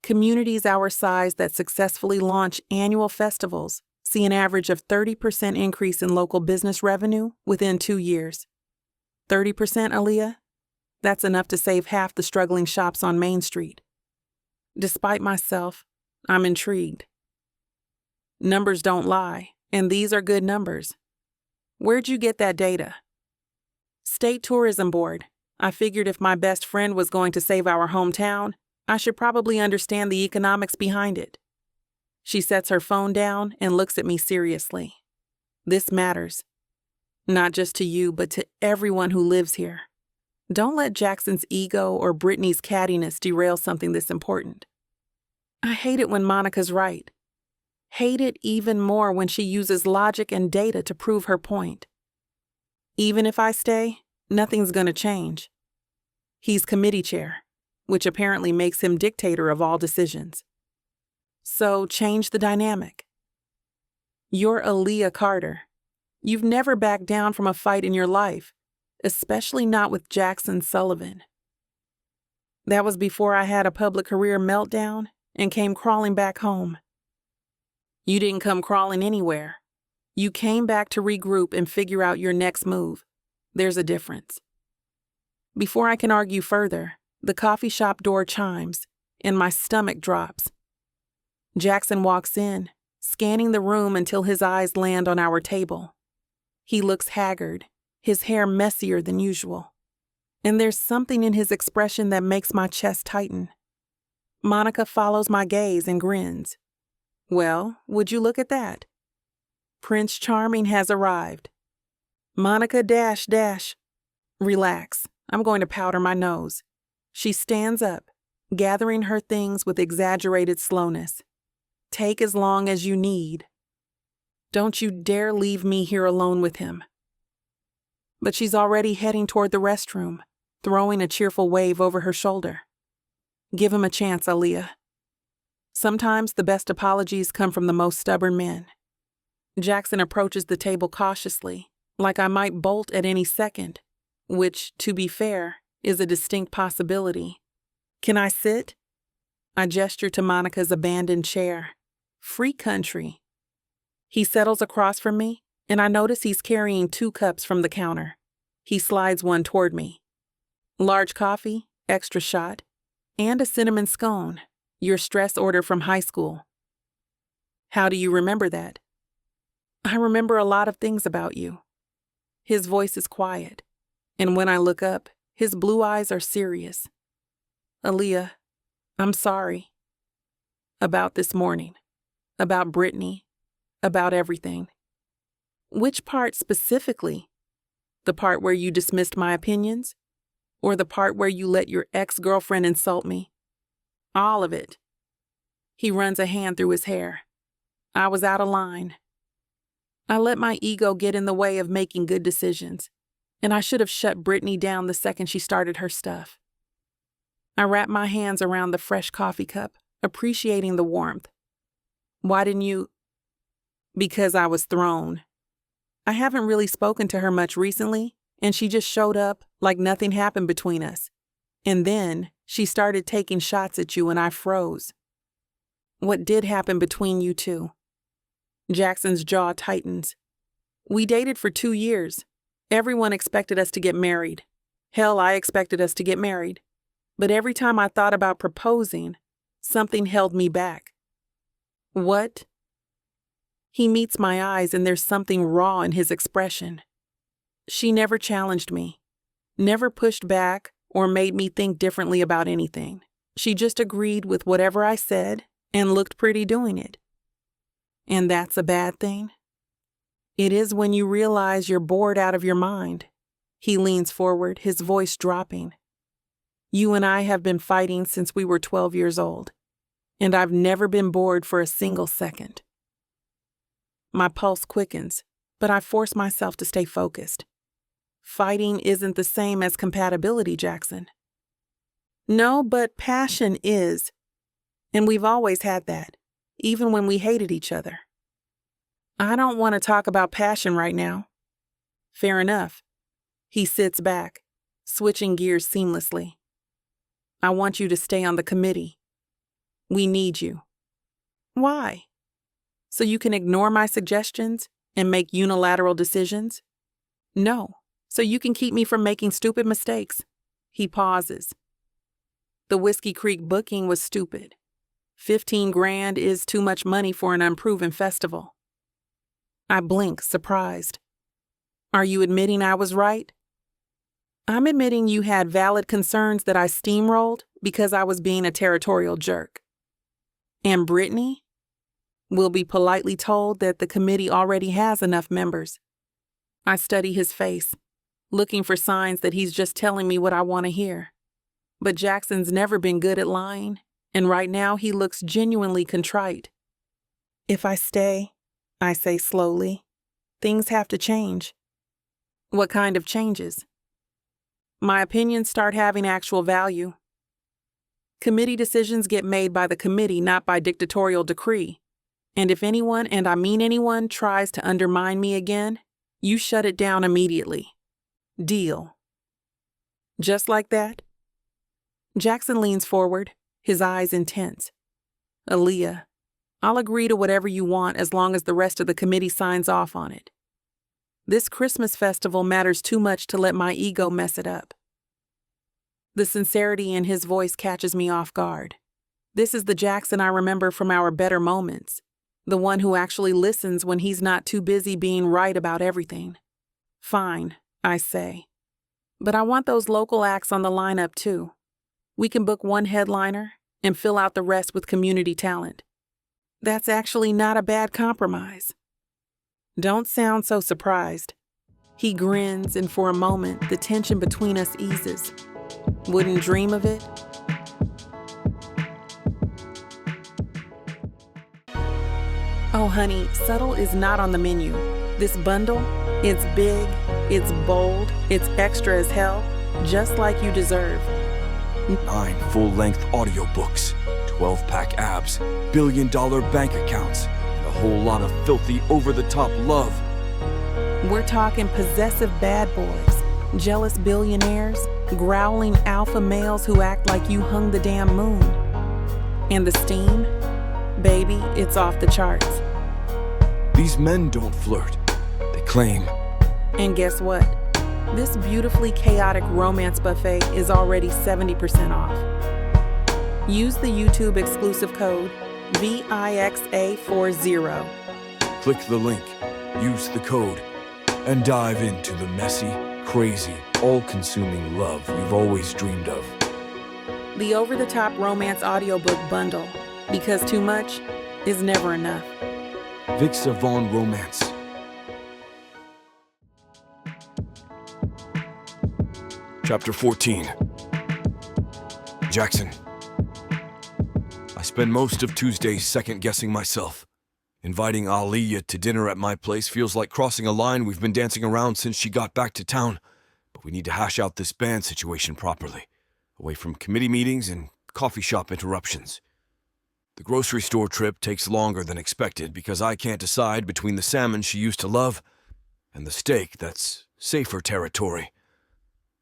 Communities our size that successfully launch annual festivals see an average of 30% increase in local business revenue within 2 years. 30%, Aaliyah? That's enough to save half the struggling shops on Main Street. Despite myself, I'm intrigued. Numbers don't lie, and these are good numbers. Where'd you get that data? State Tourism Board. I figured if my best friend was going to save our hometown, I should probably understand the economics behind it. She sets her phone down and looks at me seriously. This matters. Not just to you, but to everyone who lives here. Don't let Jackson's ego or Brittany's cattiness derail something this important. I hate it when Monica's right. Hate it even more when she uses logic and data to prove her point. Even if I stay, nothing's gonna change. He's committee chair, which apparently makes him dictator of all decisions. So change the dynamic. You're Aaliyah Carter. You've never backed down from a fight in your life, especially not with Jackson Sullivan. That was before I had a public career meltdown and came crawling back home. You didn't come crawling anywhere. You came back to regroup and figure out your next move. There's a difference. Before I can argue further, the coffee shop door chimes, and my stomach drops. Jackson walks in, scanning the room until his eyes land on our table. He looks haggard, his hair messier than usual. And there's something in his expression that makes my chest tighten. Monica follows my gaze and grins. Well, would you look at that? Prince Charming has arrived. Monica dash. Relax, I'm going to powder my nose. She stands up, gathering her things with exaggerated slowness. Take as long as you need. Don't you dare leave me here alone with him. But she's already heading toward the restroom, throwing a cheerful wave over her shoulder. Give him a chance, Aaliyah. Sometimes the best apologies come from the most stubborn men. Jackson approaches the table cautiously, like I might bolt at any second, which, to be fair, is a distinct possibility. Can I sit? I gesture to Monica's abandoned chair. Free country. He settles across from me, and I notice he's carrying 2 cups from the counter. He slides one toward me. Large coffee, extra shot, and a cinnamon scone, your stress order from high school. How do you remember that? I remember a lot of things about you. His voice is quiet, and when I look up, his blue eyes are serious. Aaliyah, I'm sorry. About this morning. About Brittany. About everything. Which part specifically? The part where you dismissed my opinions? Or the part where you let your ex-girlfriend insult me? All of it. He runs a hand through his hair. I was out of line. I let my ego get in the way of making good decisions, and I should have shut Brittany down the second she started her stuff. I wrap my hands around the fresh coffee cup, appreciating the warmth. Why didn't you? Because I was thrown. I haven't really spoken to her much recently, and she just showed up like nothing happened between us. And then she started taking shots at you and I froze. What did happen between you two? Jackson's jaw tightens. We dated for 2 years. Everyone expected us to get married. Hell, I expected us to get married. But every time I thought about proposing, something held me back. What? He meets my eyes and there's something raw in his expression. She never challenged me, never pushed back or made me think differently about anything. She just agreed with whatever I said and looked pretty doing it. And that's a bad thing? It is when you realize you're bored out of your mind. He leans forward, his voice dropping. You and I have been fighting since we were 12 years old, and I've never been bored for a single second. My pulse quickens, but I force myself to stay focused. Fighting isn't the same as compatibility, Jackson. No, but passion is. And we've always had that, even when we hated each other. I don't want to talk about passion right now. Fair enough. He sits back, switching gears seamlessly. I want you to stay on the committee. We need you. Why? So you can ignore my suggestions and make unilateral decisions? No, so you can keep me from making stupid mistakes. He pauses. The Whiskey Creek booking was stupid. 15 grand is too much money for an unproven festival. I blink, surprised. Are you admitting I was right? I'm admitting you had valid concerns that I steamrolled because I was being a territorial jerk. And Brittany? Will be politely told that the committee already has enough members. I study his face, looking for signs that he's just telling me what I want to hear. But Jackson's never been good at lying, and right now he looks genuinely contrite. If I stay, I say slowly, things have to change. What kind of changes? My opinions start having actual value. Committee decisions get made by the committee, not by dictatorial decree. And if anyone, and I mean anyone, tries to undermine me again, you shut it down immediately. Deal. Just like that? Jackson leans forward, his eyes intense. Aaliyah, I'll agree to whatever you want as long as the rest of the committee signs off on it. This Christmas festival matters too much to let my ego mess it up. The sincerity in his voice catches me off guard. This is the Jackson I remember from our better moments. The one who actually listens when he's not too busy being right about everything. Fine, I say. But I want those local acts on the lineup too. We can book one headliner and fill out the rest with community talent. That's actually not a bad compromise. Don't sound so surprised. He grins, and for a moment, the tension between us eases. Wouldn't dream of it? Oh, honey, subtle is not on the menu. This bundle, it's big, it's bold, it's extra as hell, just like you deserve. 9 full-length audiobooks, 12-pack abs, billion-dollar bank accounts, and a whole lot of filthy, over-the-top love. We're talking possessive bad boys, jealous billionaires, growling alpha males who act like you hung the damn moon. And the steam? Baby, it's off the charts. These men don't flirt. They claim. And guess what? This beautifully chaotic romance buffet is already 70% off. Use the YouTube exclusive code VIXA40. Click the link, use the code, and dive into the messy, crazy, all-consuming love you've always dreamed of. The over-the-top romance audiobook bundle, because too much is never enough. Vic Vaughn Romance. Chapter 14. Jackson. I spend most of Tuesdays second-guessing myself. Inviting Aaliyah to dinner at my place feels like crossing a line we've been dancing around since she got back to town. But we need to hash out this band situation properly, away from committee meetings and coffee shop interruptions. The grocery store trip takes longer than expected because I can't decide between the salmon she used to love and the steak that's safer territory.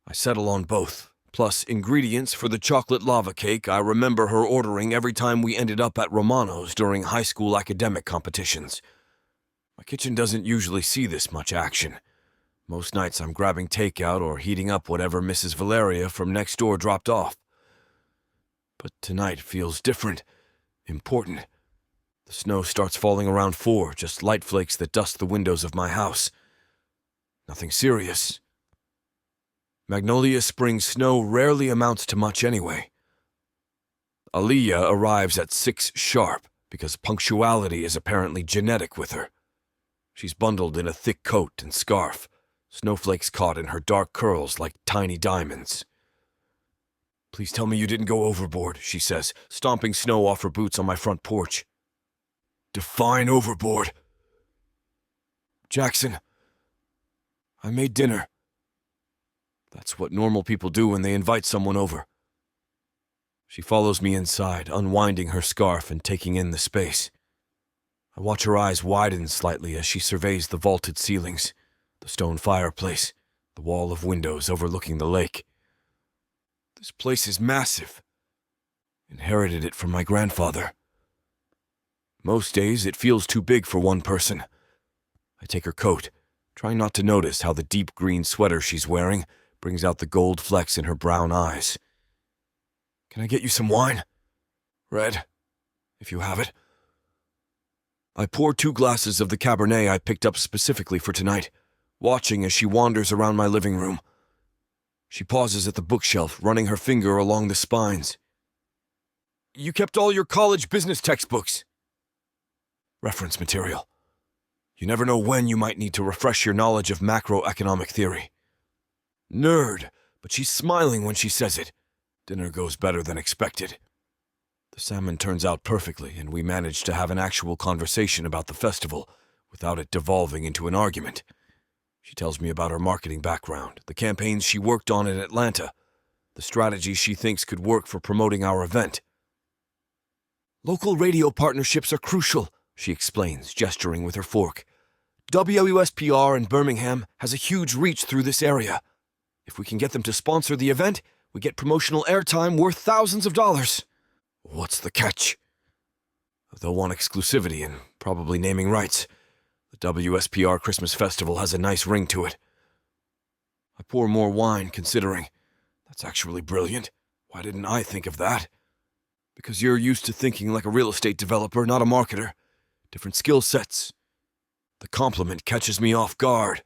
I settle on both, plus ingredients for the chocolate lava cake I remember her ordering every time we ended up at Romano's during high school academic competitions. My kitchen doesn't usually see this much action. Most nights I'm grabbing takeout or heating up whatever Mrs. Valeria from next door dropped off. But tonight feels different, important. The snow starts falling around 4, just light flakes that dust the windows of my house. Nothing serious. Magnolia Springs snow rarely amounts to much anyway. Aaliyah arrives at 6 sharp because punctuality is apparently genetic with her. She's bundled in a thick coat and scarf, snowflakes caught in her dark curls like tiny diamonds. "Please tell me you didn't go overboard," she says, stomping snow off her boots on my front porch. "Define overboard." "Jackson, I made dinner." That's what normal people do when they invite someone over. She follows me inside, unwinding her scarf and taking in the space. I watch her eyes widen slightly as she surveys the vaulted ceilings, the stone fireplace, the wall of windows overlooking the lake. This place is massive. Inherited it from my grandfather. Most days it feels too big for one person. I take her coat, trying not to notice how the deep green sweater she's wearing brings out the gold flecks in her brown eyes. "Can I get you some wine? Red, if you have it." I pour 2 glasses of the Cabernet I picked up specifically for tonight, watching as she wanders around my living room. She pauses at the bookshelf, running her finger along the spines. "You kept all your college business textbooks." Reference material. You never know when you might need to refresh your knowledge of macroeconomic theory. Nerd, but she's smiling when she says it. Dinner goes better than expected. The salmon turns out perfectly, and we manage to have an actual conversation about the festival without it devolving into an argument. She tells me about her marketing background, the campaigns she worked on in Atlanta, the strategies she thinks could work for promoting our event. "Local radio partnerships are crucial," she explains, gesturing with her fork. "WSPR in Birmingham has a huge reach through this area. If we can get them to sponsor the event, we get promotional airtime worth thousands of dollars." What's the catch? They'll want exclusivity and probably naming rights. The WSPR Christmas Festival has a nice ring to it. I pour more wine, considering. That's actually brilliant. Why didn't I think of that? Because you're used to thinking like a real estate developer, not a marketer. Different skill sets. The compliment catches me off guard,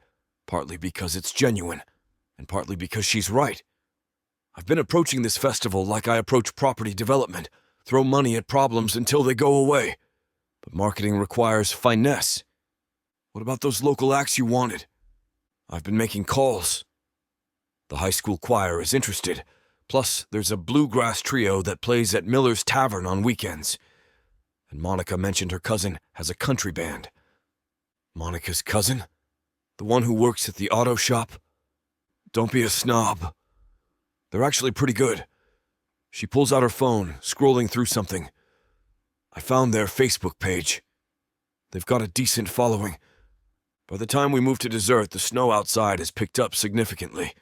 partly because it's genuine, and partly because she's right. I've been approaching this festival like I approach property development, throw money at problems until they go away. But marketing requires finesse. What about those local acts you wanted? I've been making calls. The high school choir is interested. Plus, there's a bluegrass trio that plays at Miller's Tavern on weekends. And Monica mentioned her cousin has a country band. Monica's cousin? The one who works at the auto shop? Don't be a snob. They're actually pretty good. She pulls out her phone, scrolling through something. I found their Facebook page. They've got a decent following. By the time we move to dessert, the snow outside has picked up significantly.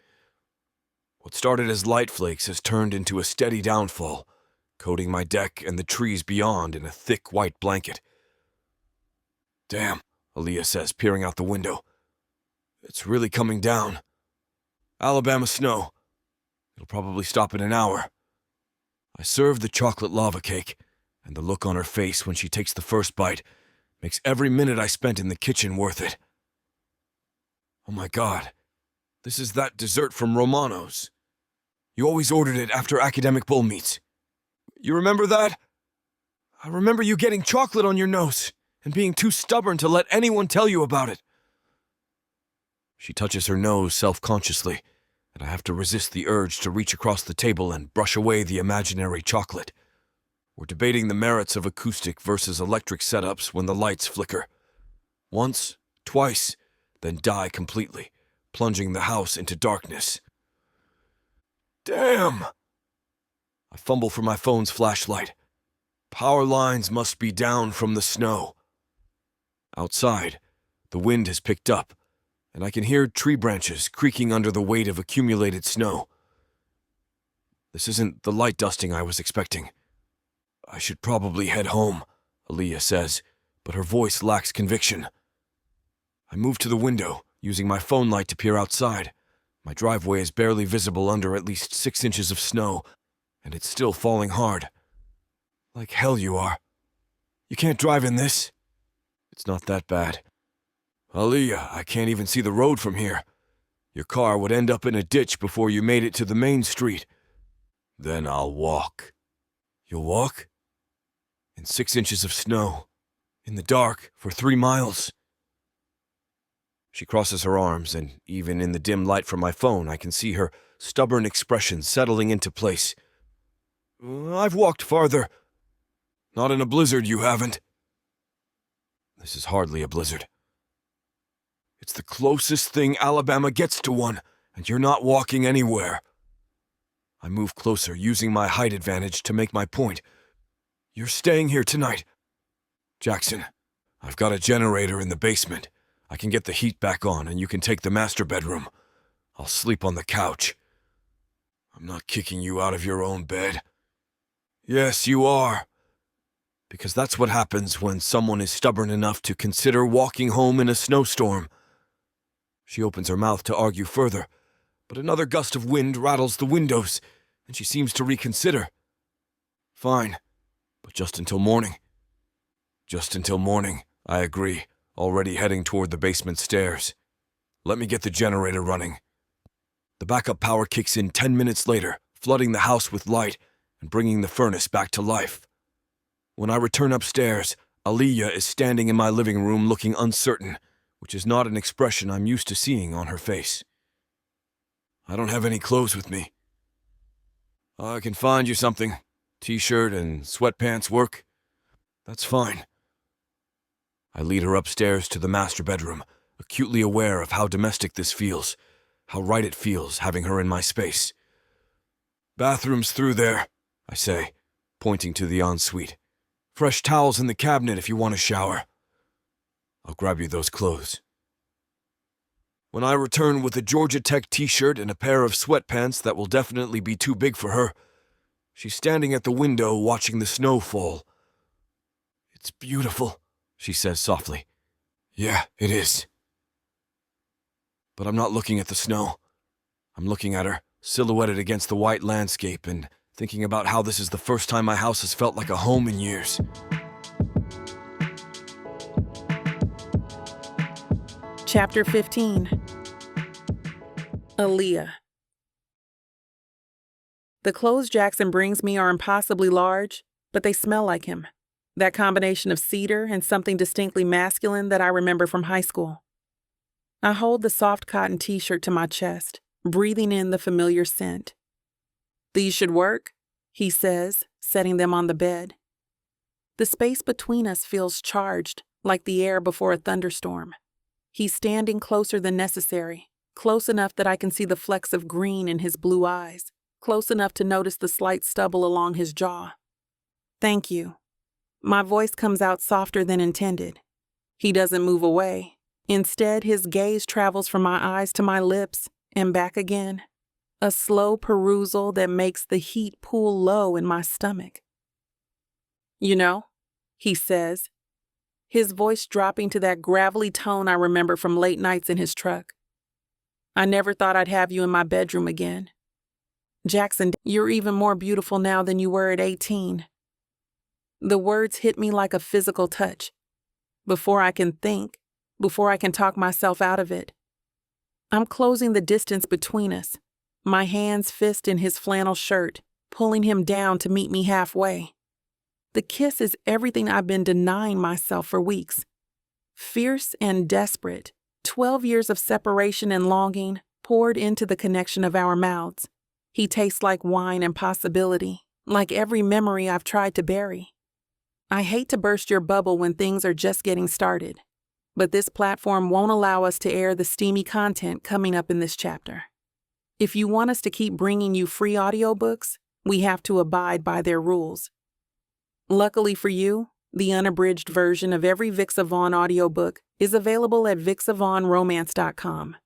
What started as light flakes has turned into a steady downfall, coating my deck and the trees beyond in a thick white blanket. "Damn," Aaliyah says, peering out the window. "It's really coming down. Alabama snow. It'll probably stop in an hour." I serve the chocolate lava cake, and the look on her face when she takes the first bite makes every minute I spent in the kitchen worth it. Oh my God, this is that dessert from Romano's. You always ordered it after academic bull meets. You remember that? I remember you getting chocolate on your nose and being too stubborn to let anyone tell you about it. She touches her nose self-consciously, and I have to resist the urge to reach across the table and brush away the imaginary chocolate. We're debating the merits of acoustic versus electric setups when the lights flicker. Once, twice, then die completely, plunging the house into darkness. Damn! I fumble for my phone's flashlight. Power lines must be down from the snow. Outside, the wind has picked up, and I can hear tree branches creaking under the weight of accumulated snow. This isn't the light dusting I was expecting. I should probably head home, Aaliyah says, but her voice lacks conviction. I move to the window, using my phone light to peer outside. My driveway is barely visible under at least 6 inches of snow, and it's still falling hard. Like hell you are. You can't drive in this? It's not that bad. Aaliyah, I can't even see the road from here. Your car would end up in a ditch before you made it to the main street. Then I'll walk. You'll walk? In 6 inches of snow. In the dark, for 3 miles. She crosses her arms, and even in the dim light from my phone, I can see her stubborn expression settling into place. I've walked farther. Not in a blizzard, you haven't. This is hardly a blizzard. It's the closest thing Alabama gets to one, and you're not walking anywhere. I move closer, using my height advantage to make my point. You're staying here tonight. Jackson, I've got a generator in the basement. I can get the heat back on, and you can take the master bedroom. I'll sleep on the couch. I'm not kicking you out of your own bed. Yes, you are. Because that's what happens when someone is stubborn enough to consider walking home in a snowstorm. She opens her mouth to argue further, but another gust of wind rattles the windows, and she seems to reconsider. Fine, but just until morning. Just until morning, I agree, already heading toward the basement stairs. Let me get the generator running. The backup power kicks in 10 minutes later, flooding the house with light and bringing the furnace back to life. When I return upstairs, Aaliyah is standing in my living room looking uncertain, which is not an expression I'm used to seeing on her face. I don't have any clothes with me. I can find you something. T-shirt and sweatpants work. That's fine. I lead her upstairs to the master bedroom, acutely aware of how domestic this feels, how right it feels having her in my space. Bathroom's through there, I say, pointing to the ensuite. Fresh towels in the cabinet if you want a shower. I'll grab you those clothes. When I return with a Georgia Tech t-shirt and a pair of sweatpants that will definitely be too big for her, she's standing at the window watching the snow fall. It's beautiful, she says softly. Yeah, it is. But I'm not looking at the snow. I'm looking at her, silhouetted against the white landscape, and thinking about how this is the first time my house has felt like a home in years. Chapter 15. Aaliyah. The clothes Jackson brings me are impossibly large, but they smell like him. That combination of cedar and something distinctly masculine that I remember from high school. I hold the soft cotton t-shirt to my chest, breathing in the familiar scent. These should work, he says, setting them on the bed. The space between us feels charged, like the air before a thunderstorm. He's standing closer than necessary, close enough that I can see the flecks of green in his blue eyes, close enough to notice the slight stubble along his jaw. Thank you. My voice comes out softer than intended. He doesn't move away. Instead, his gaze travels from my eyes to my lips and back again. A slow perusal that makes the heat pool low in my stomach. You know, he says, his voice dropping to that gravelly tone I remember from late nights in his truck. I never thought I'd have you in my bedroom again. Jackson, you're even more beautiful now than you were at 18. The words hit me like a physical touch. Before I can think, before I can talk myself out of it. I'm closing the distance between us, my hands fist in his flannel shirt, pulling him down to meet me halfway. The kiss is everything I've been denying myself for weeks. Fierce and desperate, 12 years of separation and longing poured into the connection of our mouths. He tastes like wine and possibility, like every memory I've tried to bury. I hate to burst your bubble when things are just getting started, but this platform won't allow us to air the steamy content coming up in this chapter. If you want us to keep bringing you free audiobooks, we have to abide by their rules. Luckily for you, the unabridged version of every Vixa Vaughn audiobook is available at VixaVaughnRomance.com.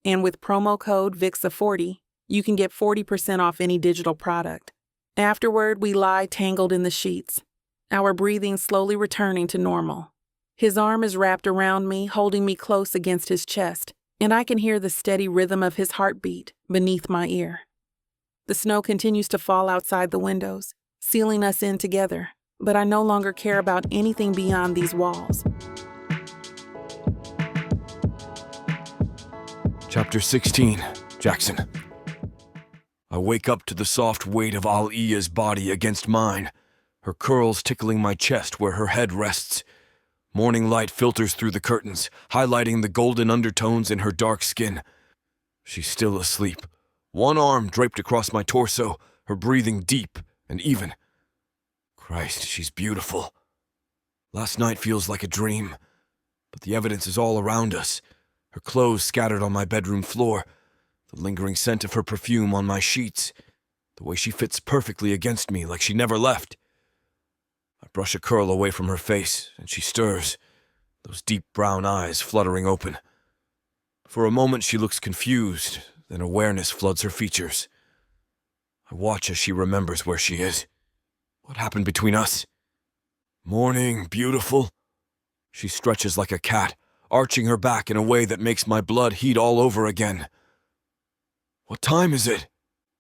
And with promo code VIXA40, You can get 40% off any digital product. Afterward, we lie tangled in the sheets, our breathing slowly returning to normal. His arm is wrapped around me, holding me close against his chest, and I can hear the steady rhythm of his heartbeat beneath my ear. The snow continues to fall outside the windows, sealing us in together, but I no longer care about anything beyond these walls. Chapter 16, Jackson. I wake up to the soft weight of Aaliyah's body against mine, her curls tickling my chest where her head rests. Morning light filters through the curtains, highlighting the golden undertones in her dark skin. She's still asleep, one arm draped across my torso, her breathing deep and even. Christ, she's beautiful. Last night feels like a dream, but the evidence is all around us. Her clothes scattered on my bedroom floor, the lingering scent of her perfume on my sheets, the way she fits perfectly against me like she never left. I brush a curl away from her face, and she stirs, those deep brown eyes fluttering open. For a moment she looks confused, then awareness floods her features. I watch as she remembers where she is. What happened between us? Morning, beautiful. She stretches like a cat, arching her back in a way that makes my blood heat all over again. What time is it?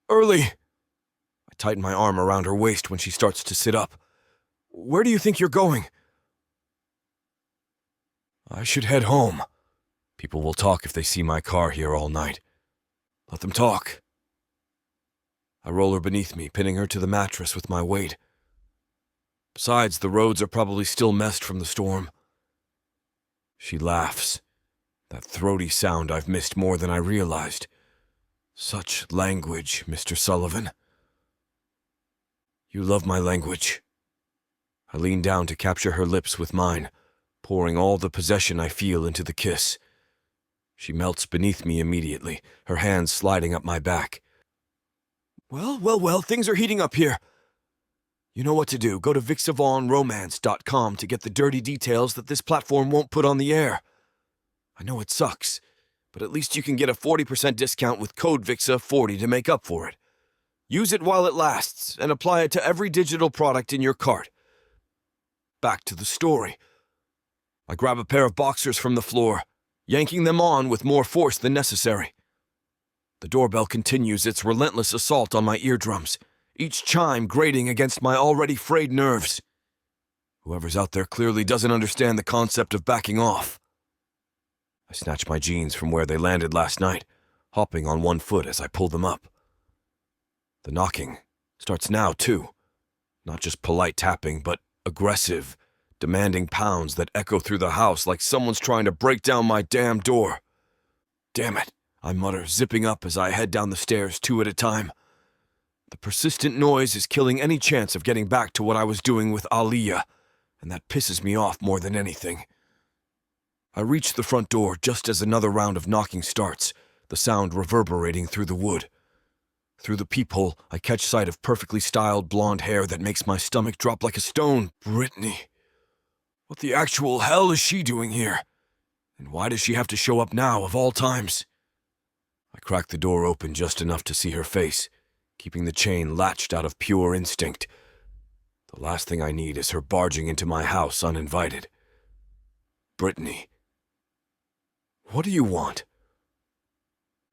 Early. I tighten my arm around her waist when she starts to sit up. Where do you think you're going? I should head home. People will talk if they see my car here all night. Let them talk. I roll her beneath me, pinning her to the mattress with my weight. Besides, the roads are probably still messed from the storm. She laughs. That throaty sound I've missed more than I realized. Such language, Mr. Sullivan. You love my language. I lean down to capture her lips with mine, pouring all the possession I feel into the kiss. She melts beneath me immediately, her hands sliding up my back. Well, things are heating up here. You know what to do. Go to VixAvaughnRomance.com to get the dirty details that this platform won't put on the air. I know it sucks, but at least you can get a 40% discount with code VIXA40 to make up for it. Use it while it lasts, and apply it to every digital product in your cart. Back to the story. I grab a pair of boxers from the floor, yanking them on with more force than necessary. The doorbell continues its relentless assault on my eardrums, each chime grating against my already frayed nerves. Whoever's out there clearly doesn't understand the concept of backing off. I snatch my jeans from where they landed last night, hopping on one foot as I pull them up. The knocking starts now, too. Not just polite tapping, but aggressive, demanding pounds that echo through the house like someone's trying to break down my damn door. Damn it, I mutter, zipping up as I head down the stairs 2 at a time. The persistent noise is killing any chance of getting back to what I was doing with Aaliyah, and that pisses me off more than anything. I reach the front door just as another round of knocking starts, the sound reverberating through the wood. Through the peephole, I catch sight of perfectly styled blonde hair that makes my stomach drop like a stone. Brittany. What the actual hell is she doing here? And why does she have to show up now, of all times? I crack the door open just enough to see her face, keeping the chain latched out of pure instinct. The last thing I need is her barging into my house uninvited. Brittany. What do you want?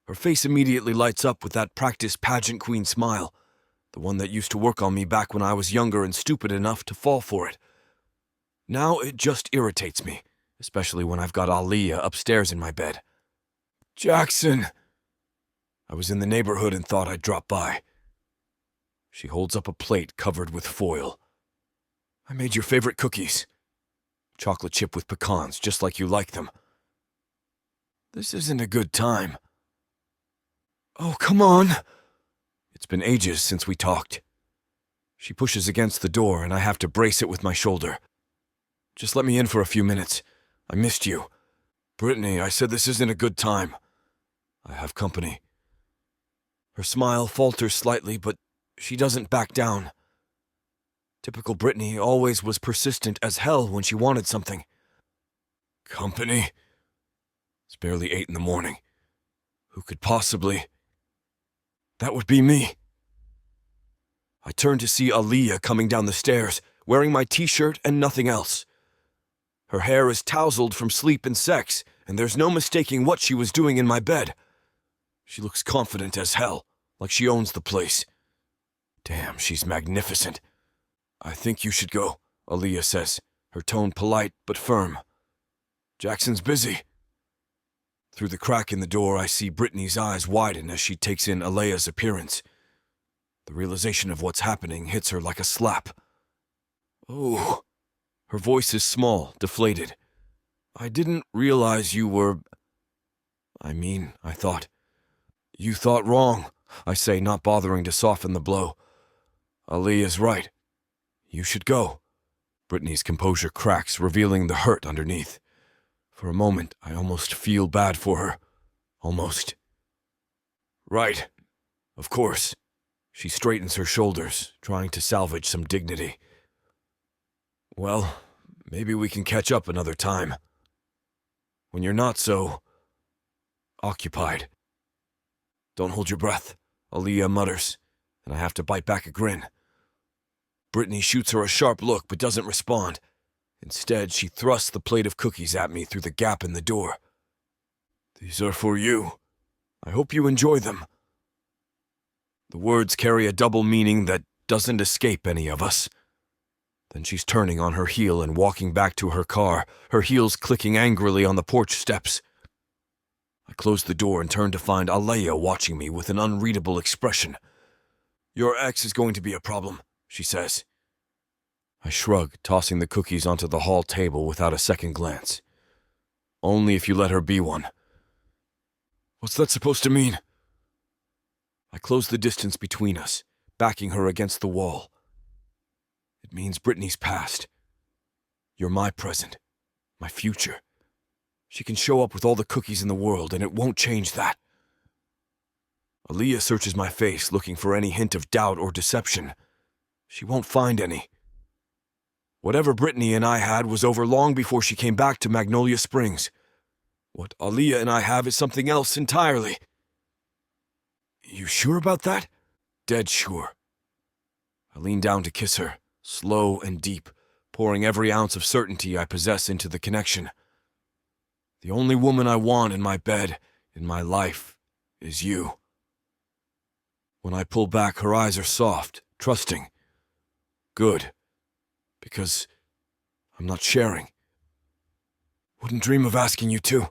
Her face immediately lights up with that practiced pageant queen smile, the one that used to work on me back when I was younger and stupid enough to fall for it. Now it just irritates me, especially when I've got Aaliyah upstairs in my bed. Jackson! I was in the neighborhood and thought I'd drop by. She holds up a plate covered with foil. I made your favorite cookies. Chocolate chip with pecans, just like you like them. This isn't a good time. Oh, come on. It's been ages since we talked. She pushes against the door and I have to brace it with my shoulder. Just let me in for a few minutes. I missed you. Brittany, I said this isn't a good time. I have company. Her smile falters slightly, but she doesn't back down. Typical Brittany always was persistent as hell when she wanted something. Company? It's barely 8 in the morning. Who could possibly... That would be me. I turned to see Aaliyah coming down the stairs, wearing my t-shirt and nothing else. Her hair is tousled from sleep and sex, and there's no mistaking what she was doing in my bed. She looks confident as hell, like she owns the place. Damn, she's magnificent. I think you should go, Aaliyah says, her tone polite but firm. Jackson's busy. Through the crack in the door, I see Brittany's eyes widen as she takes in Aaliyah's appearance. The realization of what's happening hits her like a slap. Oh. Her voice is small, deflated. I didn't realize you were... I thought. You thought wrong, I say, not bothering to soften the blow. Aaliyah's right. You should go. Brittany's composure cracks, revealing the hurt underneath. For a moment, I almost feel bad for her. Almost. Right. Of course. She straightens her shoulders, trying to salvage some dignity. Well, maybe we can catch up another time. When you're not so... occupied. Don't hold your breath, Aaliyah mutters, and I have to bite back a grin. Brittany shoots her a sharp look but doesn't respond. Instead, she thrusts the plate of cookies at me through the gap in the door. These are for you. I hope you enjoy them. The words carry a double meaning that doesn't escape any of us. Then she's turning on her heel and walking back to her car, her heels clicking angrily on the porch steps. I close the door and turn to find Aaliyah watching me with an unreadable expression. Your ex is going to be a problem, she says. I shrug, tossing the cookies onto the hall table without a second glance. Only if you let her be one. What's that supposed to mean? I close the distance between us, backing her against the wall. It means Brittany's past. You're my present, my future. She can show up with all the cookies in the world, and it won't change that. Aaliyah searches my face, looking for any hint of doubt or deception. She won't find any. Whatever Brittany and I had was over long before she came back to Magnolia Springs. What Aaliyah and I have is something else entirely. You sure about that? Dead sure. I lean down to kiss her, slow and deep, pouring every ounce of certainty I possess into the connection. The only woman I want in my bed, in my life, is you. When I pull back, her eyes are soft, trusting. Good. Because I'm not sharing. Wouldn't dream of asking you to.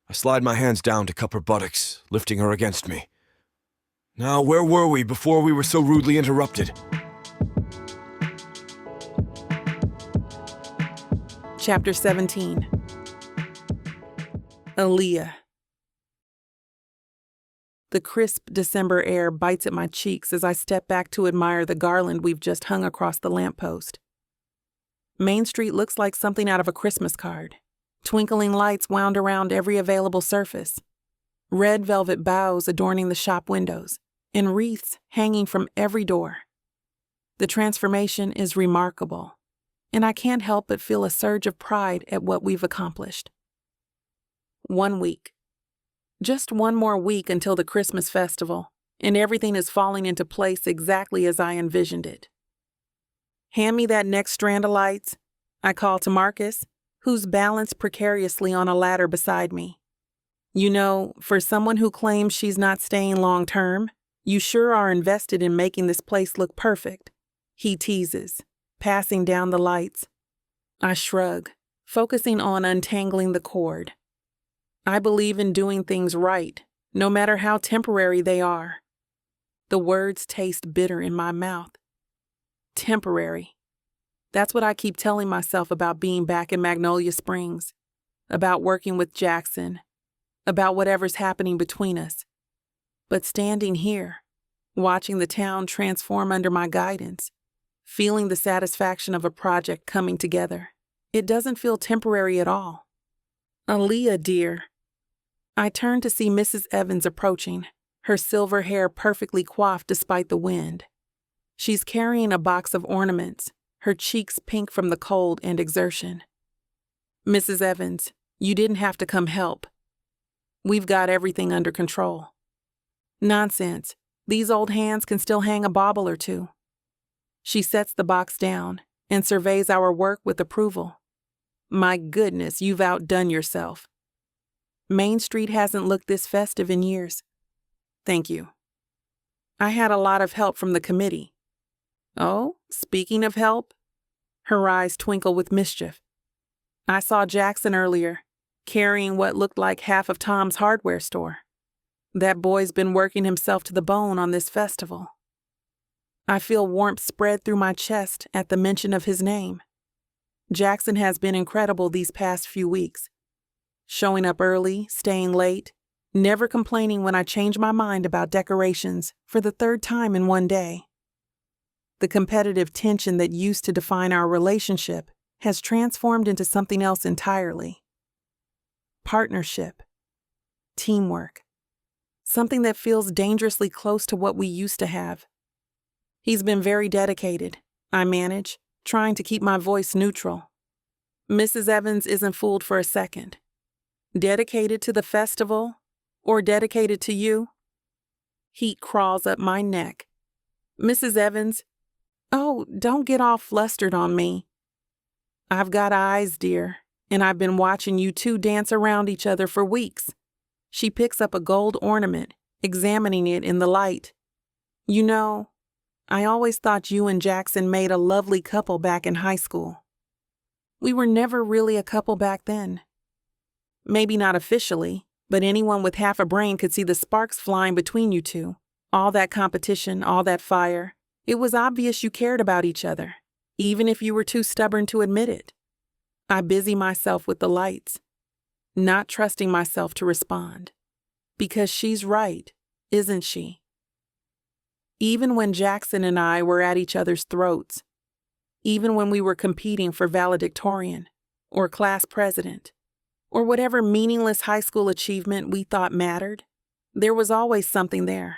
I slide my hands down to cup her buttocks, lifting her against me. Now, where were we before we were so rudely interrupted? Chapter 17. Aaliyah. The crisp December air bites at my cheeks as I step back to admire the garland we've just hung across the lamppost. Main Street looks like something out of a Christmas card. Twinkling lights wound around every available surface. Red velvet boughs adorning the shop windows, and wreaths hanging from every door. The transformation is remarkable, and I can't help but feel a surge of pride at what we've accomplished. 1 week. Just one more week until the Christmas festival, and everything is falling into place exactly as I envisioned it. Hand me that next strand of lights, I call to Marcus, who's balanced precariously on a ladder beside me. You know, for someone who claims she's not staying long-term, you sure are invested in making this place look perfect, he teases, passing down the lights. I shrug, focusing on untangling the cord. I believe in doing things right, no matter how temporary they are. The words taste bitter in my mouth. Temporary. That's what I keep telling myself about being back in Magnolia Springs, about working with Jackson, about whatever's happening between us. But standing here, watching the town transform under my guidance, feeling the satisfaction of a project coming together, it doesn't feel temporary at all. Aaliyah, dear. I turn to see Mrs. Evans approaching, her silver hair perfectly coiffed despite the wind. She's carrying a box of ornaments, her cheeks pink from the cold and exertion. Mrs. Evans, you didn't have to come help. We've got everything under control. Nonsense. These old hands can still hang a bauble or two. She sets the box down and surveys our work with approval. My goodness, you've outdone yourself. Main Street hasn't looked this festive in years. Thank you. I had a lot of help from the committee. Oh, speaking of help? Her eyes twinkle with mischief. I saw Jackson earlier, carrying what looked like half of Tom's hardware store. That boy's been working himself to the bone on this festival. I feel warmth spread through my chest at the mention of his name. Jackson has been incredible these past few weeks. Showing up early, staying late, never complaining when I change my mind about decorations for the third time in one day. The competitive tension that used to define our relationship has transformed into something else entirely. Partnership. Teamwork. Something that feels dangerously close to what we used to have. He's been very dedicated, I manage, trying to keep my voice neutral. Mrs. Evans isn't fooled for a second. Dedicated to the festival or dedicated to you? Heat crawls up my neck. Mrs. Evans, oh, don't get all flustered on me. I've got eyes, dear, and I've been watching you two dance around each other for weeks. She picks up a gold ornament, examining it in the light. You know, I always thought you and Jackson made a lovely couple back in high school. We were never really a couple back then. Maybe not officially, but anyone with half a brain could see the sparks flying between you two. All that competition, all that fire. It was obvious you cared about each other, even if you were too stubborn to admit it. I busy myself with the lights, not trusting myself to respond. Because she's right, isn't she? Even when Jackson and I were at each other's throats, even when we were competing for valedictorian or class president, or whatever meaningless high school achievement we thought mattered, there was always something there.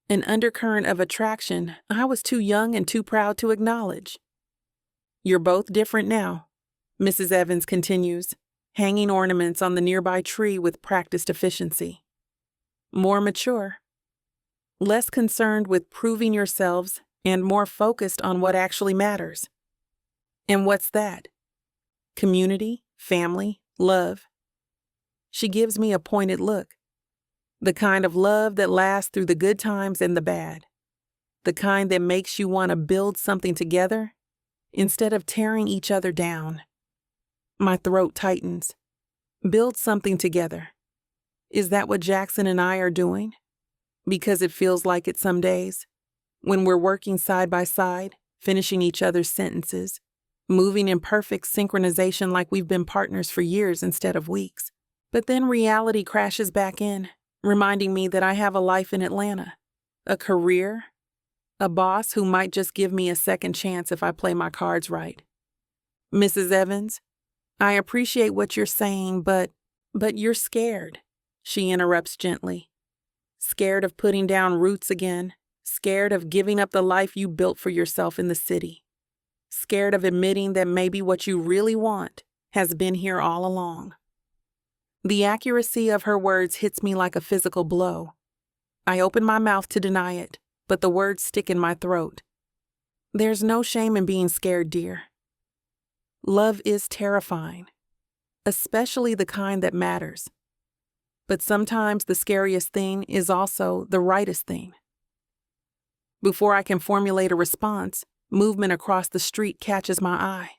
An undercurrent of attraction I was too young and too proud to acknowledge. You're both different now, Mrs. Evans continues, hanging ornaments on the nearby tree with practiced efficiency. More mature. Less concerned with proving yourselves and more focused on what actually matters. And what's that? Community, family, love. She gives me a pointed look. The kind of love that lasts through the good times and the bad. The kind that makes you want to build something together instead of tearing each other down. My throat tightens. Build something together. Is that what Jackson and I are doing? Because it feels like it some days. When we're working side by side, finishing each other's sentences, moving in perfect synchronization like we've been partners for years instead of weeks. But then reality crashes back in, reminding me that I have a life in Atlanta, a career, a boss who might just give me a second chance if I play my cards right. Mrs. Evans, I appreciate what you're saying, but you're scared, she interrupts gently. Scared of putting down roots again, scared of giving up the life you built for yourself in the city. Scared of admitting that maybe what you really want has been here all along. The accuracy of her words hits me like a physical blow. I open my mouth to deny it, but the words stick in my throat. There's no shame in being scared, dear. Love is terrifying, especially the kind that matters. But sometimes the scariest thing is also the rightest thing. Before I can formulate a response, movement across the street catches my eye.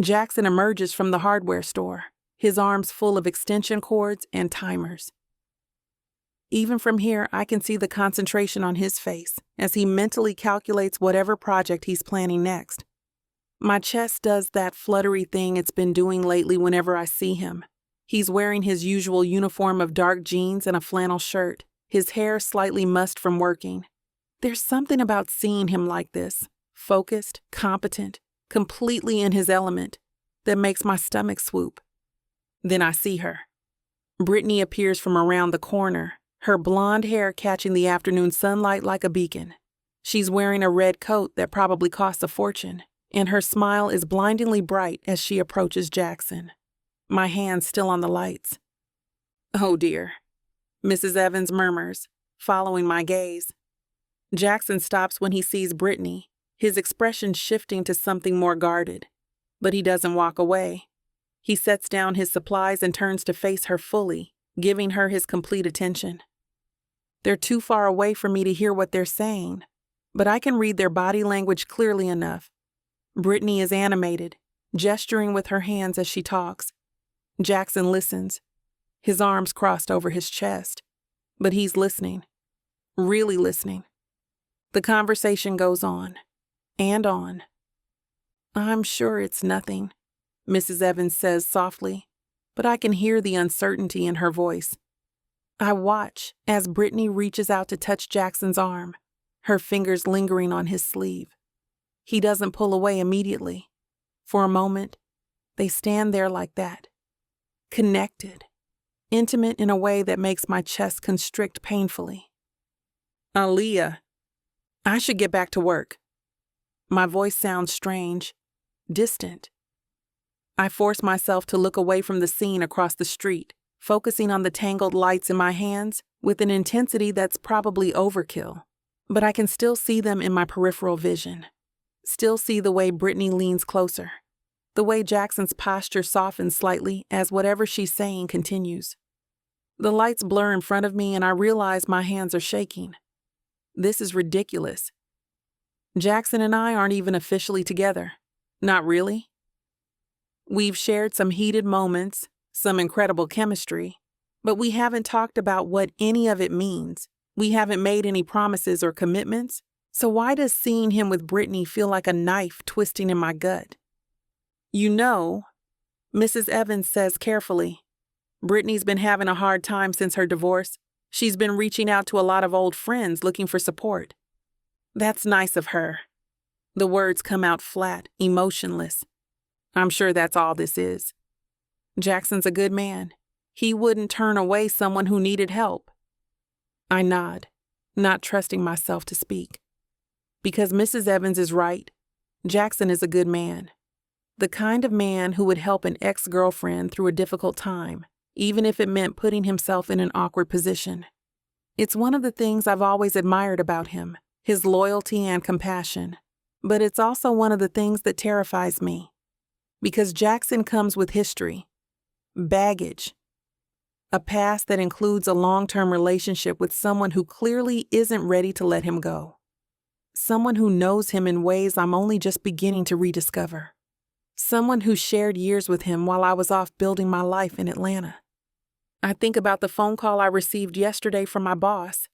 Jackson emerges from the hardware store, his arms full of extension cords and timers. Even from here, I can see the concentration on his face as he mentally calculates whatever project he's planning next. My chest does that fluttery thing it's been doing lately whenever I see him. He's wearing his usual uniform of dark jeans and a flannel shirt, his hair slightly mussed from working. There's something about seeing him like this, focused, competent, completely in his element, that makes my stomach swoop. Then I see her. Brittany appears from around the corner, her blonde hair catching the afternoon sunlight like a beacon. She's wearing a red coat that probably costs a fortune, and her smile is blindingly bright as she approaches Jackson. My hand still on the lights. Oh dear. Mrs. Evans murmurs, following my gaze. Jackson stops when he sees Brittany, his expression shifting to something more guarded. But he doesn't walk away. He sets down his supplies and turns to face her fully, giving her his complete attention. They're too far away for me to hear what they're saying, but I can read their body language clearly enough. Brittany is animated, gesturing with her hands as she talks. Jackson listens, his arms crossed over his chest, but he's listening, really listening. The conversation goes on, and on. "I'm sure it's nothing," Mrs. Evans says softly, but I can hear the uncertainty in her voice. I watch as Brittany reaches out to touch Jackson's arm, her fingers lingering on his sleeve. He doesn't pull away immediately. For a moment, they stand there like that, connected, intimate in a way that makes my chest constrict painfully. "Aaliyah, I should get back to work." My voice sounds strange, distant. I force myself to look away from the scene across the street, focusing on the tangled lights in my hands with an intensity that's probably overkill. But I can still see them in my peripheral vision. Still see the way Brittany leans closer. The way Jackson's posture softens slightly as whatever she's saying continues. The lights blur in front of me and I realize my hands are shaking. This is ridiculous. Jackson and I aren't even officially together. Not really. We've shared some heated moments, some incredible chemistry, but we haven't talked about what any of it means. We haven't made any promises or commitments. So why does seeing him with Brittany feel like a knife twisting in my gut? "You know," Mrs. Evans says carefully, "Brittany's been having a hard time since her divorce. She's been reaching out to a lot of old friends looking for support." "That's nice of her." The words come out flat, emotionless. I'm sure that's all this is. Jackson's a good man. He wouldn't turn away someone who needed help. I nod, not trusting myself to speak. Because Mrs. Evans is right, Jackson is a good man. The kind of man who would help an ex-girlfriend through a difficult time, even if it meant putting himself in an awkward position. It's one of the things I've always admired about him, his loyalty and compassion. But it's also one of the things that terrifies me. Because Jackson comes with history, baggage, a past that includes a long-term relationship with someone who clearly isn't ready to let him go. Someone who knows him in ways I'm only just beginning to rediscover. Someone who shared years with him while I was off building my life in Atlanta. I think about the phone call I received yesterday from my boss.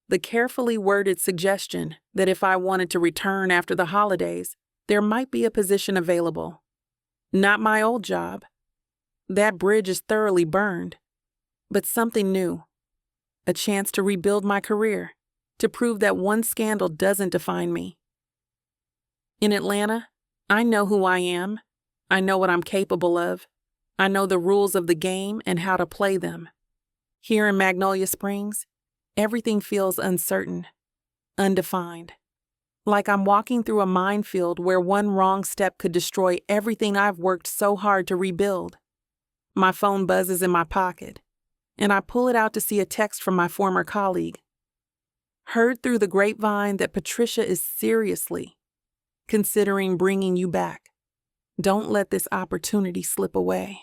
The carefully worded suggestion that if I wanted to return after the holidays, there might be a position available. Not my old job. That bridge is thoroughly burned. But something new. A chance to rebuild my career, to prove that one scandal doesn't define me. In Atlanta, I know who I am. I know what I'm capable of. I know the rules of the game and how to play them. Here in Magnolia Springs, everything feels uncertain, undefined. Like I'm walking through a minefield where one wrong step could destroy everything I've worked so hard to rebuild. My phone buzzes in my pocket, and I pull it out to see a text from my former colleague. Heard through the grapevine that Patricia is seriously considering bringing you back. Don't let this opportunity slip away.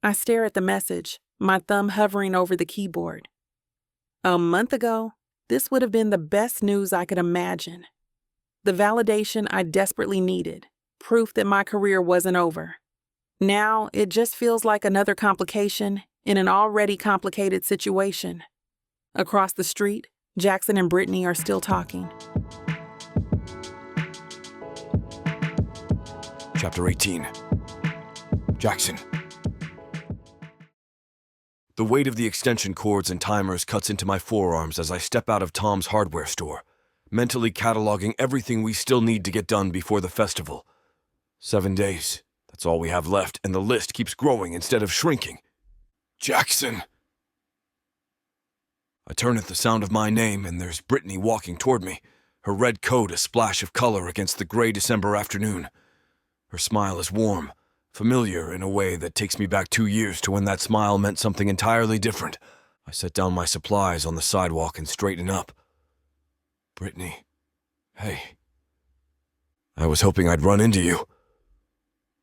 I stare at the message, my thumb hovering over the keyboard. A month ago, this would have been the best news I could imagine. The validation I desperately needed, proof that my career wasn't over. Now, it just feels like another complication in an already complicated situation. Across the street, Jackson and Brittany are still talking. Chapter 18. Jackson. The weight of the extension cords and timers cuts into my forearms as I step out of Tom's hardware store, mentally cataloging everything we still need to get done before the festival. 7 days. That's all we have left, and the list keeps growing instead of shrinking. Jackson! I turn at the sound of my name, and there's Brittany walking toward me, her red coat a splash of color against the gray December afternoon. Her smile is warm, familiar in a way that takes me back 2 years to when that smile meant something entirely different. I set down my supplies on the sidewalk and straighten up. Brittany, hey. I was hoping I'd run into you.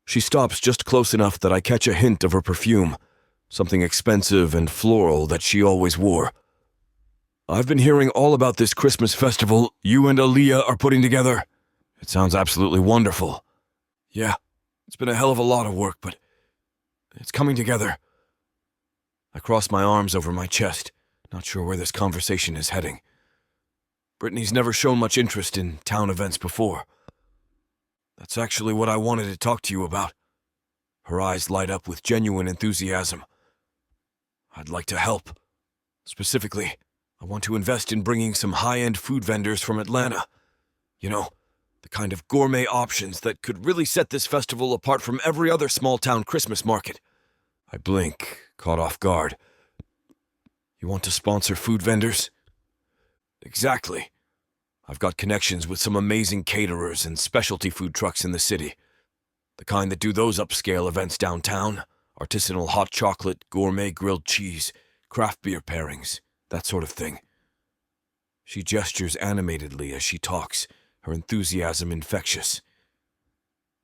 She stops just close enough that I catch a hint of her perfume, something expensive and floral that she always wore. I've been hearing all about this Christmas festival you and Aaliyah are putting together. It sounds absolutely wonderful. Yeah, it's been a hell of a lot of work, but it's coming together. I cross my arms over my chest, not sure where this conversation is heading. Brittany's never shown much interest in town events before. That's actually what I wanted to talk to you about. Her eyes light up with genuine enthusiasm. I'd like to help. Specifically, I want to invest in bringing some high-end food vendors from Atlanta. You know, the kind of gourmet options that could really set this festival apart from every other small-town Christmas market. I blink, caught off guard. You want to sponsor food vendors? Exactly. I've got connections with some amazing caterers and specialty food trucks in the city. The kind that do those upscale events downtown. Artisanal hot chocolate, gourmet grilled cheese, craft beer pairings, that sort of thing. She gestures animatedly as she talks, her enthusiasm infectious.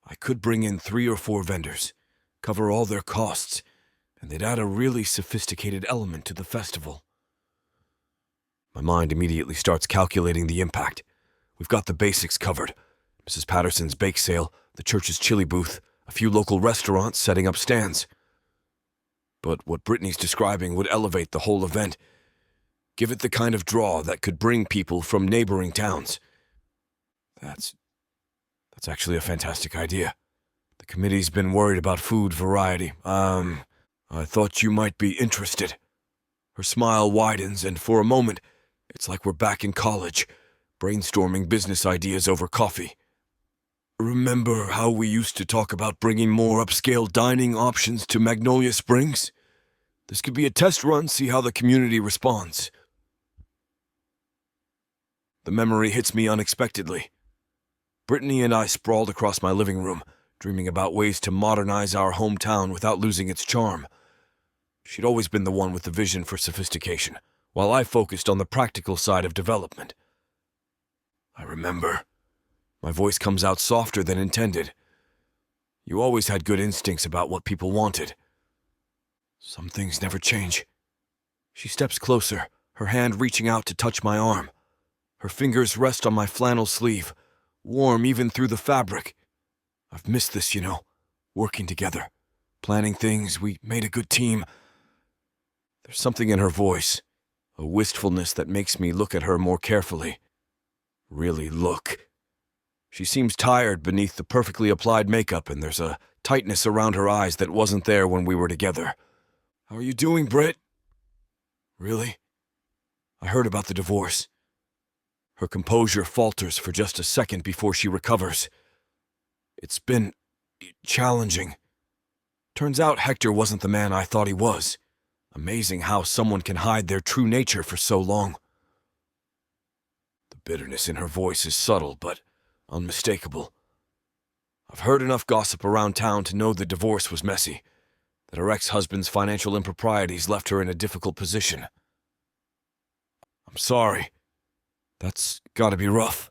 I could bring in 3 or 4 vendors, cover all their costs, and they'd add a really sophisticated element to the festival. My mind immediately starts calculating the impact. We've got the basics covered. Mrs. Patterson's bake sale, the church's chili booth, a few local restaurants setting up stands. But what Brittany's describing would elevate the whole event. Give it the kind of draw that could bring people from neighboring towns. That's actually a fantastic idea. The committee's been worried about food variety. I thought you might be interested. Her smile widens, and for a moment, it's like we're back in college, brainstorming business ideas over coffee. Remember how we used to talk about bringing more upscale dining options to Magnolia Springs? This could be a test run, see how the community responds. The memory hits me unexpectedly. Brittany and I sprawled across my living room, dreaming about ways to modernize our hometown without losing its charm. She'd always been the one with the vision for sophistication, while I focused on the practical side of development. I remember. My voice comes out softer than intended. You always had good instincts about what people wanted. Some things never change. She steps closer, her hand reaching out to touch my arm. Her fingers rest on my flannel sleeve, warm even through the fabric. I've missed this, you know, working together, planning things. We made a good team. There's something in her voice, a wistfulness that makes me look at her more carefully. Really look. She seems tired beneath the perfectly applied makeup, and there's a tightness around her eyes that wasn't there when we were together. How are you doing, Britt? Really? I heard about the divorce. Her composure falters for just a second before she recovers. It's been challenging. Turns out Hector wasn't the man I thought he was. Amazing how someone can hide their true nature for so long. The bitterness in her voice is subtle, but unmistakable. I've heard enough gossip around town to know the divorce was messy, that her ex-husband's financial improprieties left her in a difficult position. I'm sorry. That's gotta be rough.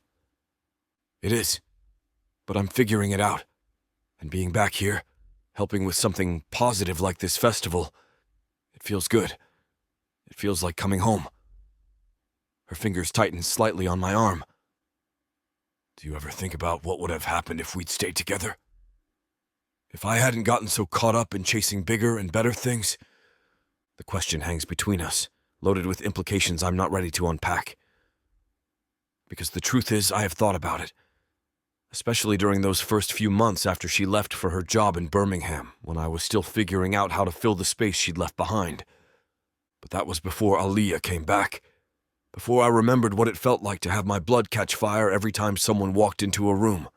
It is, but I'm figuring it out. And being back here, helping with something positive like this festival, it feels good. It feels like coming home. Her fingers tighten slightly on my arm. Do you ever think about what would have happened if we'd stayed together? If I hadn't gotten so caught up in chasing bigger and better things? The question hangs between us, loaded with implications I'm not ready to unpack. Because the truth is, I have thought about it. Especially during those first few months after she left for her job in Birmingham, when I was still figuring out how to fill the space she'd left behind. But that was before Aaliyah came back. Before I remembered what it felt like to have my blood catch fire every time someone walked into a room.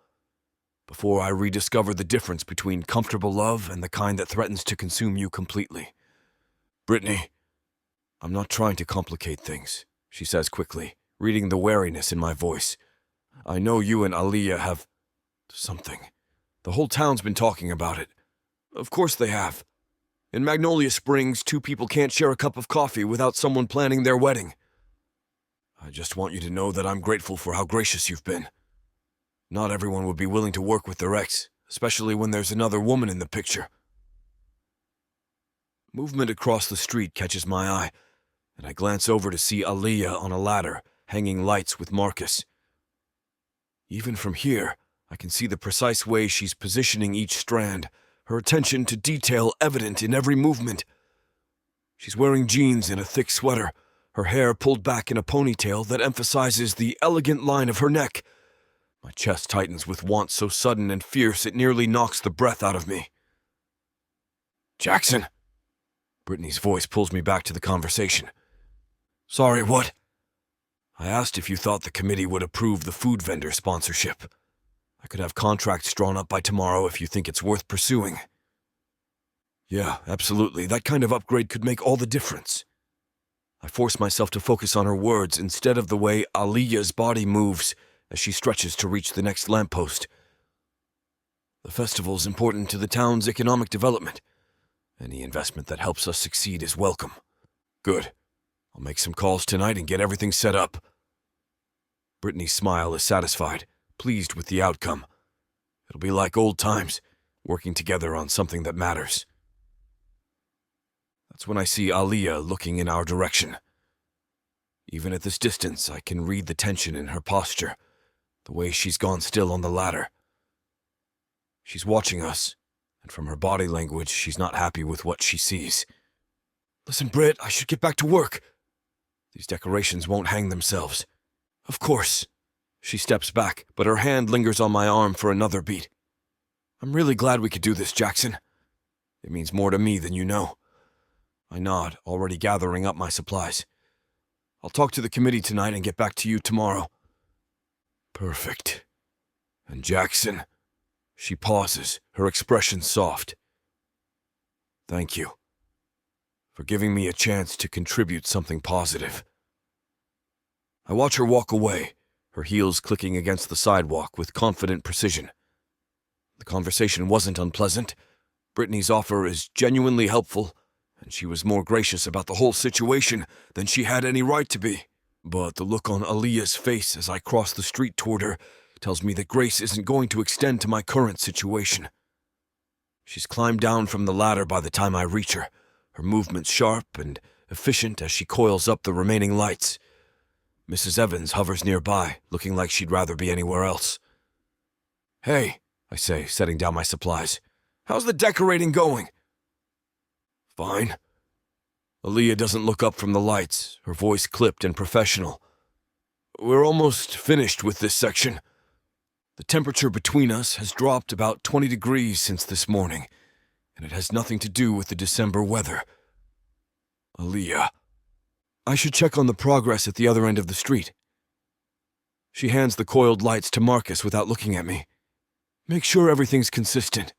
Before I rediscovered the difference between comfortable love and the kind that threatens to consume you completely. Brittany, I'm not trying to complicate things, she says quickly, reading the wariness in my voice. I know you and Aaliyah have something. The whole town's been talking about it. Of course they have. In Magnolia Springs, two people can't share a cup of coffee without someone planning their wedding. I just want you to know that I'm grateful for how gracious you've been. Not everyone would be willing to work with their ex, especially when there's another woman in the picture. Movement across the street catches my eye, and I glance over to see Aaliyah on a ladder, hanging lights with Marcus. Even from here, I can see the precise way she's positioning each strand, her attention to detail evident in every movement. She's wearing jeans and a thick sweater, her hair pulled back in a ponytail that emphasizes the elegant line of her neck. My chest tightens with want so sudden and fierce it nearly knocks the breath out of me. "Jackson!" Brittany's voice pulls me back to the conversation. "Sorry, what?" I asked if you thought the committee would approve the food vendor sponsorship. I could have contracts drawn up by tomorrow if you think it's worth pursuing. Yeah, absolutely. That kind of upgrade could make all the difference. I force myself to focus on her words instead of the way Aaliyah's body moves as she stretches to reach the next lamppost. The festival's important to the town's economic development. Any investment that helps us succeed is welcome. Good. I'll make some calls tonight and get everything set up. Brittany's smile is satisfied, pleased with the outcome. It'll be like old times, working together on something that matters. That's when I see Aaliyah looking in our direction. Even at this distance, I can read the tension in her posture, the way she's gone still on the ladder. She's watching us, and from her body language, she's not happy with what she sees. "Listen, Britt, I should get back to work. These decorations won't hang themselves." "Of course." She steps back, but her hand lingers on my arm for another beat. "I'm really glad we could do this, Jackson. It means more to me than you know." I nod, already gathering up my supplies. "I'll talk to the committee tonight and get back to you tomorrow." "Perfect. And Jackson?" She pauses, her expression soft. "Thank you for giving me a chance to contribute something positive." I watch her walk away, her heels clicking against the sidewalk with confident precision. The conversation wasn't unpleasant. Brittany's offer is genuinely helpful, and she was more gracious about the whole situation than she had any right to be. But the look on Aaliyah's face as I cross the street toward her tells me that grace isn't going to extend to my current situation. She's climbed down from the ladder by the time I reach her, her movements sharp and efficient as she coils up the remaining lights. Mrs. Evans hovers nearby, looking like she'd rather be anywhere else. "Hey," I say, setting down my supplies. "How's the decorating going?" "Fine." Aaliyah doesn't look up from the lights, her voice clipped and professional. "We're almost finished with this section. The temperature between us has dropped about 20 degrees since this morning, and it has nothing to do with the December weather. Aaliyah, I should check on the progress at the other end of the street." She hands the coiled lights to Marcus without looking at me. "Make sure everything's consistent."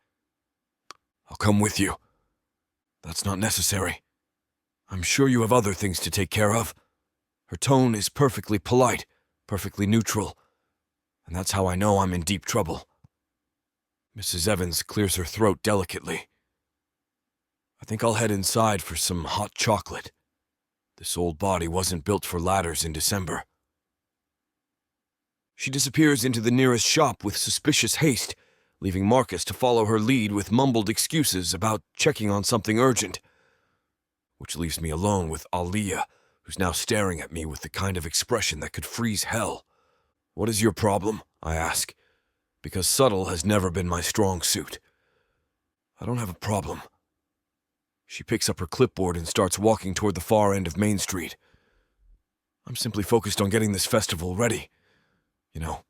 "I'll come with you." "That's not necessary. I'm sure you have other things to take care of." Her tone is perfectly polite, perfectly neutral, and that's how I know I'm in deep trouble. Mrs. Evans clears her throat delicately. "I think I'll head inside for some hot chocolate. This old body wasn't built for ladders in December." She disappears into the nearest shop with suspicious haste, leaving Marcus to follow her lead with mumbled excuses about checking on something urgent. Which leaves me alone with Aaliyah, who's now staring at me with the kind of expression that could freeze hell. "What is your problem?" I ask, because subtle has never been my strong suit. "I don't have a problem." She picks up her clipboard and starts walking toward the far end of Main Street. "I'm simply focused on getting this festival ready. You know,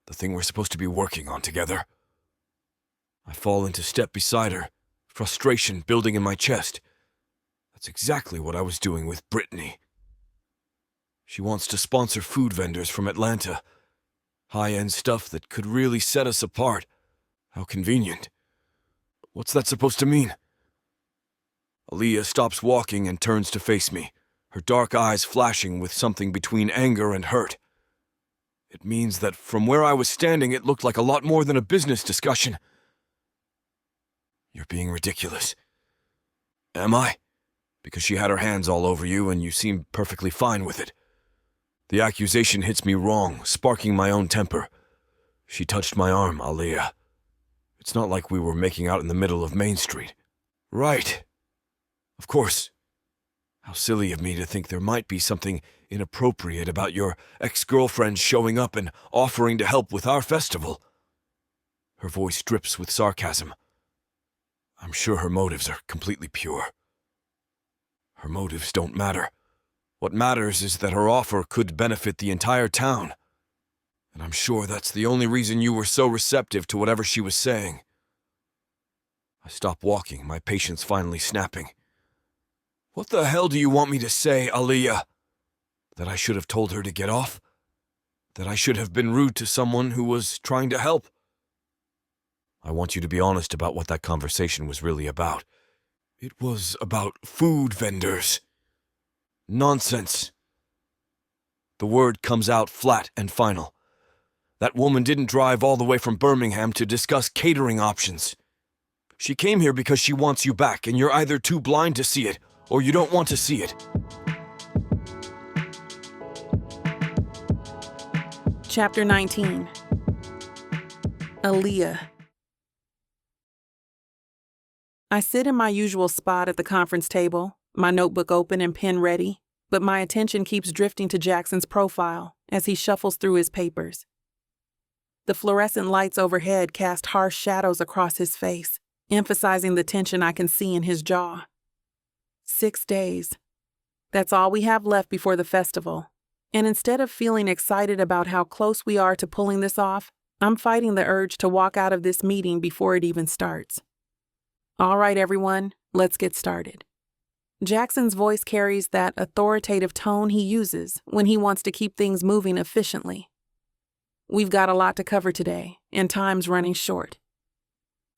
the thing we're supposed to be working on together." I fall into step beside her, frustration building in my chest. That's exactly what I was doing with Brittany. She wants to sponsor food vendors from Atlanta. High-end stuff that could really set us apart. How convenient. What's that supposed to mean? Aaliyah stops walking and turns to face me, her dark eyes flashing with something between anger and hurt. It means that from where I was standing, it looked like a lot more than a business discussion. "You're being ridiculous." Am I? Because she had her hands all over you and you seemed perfectly fine with it. The accusation hits me wrong, sparking my own temper. She touched my arm, Aaliyah. It's not like we were making out in the middle of Main Street. Right. Of course. How silly of me to think there might be something inappropriate about your ex-girlfriend showing up and offering to help with our festival. Her voice drips with sarcasm. I'm sure her motives are completely pure. Her motives don't matter. What matters is that her offer could benefit the entire town. And I'm sure that's the only reason you were so receptive to whatever she was saying. I stop walking, my patience finally snapping. What the hell do you want me to say, Aaliyah? That I should have told her to get off? That I should have been rude to someone who was trying to help? I want you to be honest about what that conversation was really about. It was about food vendors. Nonsense. The word comes out flat and final. That woman didn't drive all the way from Birmingham to discuss catering options. She came here because she wants you back, and you're either too blind to see it, or you don't want to see it. Chapter 19. Aaliyah. I sit in my usual spot at the conference table, my notebook open and pen ready, but my attention keeps drifting to Jackson's profile as he shuffles through his papers. The fluorescent lights overhead cast harsh shadows across his face, emphasizing the tension I can see in his jaw. 6 days. That's all we have left before the festival. And instead of feeling excited about how close we are to pulling this off, I'm fighting the urge to walk out of this meeting before it even starts. All right, everyone, let's get started. Jackson's voice carries that authoritative tone he uses when he wants to keep things moving efficiently. We've got a lot to cover today, and time's running short.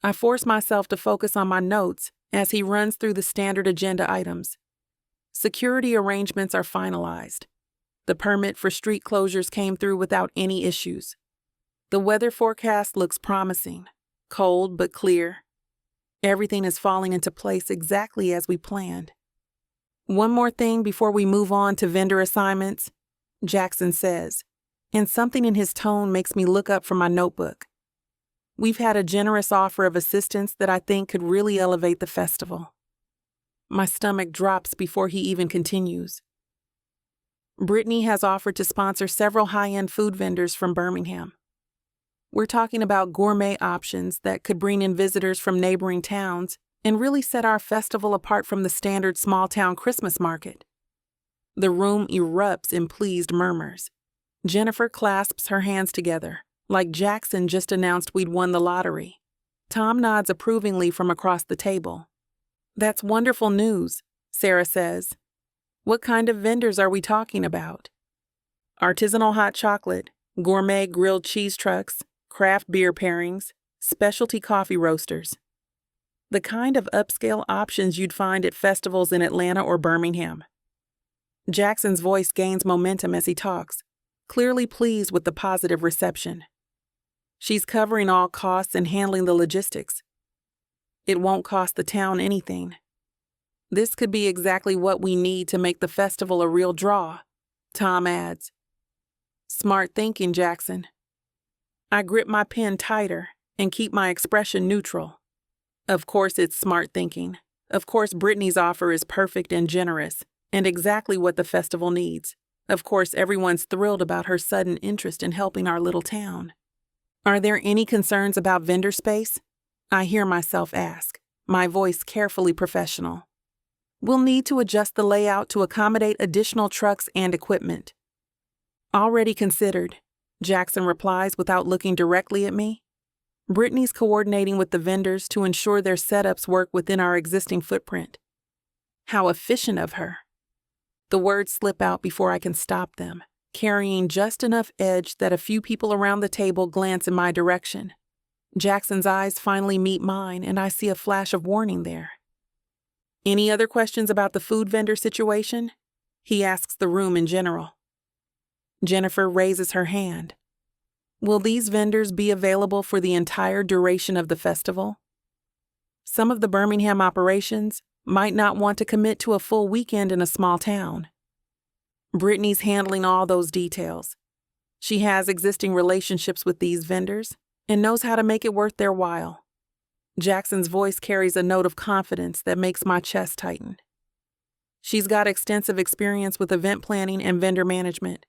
I force myself to focus on my notes as he runs through the standard agenda items. Security arrangements are finalized. The permit for street closures came through without any issues. The weather forecast looks promising, cold but clear. Everything is falling into place exactly as we planned. One more thing before we move on to vendor assignments, Jackson says, and something in his tone makes me look up from my notebook. We've had a generous offer of assistance that I think could really elevate the festival. My stomach drops before he even continues. Brittany has offered to sponsor several high-end food vendors from Birmingham. We're talking about gourmet options that could bring in visitors from neighboring towns and really set our festival apart from the standard small-town Christmas market. The room erupts in pleased murmurs. Jennifer clasps her hands together, like Jackson just announced we'd won the lottery. Tom nods approvingly from across the table. That's wonderful news, Sarah says. What kind of vendors are we talking about? Artisanal hot chocolate, gourmet grilled cheese trucks, craft beer pairings, specialty coffee roasters. The kind of upscale options you'd find at festivals in Atlanta or Birmingham. Jackson's voice gains momentum as he talks, clearly pleased with the positive reception. She's covering all costs and handling the logistics. It won't cost the town anything. This could be exactly what we need to make the festival a real draw, Tom adds. Smart thinking, Jackson. I grip my pen tighter and keep my expression neutral. Of course it's smart thinking. Of course Brittany's offer is perfect and generous, and exactly what the festival needs. Of course everyone's thrilled about her sudden interest in helping our little town. Are there any concerns about vendor space? I hear myself ask, my voice carefully professional. We'll need to adjust the layout to accommodate additional trucks and equipment. Already considered, Jackson replies without looking directly at me. Brittany's coordinating with the vendors to ensure their setups work within our existing footprint. How efficient of her. The words slip out before I can stop them, carrying just enough edge that a few people around the table glance in my direction. Jackson's eyes finally meet mine, and I see a flash of warning there. Any other questions about the food vendor situation? He asks the room in general. Jennifer raises her hand. Will these vendors be available for the entire duration of the festival? Some of the Birmingham operations, might not want to commit to a full weekend in a small town. Brittany's handling all those details. She has existing relationships with these vendors and knows how to make it worth their while. Jackson's voice carries a note of confidence that makes my chest tighten. She's got extensive experience with event planning and vendor management.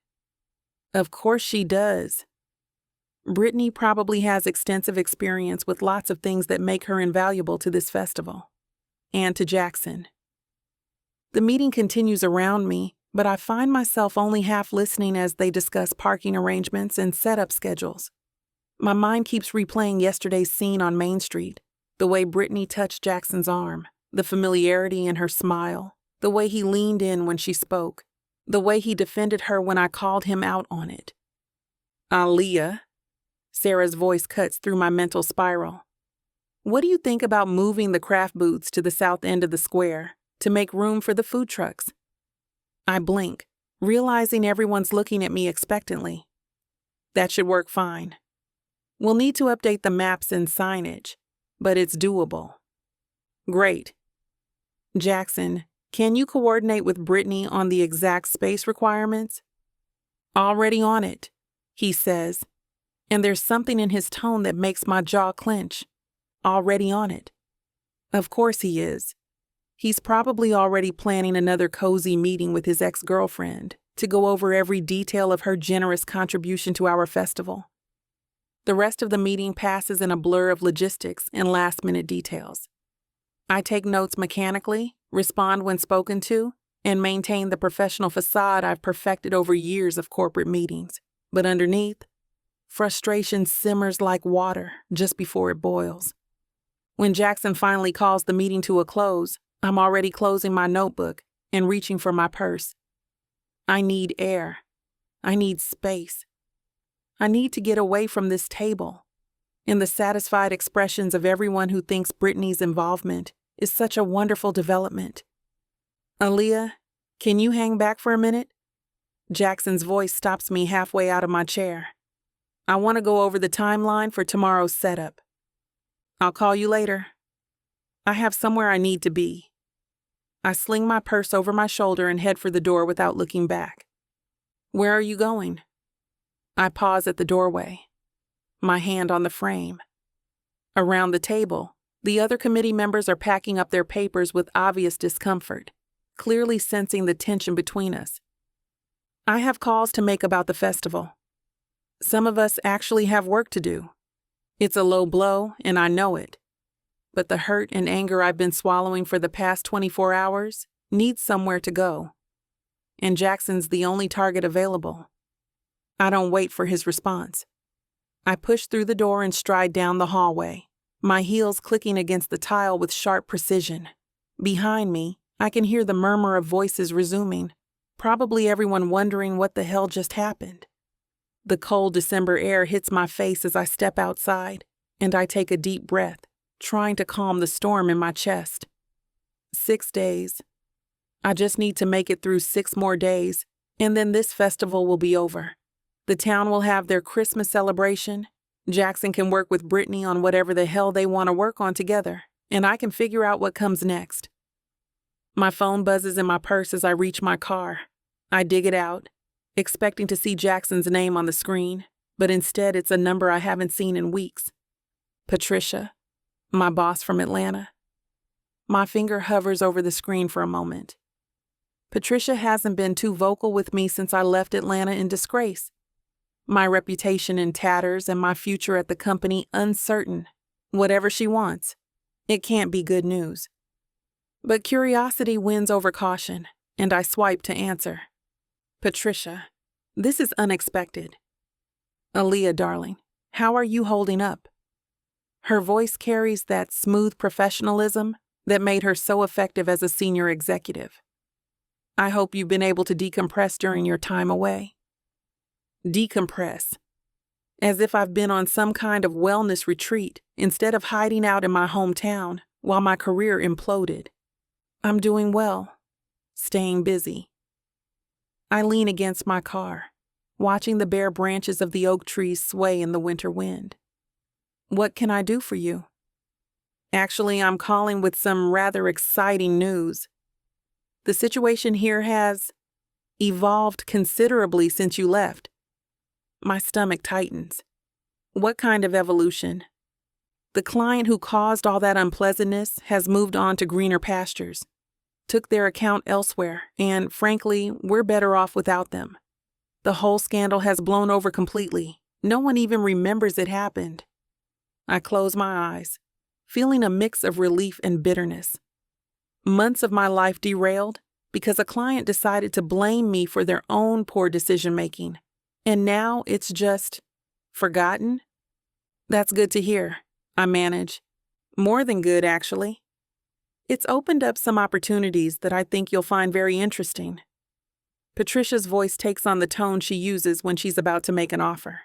Of course she does. Brittany probably has extensive experience with lots of things that make her invaluable to this festival. And to Jackson. The meeting continues around me, but I find myself only half listening as they discuss parking arrangements and setup schedules. My mind keeps replaying yesterday's scene on Main Street, the way Brittany touched Jackson's arm, the familiarity in her smile, the way he leaned in when she spoke, the way he defended her when I called him out on it. Aaliyah, Sarah's voice cuts through my mental spiral. What do you think about moving the craft booths to the south end of the square to make room for the food trucks? I blink, realizing everyone's looking at me expectantly. That should work fine. We'll need to update the maps and signage, but it's doable. Great. Jackson, can you coordinate with Brittany on the exact space requirements? Already on it, he says, and there's something in his tone that makes my jaw clench. Already on it. Of course he is. He's probably already planning another cozy meeting with his ex-girlfriend to go over every detail of her generous contribution to our festival. The rest of the meeting passes in a blur of logistics and last-minute details. I take notes mechanically, respond when spoken to, and maintain the professional facade I've perfected over years of corporate meetings. But underneath, frustration simmers like water just before it boils. When Jackson finally calls the meeting to a close, I'm already closing my notebook and reaching for my purse. I need air. I need space. I need to get away from this table. And the satisfied expressions of everyone who thinks Brittany's involvement is such a wonderful development. Aaliyah, can you hang back for a minute? Jackson's voice stops me halfway out of my chair. I want to go over the timeline for tomorrow's setup. I'll call you later. I have somewhere I need to be. I sling my purse over my shoulder and head for the door without looking back. Where are you going? I pause at the doorway, my hand on the frame. Around the table, the other committee members are packing up their papers with obvious discomfort, clearly sensing the tension between us. I have calls to make about the festival. Some of us actually have work to do. It's a low blow, and I know it. But the hurt and anger I've been swallowing for the past 24 hours needs somewhere to go. And Jackson's the only target available. I don't wait for his response. I push through the door and stride down the hallway, my heels clicking against the tile with sharp precision. Behind me, I can hear the murmur of voices resuming, probably everyone wondering what the hell just happened. The cold December air hits my face as I step outside, and I take a deep breath, trying to calm the storm in my chest. 6 days. I just need to make it through 6 more days, and then this festival will be over. The town will have their Christmas celebration. Jackson can work with Brittany on whatever the hell they want to work on together, and I can figure out what comes next. My phone buzzes in my purse as I reach my car. I dig it out, expecting to see Jackson's name on the screen, but instead it's a number I haven't seen in weeks. Patricia, my boss from Atlanta. My finger hovers over the screen for a moment. Patricia hasn't been too vocal with me since I left Atlanta in disgrace. My reputation in tatters and my future at the company uncertain. Whatever she wants, it can't be good news. But curiosity wins over caution, and I swipe to answer. Patricia, this is unexpected. Aaliyah, darling, how are you holding up? Her voice carries that smooth professionalism that made her so effective as a senior executive. I hope you've been able to decompress during your time away. Decompress. As if I've been on some kind of wellness retreat instead of hiding out in my hometown while my career imploded. I'm doing well, staying busy. I lean against my car, watching the bare branches of the oak trees sway in the winter wind. What can I do for you? Actually, I'm calling with some rather exciting news. The situation here has evolved considerably since you left. My stomach tightens. What kind of evolution? The client who caused all that unpleasantness has moved on to greener pastures, took their account elsewhere, and frankly, we're better off without them. The whole scandal has blown over completely. No one even remembers it happened. I close my eyes, feeling a mix of relief and bitterness. Months of my life derailed because a client decided to blame me for their own poor decision-making. And now it's just forgotten? That's good to hear, I manage. More than good, actually. It's opened up some opportunities that I think you'll find very interesting. Patricia's voice takes on the tone she uses when she's about to make an offer.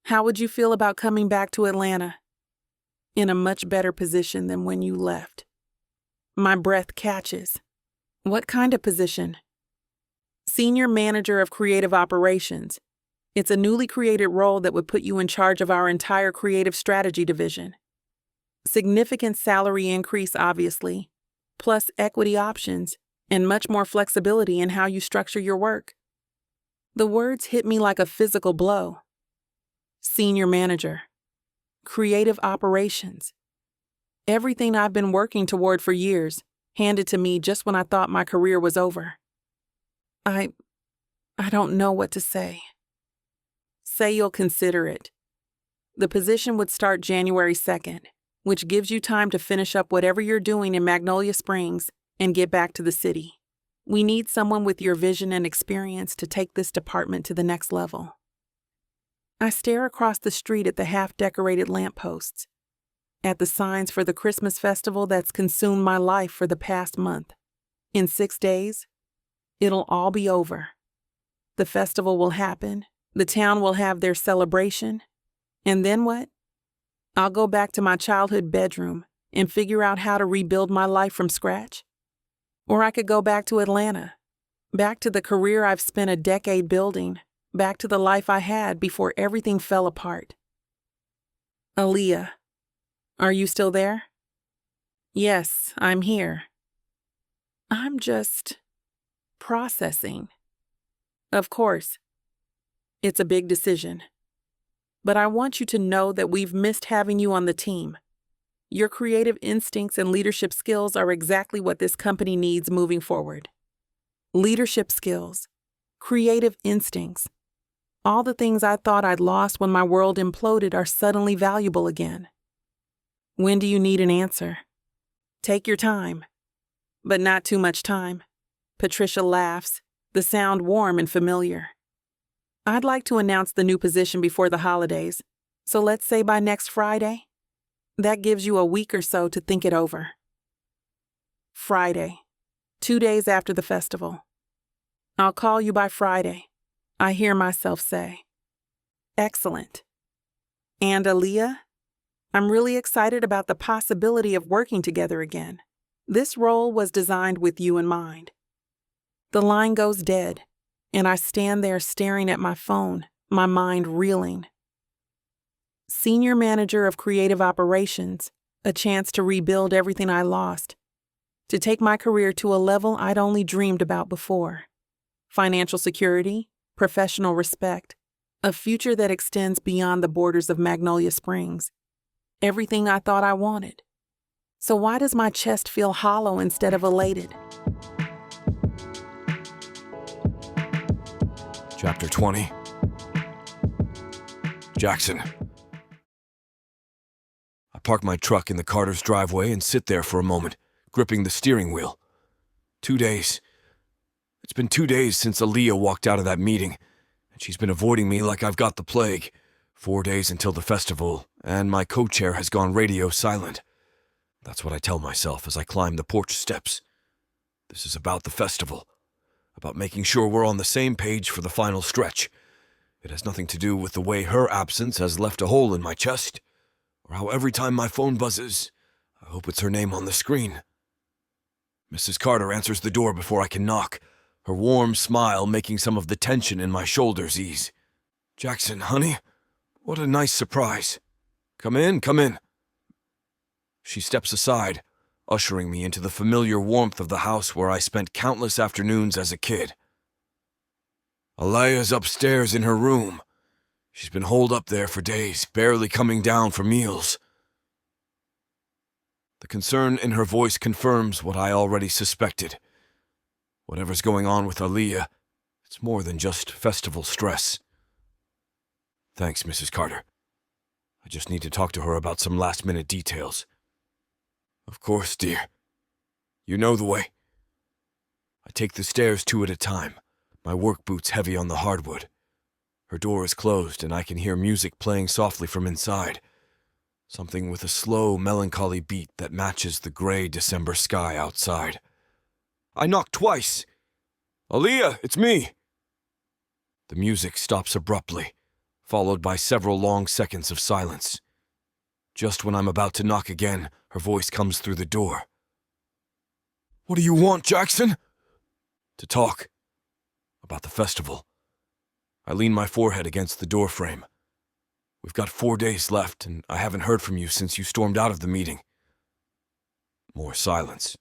How would you feel about coming back to Atlanta? In a much better position than when you left. My breath catches. What kind of position? Senior Manager of Creative Operations. It's a newly created role that would put you in charge of our entire creative strategy division. Significant salary increase, obviously, plus equity options and much more flexibility in how you structure your work. The words hit me like a physical blow. Senior Manager. Creative Operations. Everything I've been working toward for years, handed to me just when I thought my career was over. I don't know what to say. Say you'll consider it. The position would start January 2nd, which gives you time to finish up whatever you're doing in Magnolia Springs and get back to the city. We need someone with your vision and experience to take this department to the next level. I stare across the street at the half-decorated lampposts, at the signs for the Christmas festival that's consumed my life for the past month. In 6 days, it'll all be over. The festival will happen, the town will have their celebration, and then what? I'll go back to my childhood bedroom and figure out how to rebuild my life from scratch. Or I could go back to Atlanta, back to the career I've spent a decade building, back to the life I had before everything fell apart. Aaliyah, are you still there? Yes, I'm here. I'm just processing. Of course, it's a big decision. But I want you to know that we've missed having you on the team. Your creative instincts and leadership skills are exactly what this company needs moving forward. Leadership skills, creative instincts. All the things I thought I'd lost when my world imploded are suddenly valuable again. When do you need an answer? Take your time. But not too much time. Patricia laughs, the sound warm and familiar. I'd like to announce the new position before the holidays, so let's say by next Friday. That gives you a week or so to think it over. Friday, 2 days after the festival. I'll call you by Friday, I hear myself say. Excellent. And Aaliyah, I'm really excited about the possibility of working together again. This role was designed with you in mind. The line goes dead, and I stand there staring at my phone, my mind reeling. Senior Manager of Creative Operations, a chance to rebuild everything I lost, to take my career to a level I'd only dreamed about before. Financial security, professional respect, a future that extends beyond the borders of Magnolia Springs. Everything I thought I wanted. So why does my chest feel hollow instead of elated? Chapter 20. Jackson. I park my truck in the Carter's driveway and sit there for a moment, gripping the steering wheel. 2 days. It's been 2 days since Aaliyah walked out of that meeting, and she's been avoiding me like I've got the plague. 4 days until the festival, and my co-chair has gone radio silent. That's what I tell myself as I climb the porch steps. This is about the festival, about making sure we're on the same page for the final stretch. It has nothing to do with the way her absence has left a hole in my chest, or how every time my phone buzzes, I hope it's her name on the screen. Mrs. Carter answers the door before I can knock, her warm smile making some of the tension in my shoulders ease. "Jackson, honey, what a nice surprise. Come in, come in." She steps aside, ushering me into the familiar warmth of the house where I spent countless afternoons as a kid. Aaliyah's upstairs in her room. She's been holed up there for days, barely coming down for meals. The concern in her voice confirms what I already suspected. Whatever's going on with Aaliyah, it's more than just festival stress. Thanks, Mrs. Carter. I just need to talk to her about some last-minute details. Of course, dear. You know the way. I take the stairs 2 at a time, my work boots heavy on the hardwood. Her door is closed, and I can hear music playing softly from inside. Something with a slow, melancholy beat that matches the gray December sky outside. I knock twice. Aaliyah, it's me. The music stops abruptly, followed by several long seconds of silence. Just when I'm about to knock again, her voice comes through the door. What do you want, Jackson? To talk. About the festival. I lean my forehead against the doorframe. We've got 4 days left, and I haven't heard from you since you stormed out of the meeting. More silence.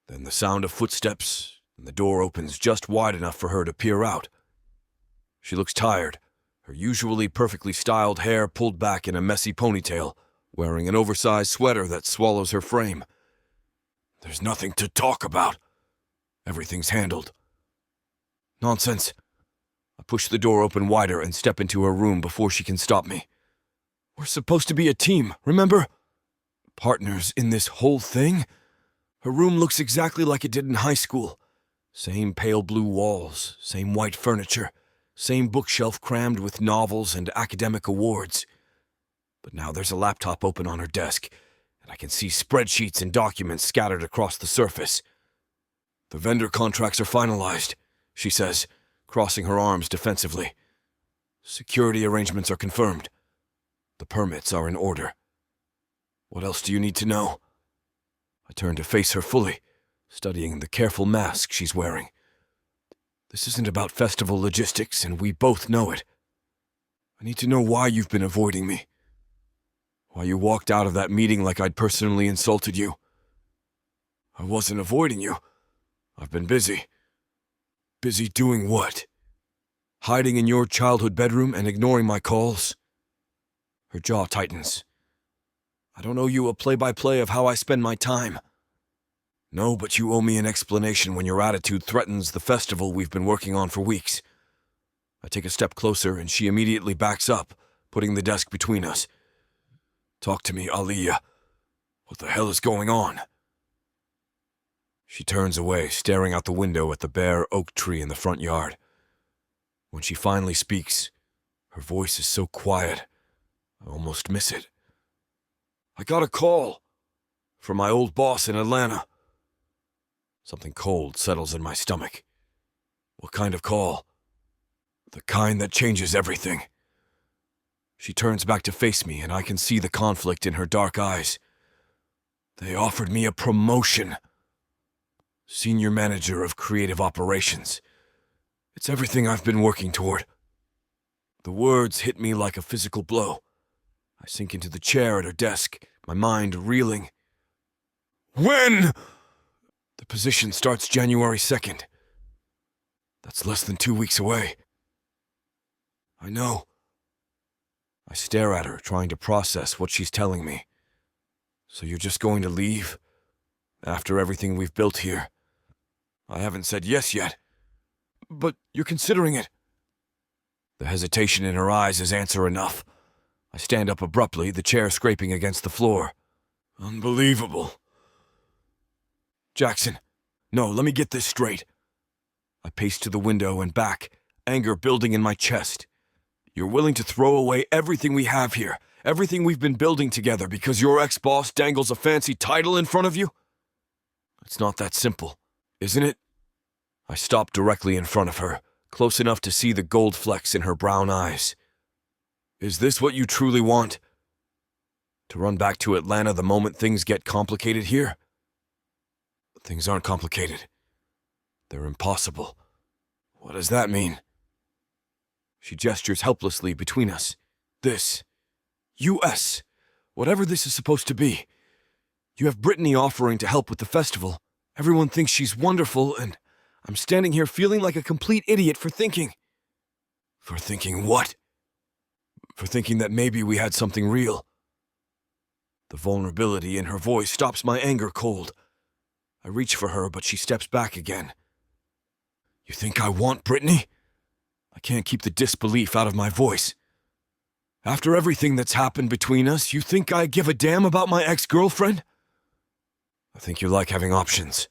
Then the sound of footsteps, and the door opens just wide enough for her to peer out. She looks tired, her usually perfectly styled hair pulled back in a messy ponytail, wearing an oversized sweater that swallows her frame. There's nothing to talk about. Everything's handled. Nonsense. I push the door open wider and step into her room before she can stop me. We're supposed to be a team, remember? Partners in this whole thing? Her room looks exactly like it did in high school. Same pale blue walls, same white furniture, same bookshelf crammed with novels and academic awards. But now there's a laptop open on her desk, and I can see spreadsheets and documents scattered across the surface. The vendor contracts are finalized, she says, crossing her arms defensively. Security arrangements are confirmed. The permits are in order. What else do you need to know? I turn to face her fully, studying the careful mask she's wearing. This isn't about festival logistics, and we both know it. I need to know why you've been avoiding me. Why you walked out of that meeting like I'd personally insulted you. I wasn't avoiding you. I've been busy. Busy doing what? Hiding in your childhood bedroom and ignoring my calls? Her jaw tightens. I don't owe you a play-by-play of how I spend my time. No, but you owe me an explanation when your attitude threatens the festival we've been working on for weeks. I take a step closer and she immediately backs up, putting the desk between us. Talk to me, Aaliyah. What the hell is going on? She turns away, staring out the window at the bare oak tree in the front yard. When she finally speaks, her voice is so quiet, I almost miss it. I got a call from my old boss in Atlanta. Something cold settles in my stomach. What kind of call? The kind that changes everything. She turns back to face me, and I can see the conflict in her dark eyes. They offered me a promotion. Senior Manager of Creative Operations. It's everything I've been working toward. The words hit me like a physical blow. I sink into the chair at her desk, my mind reeling. When? The position starts January 2nd. That's less than 2 weeks away. I know. I stare at her, trying to process what she's telling me. So you're just going to leave? After everything we've built here? I haven't said yes yet. But you're considering it. The hesitation in her eyes is answer enough. I stand up abruptly, the chair scraping against the floor. Unbelievable. Jackson, no, let me get this straight. I pace to the window and back, anger building in my chest. You're willing to throw away everything we have here, everything we've been building together because your ex-boss dangles a fancy title in front of you? It's not that simple, isn't it? I stop directly in front of her, close enough to see the gold flecks in her brown eyes. Is this what you truly want? To run back to Atlanta the moment things get complicated here? Things aren't complicated. They're impossible. What does that mean? She gestures helplessly between us. This. U.S. Whatever this is supposed to be. You have Brittany offering to help with the festival. Everyone thinks she's wonderful, and I'm standing here feeling like a complete idiot for thinking. For thinking what? For thinking that maybe we had something real. The vulnerability in her voice stops my anger cold. I reach for her, but she steps back again. You think I want Brittany? I can't keep the disbelief out of my voice. After everything that's happened between us, you think I give a damn about my ex-girlfriend? I think you like having options.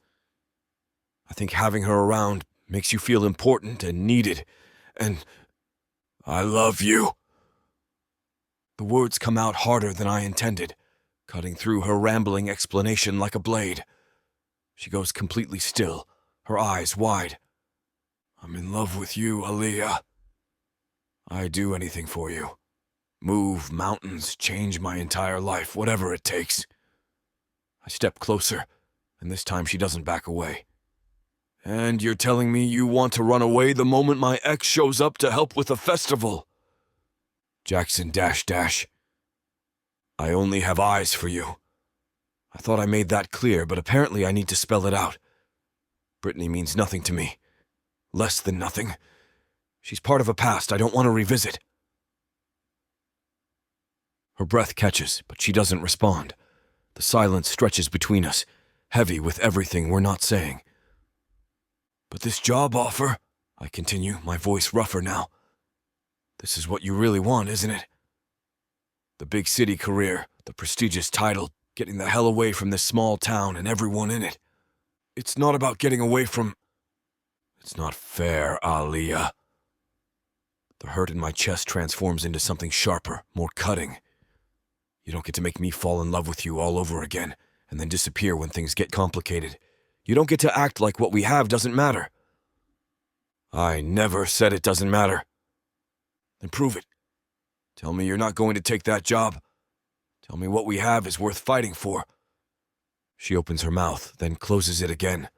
I think having her around makes you feel important and needed, and I love you. The words come out harder than I intended, cutting through her rambling explanation like a blade. She goes completely still, her eyes wide. I'm in love with you, Aaliyah. I'd do anything for you. Move mountains, change my entire life, whatever it takes. I step closer, and this time she doesn't back away. And you're telling me you want to run away the moment my ex shows up to help with a festival? Jackson --. I only have eyes for you. I thought I made that clear, but apparently I need to spell it out. Brittany means nothing to me. Less than nothing. She's part of a past I don't want to revisit. Her breath catches, but she doesn't respond. The silence stretches between us, heavy with everything we're not saying. But this job offer, I continue, my voice rougher now. This is what you really want, isn't it? The big city career, the prestigious title, getting the hell away from this small town and everyone in it. It's not about getting away from... It's not fair, Aaliyah. The hurt in my chest transforms into something sharper, more cutting. You don't get to make me fall in love with you all over again, and then disappear when things get complicated. You don't get to act like what we have doesn't matter. I never said it doesn't matter. Then prove it. Tell me you're not going to take that job. Tell me what we have is worth fighting for. She opens her mouth, then closes it again.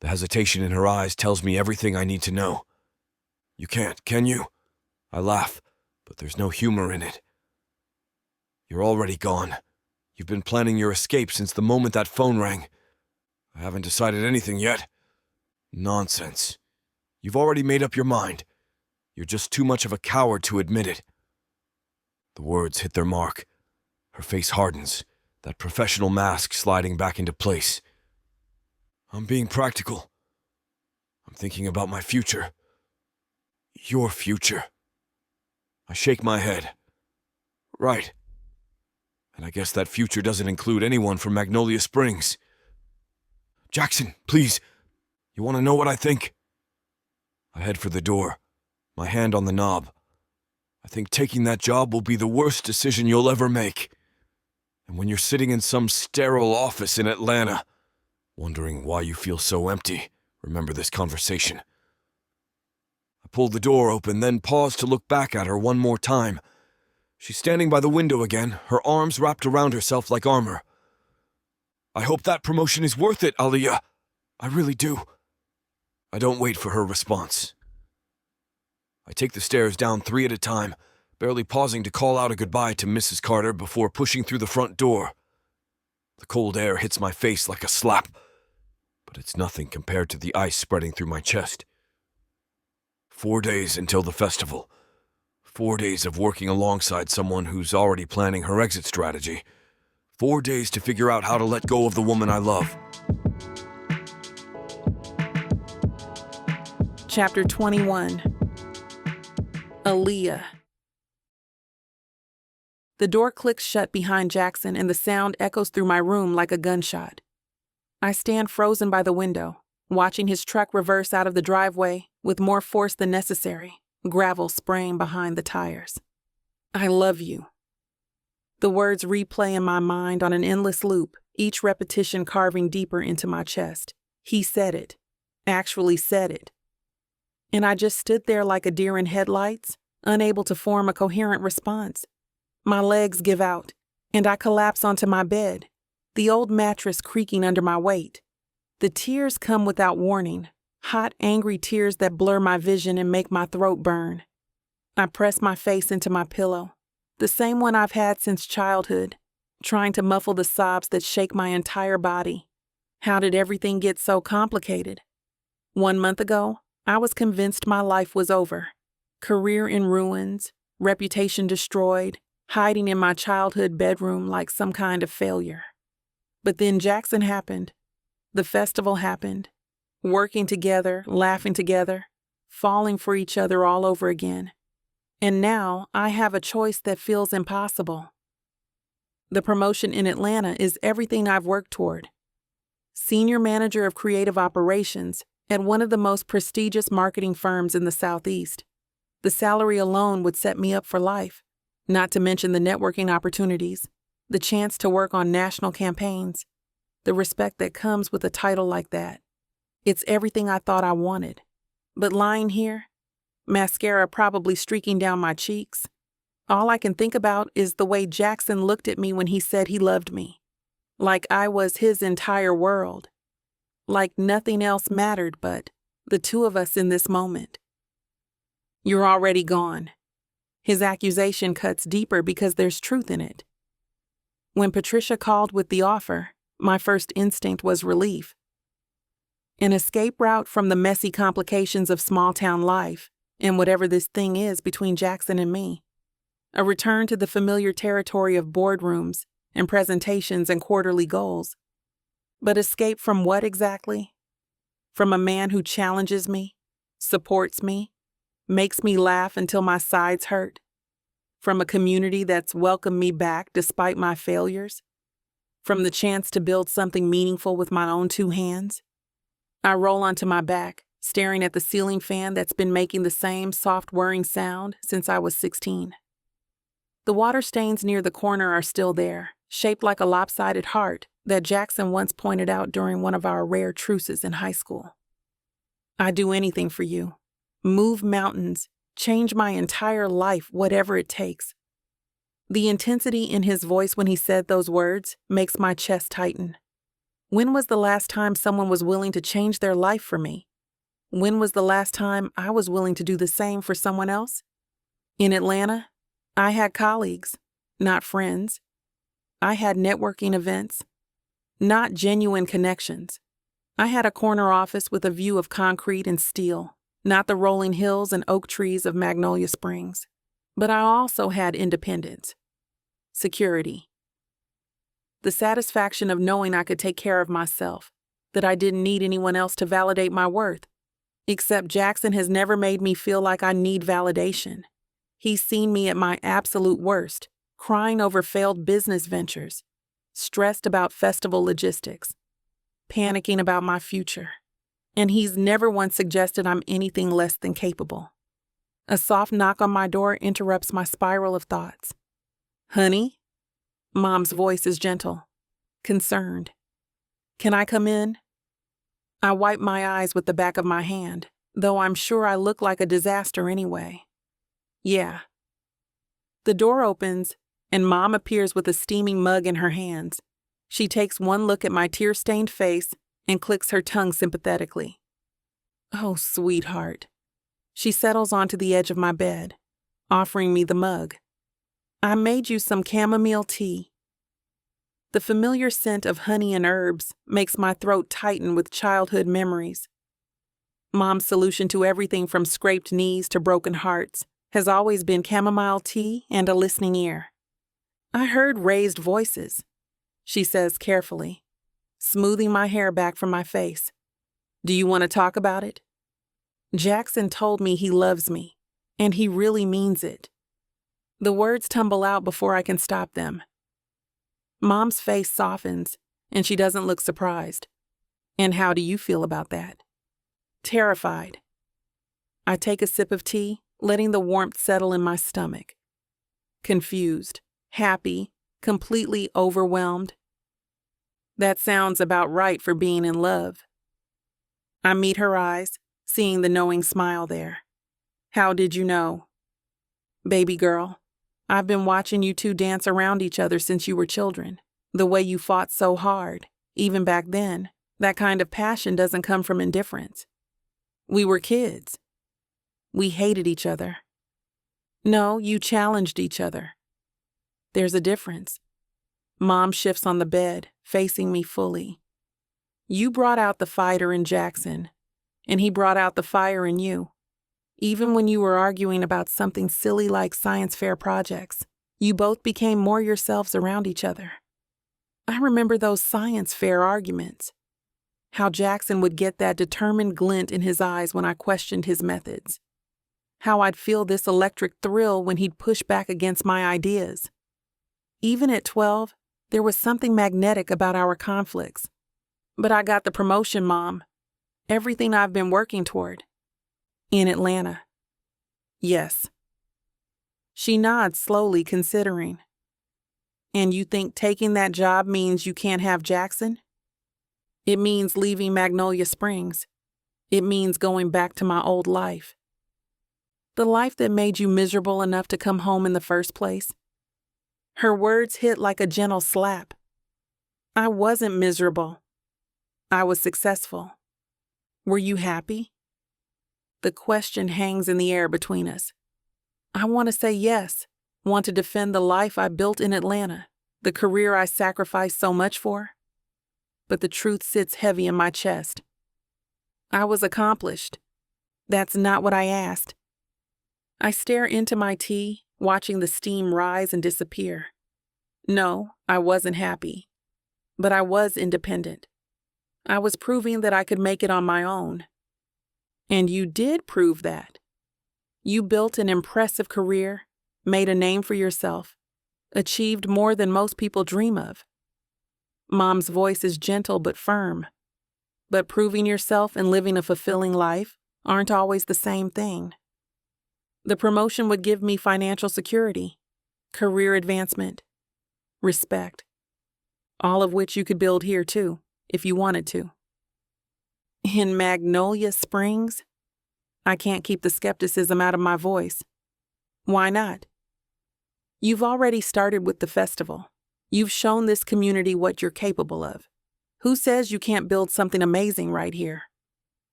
The hesitation in her eyes tells me everything I need to know. You can't, can you? I laugh, but there's no humor in it. You're already gone. You've been planning your escape since the moment that phone rang. I haven't decided anything yet. Nonsense. You've already made up your mind. You're just too much of a coward to admit it. The words hit their mark. Her face hardens, that professional mask sliding back into place. I'm being practical. I'm thinking about my future. Your future. I shake my head. Right. And I guess that future doesn't include anyone from Magnolia Springs. Jackson, please. You want to know what I think? I head for the door, my hand on the knob. I think taking that job will be the worst decision you'll ever make. And when you're sitting in some sterile office in Atlanta, wondering why you feel so empty, remember this conversation. I pull the door open, then pause to look back at her one more time. She's standing by the window again, her arms wrapped around herself like armor. I hope that promotion is worth it, Aaliyah. I really do. I don't wait for her response. I take the stairs down 3 at a time, barely pausing to call out a goodbye to Mrs. Carter before pushing through the front door. The cold air hits my face like a slap, but it's nothing compared to the ice spreading through my chest. 4 days until the festival. 4 days of working alongside someone who's already planning her exit strategy. 4 days to figure out how to let go of the woman I love. Chapter 21. Aaliyah. The door clicks shut behind Jackson and the sound echoes through my room like a gunshot. I stand frozen by the window, watching his truck reverse out of the driveway with more force than necessary, gravel spraying behind the tires. I love you. The words replay in my mind on an endless loop, each repetition carving deeper into my chest. He said it. Actually said it. And I just stood there like a deer in headlights, unable to form a coherent response. My legs give out, and I collapse onto my bed, the old mattress creaking under my weight. The tears come without warning, hot, angry tears that blur my vision and make my throat burn. I press my face into my pillow, the same one I've had since childhood, trying to muffle the sobs that shake my entire body. How did everything get so complicated? 1 month ago, I was convinced my life was over. Career in ruins, reputation destroyed, hiding in my childhood bedroom like some kind of failure. But then Jackson happened. The festival happened. Working together, laughing together, falling for each other all over again. And now I have a choice that feels impossible. The promotion in Atlanta is everything I've worked toward. Senior Manager of Creative Operations at one of the most prestigious marketing firms in the Southeast. The salary alone would set me up for life, not to mention the networking opportunities, the chance to work on national campaigns, the respect that comes with a title like that. It's everything I thought I wanted. But lying here, mascara probably streaking down my cheeks, all I can think about is the way Jackson looked at me when he said he loved me. Like I was his entire world. Like nothing else mattered but the two of us in this moment. You're already gone. His accusation cuts deeper because there's truth in it. When Patricia called with the offer, my first instinct was relief. An escape route from the messy complications of small-town life and whatever this thing is between Jackson and me. A return to the familiar territory of boardrooms and presentations and quarterly goals. But escape from what exactly? From a man who challenges me, supports me, makes me laugh until my sides hurt? From a community that's welcomed me back despite my failures? From the chance to build something meaningful with my own 2 hands? I roll onto my back, staring at the ceiling fan that's been making the same soft whirring sound since I was 16. The water stains near the corner are still there, shaped like a lopsided heart that Jackson once pointed out during one of our rare truces in high school. I'd do anything for you. Move mountains, change my entire life, whatever it takes. The intensity in his voice when he said those words makes my chest tighten. When was the last time someone was willing to change their life for me? When was the last time I was willing to do the same for someone else? In Atlanta, I had colleagues, not friends. I had networking events, not genuine connections. I had a corner office with a view of concrete and steel, not the rolling hills and oak trees of Magnolia Springs. But I also had independence, security, the satisfaction of knowing I could take care of myself, that I didn't need anyone else to validate my worth. Except Jackson has never made me feel like I need validation. He's seen me at my absolute worst, crying over failed business ventures, stressed about festival logistics, panicking about my future. And he's never once suggested I'm anything less than capable. A soft knock on my door interrupts my spiral of thoughts. "Honey?" Mom's voice is gentle, concerned. "Can I come in?" I wipe my eyes with the back of my hand, though I'm sure I look like a disaster anyway. Yeah. The door opens, and Mom appears with a steaming mug in her hands. She takes one look at my tear-stained face and clicks her tongue sympathetically. "Oh, sweetheart." She settles onto the edge of my bed, offering me the mug. "I made you some chamomile tea." The familiar scent of honey and herbs makes my throat tighten with childhood memories. Mom's solution to everything from scraped knees to broken hearts has always been chamomile tea and a listening ear. "I heard raised voices," she says carefully, smoothing my hair back from my face. "Do you want to talk about it?" Jackson told me he loves me, and he really means it. The words tumble out before I can stop them. Mom's face softens, and she doesn't look surprised. "And how do you feel about that?" "Terrified." I take a sip of tea, letting the warmth settle in my stomach. Confused, happy, completely overwhelmed. That sounds about right for being in love. I meet her eyes, seeing the knowing smile there. "How did you know?" "Baby girl, I've been watching you two dance around each other since you were children. The way you fought so hard, even back then, that kind of passion doesn't come from indifference. We were kids. We hated each other. No, you challenged each other. There's a difference. Mom shifts on the bed, facing me fully. You brought out the fighter in Jackson, and he brought out the fire in you. Even when you were arguing about something silly like science fair projects, you both became more yourselves around each other. I remember those science fair arguments. How Jackson would get that determined glint in his eyes when I questioned his methods. How I'd feel this electric thrill when he'd push back against my ideas. Even at 12, there was something magnetic about our conflicts. But I got the promotion, Mom. Everything I've been working toward. In Atlanta. Yes. She nods slowly, considering. And you think taking that job means you can't have Jackson? It means leaving Magnolia Springs. It means going back to my old life. The life that made you miserable enough to come home in the first place. Her words hit like a gentle slap. I wasn't miserable. I was successful. Were you happy? The question hangs in the air between us. I want to say yes, want to defend the life I built in Atlanta, the career I sacrificed so much for. But the truth sits heavy in my chest. I was accomplished. That's not what I asked. I stare into my tea, watching the steam rise and disappear. No, I wasn't happy. But I was independent. I was proving that I could make it on my own. And you did prove that. You built an impressive career, made a name for yourself, achieved more than most people dream of. Mom's voice is gentle but firm. But proving yourself and living a fulfilling life aren't always the same thing. The promotion would give me financial security, career advancement, respect, all of which you could build here too, if you wanted to. In Magnolia Springs? I can't keep the skepticism out of my voice. Why not? You've already started with the festival. You've shown this community what you're capable of. Who says you can't build something amazing right here?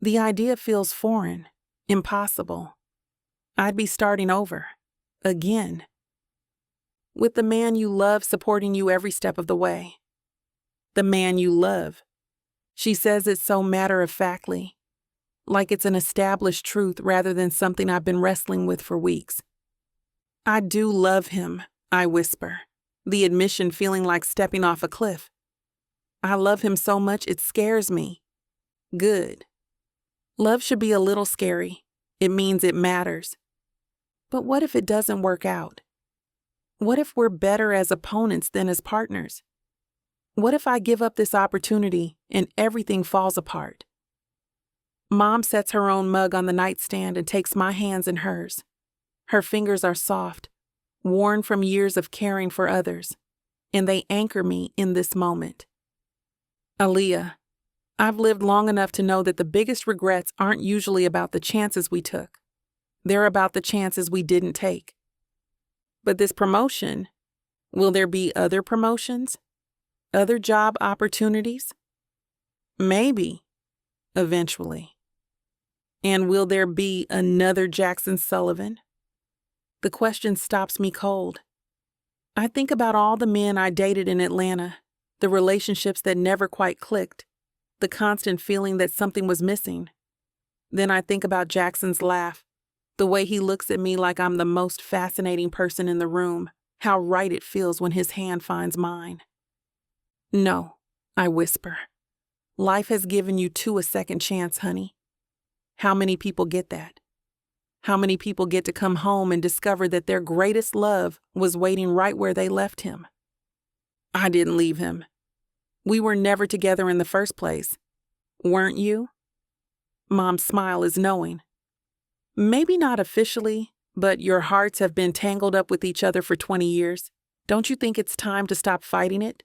The idea feels foreign, impossible. I'd be starting over, again. With the man you love supporting you every step of the way. The man you love. She says it so matter-of-factly, like it's an established truth rather than something I've been wrestling with for weeks. I do love him, I whisper, the admission feeling like stepping off a cliff. I love him so much it scares me. Good. Love should be a little scary. It means it matters. But what if it doesn't work out? What if we're better as opponents than as partners? What if I give up this opportunity and everything falls apart? Mom sets her own mug on the nightstand and takes my hands in hers. Her fingers are soft, worn from years of caring for others, and they anchor me in this moment. Aaliyah, I've lived long enough to know that the biggest regrets aren't usually about the chances we took. They're about the chances we didn't take. But this promotion, will there be other promotions? Other job opportunities? Maybe, eventually. And will there be another Jackson Sullivan? The question stops me cold. I think about all the men I dated in Atlanta, the relationships that never quite clicked, the constant feeling that something was missing. Then I think about Jackson's laugh, the way he looks at me like I'm the most fascinating person in the room, how right it feels when his hand finds mine. No, I whisper. Life has given you two a second chance, honey. How many people get that? How many people get to come home and discover that their greatest love was waiting right where they left him? I didn't leave him. We were never together in the first place. Weren't you? Mom's smile is knowing. Maybe not officially, but your hearts have been tangled up with each other for 20 years. Don't you think it's time to stop fighting it?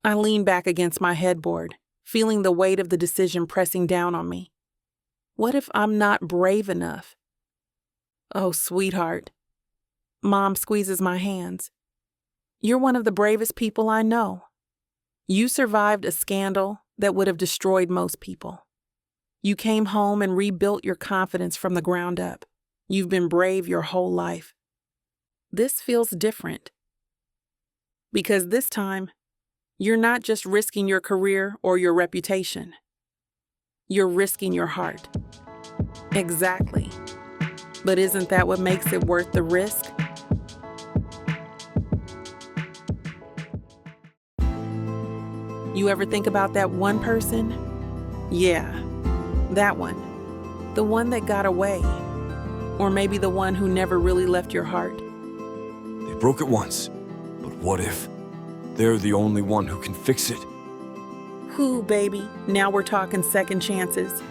I lean back against my headboard, feeling the weight of the decision pressing down on me. What if I'm not brave enough? Oh, sweetheart. Mom squeezes my hands. You're one of the bravest people I know. You survived a scandal that would have destroyed most people. You came home and rebuilt your confidence from the ground up. You've been brave your whole life. This feels different. Because this time, you're not just risking your career or your reputation. You're risking your heart. Exactly. But isn't that what makes it worth the risk? You ever think about that one person? Yeah, that one. The one that got away. Or maybe the one who never really left your heart. They broke it once, but what if they're the only one who can fix it? Who, baby? Now we're talking second chances.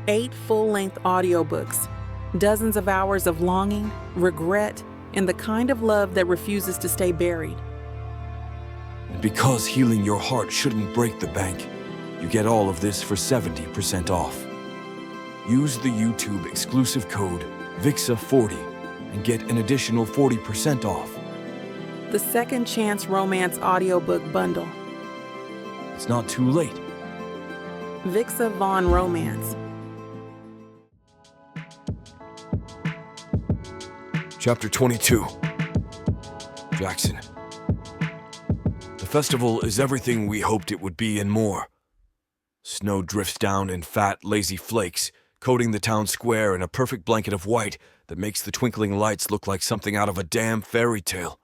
8 full-length audiobooks, dozens of hours of longing, regret, and the kind of love that refuses to stay buried. And because healing your heart shouldn't break the bank, you get all of this for 70% off. Use the YouTube exclusive code VIXA40 and get an additional 40% off. The Second Chance Romance Audiobook Bundle. It's not too late. Vixa Vaughn Romance. Chapter 22. Jackson. The festival is everything we hoped it would be and more. Snow drifts down in fat, lazy flakes, coating the town square in a perfect blanket of white that makes the twinkling lights look like something out of a damn fairy tale.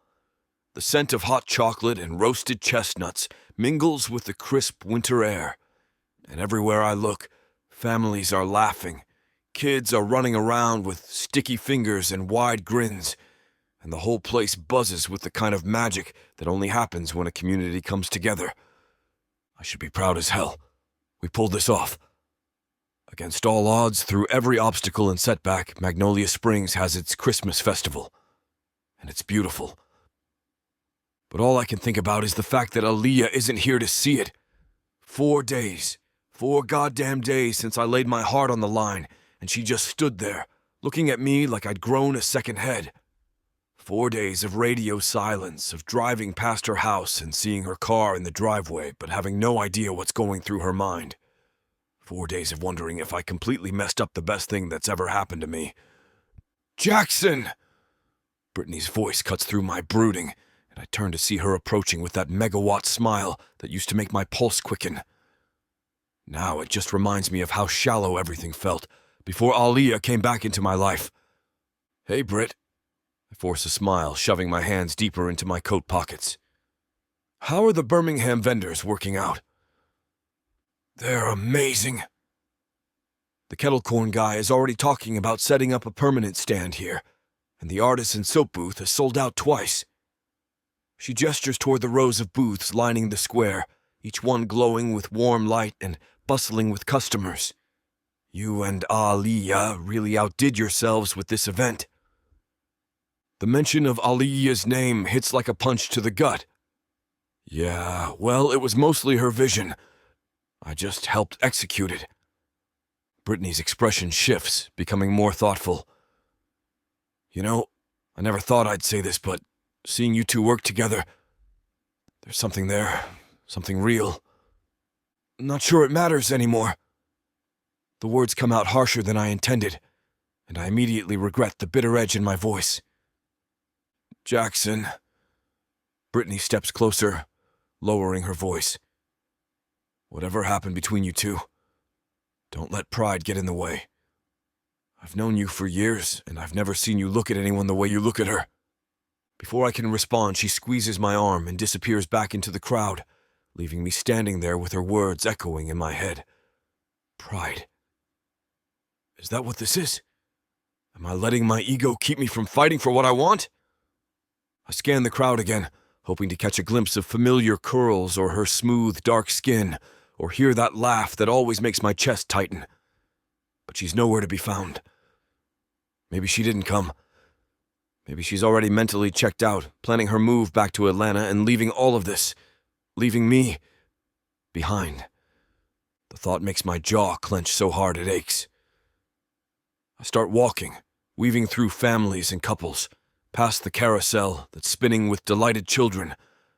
The scent of hot chocolate and roasted chestnuts mingles with the crisp winter air. And everywhere I look, families are laughing. Kids are running around with sticky fingers and wide grins. And the whole place buzzes with the kind of magic that only happens when a community comes together. I should be proud as hell. We pulled this off. Against all odds, through every obstacle and setback, Magnolia Springs has its Christmas festival. And it's beautiful. But all I can think about is the fact that Aaliyah isn't here to see it. 4 days. 4 goddamn days since I laid my heart on the line, and she just stood there, looking at me like I'd grown a second head. 4 days of radio silence, of driving past her house and seeing her car in the driveway, but having no idea what's going through her mind. 4 days of wondering if I completely messed up the best thing that's ever happened to me. Jackson! Brittany's voice cuts through my brooding, and I turn to see her approaching with that megawatt smile that used to make my pulse quicken. Now it just reminds me of how shallow everything felt before Aaliyah came back into my life. Hey, Britt. I force a smile, shoving my hands deeper into my coat pockets. How are the Birmingham vendors working out? They're amazing. The kettle corn guy is already talking about setting up a permanent stand here, and the artisan soap booth has sold out twice. She gestures toward the rows of booths lining the square, each one glowing with warm light and bustling with customers. You and Aaliyah really outdid yourselves with this event. The mention of Aaliyah's name hits like a punch to the gut. Yeah, well, it was mostly her vision. I just helped execute it. Brittany's expression shifts, becoming more thoughtful. You know, I never thought I'd say this, but seeing you two work together, there's something there, something real. I'm not sure it matters anymore. The words come out harsher than I intended, and I immediately regret the bitter edge in my voice. Jackson. Brittany steps closer, lowering her voice. Whatever happened between you two, don't let pride get in the way. I've known you for years, and I've never seen you look at anyone the way you look at her. Before I can respond, she squeezes my arm and disappears back into the crowd, leaving me standing there with her words echoing in my head. Pride. Is that what this is? Am I letting my ego keep me from fighting for what I want? I scan the crowd again, hoping to catch a glimpse of familiar curls or her smooth, dark skin, or hear that laugh that always makes my chest tighten. But she's nowhere to be found. Maybe she didn't come. Maybe she's already mentally checked out, planning her move back to Atlanta and leaving all of this, leaving me, behind. The thought makes my jaw clench so hard it aches. I start walking, weaving through families and couples, past the carousel that's spinning with delighted children,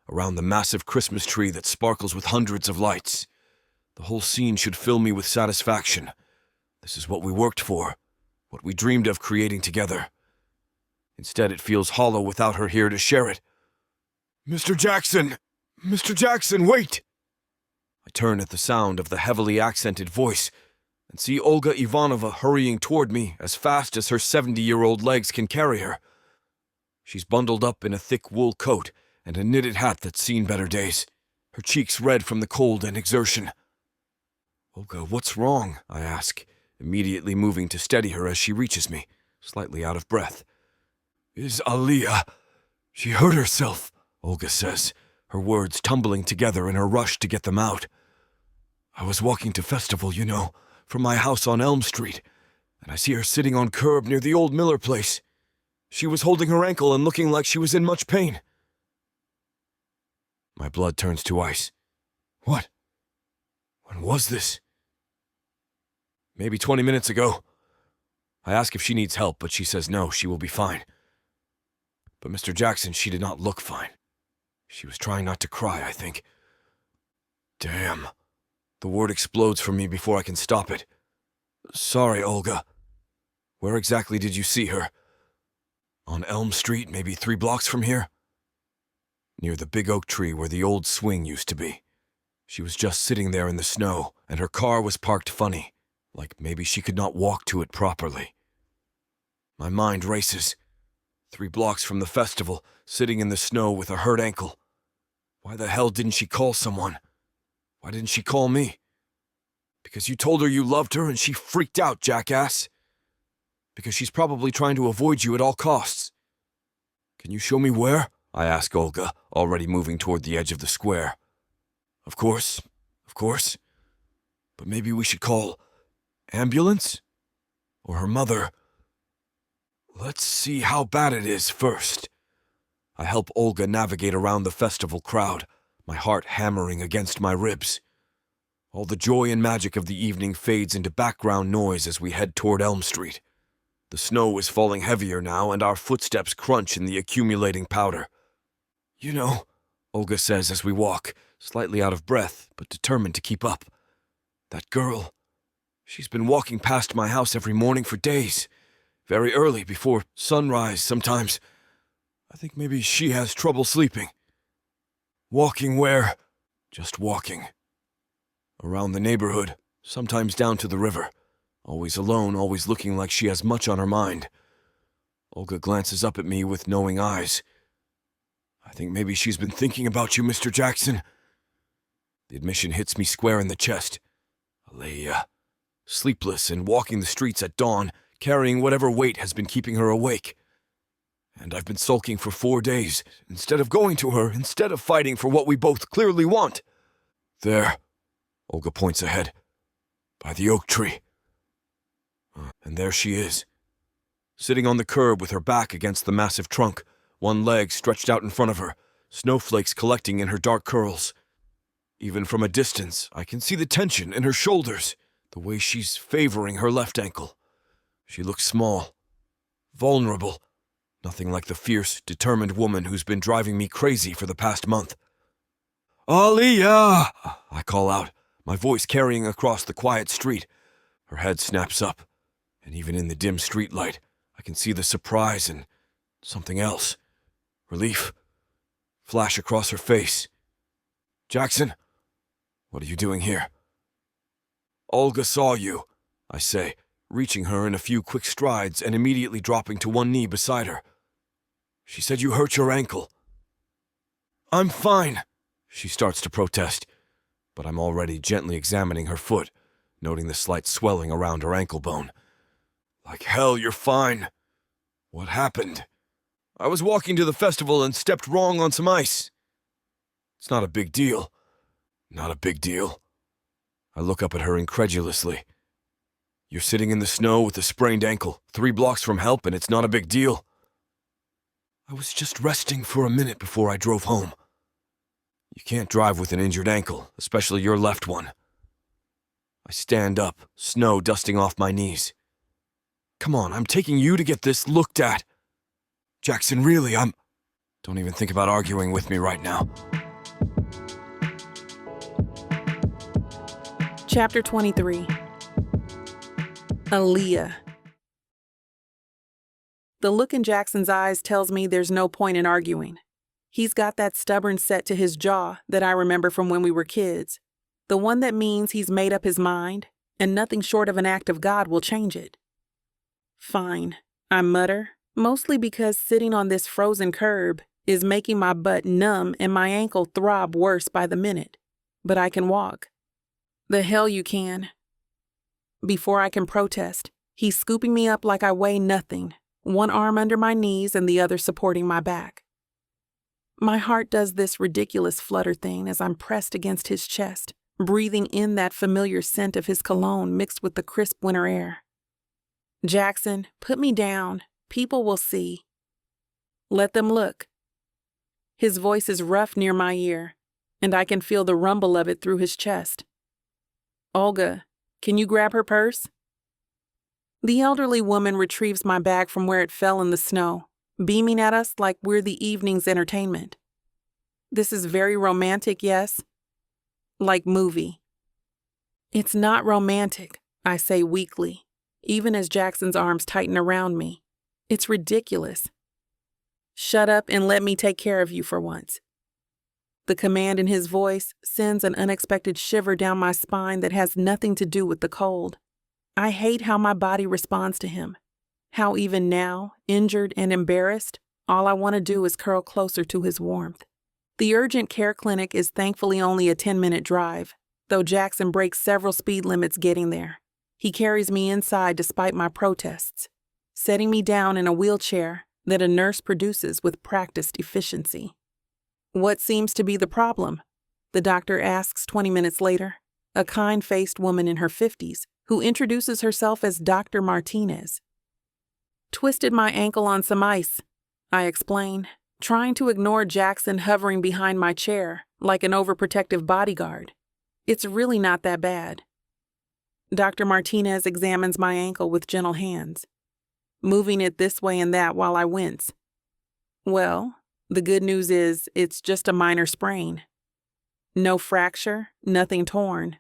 around the massive Christmas tree that sparkles with hundreds of lights. The whole scene should fill me with satisfaction. This is what we worked for, what we dreamed of creating together. Instead, it feels hollow without her here to share it. Mr. Jackson! Mr. Jackson, wait! I turn at the sound of the heavily accented voice and see Olga Ivanova hurrying toward me as fast as her 70-year-old legs can carry her. She's bundled up in a thick wool coat and a knitted hat that's seen better days, her cheeks red from the cold and exertion. Olga, what's wrong? I ask, immediately moving to steady her as she reaches me, slightly out of breath. Is Aaliyah? She hurt herself, Olga says, her words tumbling together in her rush to get them out. I was walking to festival, you know, from my house on Elm Street, and I see her sitting on curb near the old Miller place. She was holding her ankle and looking like she was in much pain. My blood turns to ice. What? When was this? Maybe 20 minutes ago. I ask if she needs help, but she says no, she will be fine. But Mr. Jackson, she did not look fine. She was trying not to cry, I think. Damn. The word explodes from me before I can stop it. Sorry, Olga. Where exactly did you see her? On Elm Street, maybe 3 blocks from here? Near the big oak tree where the old swing used to be. She was just sitting there in the snow, and her car was parked funny, like maybe she could not walk to it properly. My mind races. 3 blocks from the festival, sitting in the snow with a hurt ankle. Why the hell didn't she call someone? Why didn't she call me? Because you told her you loved her and she freaked out, jackass. Because she's probably trying to avoid you at all costs. Can you show me where? I ask Olga, already moving toward the edge of the square. Of course. But maybe we should call ambulance? Or her mother? Let's see how bad it is first. I help Olga navigate around the festival crowd, my heart hammering against my ribs. All the joy and magic of the evening fades into background noise as we head toward Elm Street. The snow is falling heavier now, and our footsteps crunch in the accumulating powder. You know, Olga says as we walk, slightly out of breath, but determined to keep up. That girl, she's been walking past my house every morning for days. Very early, before sunrise sometimes. I think maybe she has trouble sleeping. Walking where? Just walking. Around the neighborhood, sometimes down to the river. Always alone, always looking like she has much on her mind. Olga glances up at me with knowing eyes. I think maybe she's been thinking about you, Mr. Jackson. The admission hits me square in the chest. Aaliyah. Sleepless and walking the streets at dawn, carrying whatever weight has been keeping her awake. And I've been sulking for 4 days, instead of going to her, instead of fighting for what we both clearly want. There, Olga points ahead, by the oak tree. And there she is, sitting on the curb with her back against the massive trunk, one leg stretched out in front of her, snowflakes collecting in her dark curls. Even from a distance, I can see the tension in her shoulders, the way she's favoring her left ankle. She looks small, vulnerable, nothing like the fierce, determined woman who's been driving me crazy for the past month. Aaliyah! I call out, my voice carrying across the quiet street. Her head snaps up, and even in the dim streetlight, I can see the surprise and something else. Relief. Flash across her face. Jackson, what are you doing here? Olga saw you, I say, reaching her in a few quick strides and immediately dropping to one knee beside her. She said you hurt your ankle. I'm fine, she starts to protest, but I'm already gently examining her foot, noting the slight swelling around her ankle bone. Like hell, you're fine. What happened? I was walking to the festival and stepped wrong on some ice. It's not a big deal. Not a big deal. I look up at her incredulously. You're sitting in the snow with a sprained ankle, 3 blocks from help, and it's not a big deal. I was just resting for a minute before I drove home. You can't drive with an injured ankle, especially your left one. I stand up, snow dusting off my knees. Come on, I'm taking you to get this looked at. Jackson, really, Don't even think about arguing with me right now. Chapter 23. Aaliyah. The look in Jackson's eyes tells me there's no point in arguing. He's got that stubborn set to his jaw that I remember from when we were kids. The one that means he's made up his mind, and nothing short of an act of God will change it. Fine, I mutter, mostly because sitting on this frozen curb is making my butt numb and my ankle throb worse by the minute. But I can walk. The hell you can. Before I can protest, he's scooping me up like I weigh nothing, one arm under my knees and the other supporting my back. My heart does this ridiculous flutter thing as I'm pressed against his chest, breathing in that familiar scent of his cologne mixed with the crisp winter air. Jackson, put me down. People will see. Let them look. His voice is rough near my ear, and I can feel the rumble of it through his chest. Olga, can you grab her purse? The elderly woman retrieves my bag from where it fell in the snow, beaming at us like we're the evening's entertainment. This is very romantic, yes? Like movie. It's not romantic, I say weakly, even as Jackson's arms tighten around me. It's ridiculous. Shut up and let me take care of you for once. The command in his voice sends an unexpected shiver down my spine that has nothing to do with the cold. I hate how my body responds to him. How even now, injured and embarrassed, all I want to do is curl closer to his warmth. The urgent care clinic is thankfully only a 10-minute drive, though Jackson breaks several speed limits getting there. He carries me inside despite my protests, setting me down in a wheelchair that a nurse produces with practiced efficiency. What seems to be the problem? The doctor asks 20 minutes later, a kind-faced woman in her 50s who introduces herself as Dr. Martinez. Twisted my ankle on some ice, I explain, trying to ignore Jackson hovering behind my chair like an overprotective bodyguard. It's really not that bad. Dr. Martinez examines my ankle with gentle hands, moving it this way and that while I wince. Well, the good news is it's just a minor sprain. No fracture, nothing torn.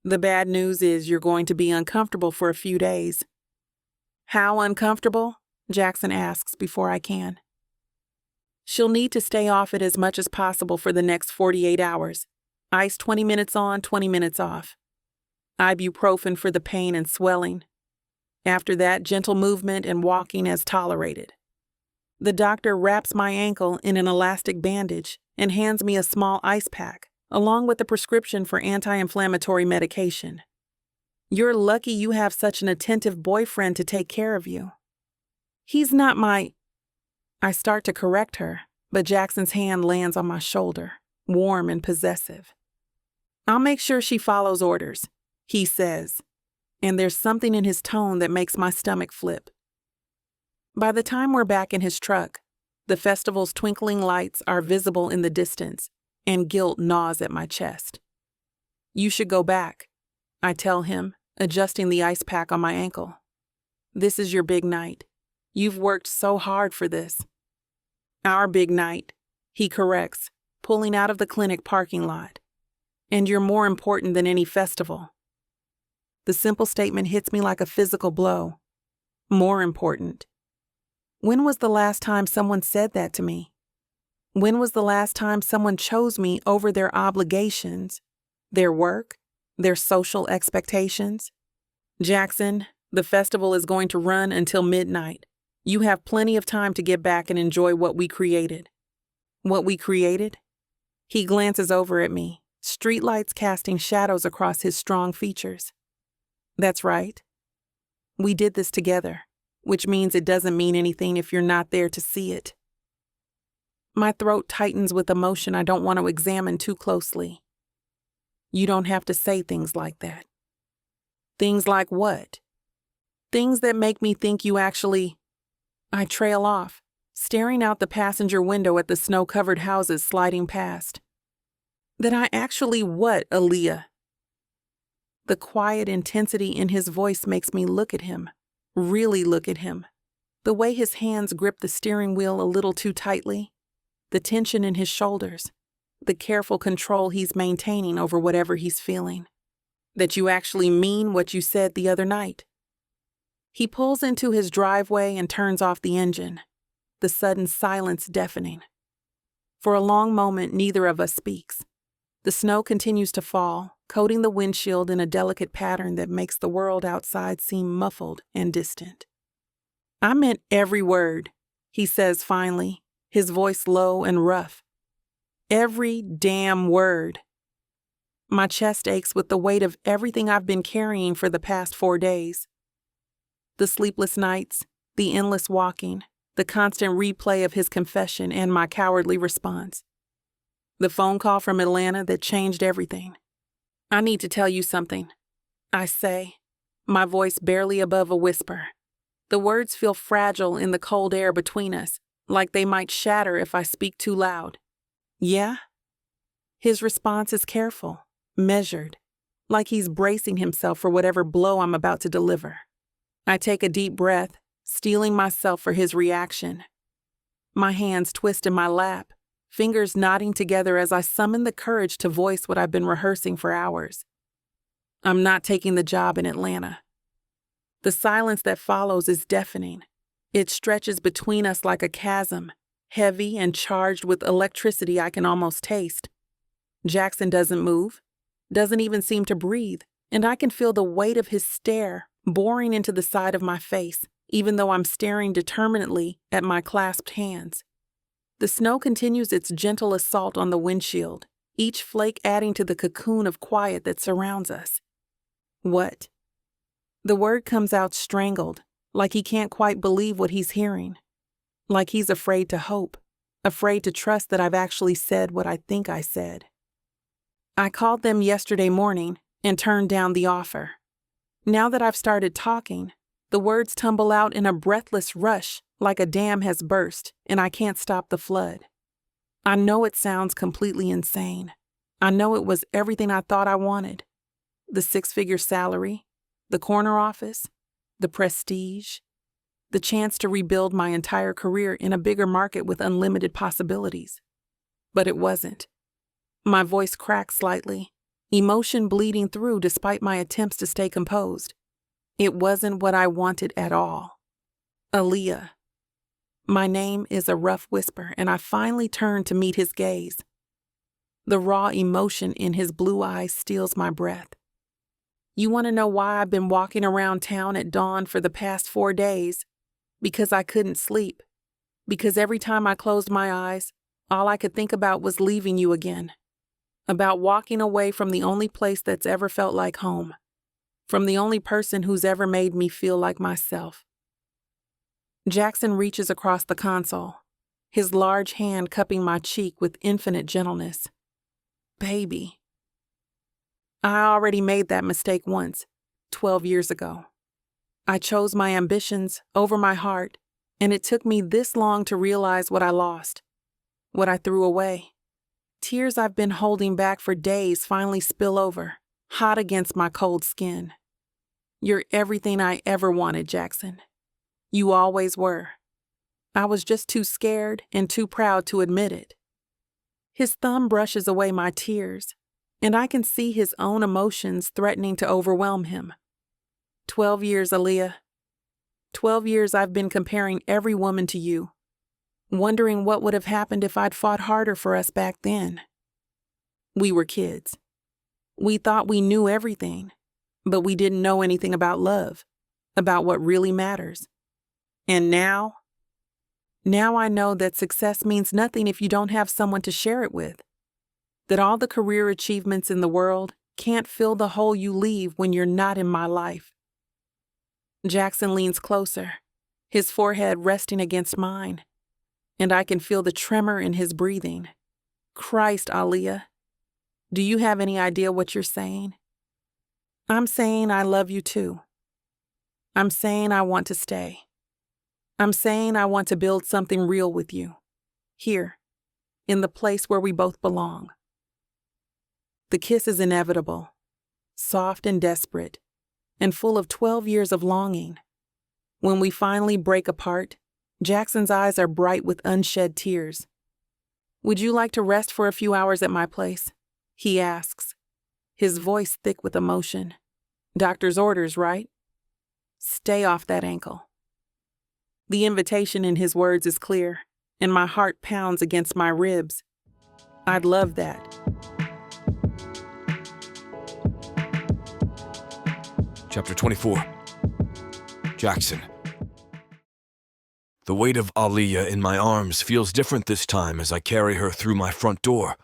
The bad news is you're going to be uncomfortable for a few days. How uncomfortable? Jackson asks before I can. She'll need to stay off it as much as possible for the next 48 hours. Ice 20 minutes on, 20 minutes off. Ibuprofen for the pain and swelling. After that, gentle movement and walking as tolerated. The doctor wraps my ankle in an elastic bandage and hands me a small ice pack, along with a prescription for anti-inflammatory medication. You're lucky you have such an attentive boyfriend to take care of you. He's not my... I start to correct her, but Jackson's hand lands on my shoulder, warm and possessive. I'll make sure she follows orders, he says, and there's something in his tone that makes my stomach flip. By the time we're back in his truck, the festival's twinkling lights are visible in the distance, and guilt gnaws at my chest. You should go back, I tell him, adjusting the ice pack on my ankle. This is your big night. You've worked so hard for this. Our big night, he corrects, pulling out of the clinic parking lot. And you're more important than any festival. The simple statement hits me like a physical blow. More important. When was the last time someone said that to me? When was the last time someone chose me over their obligations, their work, their social expectations? Jackson, the festival is going to run until midnight. You have plenty of time to get back and enjoy what we created. What we created? He glances over at me, streetlights casting shadows across his strong features. That's right. We did this together, which means it doesn't mean anything if you're not there to see it. My throat tightens with emotion I don't want to examine too closely. You don't have to say things like that. Things like what? Things that make me think you actually... I trail off, staring out the passenger window at the snow-covered houses sliding past. That I actually what, Aaliyah? The quiet intensity in his voice makes me look at him, really look at him. The way his hands grip the steering wheel a little too tightly, the tension in his shoulders, the careful control he's maintaining over whatever he's feeling. That you actually mean what you said the other night. He pulls into his driveway and turns off the engine, the sudden silence deafening. For a long moment, neither of us speaks. The snow continues to fall, coating the windshield in a delicate pattern that makes the world outside seem muffled and distant. "I meant every word," he says finally, his voice low and rough. "Every damn word." My chest aches with the weight of everything I've been carrying for the past 4 days. The sleepless nights, the endless walking, the constant replay of his confession and my cowardly response. The phone call from Atlanta that changed everything. "I need to tell you something," I say, my voice barely above a whisper. The words feel fragile in the cold air between us, like they might shatter if I speak too loud. "Yeah?" His response is careful, measured, like he's bracing himself for whatever blow I'm about to deliver. I take a deep breath, steeling myself for his reaction. My hands twist in my lap, fingers knotting together as I summon the courage to voice what I've been rehearsing for hours. "I'm not taking the job in Atlanta." The silence that follows is deafening. It stretches between us like a chasm, heavy and charged with electricity I can almost taste. Jackson doesn't move, doesn't even seem to breathe, and I can feel the weight of his stare boring into the side of my face, even though I'm staring determinedly at my clasped hands. The snow continues its gentle assault on the windshield, each flake adding to the cocoon of quiet that surrounds us. "What?" The word comes out strangled, like he can't quite believe what he's hearing. Like he's afraid to hope, afraid to trust that I've actually said what I think I said. "I called them yesterday morning and turned down the offer." Now that I've started talking, the words tumble out in a breathless rush, like a dam has burst, and I can't stop the flood. I know it sounds completely insane. I know it was everything I thought I wanted. The 6-figure salary, the corner office, the prestige, the chance to rebuild my entire career in a bigger market with unlimited possibilities. But it wasn't. My voice cracks slightly, emotion bleeding through despite my attempts to stay composed. It wasn't what I wanted at all. Aaliyah. My name is a rough whisper, and I finally turn to meet his gaze. The raw emotion in his blue eyes steals my breath. "You want to know why I've been walking around town at dawn for the past 4 days? Because I couldn't sleep. Because every time I closed my eyes, all I could think about was leaving you again. About walking away from the only place that's ever felt like home. From the only person who's ever made me feel like myself." Jackson reaches across the console, his large hand cupping my cheek with infinite gentleness. "Baby." I already made that mistake once, 12 years ago. I chose my ambitions over my heart, and it took me this long to realize what I lost, what I threw away. Tears I've been holding back for days finally spill over, hot against my cold skin. "You're everything I ever wanted, Jackson. You always were. I was just too scared and too proud to admit it." His thumb brushes away my tears, and I can see his own emotions threatening to overwhelm him. 12 years, Aaliyah. 12 years I've been comparing every woman to you, wondering what would have happened if I'd fought harder for us back then. We were kids. We thought we knew everything, but we didn't know anything about love, about what really matters. And now I know that success means nothing if you don't have someone to share it with. That all the career achievements in the world can't fill the hole you leave when you're not in my life. Jackson leans closer, his forehead resting against mine, and I can feel the tremor in his breathing. Christ, Aaliyah, do you have any idea what you're saying? I'm saying I love you too. I'm saying I want to stay. I'm saying I want to build something real with you, here, in the place where we both belong. The kiss is inevitable, soft and desperate, and full of 12 years of longing. When we finally break apart, Jackson's eyes are bright with unshed tears. "Would you like to rest for a few hours at my place?" he asks, his voice thick with emotion. "Doctor's orders, right? Stay off that ankle." The invitation in his words is clear, and my heart pounds against my ribs, I'd love that. Chapter 24. Jackson. The weight of Aaliyah in my arms feels different this time as I carry her through my front door.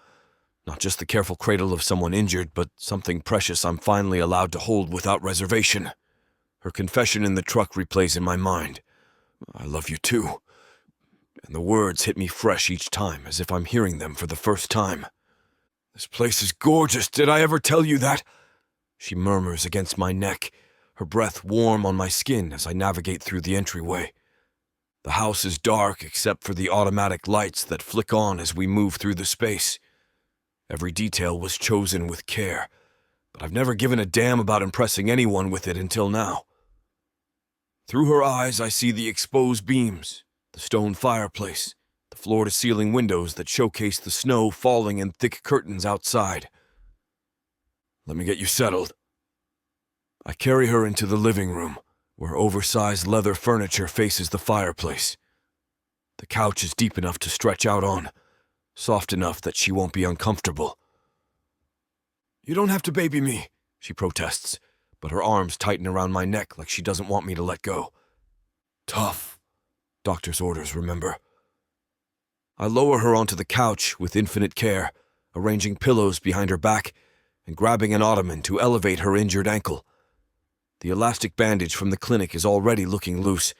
Not just the careful cradle of someone injured, but something precious I'm finally allowed to hold without reservation. Her confession in the truck replays in my mind. I love you too. And the words hit me fresh each time, as if I'm hearing them for the first time. This place is gorgeous, did I ever tell you that? She murmurs against my neck, her breath warm on my skin as I navigate through the entryway. The house is dark except for the automatic lights that flick on as we move through the space. Every detail was chosen with care, but I've never given a damn about impressing anyone with it until now. Through her eyes, I see the exposed beams, the stone fireplace, the floor-to-ceiling windows that showcase the snow falling in thick curtains outside. Let me get you settled. I carry her into the living room, where oversized leather furniture faces the fireplace. The couch is deep enough to stretch out on, soft enough that she won't be uncomfortable. You don't have to baby me, she protests, but her arms tighten around my neck like she doesn't want me to let go. Tough. Doctor's orders, remember. I lower her onto the couch with infinite care, arranging pillows behind her back and grabbing an ottoman to elevate her injured ankle. The elastic bandage from the clinic is already looking loose,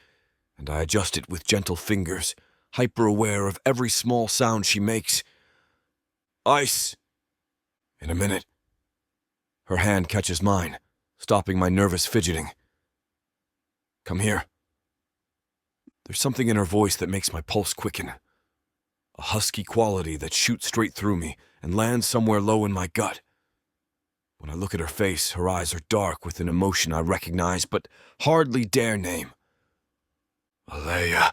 and I adjust it with gentle fingers, hyper-aware of every small sound she makes. Ice! In a minute. Her hand catches mine, stopping my nervous fidgeting. Come here. There's something in her voice that makes my pulse quicken. A husky quality that shoots straight through me and lands somewhere low in my gut. When I look at her face, her eyes are dark with an emotion I recognize but hardly dare name. Aaliyah.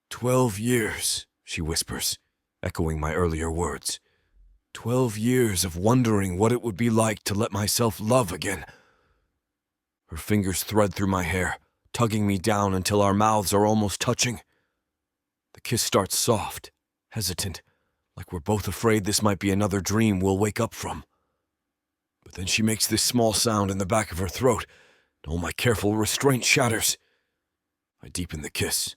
12 years, she whispers, echoing my earlier words. 12 years of wondering what it would be like to let myself love again. Her fingers thread through my hair, tugging me down until our mouths are almost touching. The kiss starts soft, hesitant, like we're both afraid this might be another dream we'll wake up from. But then she makes this small sound in the back of her throat, and all my careful restraint shatters. I deepen the kiss,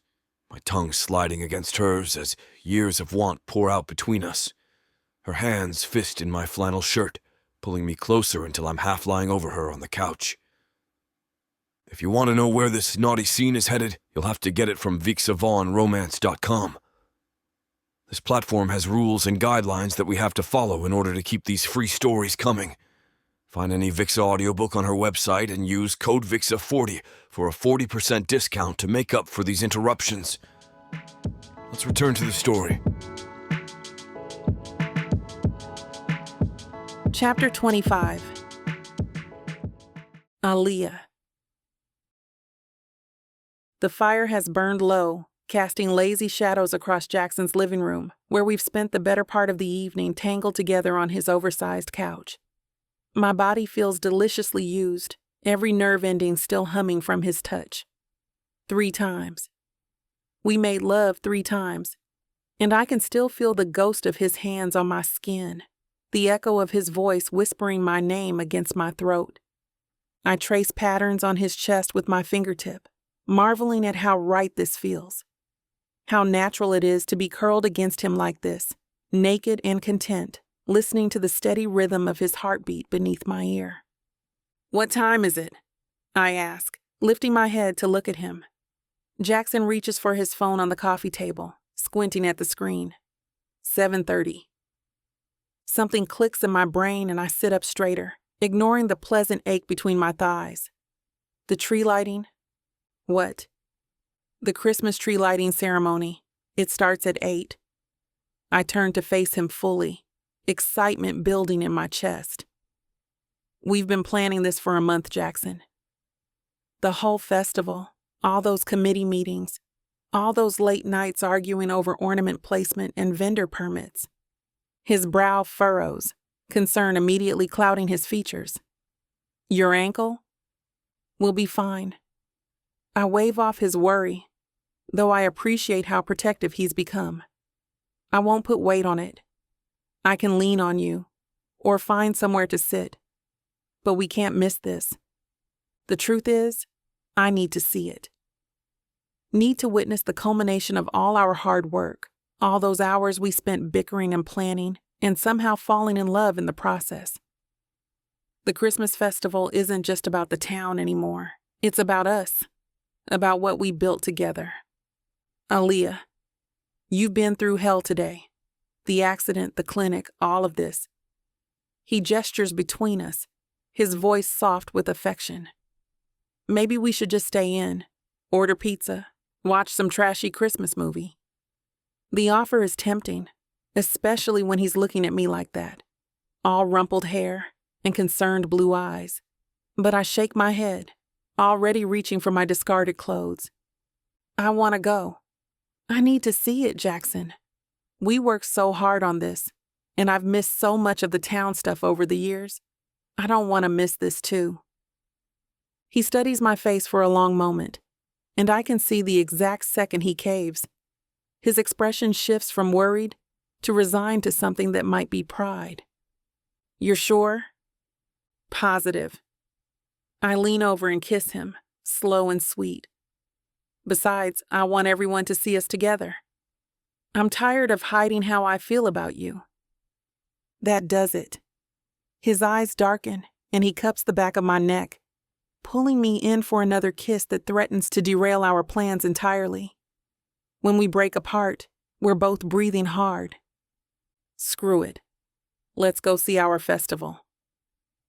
my tongue sliding against hers as years of want pour out between us. Her hands fist in my flannel shirt, pulling me closer until I'm half lying over her on the couch. If you want to know where this naughty scene is headed, you'll have to get it from BWWM. This platform has rules and guidelines that we have to follow in order to keep these free stories coming. Find any Vixa audiobook on her website and use code VIXA40 for a 40% discount to make up for these interruptions. Let's return to the story. Chapter 25. Aaliyah. The fire has burned low, casting lazy shadows across Jackson's living room, where we've spent the better part of the evening tangled together on his oversized couch. My body feels deliciously used, every nerve ending still humming from his touch. 3 times. We made love 3 times, and I can still feel the ghost of his hands on my skin, the echo of his voice whispering my name against my throat. I trace patterns on his chest with my fingertip, marveling at how right this feels. How natural it is to be curled against him like this, naked and content, listening to the steady rhythm of his heartbeat beneath my ear. What time is it? I ask, lifting my head to look at him. Jackson reaches for his phone on the coffee table, squinting at the screen. 7:30. Something clicks in my brain and I sit up straighter, ignoring the pleasant ache between my thighs. The tree lighting? What? The Christmas tree lighting ceremony. It starts at 8. I turn to face him fully, excitement building in my chest. We've been planning this for a month, Jackson. The whole festival, all those committee meetings, all those late nights arguing over ornament placement and vendor permits. His brow furrows, concern immediately clouding his features. Your ankle? We'll be fine. I wave off his worry, though I appreciate how protective he's become. I won't put weight on it. I can lean on you or find somewhere to sit. But we can't miss this. The truth is, I need to see it. Need to witness the culmination of all our hard work, all those hours we spent bickering and planning, and somehow falling in love in the process. The Christmas festival isn't just about the town anymore. It's about us, about what we built together. Aaliyah, you've been through hell today. The accident, the clinic, all of this. He gestures between us, his voice soft with affection. Maybe we should just stay in, order pizza, watch some trashy Christmas movie. The offer is tempting, especially when he's looking at me like that, all rumpled hair and concerned blue eyes. But I shake my head, already reaching for my discarded clothes. I want to go. I need to see it, Jackson. We worked so hard on this, and I've missed so much of the town stuff over the years. I don't want to miss this too. He studies my face for a long moment, and I can see the exact second he caves. His expression shifts from worried to resigned to something that might be pride. You're sure? Positive. I lean over and kiss him, slow and sweet. Besides, I want everyone to see us together. I'm tired of hiding how I feel about you. That does it. His eyes darken, and he cups the back of my neck, pulling me in for another kiss that threatens to derail our plans entirely. When we break apart, we're both breathing hard. Screw it. Let's go see our festival.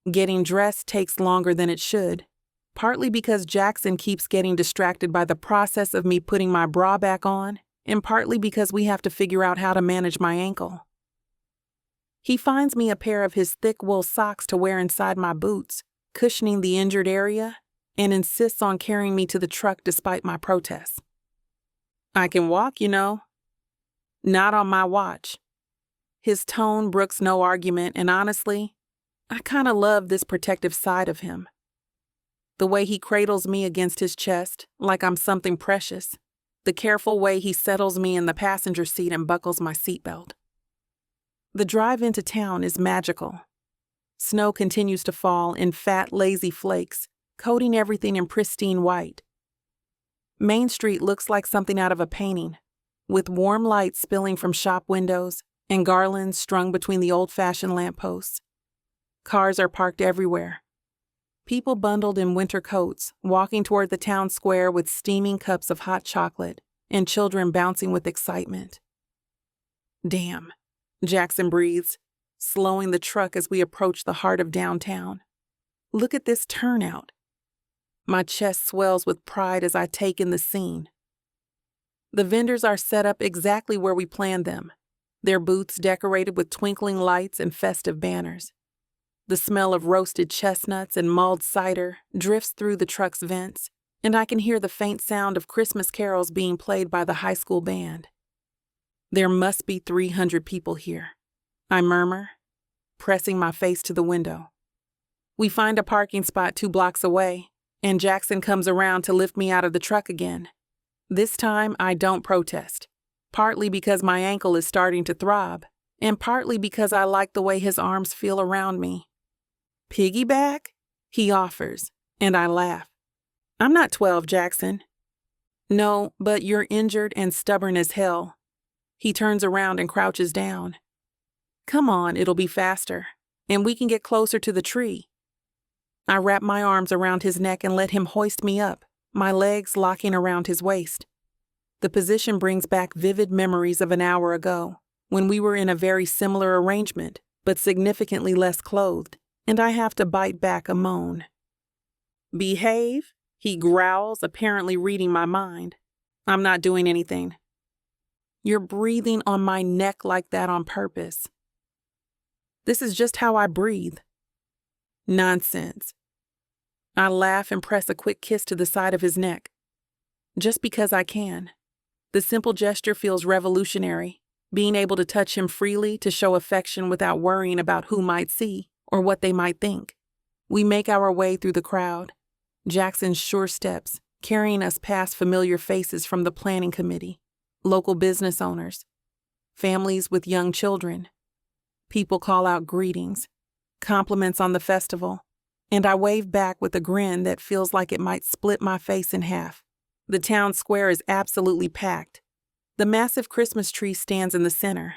Getting dressed takes longer than it should, partly because Jackson keeps getting distracted by the process of me putting my bra back on, and partly because we have to figure out how to manage my ankle. He finds me a pair of his thick wool socks to wear inside my boots, cushioning the injured area, and insists on carrying me to the truck despite my protests. I can walk, you know. Not on my watch. His tone brooks no argument, and honestly, I kind of love this protective side of him. The way he cradles me against his chest, like I'm something precious. The careful way he settles me in the passenger seat and buckles my seatbelt. The drive into town is magical. Snow continues to fall in fat, lazy flakes, coating everything in pristine white. Main Street looks like something out of a painting, with warm light spilling from shop windows and garlands strung between the old-fashioned lampposts. Cars are parked everywhere. People bundled in winter coats, walking toward the town square with steaming cups of hot chocolate, and children bouncing with excitement. Damn, Jackson breathes, slowing the truck as we approach the heart of downtown. Look at this turnout. My chest swells with pride as I take in the scene. The vendors are set up exactly where we planned them, their booths decorated with twinkling lights and festive banners. The smell of roasted chestnuts and mulled cider drifts through the truck's vents, and I can hear the faint sound of Christmas carols being played by the high school band. There must be 300 people here, I murmur, pressing my face to the window. We find a parking spot 2 blocks away, and Jackson comes around to lift me out of the truck again. This time, I don't protest, partly because my ankle is starting to throb, and partly because I like the way his arms feel around me. Piggyback? He offers, and I laugh. I'm not 12, Jackson. No, but you're injured and stubborn as hell. He turns around and crouches down. Come on, it'll be faster, and we can get closer to the tree. I wrap my arms around his neck and let him hoist me up, my legs locking around his waist. The position brings back vivid memories of an hour ago, when we were in a very similar arrangement, but significantly less clothed, and I have to bite back a moan. Behave? He growls, apparently reading my mind. I'm not doing anything. You're breathing on my neck like that on purpose. This is just how I breathe. Nonsense. I laugh and press a quick kiss to the side of his neck. Just because I can. The simple gesture feels revolutionary, being able to touch him freely to show affection without worrying about who might see or what they might think. We make our way through the crowd, Jackson's sure steps, carrying us past familiar faces from the planning committee, local business owners, families with young children, People call out greetings, compliments on the festival, and I wave back with a grin that feels like it might split my face in half. The town square is absolutely packed. The massive Christmas tree stands in the center,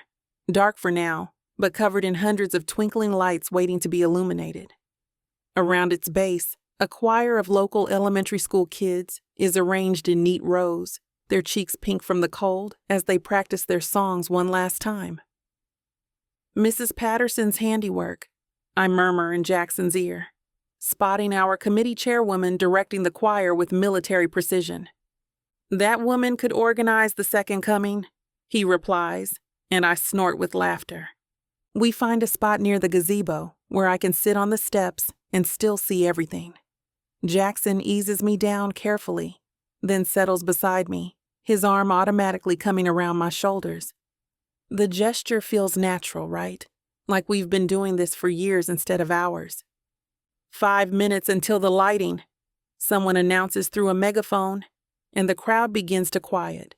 dark for now, but covered in hundreds of twinkling lights waiting to be illuminated. Around its base, a choir of local elementary school kids is arranged in neat rows, their cheeks pink from the cold as they practice their songs one last time. "Mrs. Patterson's handiwork," I murmur in Jackson's ear, spotting our committee chairwoman directing the choir with military precision. "That woman could organize the second coming," he replies, and I snort with laughter. We find a spot near the gazebo where I can sit on the steps and still see everything. Jackson eases me down carefully, then settles beside me, his arm automatically coming around my shoulders. The gesture feels natural, right? Like we've been doing this for years instead of hours. 5 minutes until the lighting, someone announces through a megaphone, and the crowd begins to quiet.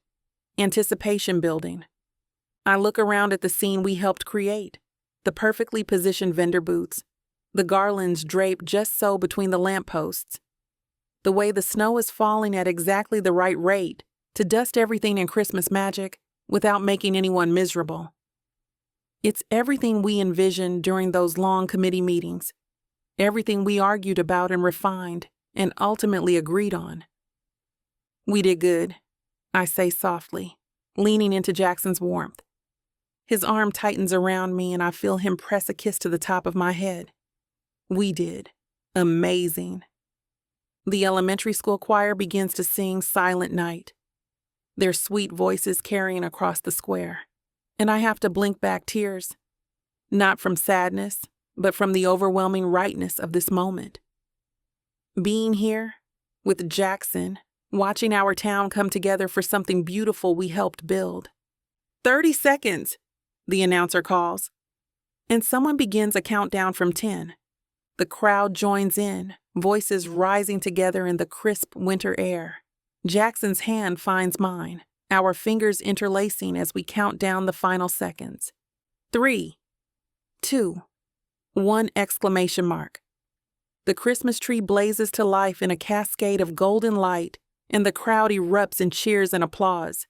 Anticipation building. I look around at the scene we helped create, the perfectly positioned vendor booths, the garlands draped just so between the lampposts, the way the snow is falling at exactly the right rate to dust everything in Christmas magic without making anyone miserable. It's everything we envisioned during those long committee meetings, everything we argued about and refined and ultimately agreed on. "We did good," I say softly, leaning into Jackson's warmth. His arm tightens around me and I feel him press a kiss to the top of my head. We did. Amazing. The elementary school choir begins to sing Silent Night, their sweet voices carrying across the square, and I have to blink back tears, not from sadness, but from the overwhelming rightness of this moment. Being here, with Jackson, watching our town come together for something beautiful we helped build. 30 seconds, the announcer calls, and someone begins a countdown from 10. The crowd joins in, voices rising together in the crisp winter air. Jackson's hand finds mine, our fingers interlacing as we count down the final seconds. 3, 2, 1 exclamation mark. The Christmas tree blazes to life in a cascade of golden light, and the crowd erupts in cheers and applause.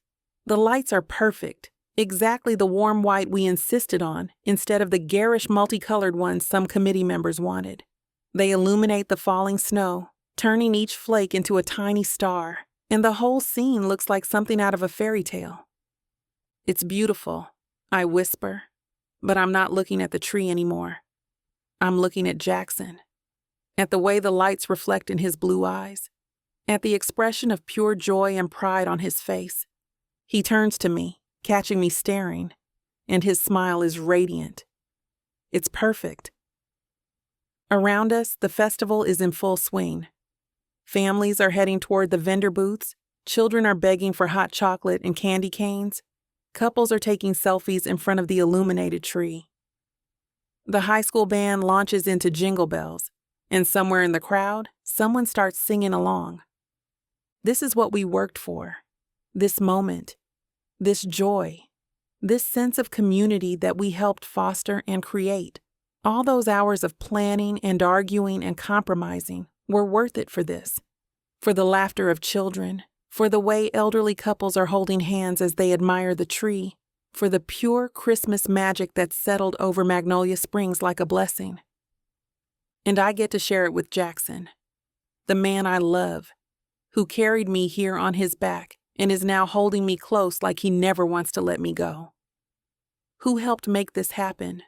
The lights are perfect, exactly the warm white we insisted on instead of the garish multicolored ones some committee members wanted. They illuminate the falling snow, turning each flake into a tiny star, and the whole scene looks like something out of a fairy tale. "It's beautiful," I whisper, but I'm not looking at the tree anymore. I'm looking at Jackson, at the way the lights reflect in his blue eyes, at the expression of pure joy and pride on his face. He turns to me, catching me staring, and his smile is radiant. It's perfect. Around us, the festival is in full swing. Families are heading toward the vendor booths, children are begging for hot chocolate and candy canes, couples are taking selfies in front of the illuminated tree. The high school band launches into Jingle Bells, and somewhere in the crowd, someone starts singing along. This is what we worked for. This moment, this joy, this sense of community that we helped foster and create. All those hours of planning and arguing and compromising were worth it for this. For the laughter of children, for the way elderly couples are holding hands as they admire the tree, for the pure Christmas magic that settled over Magnolia Springs like a blessing. And I get to share it with Jackson, the man I love, who carried me here on his back and is now holding me close like he never wants to let me go. Who helped make this happen?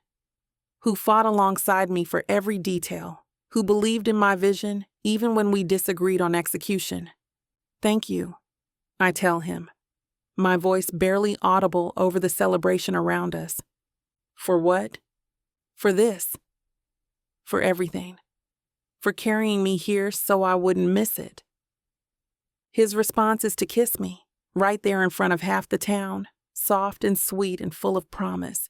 Who fought alongside me for every detail, who believed in my vision even when we disagreed on execution. Thank you, I tell him, my voice barely audible over the celebration around us. For what? For this. For everything. For carrying me here so I wouldn't miss it. His response is to kiss me, right there in front of half the town, soft and sweet and full of promise.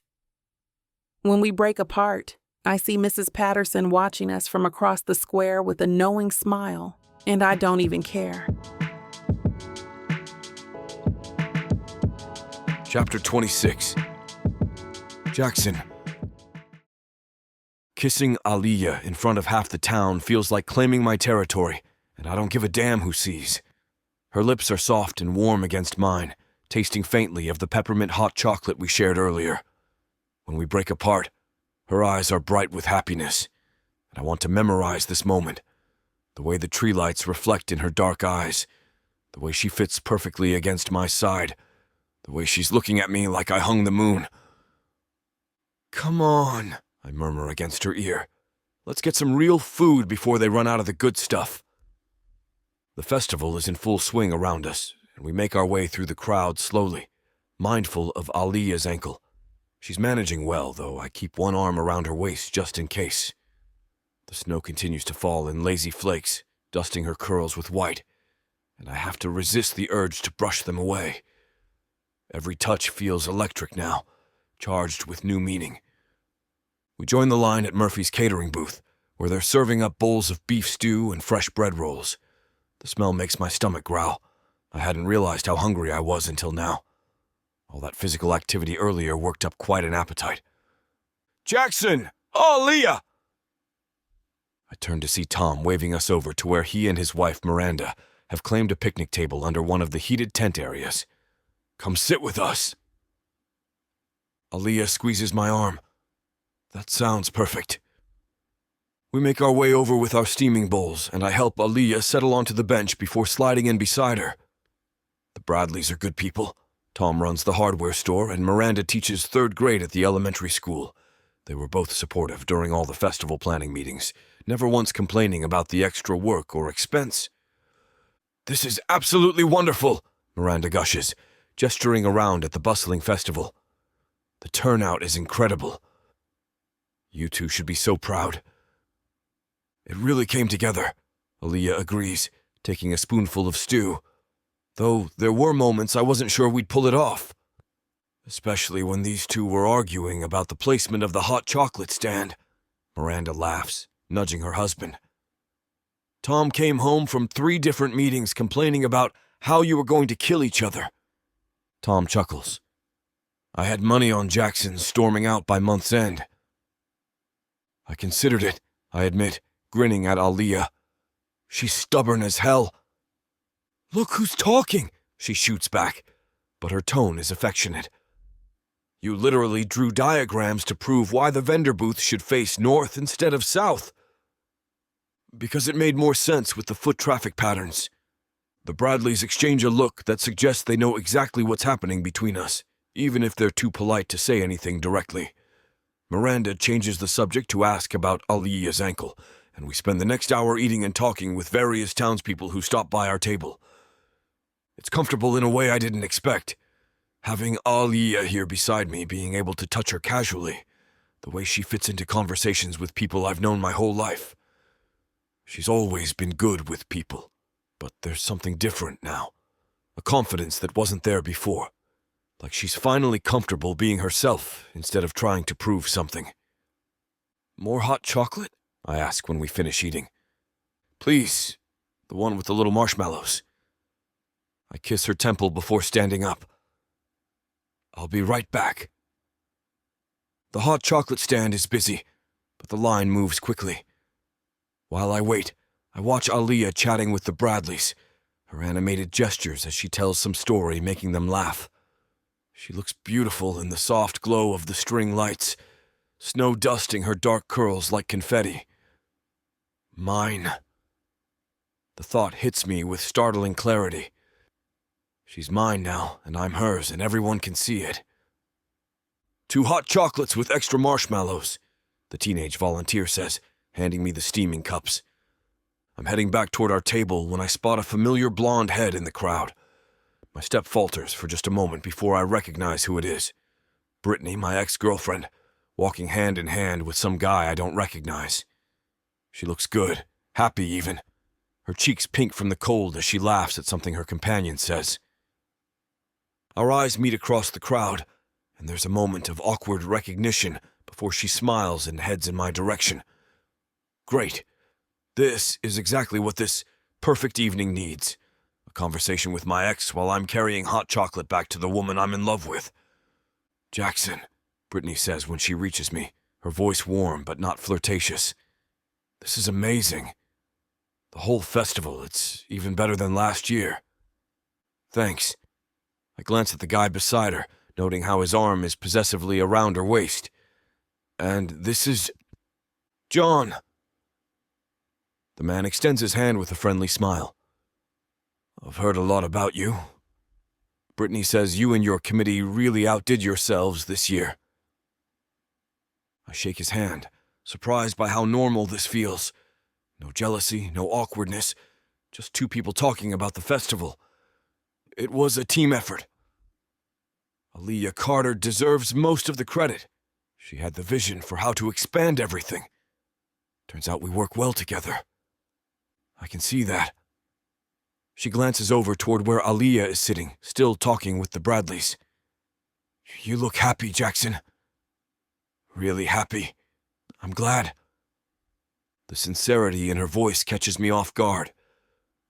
When we break apart, I see Mrs. Patterson watching us from across the square with a knowing smile, and I don't even care. Chapter 26. Jackson, Kissing Aaliyah in front of half the town feels like claiming my territory, and I don't give a damn who sees. Her lips are soft and warm against mine, tasting faintly of the peppermint hot chocolate we shared earlier. When we break apart, her eyes are bright with happiness, and I want to memorize this moment. The way the tree lights reflect in her dark eyes, the way she fits perfectly against my side, the way she's looking at me like I hung the moon. "Come on," I murmur against her ear. "Let's get some real food before they run out of the good stuff." The festival is in full swing around us, and we make our way through the crowd slowly, mindful of Aaliyah's ankle. She's managing well, though I keep one arm around her waist just in case. The snow continues to fall in lazy flakes, dusting her curls with white, and I have to resist the urge to brush them away. Every touch feels electric now, charged with new meaning. We join the line at Murphy's catering booth, where they're serving up bowls of beef stew and fresh bread rolls. The smell makes my stomach growl. I hadn't realized how hungry I was until now. All that physical activity earlier worked up quite an appetite. "Jackson! Oh, Leah!" I turn to see Tom waving us over to where he and his wife, Miranda, have claimed a picnic table under one of the heated tent areas. "Come sit with us." Aaliyah squeezes my arm. That sounds perfect. We make our way over with our steaming bowls, and I help Aaliyah settle onto the bench before sliding in beside her. The Bradleys are good people. Tom runs the hardware store, and Miranda teaches 3rd grade at the elementary school. They were both supportive during all the festival planning meetings, never once complaining about the extra work or expense. "This is absolutely wonderful," Miranda gushes, gesturing around at the bustling festival. "The turnout is incredible. You two should be so proud." "It really came together," Aaliyah agrees, taking a spoonful of stew. "Though there were moments I wasn't sure we'd pull it off. Especially when these two were arguing about the placement of the hot chocolate stand." Miranda laughs, nudging her husband. "Tom came home from 3 different meetings complaining about how you were going to kill each other." Tom chuckles. "I had money on Jackson storming out by month's end." "I considered it," I admit, grinning at Aaliyah. "She's stubborn as hell." "Look who's talking," she shoots back, but her tone is affectionate. "You literally drew diagrams to prove why the vendor booth should face north instead of south." "Because it made more sense with the foot traffic patterns." The Bradleys exchange a look that suggests they know exactly what's happening between us, even if they're too polite to say anything directly. Miranda changes the subject to ask about Aaliyah's ankle, and we spend the next hour eating and talking with various townspeople who stop by our table. It's comfortable in a way I didn't expect. Having Aaliyah here beside me, being able to touch her casually, the way she fits into conversations with people I've known my whole life. She's always been good with people, but there's something different now. A confidence that wasn't there before. Like she's finally comfortable being herself instead of trying to prove something. "More hot chocolate?" I ask when we finish eating. "Please, the one with the little marshmallows." I kiss her temple before standing up. "I'll be right back." The hot chocolate stand is busy, but the line moves quickly. While I wait, I watch Aaliyah chatting with the Bradleys, her animated gestures as she tells some story, making them laugh. She looks beautiful in the soft glow of the string lights, snow dusting her dark curls like confetti. Mine. The thought hits me with startling clarity. She's mine now, and I'm hers, and everyone can see it. 2 hot chocolates with extra marshmallows, the teenage volunteer says, handing me the steaming cups. I'm heading back toward our table when I spot a familiar blonde head in the crowd. My step falters for just a moment before I recognize who it is. Brittany, my ex-girlfriend, walking hand in hand with some guy I don't recognize. She looks good, happy even. Her cheeks pink from the cold as she laughs at something her companion says. Our eyes meet across the crowd, and there's a moment of awkward recognition before she smiles and heads in my direction. Great. This is exactly what this perfect evening needs. A conversation with my ex while I'm carrying hot chocolate back to the woman I'm in love with. "Jackson," Brittany says when she reaches me, her voice warm but not flirtatious. "This is amazing. The whole festival, it's even better than last year." "Thanks." I glance at the guy beside her, noting how his arm is possessively around her waist. "And this is John." The man extends his hand with a friendly smile. "I've heard a lot about you. Brittany says you and your committee really outdid yourselves this year." I shake his hand, surprised by how normal this feels. No jealousy, no awkwardness, just two people talking about the festival. It was a team effort. Aaliyah Carter deserves most of the credit. She had the vision for how to expand everything. Turns out we work well together. I can see that. She glances over toward where Aaliyah is sitting, still talking with the Bradleys. "You look happy, Jackson." "Really happy. I'm glad." The sincerity in her voice catches me off guard.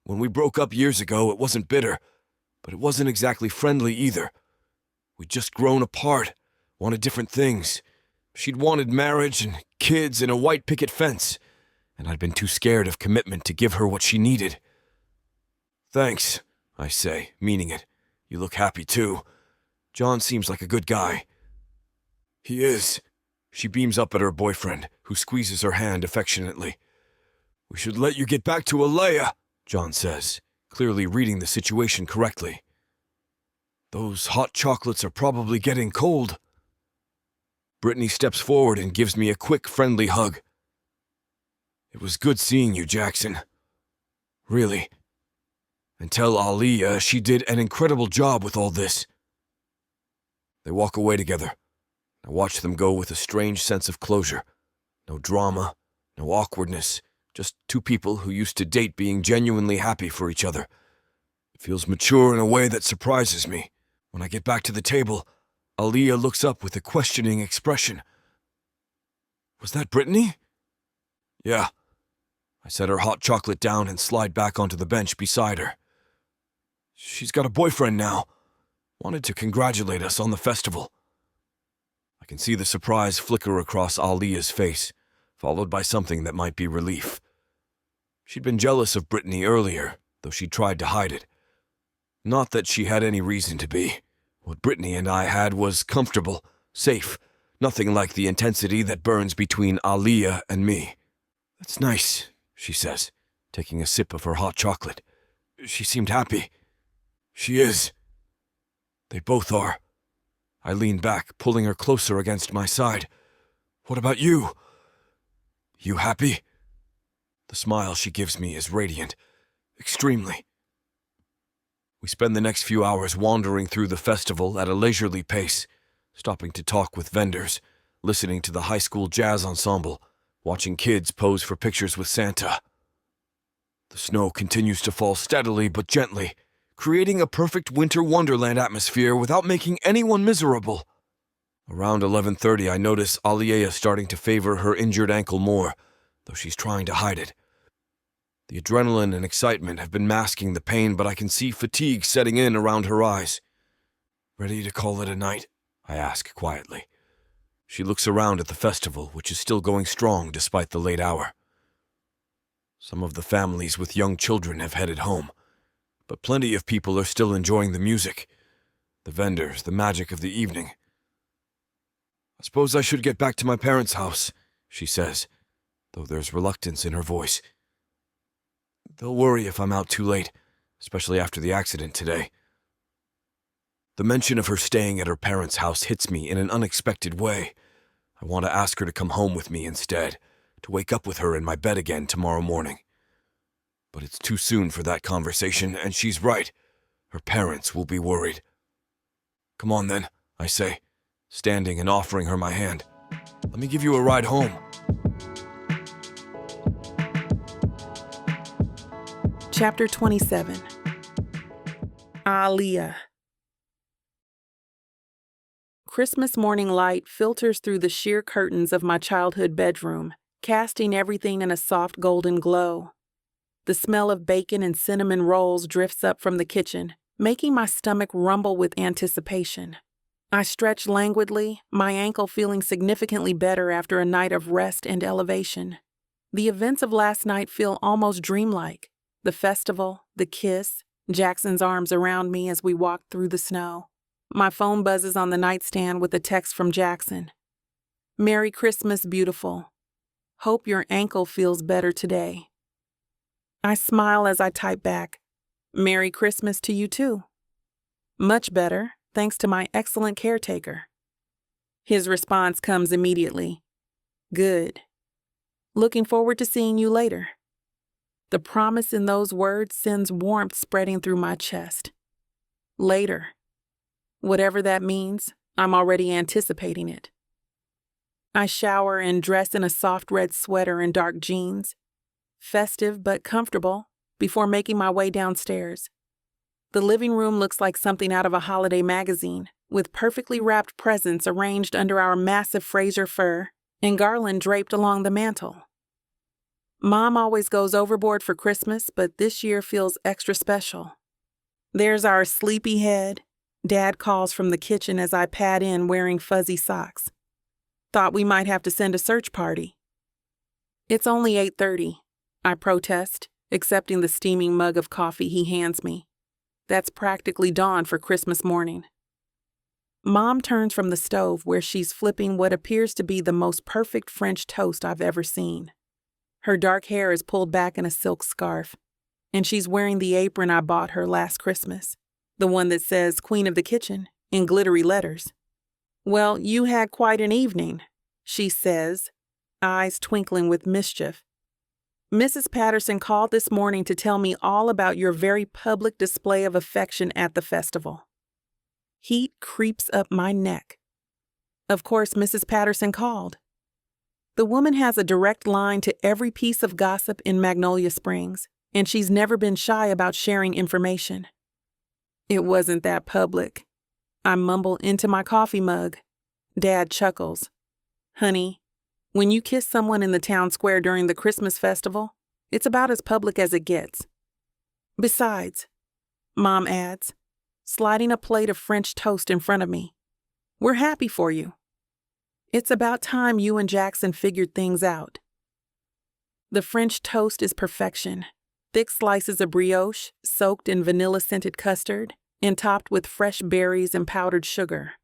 When we broke up years ago, it wasn't bitter, but it wasn't exactly friendly either. We'd just grown apart, wanted different things. She'd wanted marriage and kids and a white picket fence, and I'd been too scared of commitment to give her what she needed. "Thanks," I say, meaning it. "You look happy too. John seems like a good guy." "He is." She beams up at her boyfriend, who squeezes her hand affectionately. "We should let you get back to Aaliyah," John says, clearly reading the situation correctly. "Those hot chocolates are probably getting cold." Brittany steps forward and gives me a quick, friendly hug. "It was good seeing you, Jackson. Really. And tell Aaliyah she did an incredible job with all this." They walk away together. I watch them go with a strange sense of closure. No drama, no awkwardness, just two people who used to date being genuinely happy for each other. It feels mature in a way that surprises me. When I get back to the table, Aaliyah looks up with a questioning expression. "Was that Brittany?" "Yeah." I set her hot chocolate down and slide back onto the bench beside her. "She's got a boyfriend now. Wanted to congratulate us on the festival." I can see the surprise flicker across Aaliyah's face, followed by something that might be relief. She'd been jealous of Brittany earlier, though she tried to hide it. Not that she had any reason to be. What Brittany and I had was comfortable, safe, nothing like the intensity that burns between Aaliyah and me. "That's nice," she says, taking a sip of her hot chocolate. "She seemed happy." "She is." They both are. I lean back, pulling her closer against my side. "What about you? You happy?" The smile she gives me is radiant. Extremely. We spend the next few hours wandering through the festival at a leisurely pace, stopping to talk with vendors, listening to the high school jazz ensemble, watching kids pose for pictures with Santa. The snow continues to fall steadily but gently, creating a perfect winter wonderland atmosphere without making anyone miserable. Around 11:30, I notice Aaliyah starting to favor her injured ankle more, though she's trying to hide it. The adrenaline and excitement have been masking the pain, but I can see fatigue setting in around her eyes. "Ready to call it a night?" I ask quietly. She looks around at the festival, which is still going strong despite the late hour. Some of the families with young children have headed home, but plenty of people are still enjoying the music, the vendors, the magic of the evening. "I suppose I should get back to my parents' house," she says, though there's reluctance in her voice. "They'll worry if I'm out too late, especially after the accident today." The mention of her staying at her parents' house hits me in an unexpected way. I want to ask her to come home with me instead, to wake up with her in my bed again tomorrow morning. But it's too soon for that conversation, and she's right. Her parents will be worried. "Come on then," I say, standing and offering her my hand. "Let me give you a ride home." Chapter 27. Aaliyah. Christmas morning light filters through the sheer curtains of my childhood bedroom, casting everything in a soft golden glow. The smell of bacon and cinnamon rolls drifts up from the kitchen, making my stomach rumble with anticipation. I stretch languidly, my ankle feeling significantly better after a night of rest and elevation. The events of last night feel almost dreamlike. The festival, the kiss, Jackson's arms around me as we walked through the snow. My phone buzzes on the nightstand with a text from Jackson. "Merry Christmas, beautiful. Hope your ankle feels better today." I smile as I type back, "Merry Christmas to you too." "Much better, thanks to my excellent caretaker." His response comes immediately. "Good. Looking forward to seeing you later." The promise in those words sends warmth spreading through my chest. Later. Whatever that means, I'm already anticipating it. I shower and dress in a soft red sweater and dark jeans, festive but comfortable, before making my way downstairs. The living room looks like something out of a holiday magazine, with perfectly wrapped presents arranged under our massive Fraser fir and garland draped along the mantel. Mom always goes overboard for Christmas, but this year feels extra special. There's our sleepyhead. Dad calls from the kitchen as I pad in wearing fuzzy socks. "Thought we might have to send a search party." "It's only 8:30, I protest, accepting the steaming mug of coffee he hands me. That's practically dawn for Christmas morning. Mom turns from the stove where she's flipping what appears to be the most perfect French toast I've ever seen. Her dark hair is pulled back in a silk scarf, and she's wearing the apron I bought her last Christmas, the one that says Queen of the Kitchen in glittery letters. "Well, you had quite an evening," she says, eyes twinkling with mischief. "Mrs. Patterson called this morning to tell me all about your very public display of affection at the festival." Heat creeps up my neck. Of course, Mrs. Patterson called. The woman has a direct line to every piece of gossip in Magnolia Springs, and she's never been shy about sharing information. "It wasn't that public." I mumble into my coffee mug. Dad chuckles. "Honey, when you kiss someone in the town square during the Christmas festival, it's about as public as it gets. Besides," Mom adds, sliding a plate of French toast in front of me, "we're happy for you. It's about time you and Jackson figured things out." The French toast is perfection. Thick slices of brioche, soaked in vanilla-scented custard, and topped with fresh berries and powdered sugar.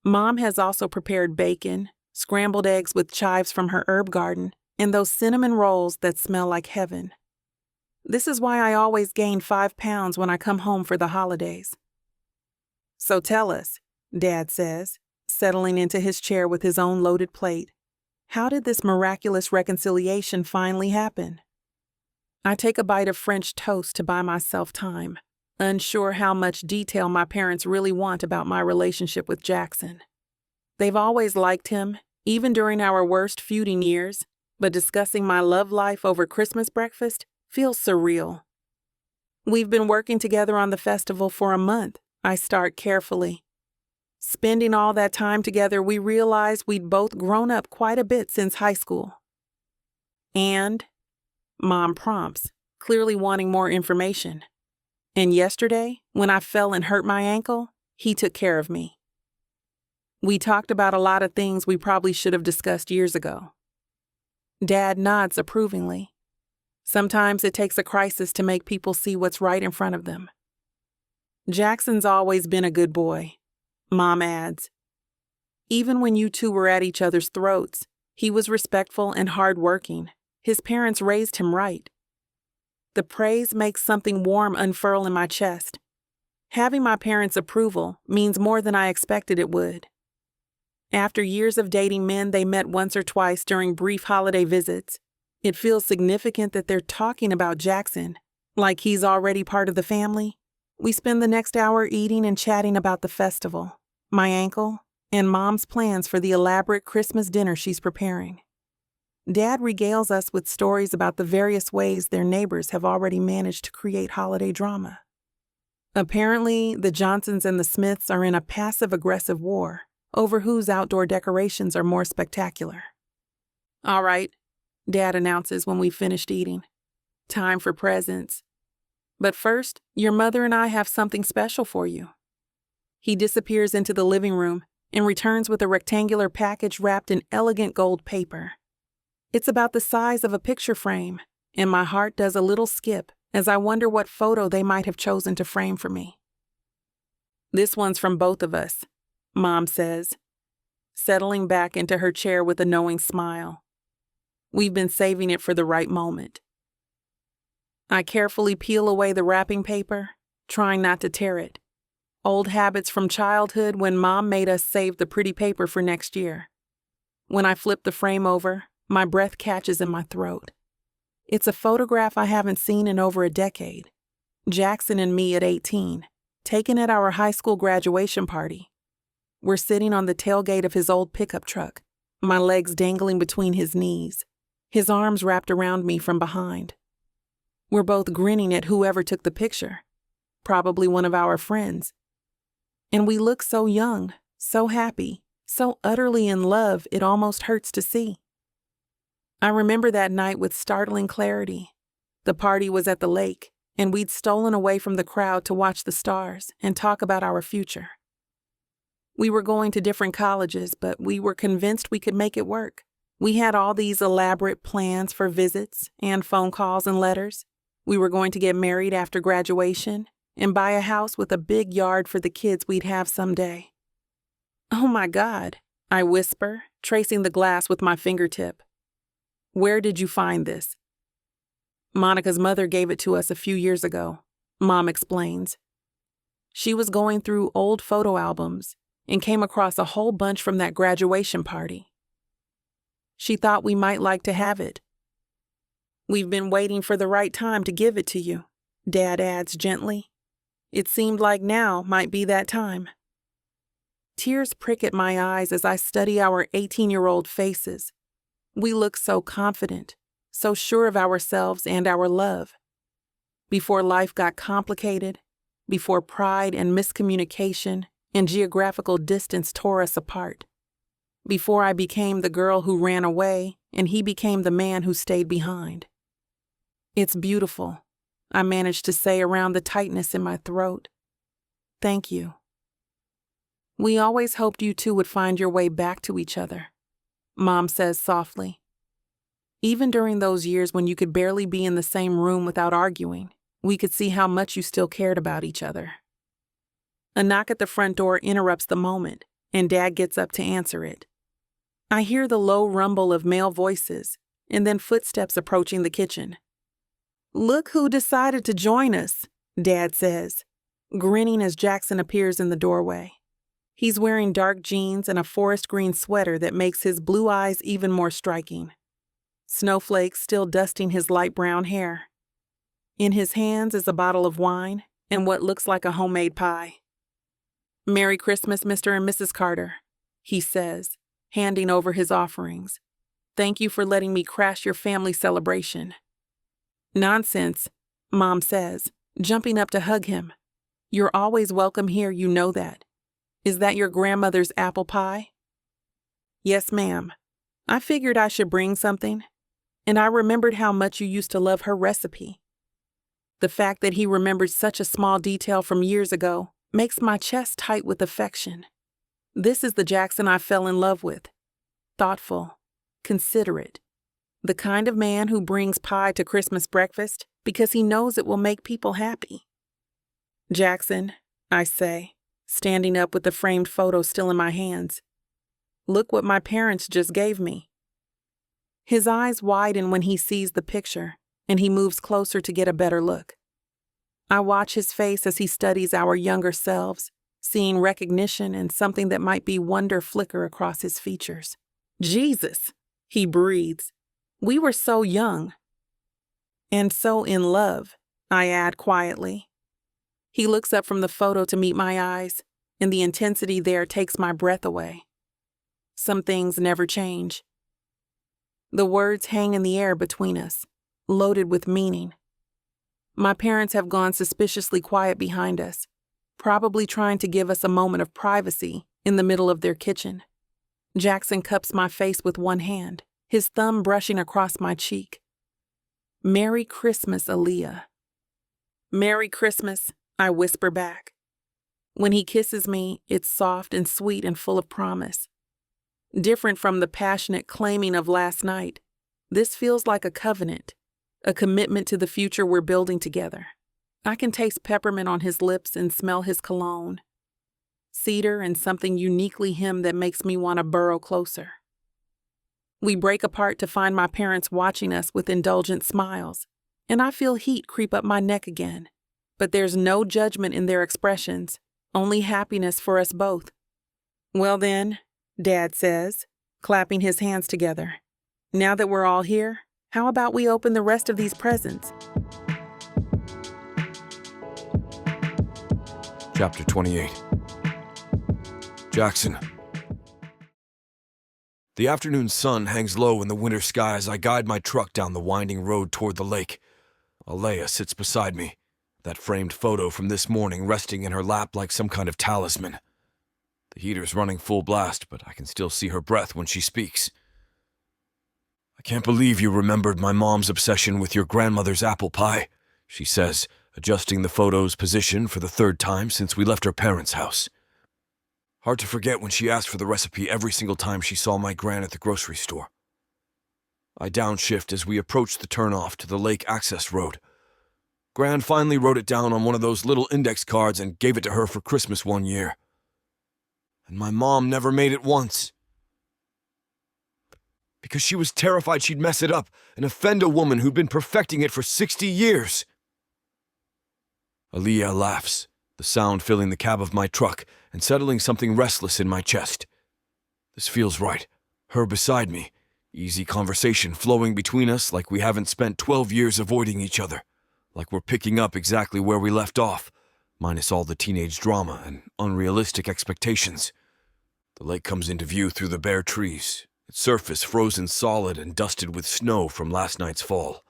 Mom has also prepared bacon, scrambled eggs with chives from her herb garden, and those cinnamon rolls that smell like heaven. This is why I always gain 5 pounds when I come home for the holidays. "So tell us," Dad says, settling into his chair with his own loaded plate, "how did this miraculous reconciliation finally happen?" I take a bite of French toast to buy myself time, unsure how much detail my parents really want about my relationship with Jackson. They've always liked him, even during our worst feuding years, but discussing my love life over Christmas breakfast feels surreal. "We've been working together on the festival for a month," I start carefully. "Spending all that time together, we realized we'd both grown up quite a bit since high school." "And?" Mom prompts, clearly wanting more information. "And yesterday, when I fell and hurt my ankle, he took care of me. We talked about a lot of things we probably should have discussed years ago." Dad nods approvingly. Sometimes it takes a crisis to make people see what's right in front of them. "Jackson's always been a good boy," Mom adds. "Even when you two were at each other's throats, he was respectful and hardworking. His parents raised him right." The praise makes something warm unfurl in my chest. Having my parents' approval means more than I expected it would. After years of dating men they met once or twice during brief holiday visits, it feels significant that they're talking about Jackson, like he's already part of the family. We spend the next hour eating and chatting about the festival, my ankle, and Mom's plans for the elaborate Christmas dinner she's preparing. Dad regales us with stories about the various ways their neighbors have already managed to create holiday drama. Apparently, the Johnsons and the Smiths are in a passive-aggressive war over whose outdoor decorations are more spectacular. "All right," Dad announces when we've finished eating. "Time for presents. But first, your mother and I have something special for you." He disappears into the living room and returns with a rectangular package wrapped in elegant gold paper. It's about the size of a picture frame, and my heart does a little skip as I wonder what photo they might have chosen to frame for me. "This one's from both of us," Mom says, settling back into her chair with a knowing smile. "We've been saving it for the right moment." I carefully peel away the wrapping paper, trying not to tear it. Old habits from childhood when Mom made us save the pretty paper for next year. When I flip the frame over, my breath catches in my throat. It's a photograph I haven't seen in over a decade. Jackson and me at 18, taken at our high school graduation party. We're sitting on the tailgate of his old pickup truck, my legs dangling between his knees, his arms wrapped around me from behind. We're both grinning at whoever took the picture, probably one of our friends. And we look so young, so happy, so utterly in love it almost hurts to see. I remember that night with startling clarity. The party was at the lake, and we'd stolen away from the crowd to watch the stars and talk about our future. We were going to different colleges, but we were convinced we could make it work. We had all these elaborate plans for visits and phone calls and letters. We were going to get married after graduation and buy a house with a big yard for the kids we'd have someday. "Oh my God," I whisper, tracing the glass with my fingertip. "Where did you find this?" "Monica's mother gave it to us a few years ago," Mom explains. "She was going through old photo albums and came across a whole bunch from that graduation party. She thought we might like to have it." "We've been waiting for the right time to give it to you," Dad adds gently. "It seemed like now might be that time." Tears prick at my eyes as I study our 18-year-old faces. We look so confident, so sure of ourselves and our love. Before life got complicated, before pride and miscommunication and geographical distance tore us apart. Before I became the girl who ran away and he became the man who stayed behind. "It's beautiful," I managed to say around the tightness in my throat. "Thank you." "We always hoped you two would find your way back to each other," Mom says softly. "Even during those years when you could barely be in the same room without arguing, we could see how much you still cared about each other." A knock at the front door interrupts the moment, and Dad gets up to answer it. I hear the low rumble of male voices, and then footsteps approaching the kitchen. "Look who decided to join us," Dad says, grinning as Jackson appears in the doorway. He's wearing dark jeans and a forest green sweater that makes his blue eyes even more striking. Snowflakes still dusting his light brown hair. In his hands is a bottle of wine and what looks like a homemade pie. "Merry Christmas, Mr. and Mrs. Carter," he says, handing over his offerings. "Thank you for letting me crash your family celebration." "Nonsense," Mom says, jumping up to hug him. "You're always welcome here, you know that. Is that your grandmother's apple pie?" "Yes, ma'am. I figured I should bring something, and I remembered how much you used to love her recipe." The fact that he remembered such a small detail from years ago makes my chest tight with affection. This is the Jackson I fell in love with. Thoughtful, considerate, the kind of man who brings pie to Christmas breakfast because he knows it will make people happy. "Jackson," I say, standing up with the framed photo still in my hands. "Look what my parents just gave me." His eyes widen when he sees the picture, and he moves closer to get a better look. I watch his face as he studies our younger selves, seeing recognition and something that might be wonder flicker across his features. "Jesus," he breathes. "We were so young." "And so in love," I add quietly. He looks up from the photo to meet my eyes, and the intensity there takes my breath away. Some things never change. The words hang in the air between us, loaded with meaning. My parents have gone suspiciously quiet behind us, probably trying to give us a moment of privacy in the middle of their kitchen. Jackson cups my face with one hand, his thumb brushing across my cheek. "Merry Christmas, Aaliyah." "Merry Christmas," I whisper back. When he kisses me, it's soft and sweet and full of promise. Different from the passionate claiming of last night, this feels like a covenant, a commitment to the future we're building together. I can taste peppermint on his lips and smell his cologne, cedar and something uniquely him that makes me want to burrow closer. We break apart to find my parents watching us with indulgent smiles, and I feel heat creep up my neck again. But there's no judgment in their expressions, only happiness for us both. "Well then," Dad says, clapping his hands together. "Now that we're all here, how about we open the rest of these presents?" Chapter 28. Jackson. The afternoon sun hangs low in the winter sky as I guide my truck down the winding road toward the lake. Aaliyah sits beside me, that framed photo from this morning resting in her lap like some kind of talisman. The heater's running full blast, but I can still see her breath when she speaks. "I can't believe you remembered my mom's obsession with your grandmother's apple pie," she says, adjusting the photo's position for the third time since we left her parents' house. Hard to forget when she asked for the recipe every single time she saw my gran at the grocery store. I downshift as we approach the turnoff to the lake access road. Gran finally wrote it down on one of those little index cards and gave it to her for Christmas one year. And my mom never made it once. Because she was terrified she'd mess it up and offend a woman who'd been perfecting it for 60 years. Aaliyah laughs, the sound filling the cab of my truck and settling something restless in my chest. This feels right. Her beside me, easy conversation flowing between us like we haven't spent 12 years avoiding each other, like we're picking up exactly where we left off, minus all the teenage drama and unrealistic expectations. The lake comes into view through the bare trees, its surface frozen solid and dusted with snow from last night's fall.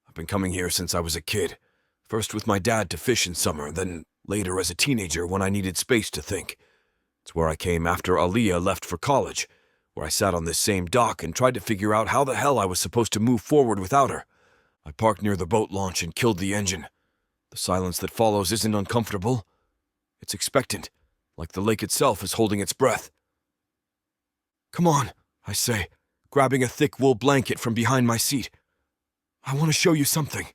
I've been coming here since I was a kid, first with my dad to fish in summer, then later as a teenager when I needed space to think. It's where I came after Aaliyah left for college, where I sat on this same dock and tried to figure out how the hell I was supposed to move forward without her. I parked near the boat launch and killed the engine. The silence that follows isn't uncomfortable. It's expectant, like the lake itself is holding its breath. "Come on," I say, grabbing a thick wool blanket from behind my seat. "I want to show you something."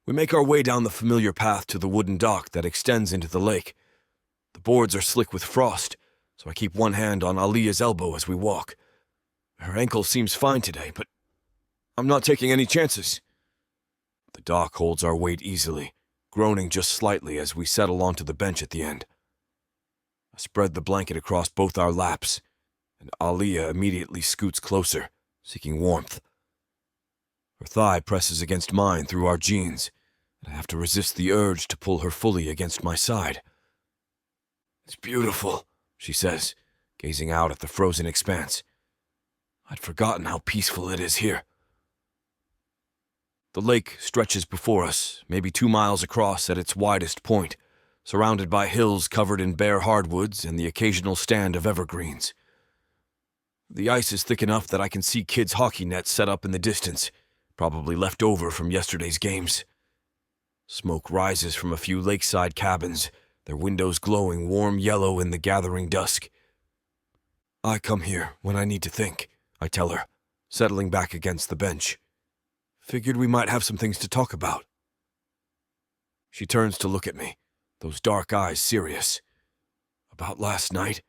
We make our way down the familiar path to the wooden dock that extends into the lake. The boards are slick with frost, so I keep one hand on Aaliyah's elbow as we walk. Her ankle seems fine today, but I'm not taking any chances. The dock holds our weight easily, groaning just slightly as we settle onto the bench at the end. I spread the blanket across both our laps, and Aaliyah immediately scoots closer, seeking warmth. Her thigh presses against mine through our jeans, and I have to resist the urge to pull her fully against my side. "It's beautiful," she says, gazing out at the frozen expanse. "I'd forgotten how peaceful it is here." The lake stretches before us, maybe 2 miles across at its widest point, surrounded by hills covered in bare hardwoods and the occasional stand of evergreens. The ice is thick enough that I can see kids' hockey nets set up in the distance, probably left over from yesterday's games. Smoke rises from a few lakeside cabins, their windows glowing warm yellow in the gathering dusk. "I come here when I need to think," I tell her, settling back against the bench. "Figured we might have some things to talk about." She turns to look at me, those dark eyes serious. "About last night?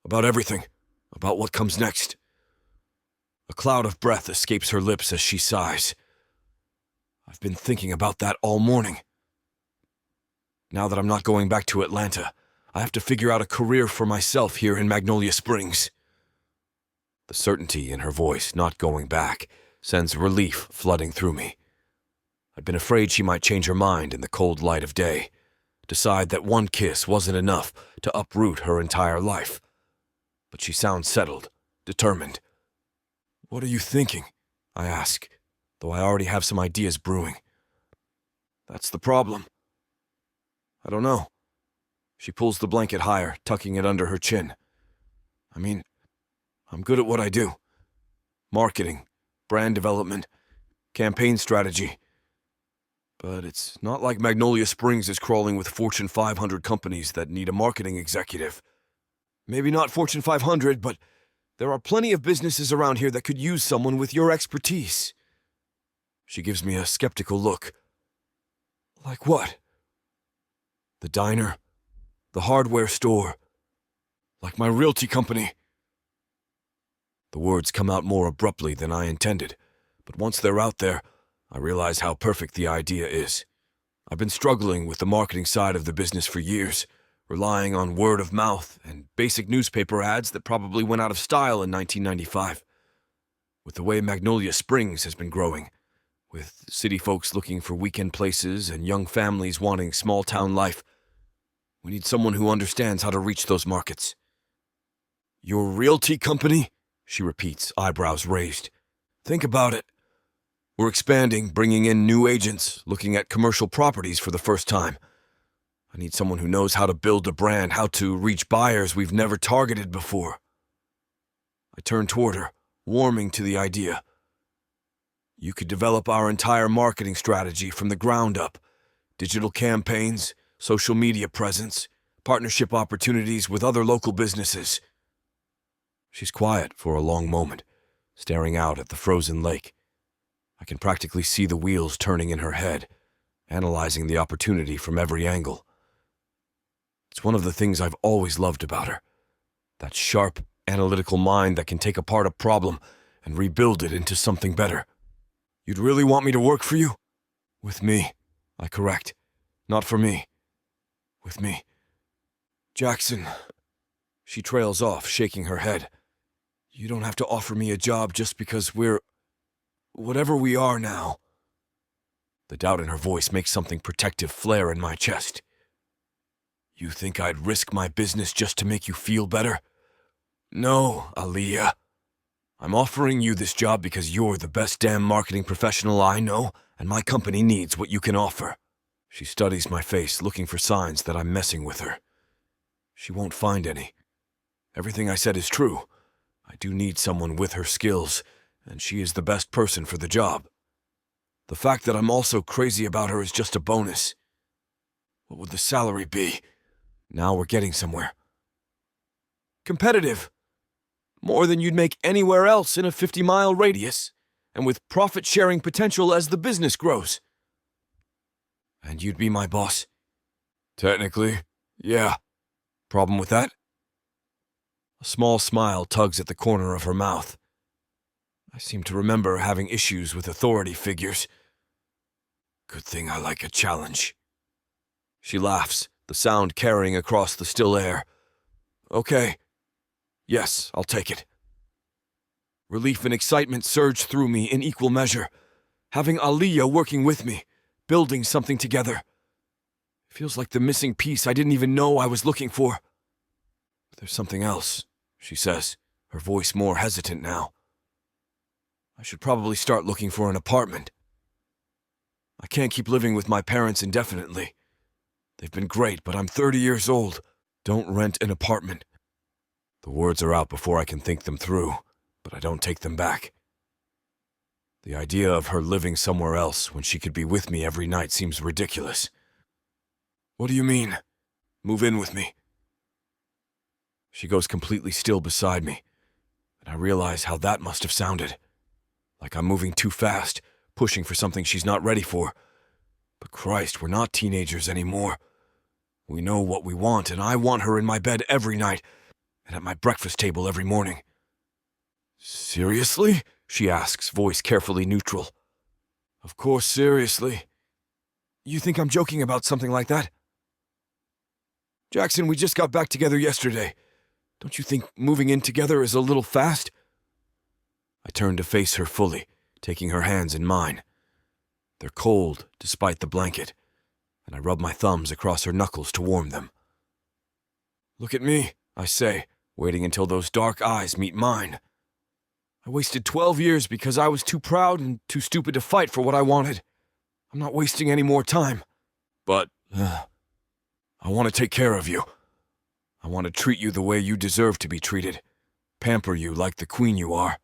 About everything? About what comes next?" A cloud of breath escapes her lips as she sighs. "I've been thinking about that all morning. Now that I'm not going back to Atlanta, I have to figure out a career for myself here in Magnolia Springs." The certainty in her voice, not going back, sends relief flooding through me. I'd been afraid she might change her mind in the cold light of day, decide that one kiss wasn't enough to uproot her entire life. But she sounds settled, determined. "What are you thinking?" I ask, though I already have some ideas brewing. "That's the problem." "I don't know." She pulls the blanket higher, tucking it under her chin. "I mean, I'm good at what I do. Marketing, brand development, campaign strategy. But it's not like Magnolia Springs is crawling with Fortune 500 companies that need a marketing executive. Maybe not Fortune 500, but there are plenty of businesses around here that could use someone with your expertise. She gives me a skeptical look. Like what? The diner? The hardware store? Like my realty company? The words come out more abruptly than I intended, but once they're out there, I realize how perfect the idea is. I've been struggling with the marketing side of the business for years, relying on word of mouth and basic newspaper ads that probably went out of style in 1995. With the way Magnolia Springs has been growing, with city folks looking for weekend places and young families wanting small-town life, we need someone who understands how to reach those markets. Your realty company? She repeats, eyebrows raised. Think about it. We're expanding, bringing in new agents, looking at commercial properties for the first time. I need someone who knows how to build a brand, how to reach buyers we've never targeted before. I turn toward her, warming to the idea. You could develop our entire marketing strategy from the ground up. Digital campaigns, social media presence, partnership opportunities with other local businesses. She's quiet for a long moment, staring out at the frozen lake. I can practically see the wheels turning in her head, analyzing the opportunity from every angle. It's one of the things I've always loved about her. That sharp, analytical mind that can take apart a problem and rebuild it into something better. You'd really want me to work for you? With me, I correct. Not for me. With me. Jackson. She trails off, shaking her head. You don't have to offer me a job just because we're whatever we are now. The doubt in her voice makes something protective flare in my chest. You think I'd risk my business just to make you feel better? No, Aaliyah. I'm offering you this job because you're the best damn marketing professional I know, and my company needs what you can offer. She studies my face, looking for signs that I'm messing with her. She won't find any. Everything I said is true. I do need someone with her skills, and she is the best person for the job. The fact that I'm also crazy about her is just a bonus. What would the salary be? Now we're getting somewhere. Competitive. More than you'd make anywhere else in a 50-mile radius, and with profit-sharing potential as the business grows. And you'd be my boss? Technically, yeah. Problem with that? A small smile tugs at the corner of her mouth. I seem to remember having issues with authority figures. Good thing I like a challenge. She laughs, the sound carrying across the still air. Okay. Yes, I'll take it. Relief and excitement surge through me in equal measure. Having Aaliyah working with me, building something together. Feels like the missing piece I didn't even know I was looking for. There's something else, she says, her voice more hesitant now. I should probably start looking for an apartment. I can't keep living with my parents indefinitely. They've been great, but I'm 30 years old. Don't rent an apartment. The words are out before I can think them through, but I don't take them back. The idea of her living somewhere else when she could be with me every night seems ridiculous. What do you mean? Move in with me. She goes completely still beside me, and I realize how that must have sounded. Like I'm moving too fast, pushing for something she's not ready for. But Christ, we're not teenagers anymore. We know what we want, and I want her in my bed every night, and at my breakfast table every morning. Seriously? She asks, voice carefully neutral. Of course, seriously. You think I'm joking about something like that? Jackson, we just got back together yesterday. Don't you think moving in together is a little fast? I turn to face her fully, taking her hands in mine. They're cold, despite the blanket, and I rub my thumbs across her knuckles to warm them. Look at me, I say, waiting until those dark eyes meet mine. I wasted 12 years because I was too proud and too stupid to fight for what I wanted. I'm not wasting any more time. But, I want to take care of you. I want to treat you the way you deserve to be treated. Pamper you like the queen you are.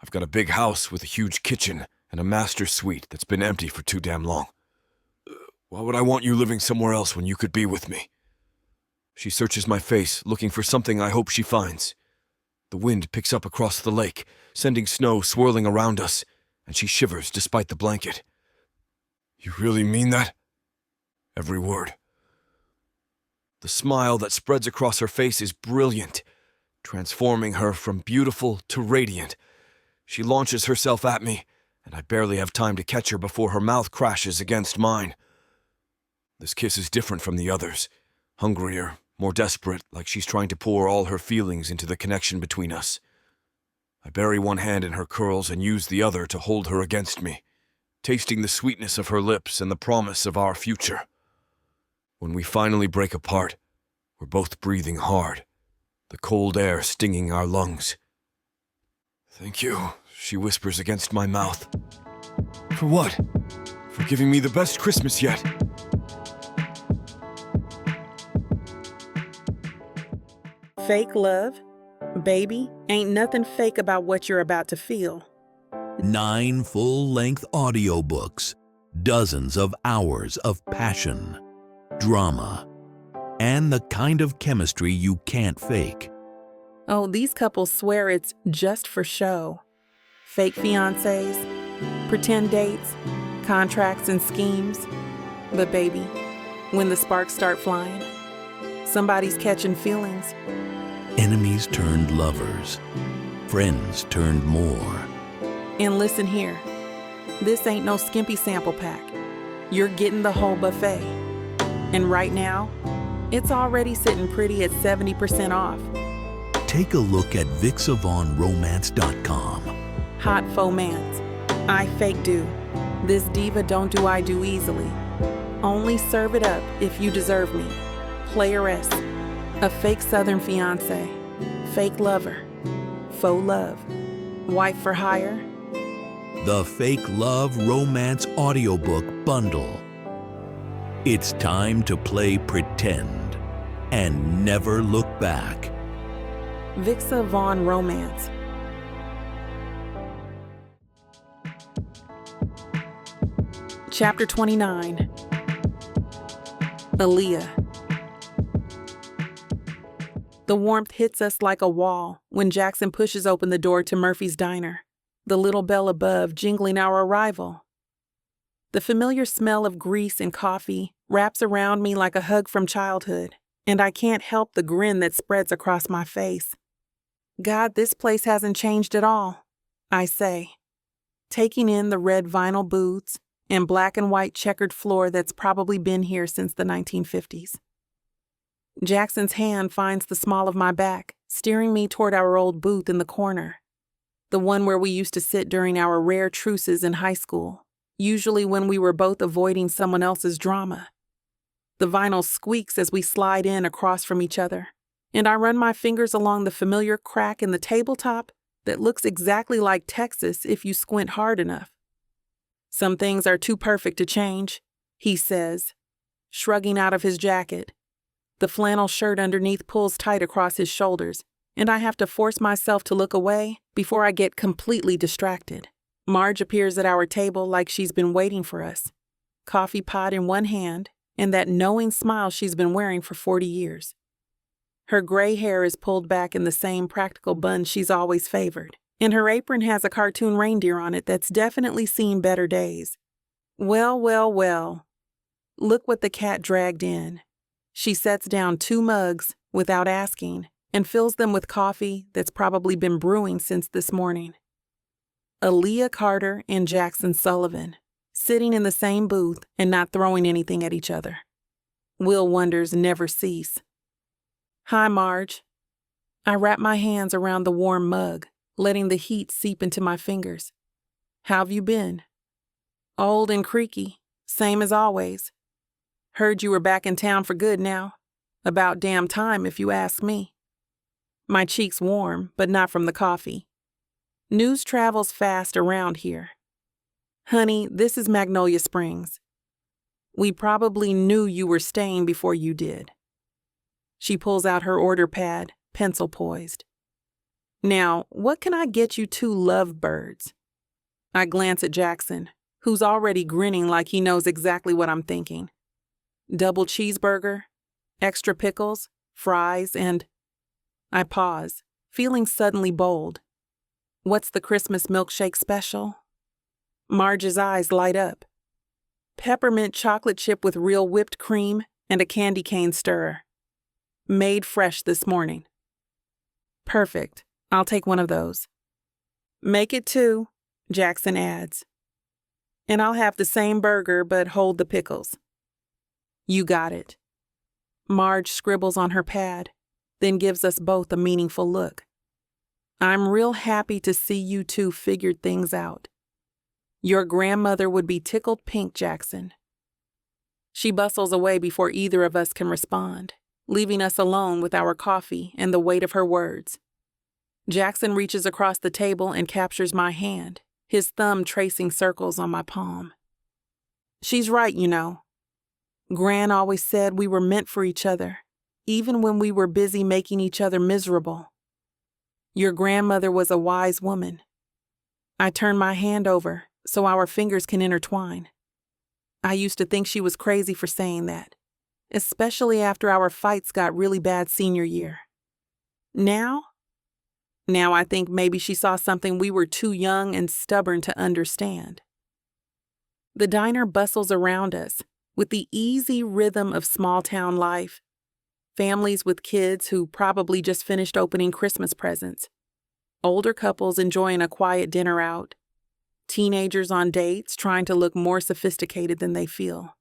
I've got a big house with a huge kitchen and a master suite that's been empty for too damn long. Why would I want you living somewhere else when you could be with me? She searches my face, looking for something I hope she finds. The wind picks up across the lake, sending snow swirling around us, and she shivers despite the blanket. You really mean that? Every word. The smile that spreads across her face is brilliant, transforming her from beautiful to radiant. She launches herself at me, and I barely have time to catch her before her mouth crashes against mine. This kiss is different from the others, hungrier, more desperate, like she's trying to pour all her feelings into the connection between us. I bury one hand in her curls and use the other to hold her against me, tasting the sweetness of her lips and the promise of our future. When we finally break apart, we're both breathing hard, the cold air stinging our lungs. Thank you, she whispers against my mouth. For what? For giving me the best Christmas yet. Fake love? Baby, ain't nothing fake about what you're about to feel. 9 full-length audiobooks, dozens of hours of passion, drama, and the kind of chemistry you can't fake. Oh, these couples swear it's just for show. Fake fiancés, pretend dates, contracts and schemes. But baby, when the sparks start flying, somebody's catching feelings. Enemies turned lovers, friends turned more. And listen here, this ain't no skimpy sample pack. You're getting the whole buffet. And right now, it's already sitting pretty at 70% off. Take a look at VixAvaughnRomance.com. Hot fomance. I fake do. This diva don't do I do easily. Only serve it up if you deserve me. Playeress. A fake southern fiancé. Fake lover. Faux love. Wife for hire. The Fake Love Romance Audiobook Bundle. It's time to play pretend and never look back. Vixa Vaughn Romance. Chapter 29. Aaliyah. The warmth hits us like a wall when Jackson pushes open the door to Murphy's Diner, the little bell above jingling our arrival. The familiar smell of grease and coffee wraps around me like a hug from childhood, and I can't help the grin that spreads across my face. God, this place hasn't changed at all, I say, taking in the red vinyl booths and black and white checkered floor that's probably been here since the 1950s. Jackson's hand finds the small of my back, steering me toward our old booth in the corner, the one where we used to sit during our rare truces in high school, usually when we were both avoiding someone else's drama. The vinyl squeaks as we slide in across from each other, and I run my fingers along the familiar crack in the tabletop that looks exactly like Texas if you squint hard enough. Some things are too perfect to change, he says, shrugging out of his jacket. The flannel shirt underneath pulls tight across his shoulders, and I have to force myself to look away before I get completely distracted. Marge appears at our table like she's been waiting for us, coffee pot in one hand and that knowing smile she's been wearing for 40 years. Her gray hair is pulled back in the same practical bun she's always favored, and her apron has a cartoon reindeer on it that's definitely seen better days. Well, well, well. Look what the cat dragged in. She sets down 2 mugs without asking and fills them with coffee that's probably been brewing since this morning. Aaliyah Carter and Jackson Sullivan, sitting in the same booth and not throwing anything at each other. Will wonders never cease. Hi, Marge. I wrap my hands around the warm mug, letting the heat seep into my fingers. How've you been? Old and creaky, same as always. Heard you were back in town for good now. About damn time, if you ask me. My cheeks warm, but not from the coffee. News travels fast around here. Honey, this is Magnolia Springs. We probably knew you were staying before you did. She pulls out her order pad, pencil poised. Now, what can I get you 2 lovebirds? I glance at Jackson, who's already grinning like he knows exactly what I'm thinking. double cheeseburger, extra pickles, fries, and... I pause, feeling suddenly bold. What's the Christmas milkshake special? Marge's eyes light up. Peppermint chocolate chip with real whipped cream and a candy cane stirrer. Made fresh this morning. Perfect. I'll take one of those. Make it 2, Jackson adds. And I'll have the same burger, but hold the pickles. You got it. Marge scribbles on her pad, then gives us both a meaningful look. I'm real happy to see you two figured things out. Your grandmother would be tickled pink, Jackson. She bustles away before either of us can respond, leaving us alone with our coffee and the weight of her words. Jackson reaches across the table and captures my hand, his thumb tracing circles on my palm. She's right, you know. Gran always said we were meant for each other, even when we were busy making each other miserable. Your grandmother was a wise woman. I turn my hand over so our fingers can intertwine. I used to think she was crazy for saying that, especially after our fights got really bad senior year. Now I think maybe she saw something we were too young and stubborn to understand. The diner bustles around us with the easy rhythm of small-town life. Families with kids who probably just finished opening Christmas presents. Older couples enjoying a quiet dinner out. Teenagers on dates trying to look more sophisticated than they feel.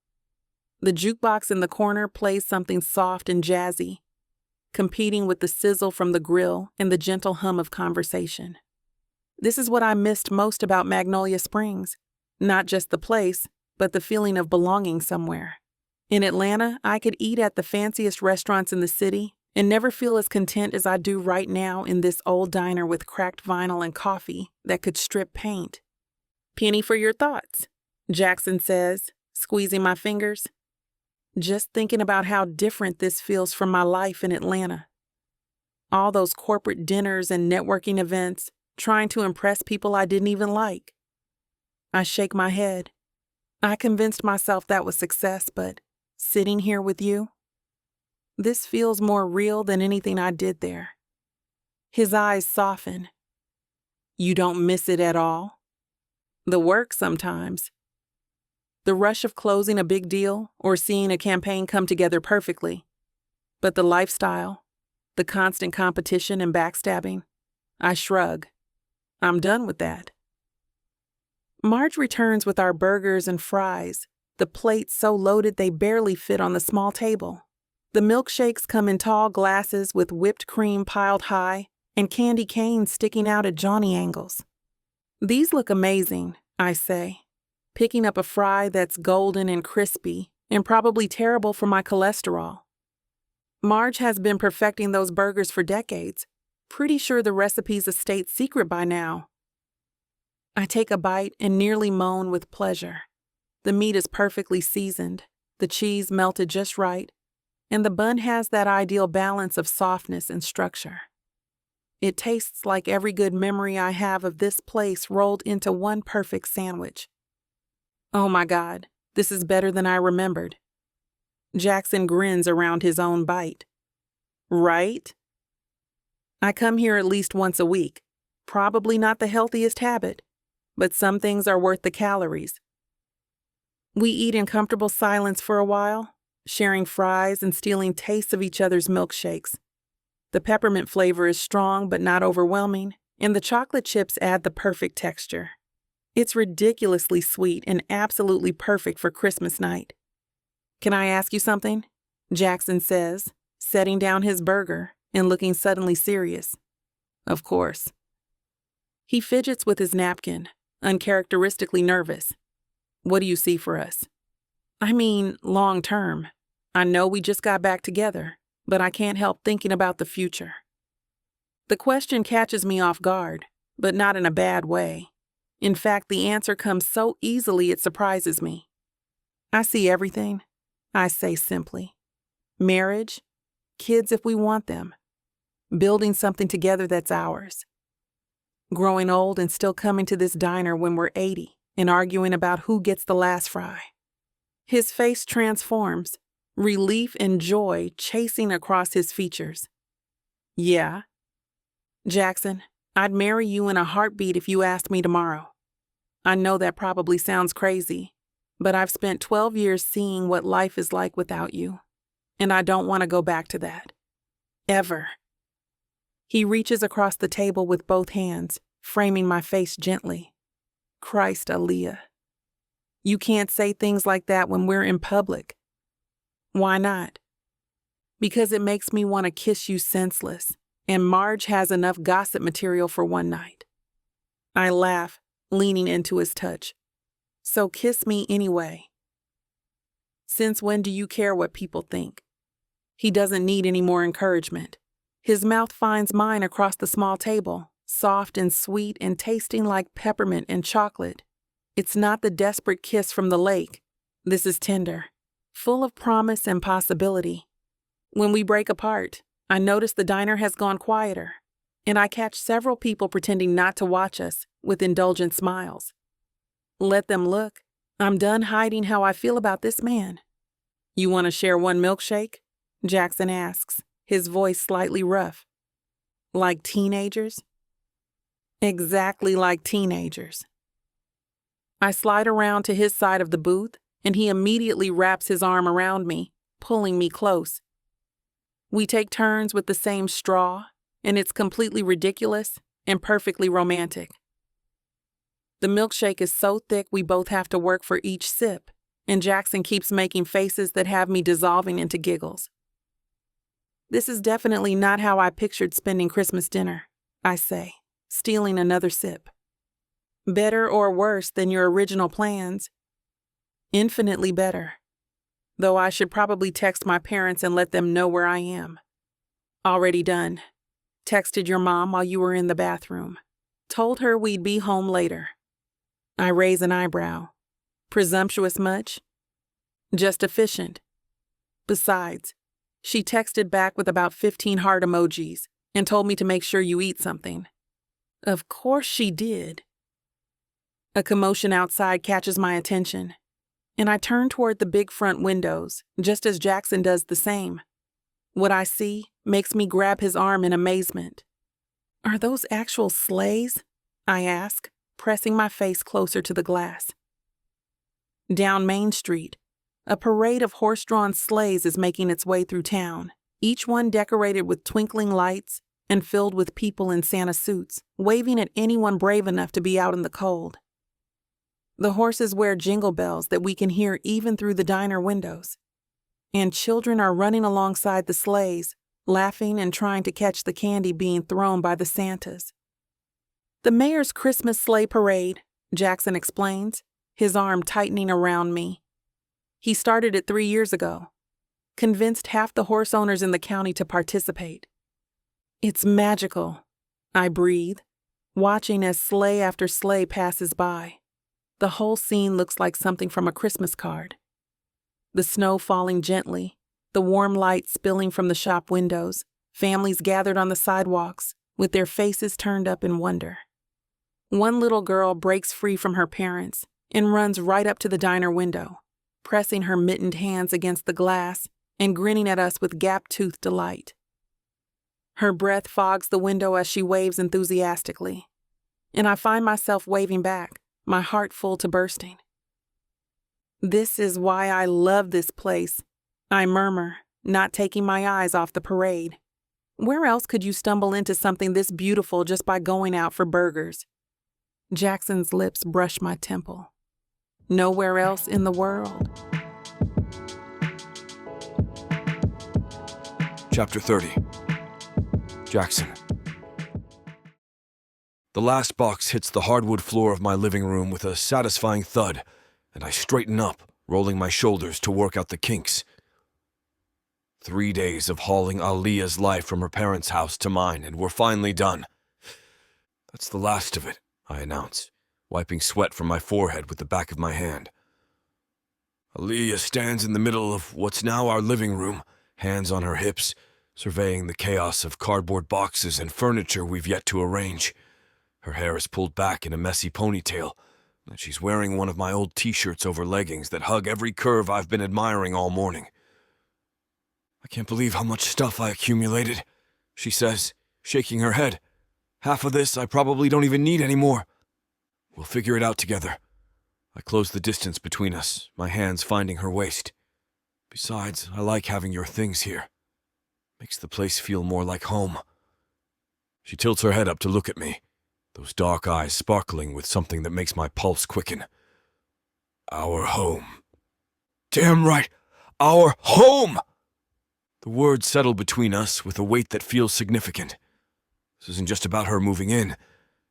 The jukebox in the corner plays something soft and jazzy, competing with the sizzle from the grill and the gentle hum of conversation. This is what I missed most about Magnolia Springs. Not just the place, but the feeling of belonging somewhere. In Atlanta, I could eat at the fanciest restaurants in the city and never feel as content as I do right now in this old diner with cracked vinyl and coffee that could strip paint. Penny for your thoughts, Jackson says, squeezing my fingers. Just thinking about how different this feels from my life in Atlanta. All those corporate dinners and networking events, trying to impress people I didn't even like. I shake my head. I convinced myself that was success, but sitting here with you, this feels more real than anything I did there. His eyes soften. You don't miss it at all? The work sometimes. The rush of closing a big deal or seeing a campaign come together perfectly. But the lifestyle, the constant competition and backstabbing, I shrug. I'm done with that. Marge returns with our burgers and fries, the plates so loaded they barely fit on the small table. The milkshakes come in tall glasses with whipped cream piled high and candy canes sticking out at Johnny angles. These look amazing, I say, picking up a fry that's golden and crispy and probably terrible for my cholesterol. Marge has been perfecting those burgers for decades. Pretty sure the recipe's a state secret by now. I take a bite and nearly moan with pleasure. The meat is perfectly seasoned, the cheese melted just right, and the bun has that ideal balance of softness and structure. It tastes like every good memory I have of this place rolled into one perfect sandwich. Oh my God, this is better than I remembered. Jackson grins around his own bite. Right? I come here at least once a week. Probably not the healthiest habit, but some things are worth the calories. We eat in comfortable silence for a while, sharing fries and stealing tastes of each other's milkshakes. The peppermint flavor is strong but not overwhelming, and the chocolate chips add the perfect texture. It's ridiculously sweet and absolutely perfect for Christmas night. Can I ask you something? Jackson says, setting down his burger and looking suddenly serious. Of course. He fidgets with his napkin, uncharacteristically nervous. What do you see for us? I mean, long term. I know we just got back together, but I can't help thinking about the future. The question catches me off guard, but not in a bad way. In fact, the answer comes so easily it surprises me. I see everything, I say simply. Marriage, kids if we want them, building something together that's ours. Growing old and still coming to this diner when we're 80 and arguing about who gets the last fry. His face transforms, relief and joy chasing across his features. Yeah. Jackson, I'd marry you in a heartbeat if you asked me tomorrow. I know that probably sounds crazy, but I've spent 12 years seeing what life is like without you, and I don't want to go back to that. Ever. He reaches across the table with both hands, framing my face gently. Christ, Aaliyah. You can't say things like that when we're in public. Why not? Because it makes me want to kiss you senseless, and Marge has enough gossip material for one night. I laugh, leaning into his touch. So kiss me anyway. Since when do you care what people think? He doesn't need any more encouragement. His mouth finds mine across the small table, soft and sweet and tasting like peppermint and chocolate. It's not the desperate kiss from the lake. This is tender, full of promise and possibility. When we break apart, I notice the diner has gone quieter, and I catch several people pretending not to watch us with indulgent smiles. Let them look. I'm done hiding how I feel about this man. You want to share one milkshake? Jackson asks, his voice slightly rough. Like teenagers? Exactly like teenagers. I slide around to his side of the booth, and he immediately wraps his arm around me, pulling me close. We take turns with the same straw, and it's completely ridiculous and perfectly romantic. The milkshake is so thick we both have to work for each sip, and Jackson keeps making faces that have me dissolving into giggles. This is definitely not how I pictured spending Christmas dinner, I say, stealing another sip. Better or worse than your original plans? Infinitely better. Though I should probably text my parents and let them know where I am. Already done. Texted your mom while you were in the bathroom. Told her we'd be home later. I raise an eyebrow. Presumptuous much? Just efficient. Besides, she texted back with about 15 heart emojis and told me to make sure you eat something. Of course she did. A commotion outside catches my attention, and I turn toward the big front windows, just as Jackson does the same. What I see makes me grab his arm in amazement. Are those actual sleighs? I ask, pressing my face closer to the glass. Down Main Street, a parade of horse-drawn sleighs is making its way through town, each one decorated with twinkling lights and filled with people in Santa suits, waving at anyone brave enough to be out in the cold. The horses wear jingle bells that we can hear even through the diner windows, and children are running alongside the sleighs, laughing and trying to catch the candy being thrown by the Santas. The mayor's Christmas sleigh parade, Jackson explains, his arm tightening around me. He started it 3 years ago, convinced half the horse owners in the county to participate. It's magical, I breathe, watching as sleigh after sleigh passes by. The whole scene looks like something from a Christmas card. The snow falling gently, the warm light spilling from the shop windows, families gathered on the sidewalks with their faces turned up in wonder. One little girl breaks free from her parents and runs right up to the diner window, pressing her mittened hands against the glass and grinning at us with gap-toothed delight. Her breath fogs the window as she waves enthusiastically, and I find myself waving back, my heart full to bursting. This is why I love this place, I murmur, not taking my eyes off the parade. Where else could you stumble into something this beautiful just by going out for burgers? Jackson's lips brush my temple. Nowhere else in the world. Chapter 30. Jackson. The last box hits the hardwood floor of my living room with a satisfying thud, and I straighten up, rolling my shoulders to work out the kinks. 3 days of hauling Aaliyah's life from her parents' house to mine, and we're finally done. That's the last of it, I announce, wiping sweat from my forehead with the back of my hand. Aaliyah stands in the middle of what's now our living room, hands on her hips, surveying the chaos of cardboard boxes and furniture we've yet to arrange. Her hair is pulled back in a messy ponytail, and she's wearing one of my old t-shirts over leggings that hug every curve I've been admiring all morning. I can't believe how much stuff I accumulated, she says, shaking her head. Half of this I probably don't even need anymore. We'll figure it out together. I close the distance between us, my hands finding her waist. Besides, I like having your things here. Makes the place feel more like home. She tilts her head up to look at me, those dark eyes sparkling with something that makes my pulse quicken. Our home. Damn right! Our home! The words settle between us with a weight that feels significant. This isn't just about her moving in.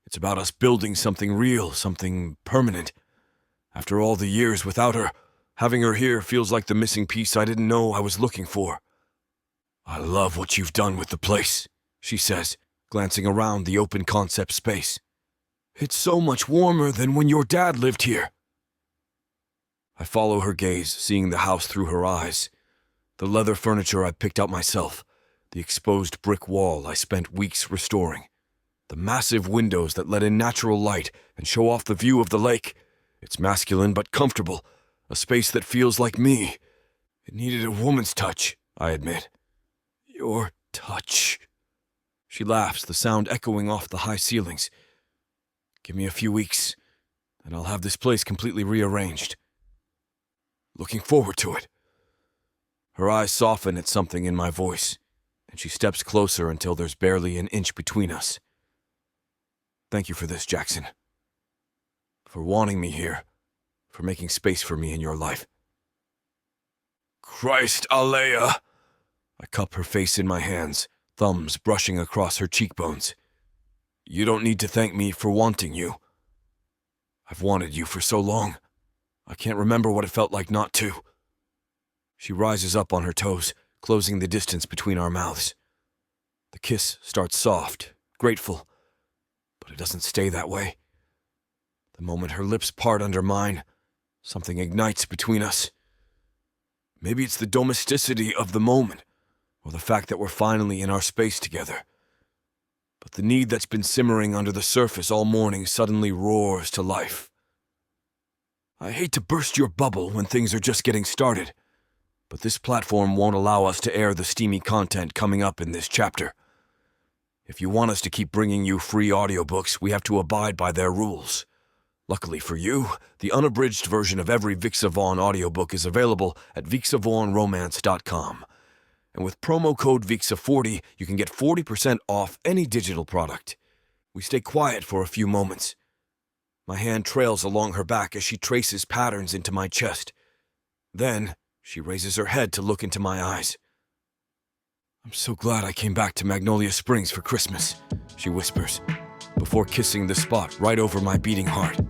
It's about us building something real, something permanent. After all the years without her, having her here feels like the missing piece I didn't know I was looking for. I love what you've done with the place, she says, glancing around the open concept space. It's so much warmer than when your dad lived here. I follow her gaze, seeing the house through her eyes. The leather furniture I picked out myself, the exposed brick wall I spent weeks restoring, the massive windows that let in natural light and show off the view of the lake. It's masculine but comfortable, a space that feels like me. It needed a woman's touch, I admit. Your touch. She laughs, the sound echoing off the high ceilings. Give me a few weeks, and I'll have this place completely rearranged. Looking forward to it. Her eyes soften at something in my voice, and she steps closer until there's barely an inch between us. Thank you for this, Jackson. For wanting me here, for making space for me in your life. Christ, Aaliyah! I cup her face in my hands, thumbs brushing across her cheekbones. You don't need to thank me for wanting you. I've wanted you for so long. I can't remember what it felt like not to. She rises up on her toes, closing the distance between our mouths. The kiss starts soft, grateful, but it doesn't stay that way. The moment her lips part under mine, something ignites between us. Maybe it's the domesticity of the moment, or the fact that we're finally in our space together. But the need that's been simmering under the surface all morning suddenly roars to life. I hate to burst your bubble when things are just getting started, but this platform won't allow us to air the steamy content coming up in this chapter. If you want us to keep bringing you free audiobooks, we have to abide by their rules. Luckily for you, the unabridged version of every Vixa Vaughn audiobook is available at VixaVaughnRomance.com. And with promo code VIXA40, you can get 40% off any digital product. We stay quiet for a few moments. My hand trails along her back as she traces patterns into my chest. Then, she raises her head to look into my eyes. I'm so glad I came back to Magnolia Springs for Christmas, she whispers, before kissing the spot right over my beating heart.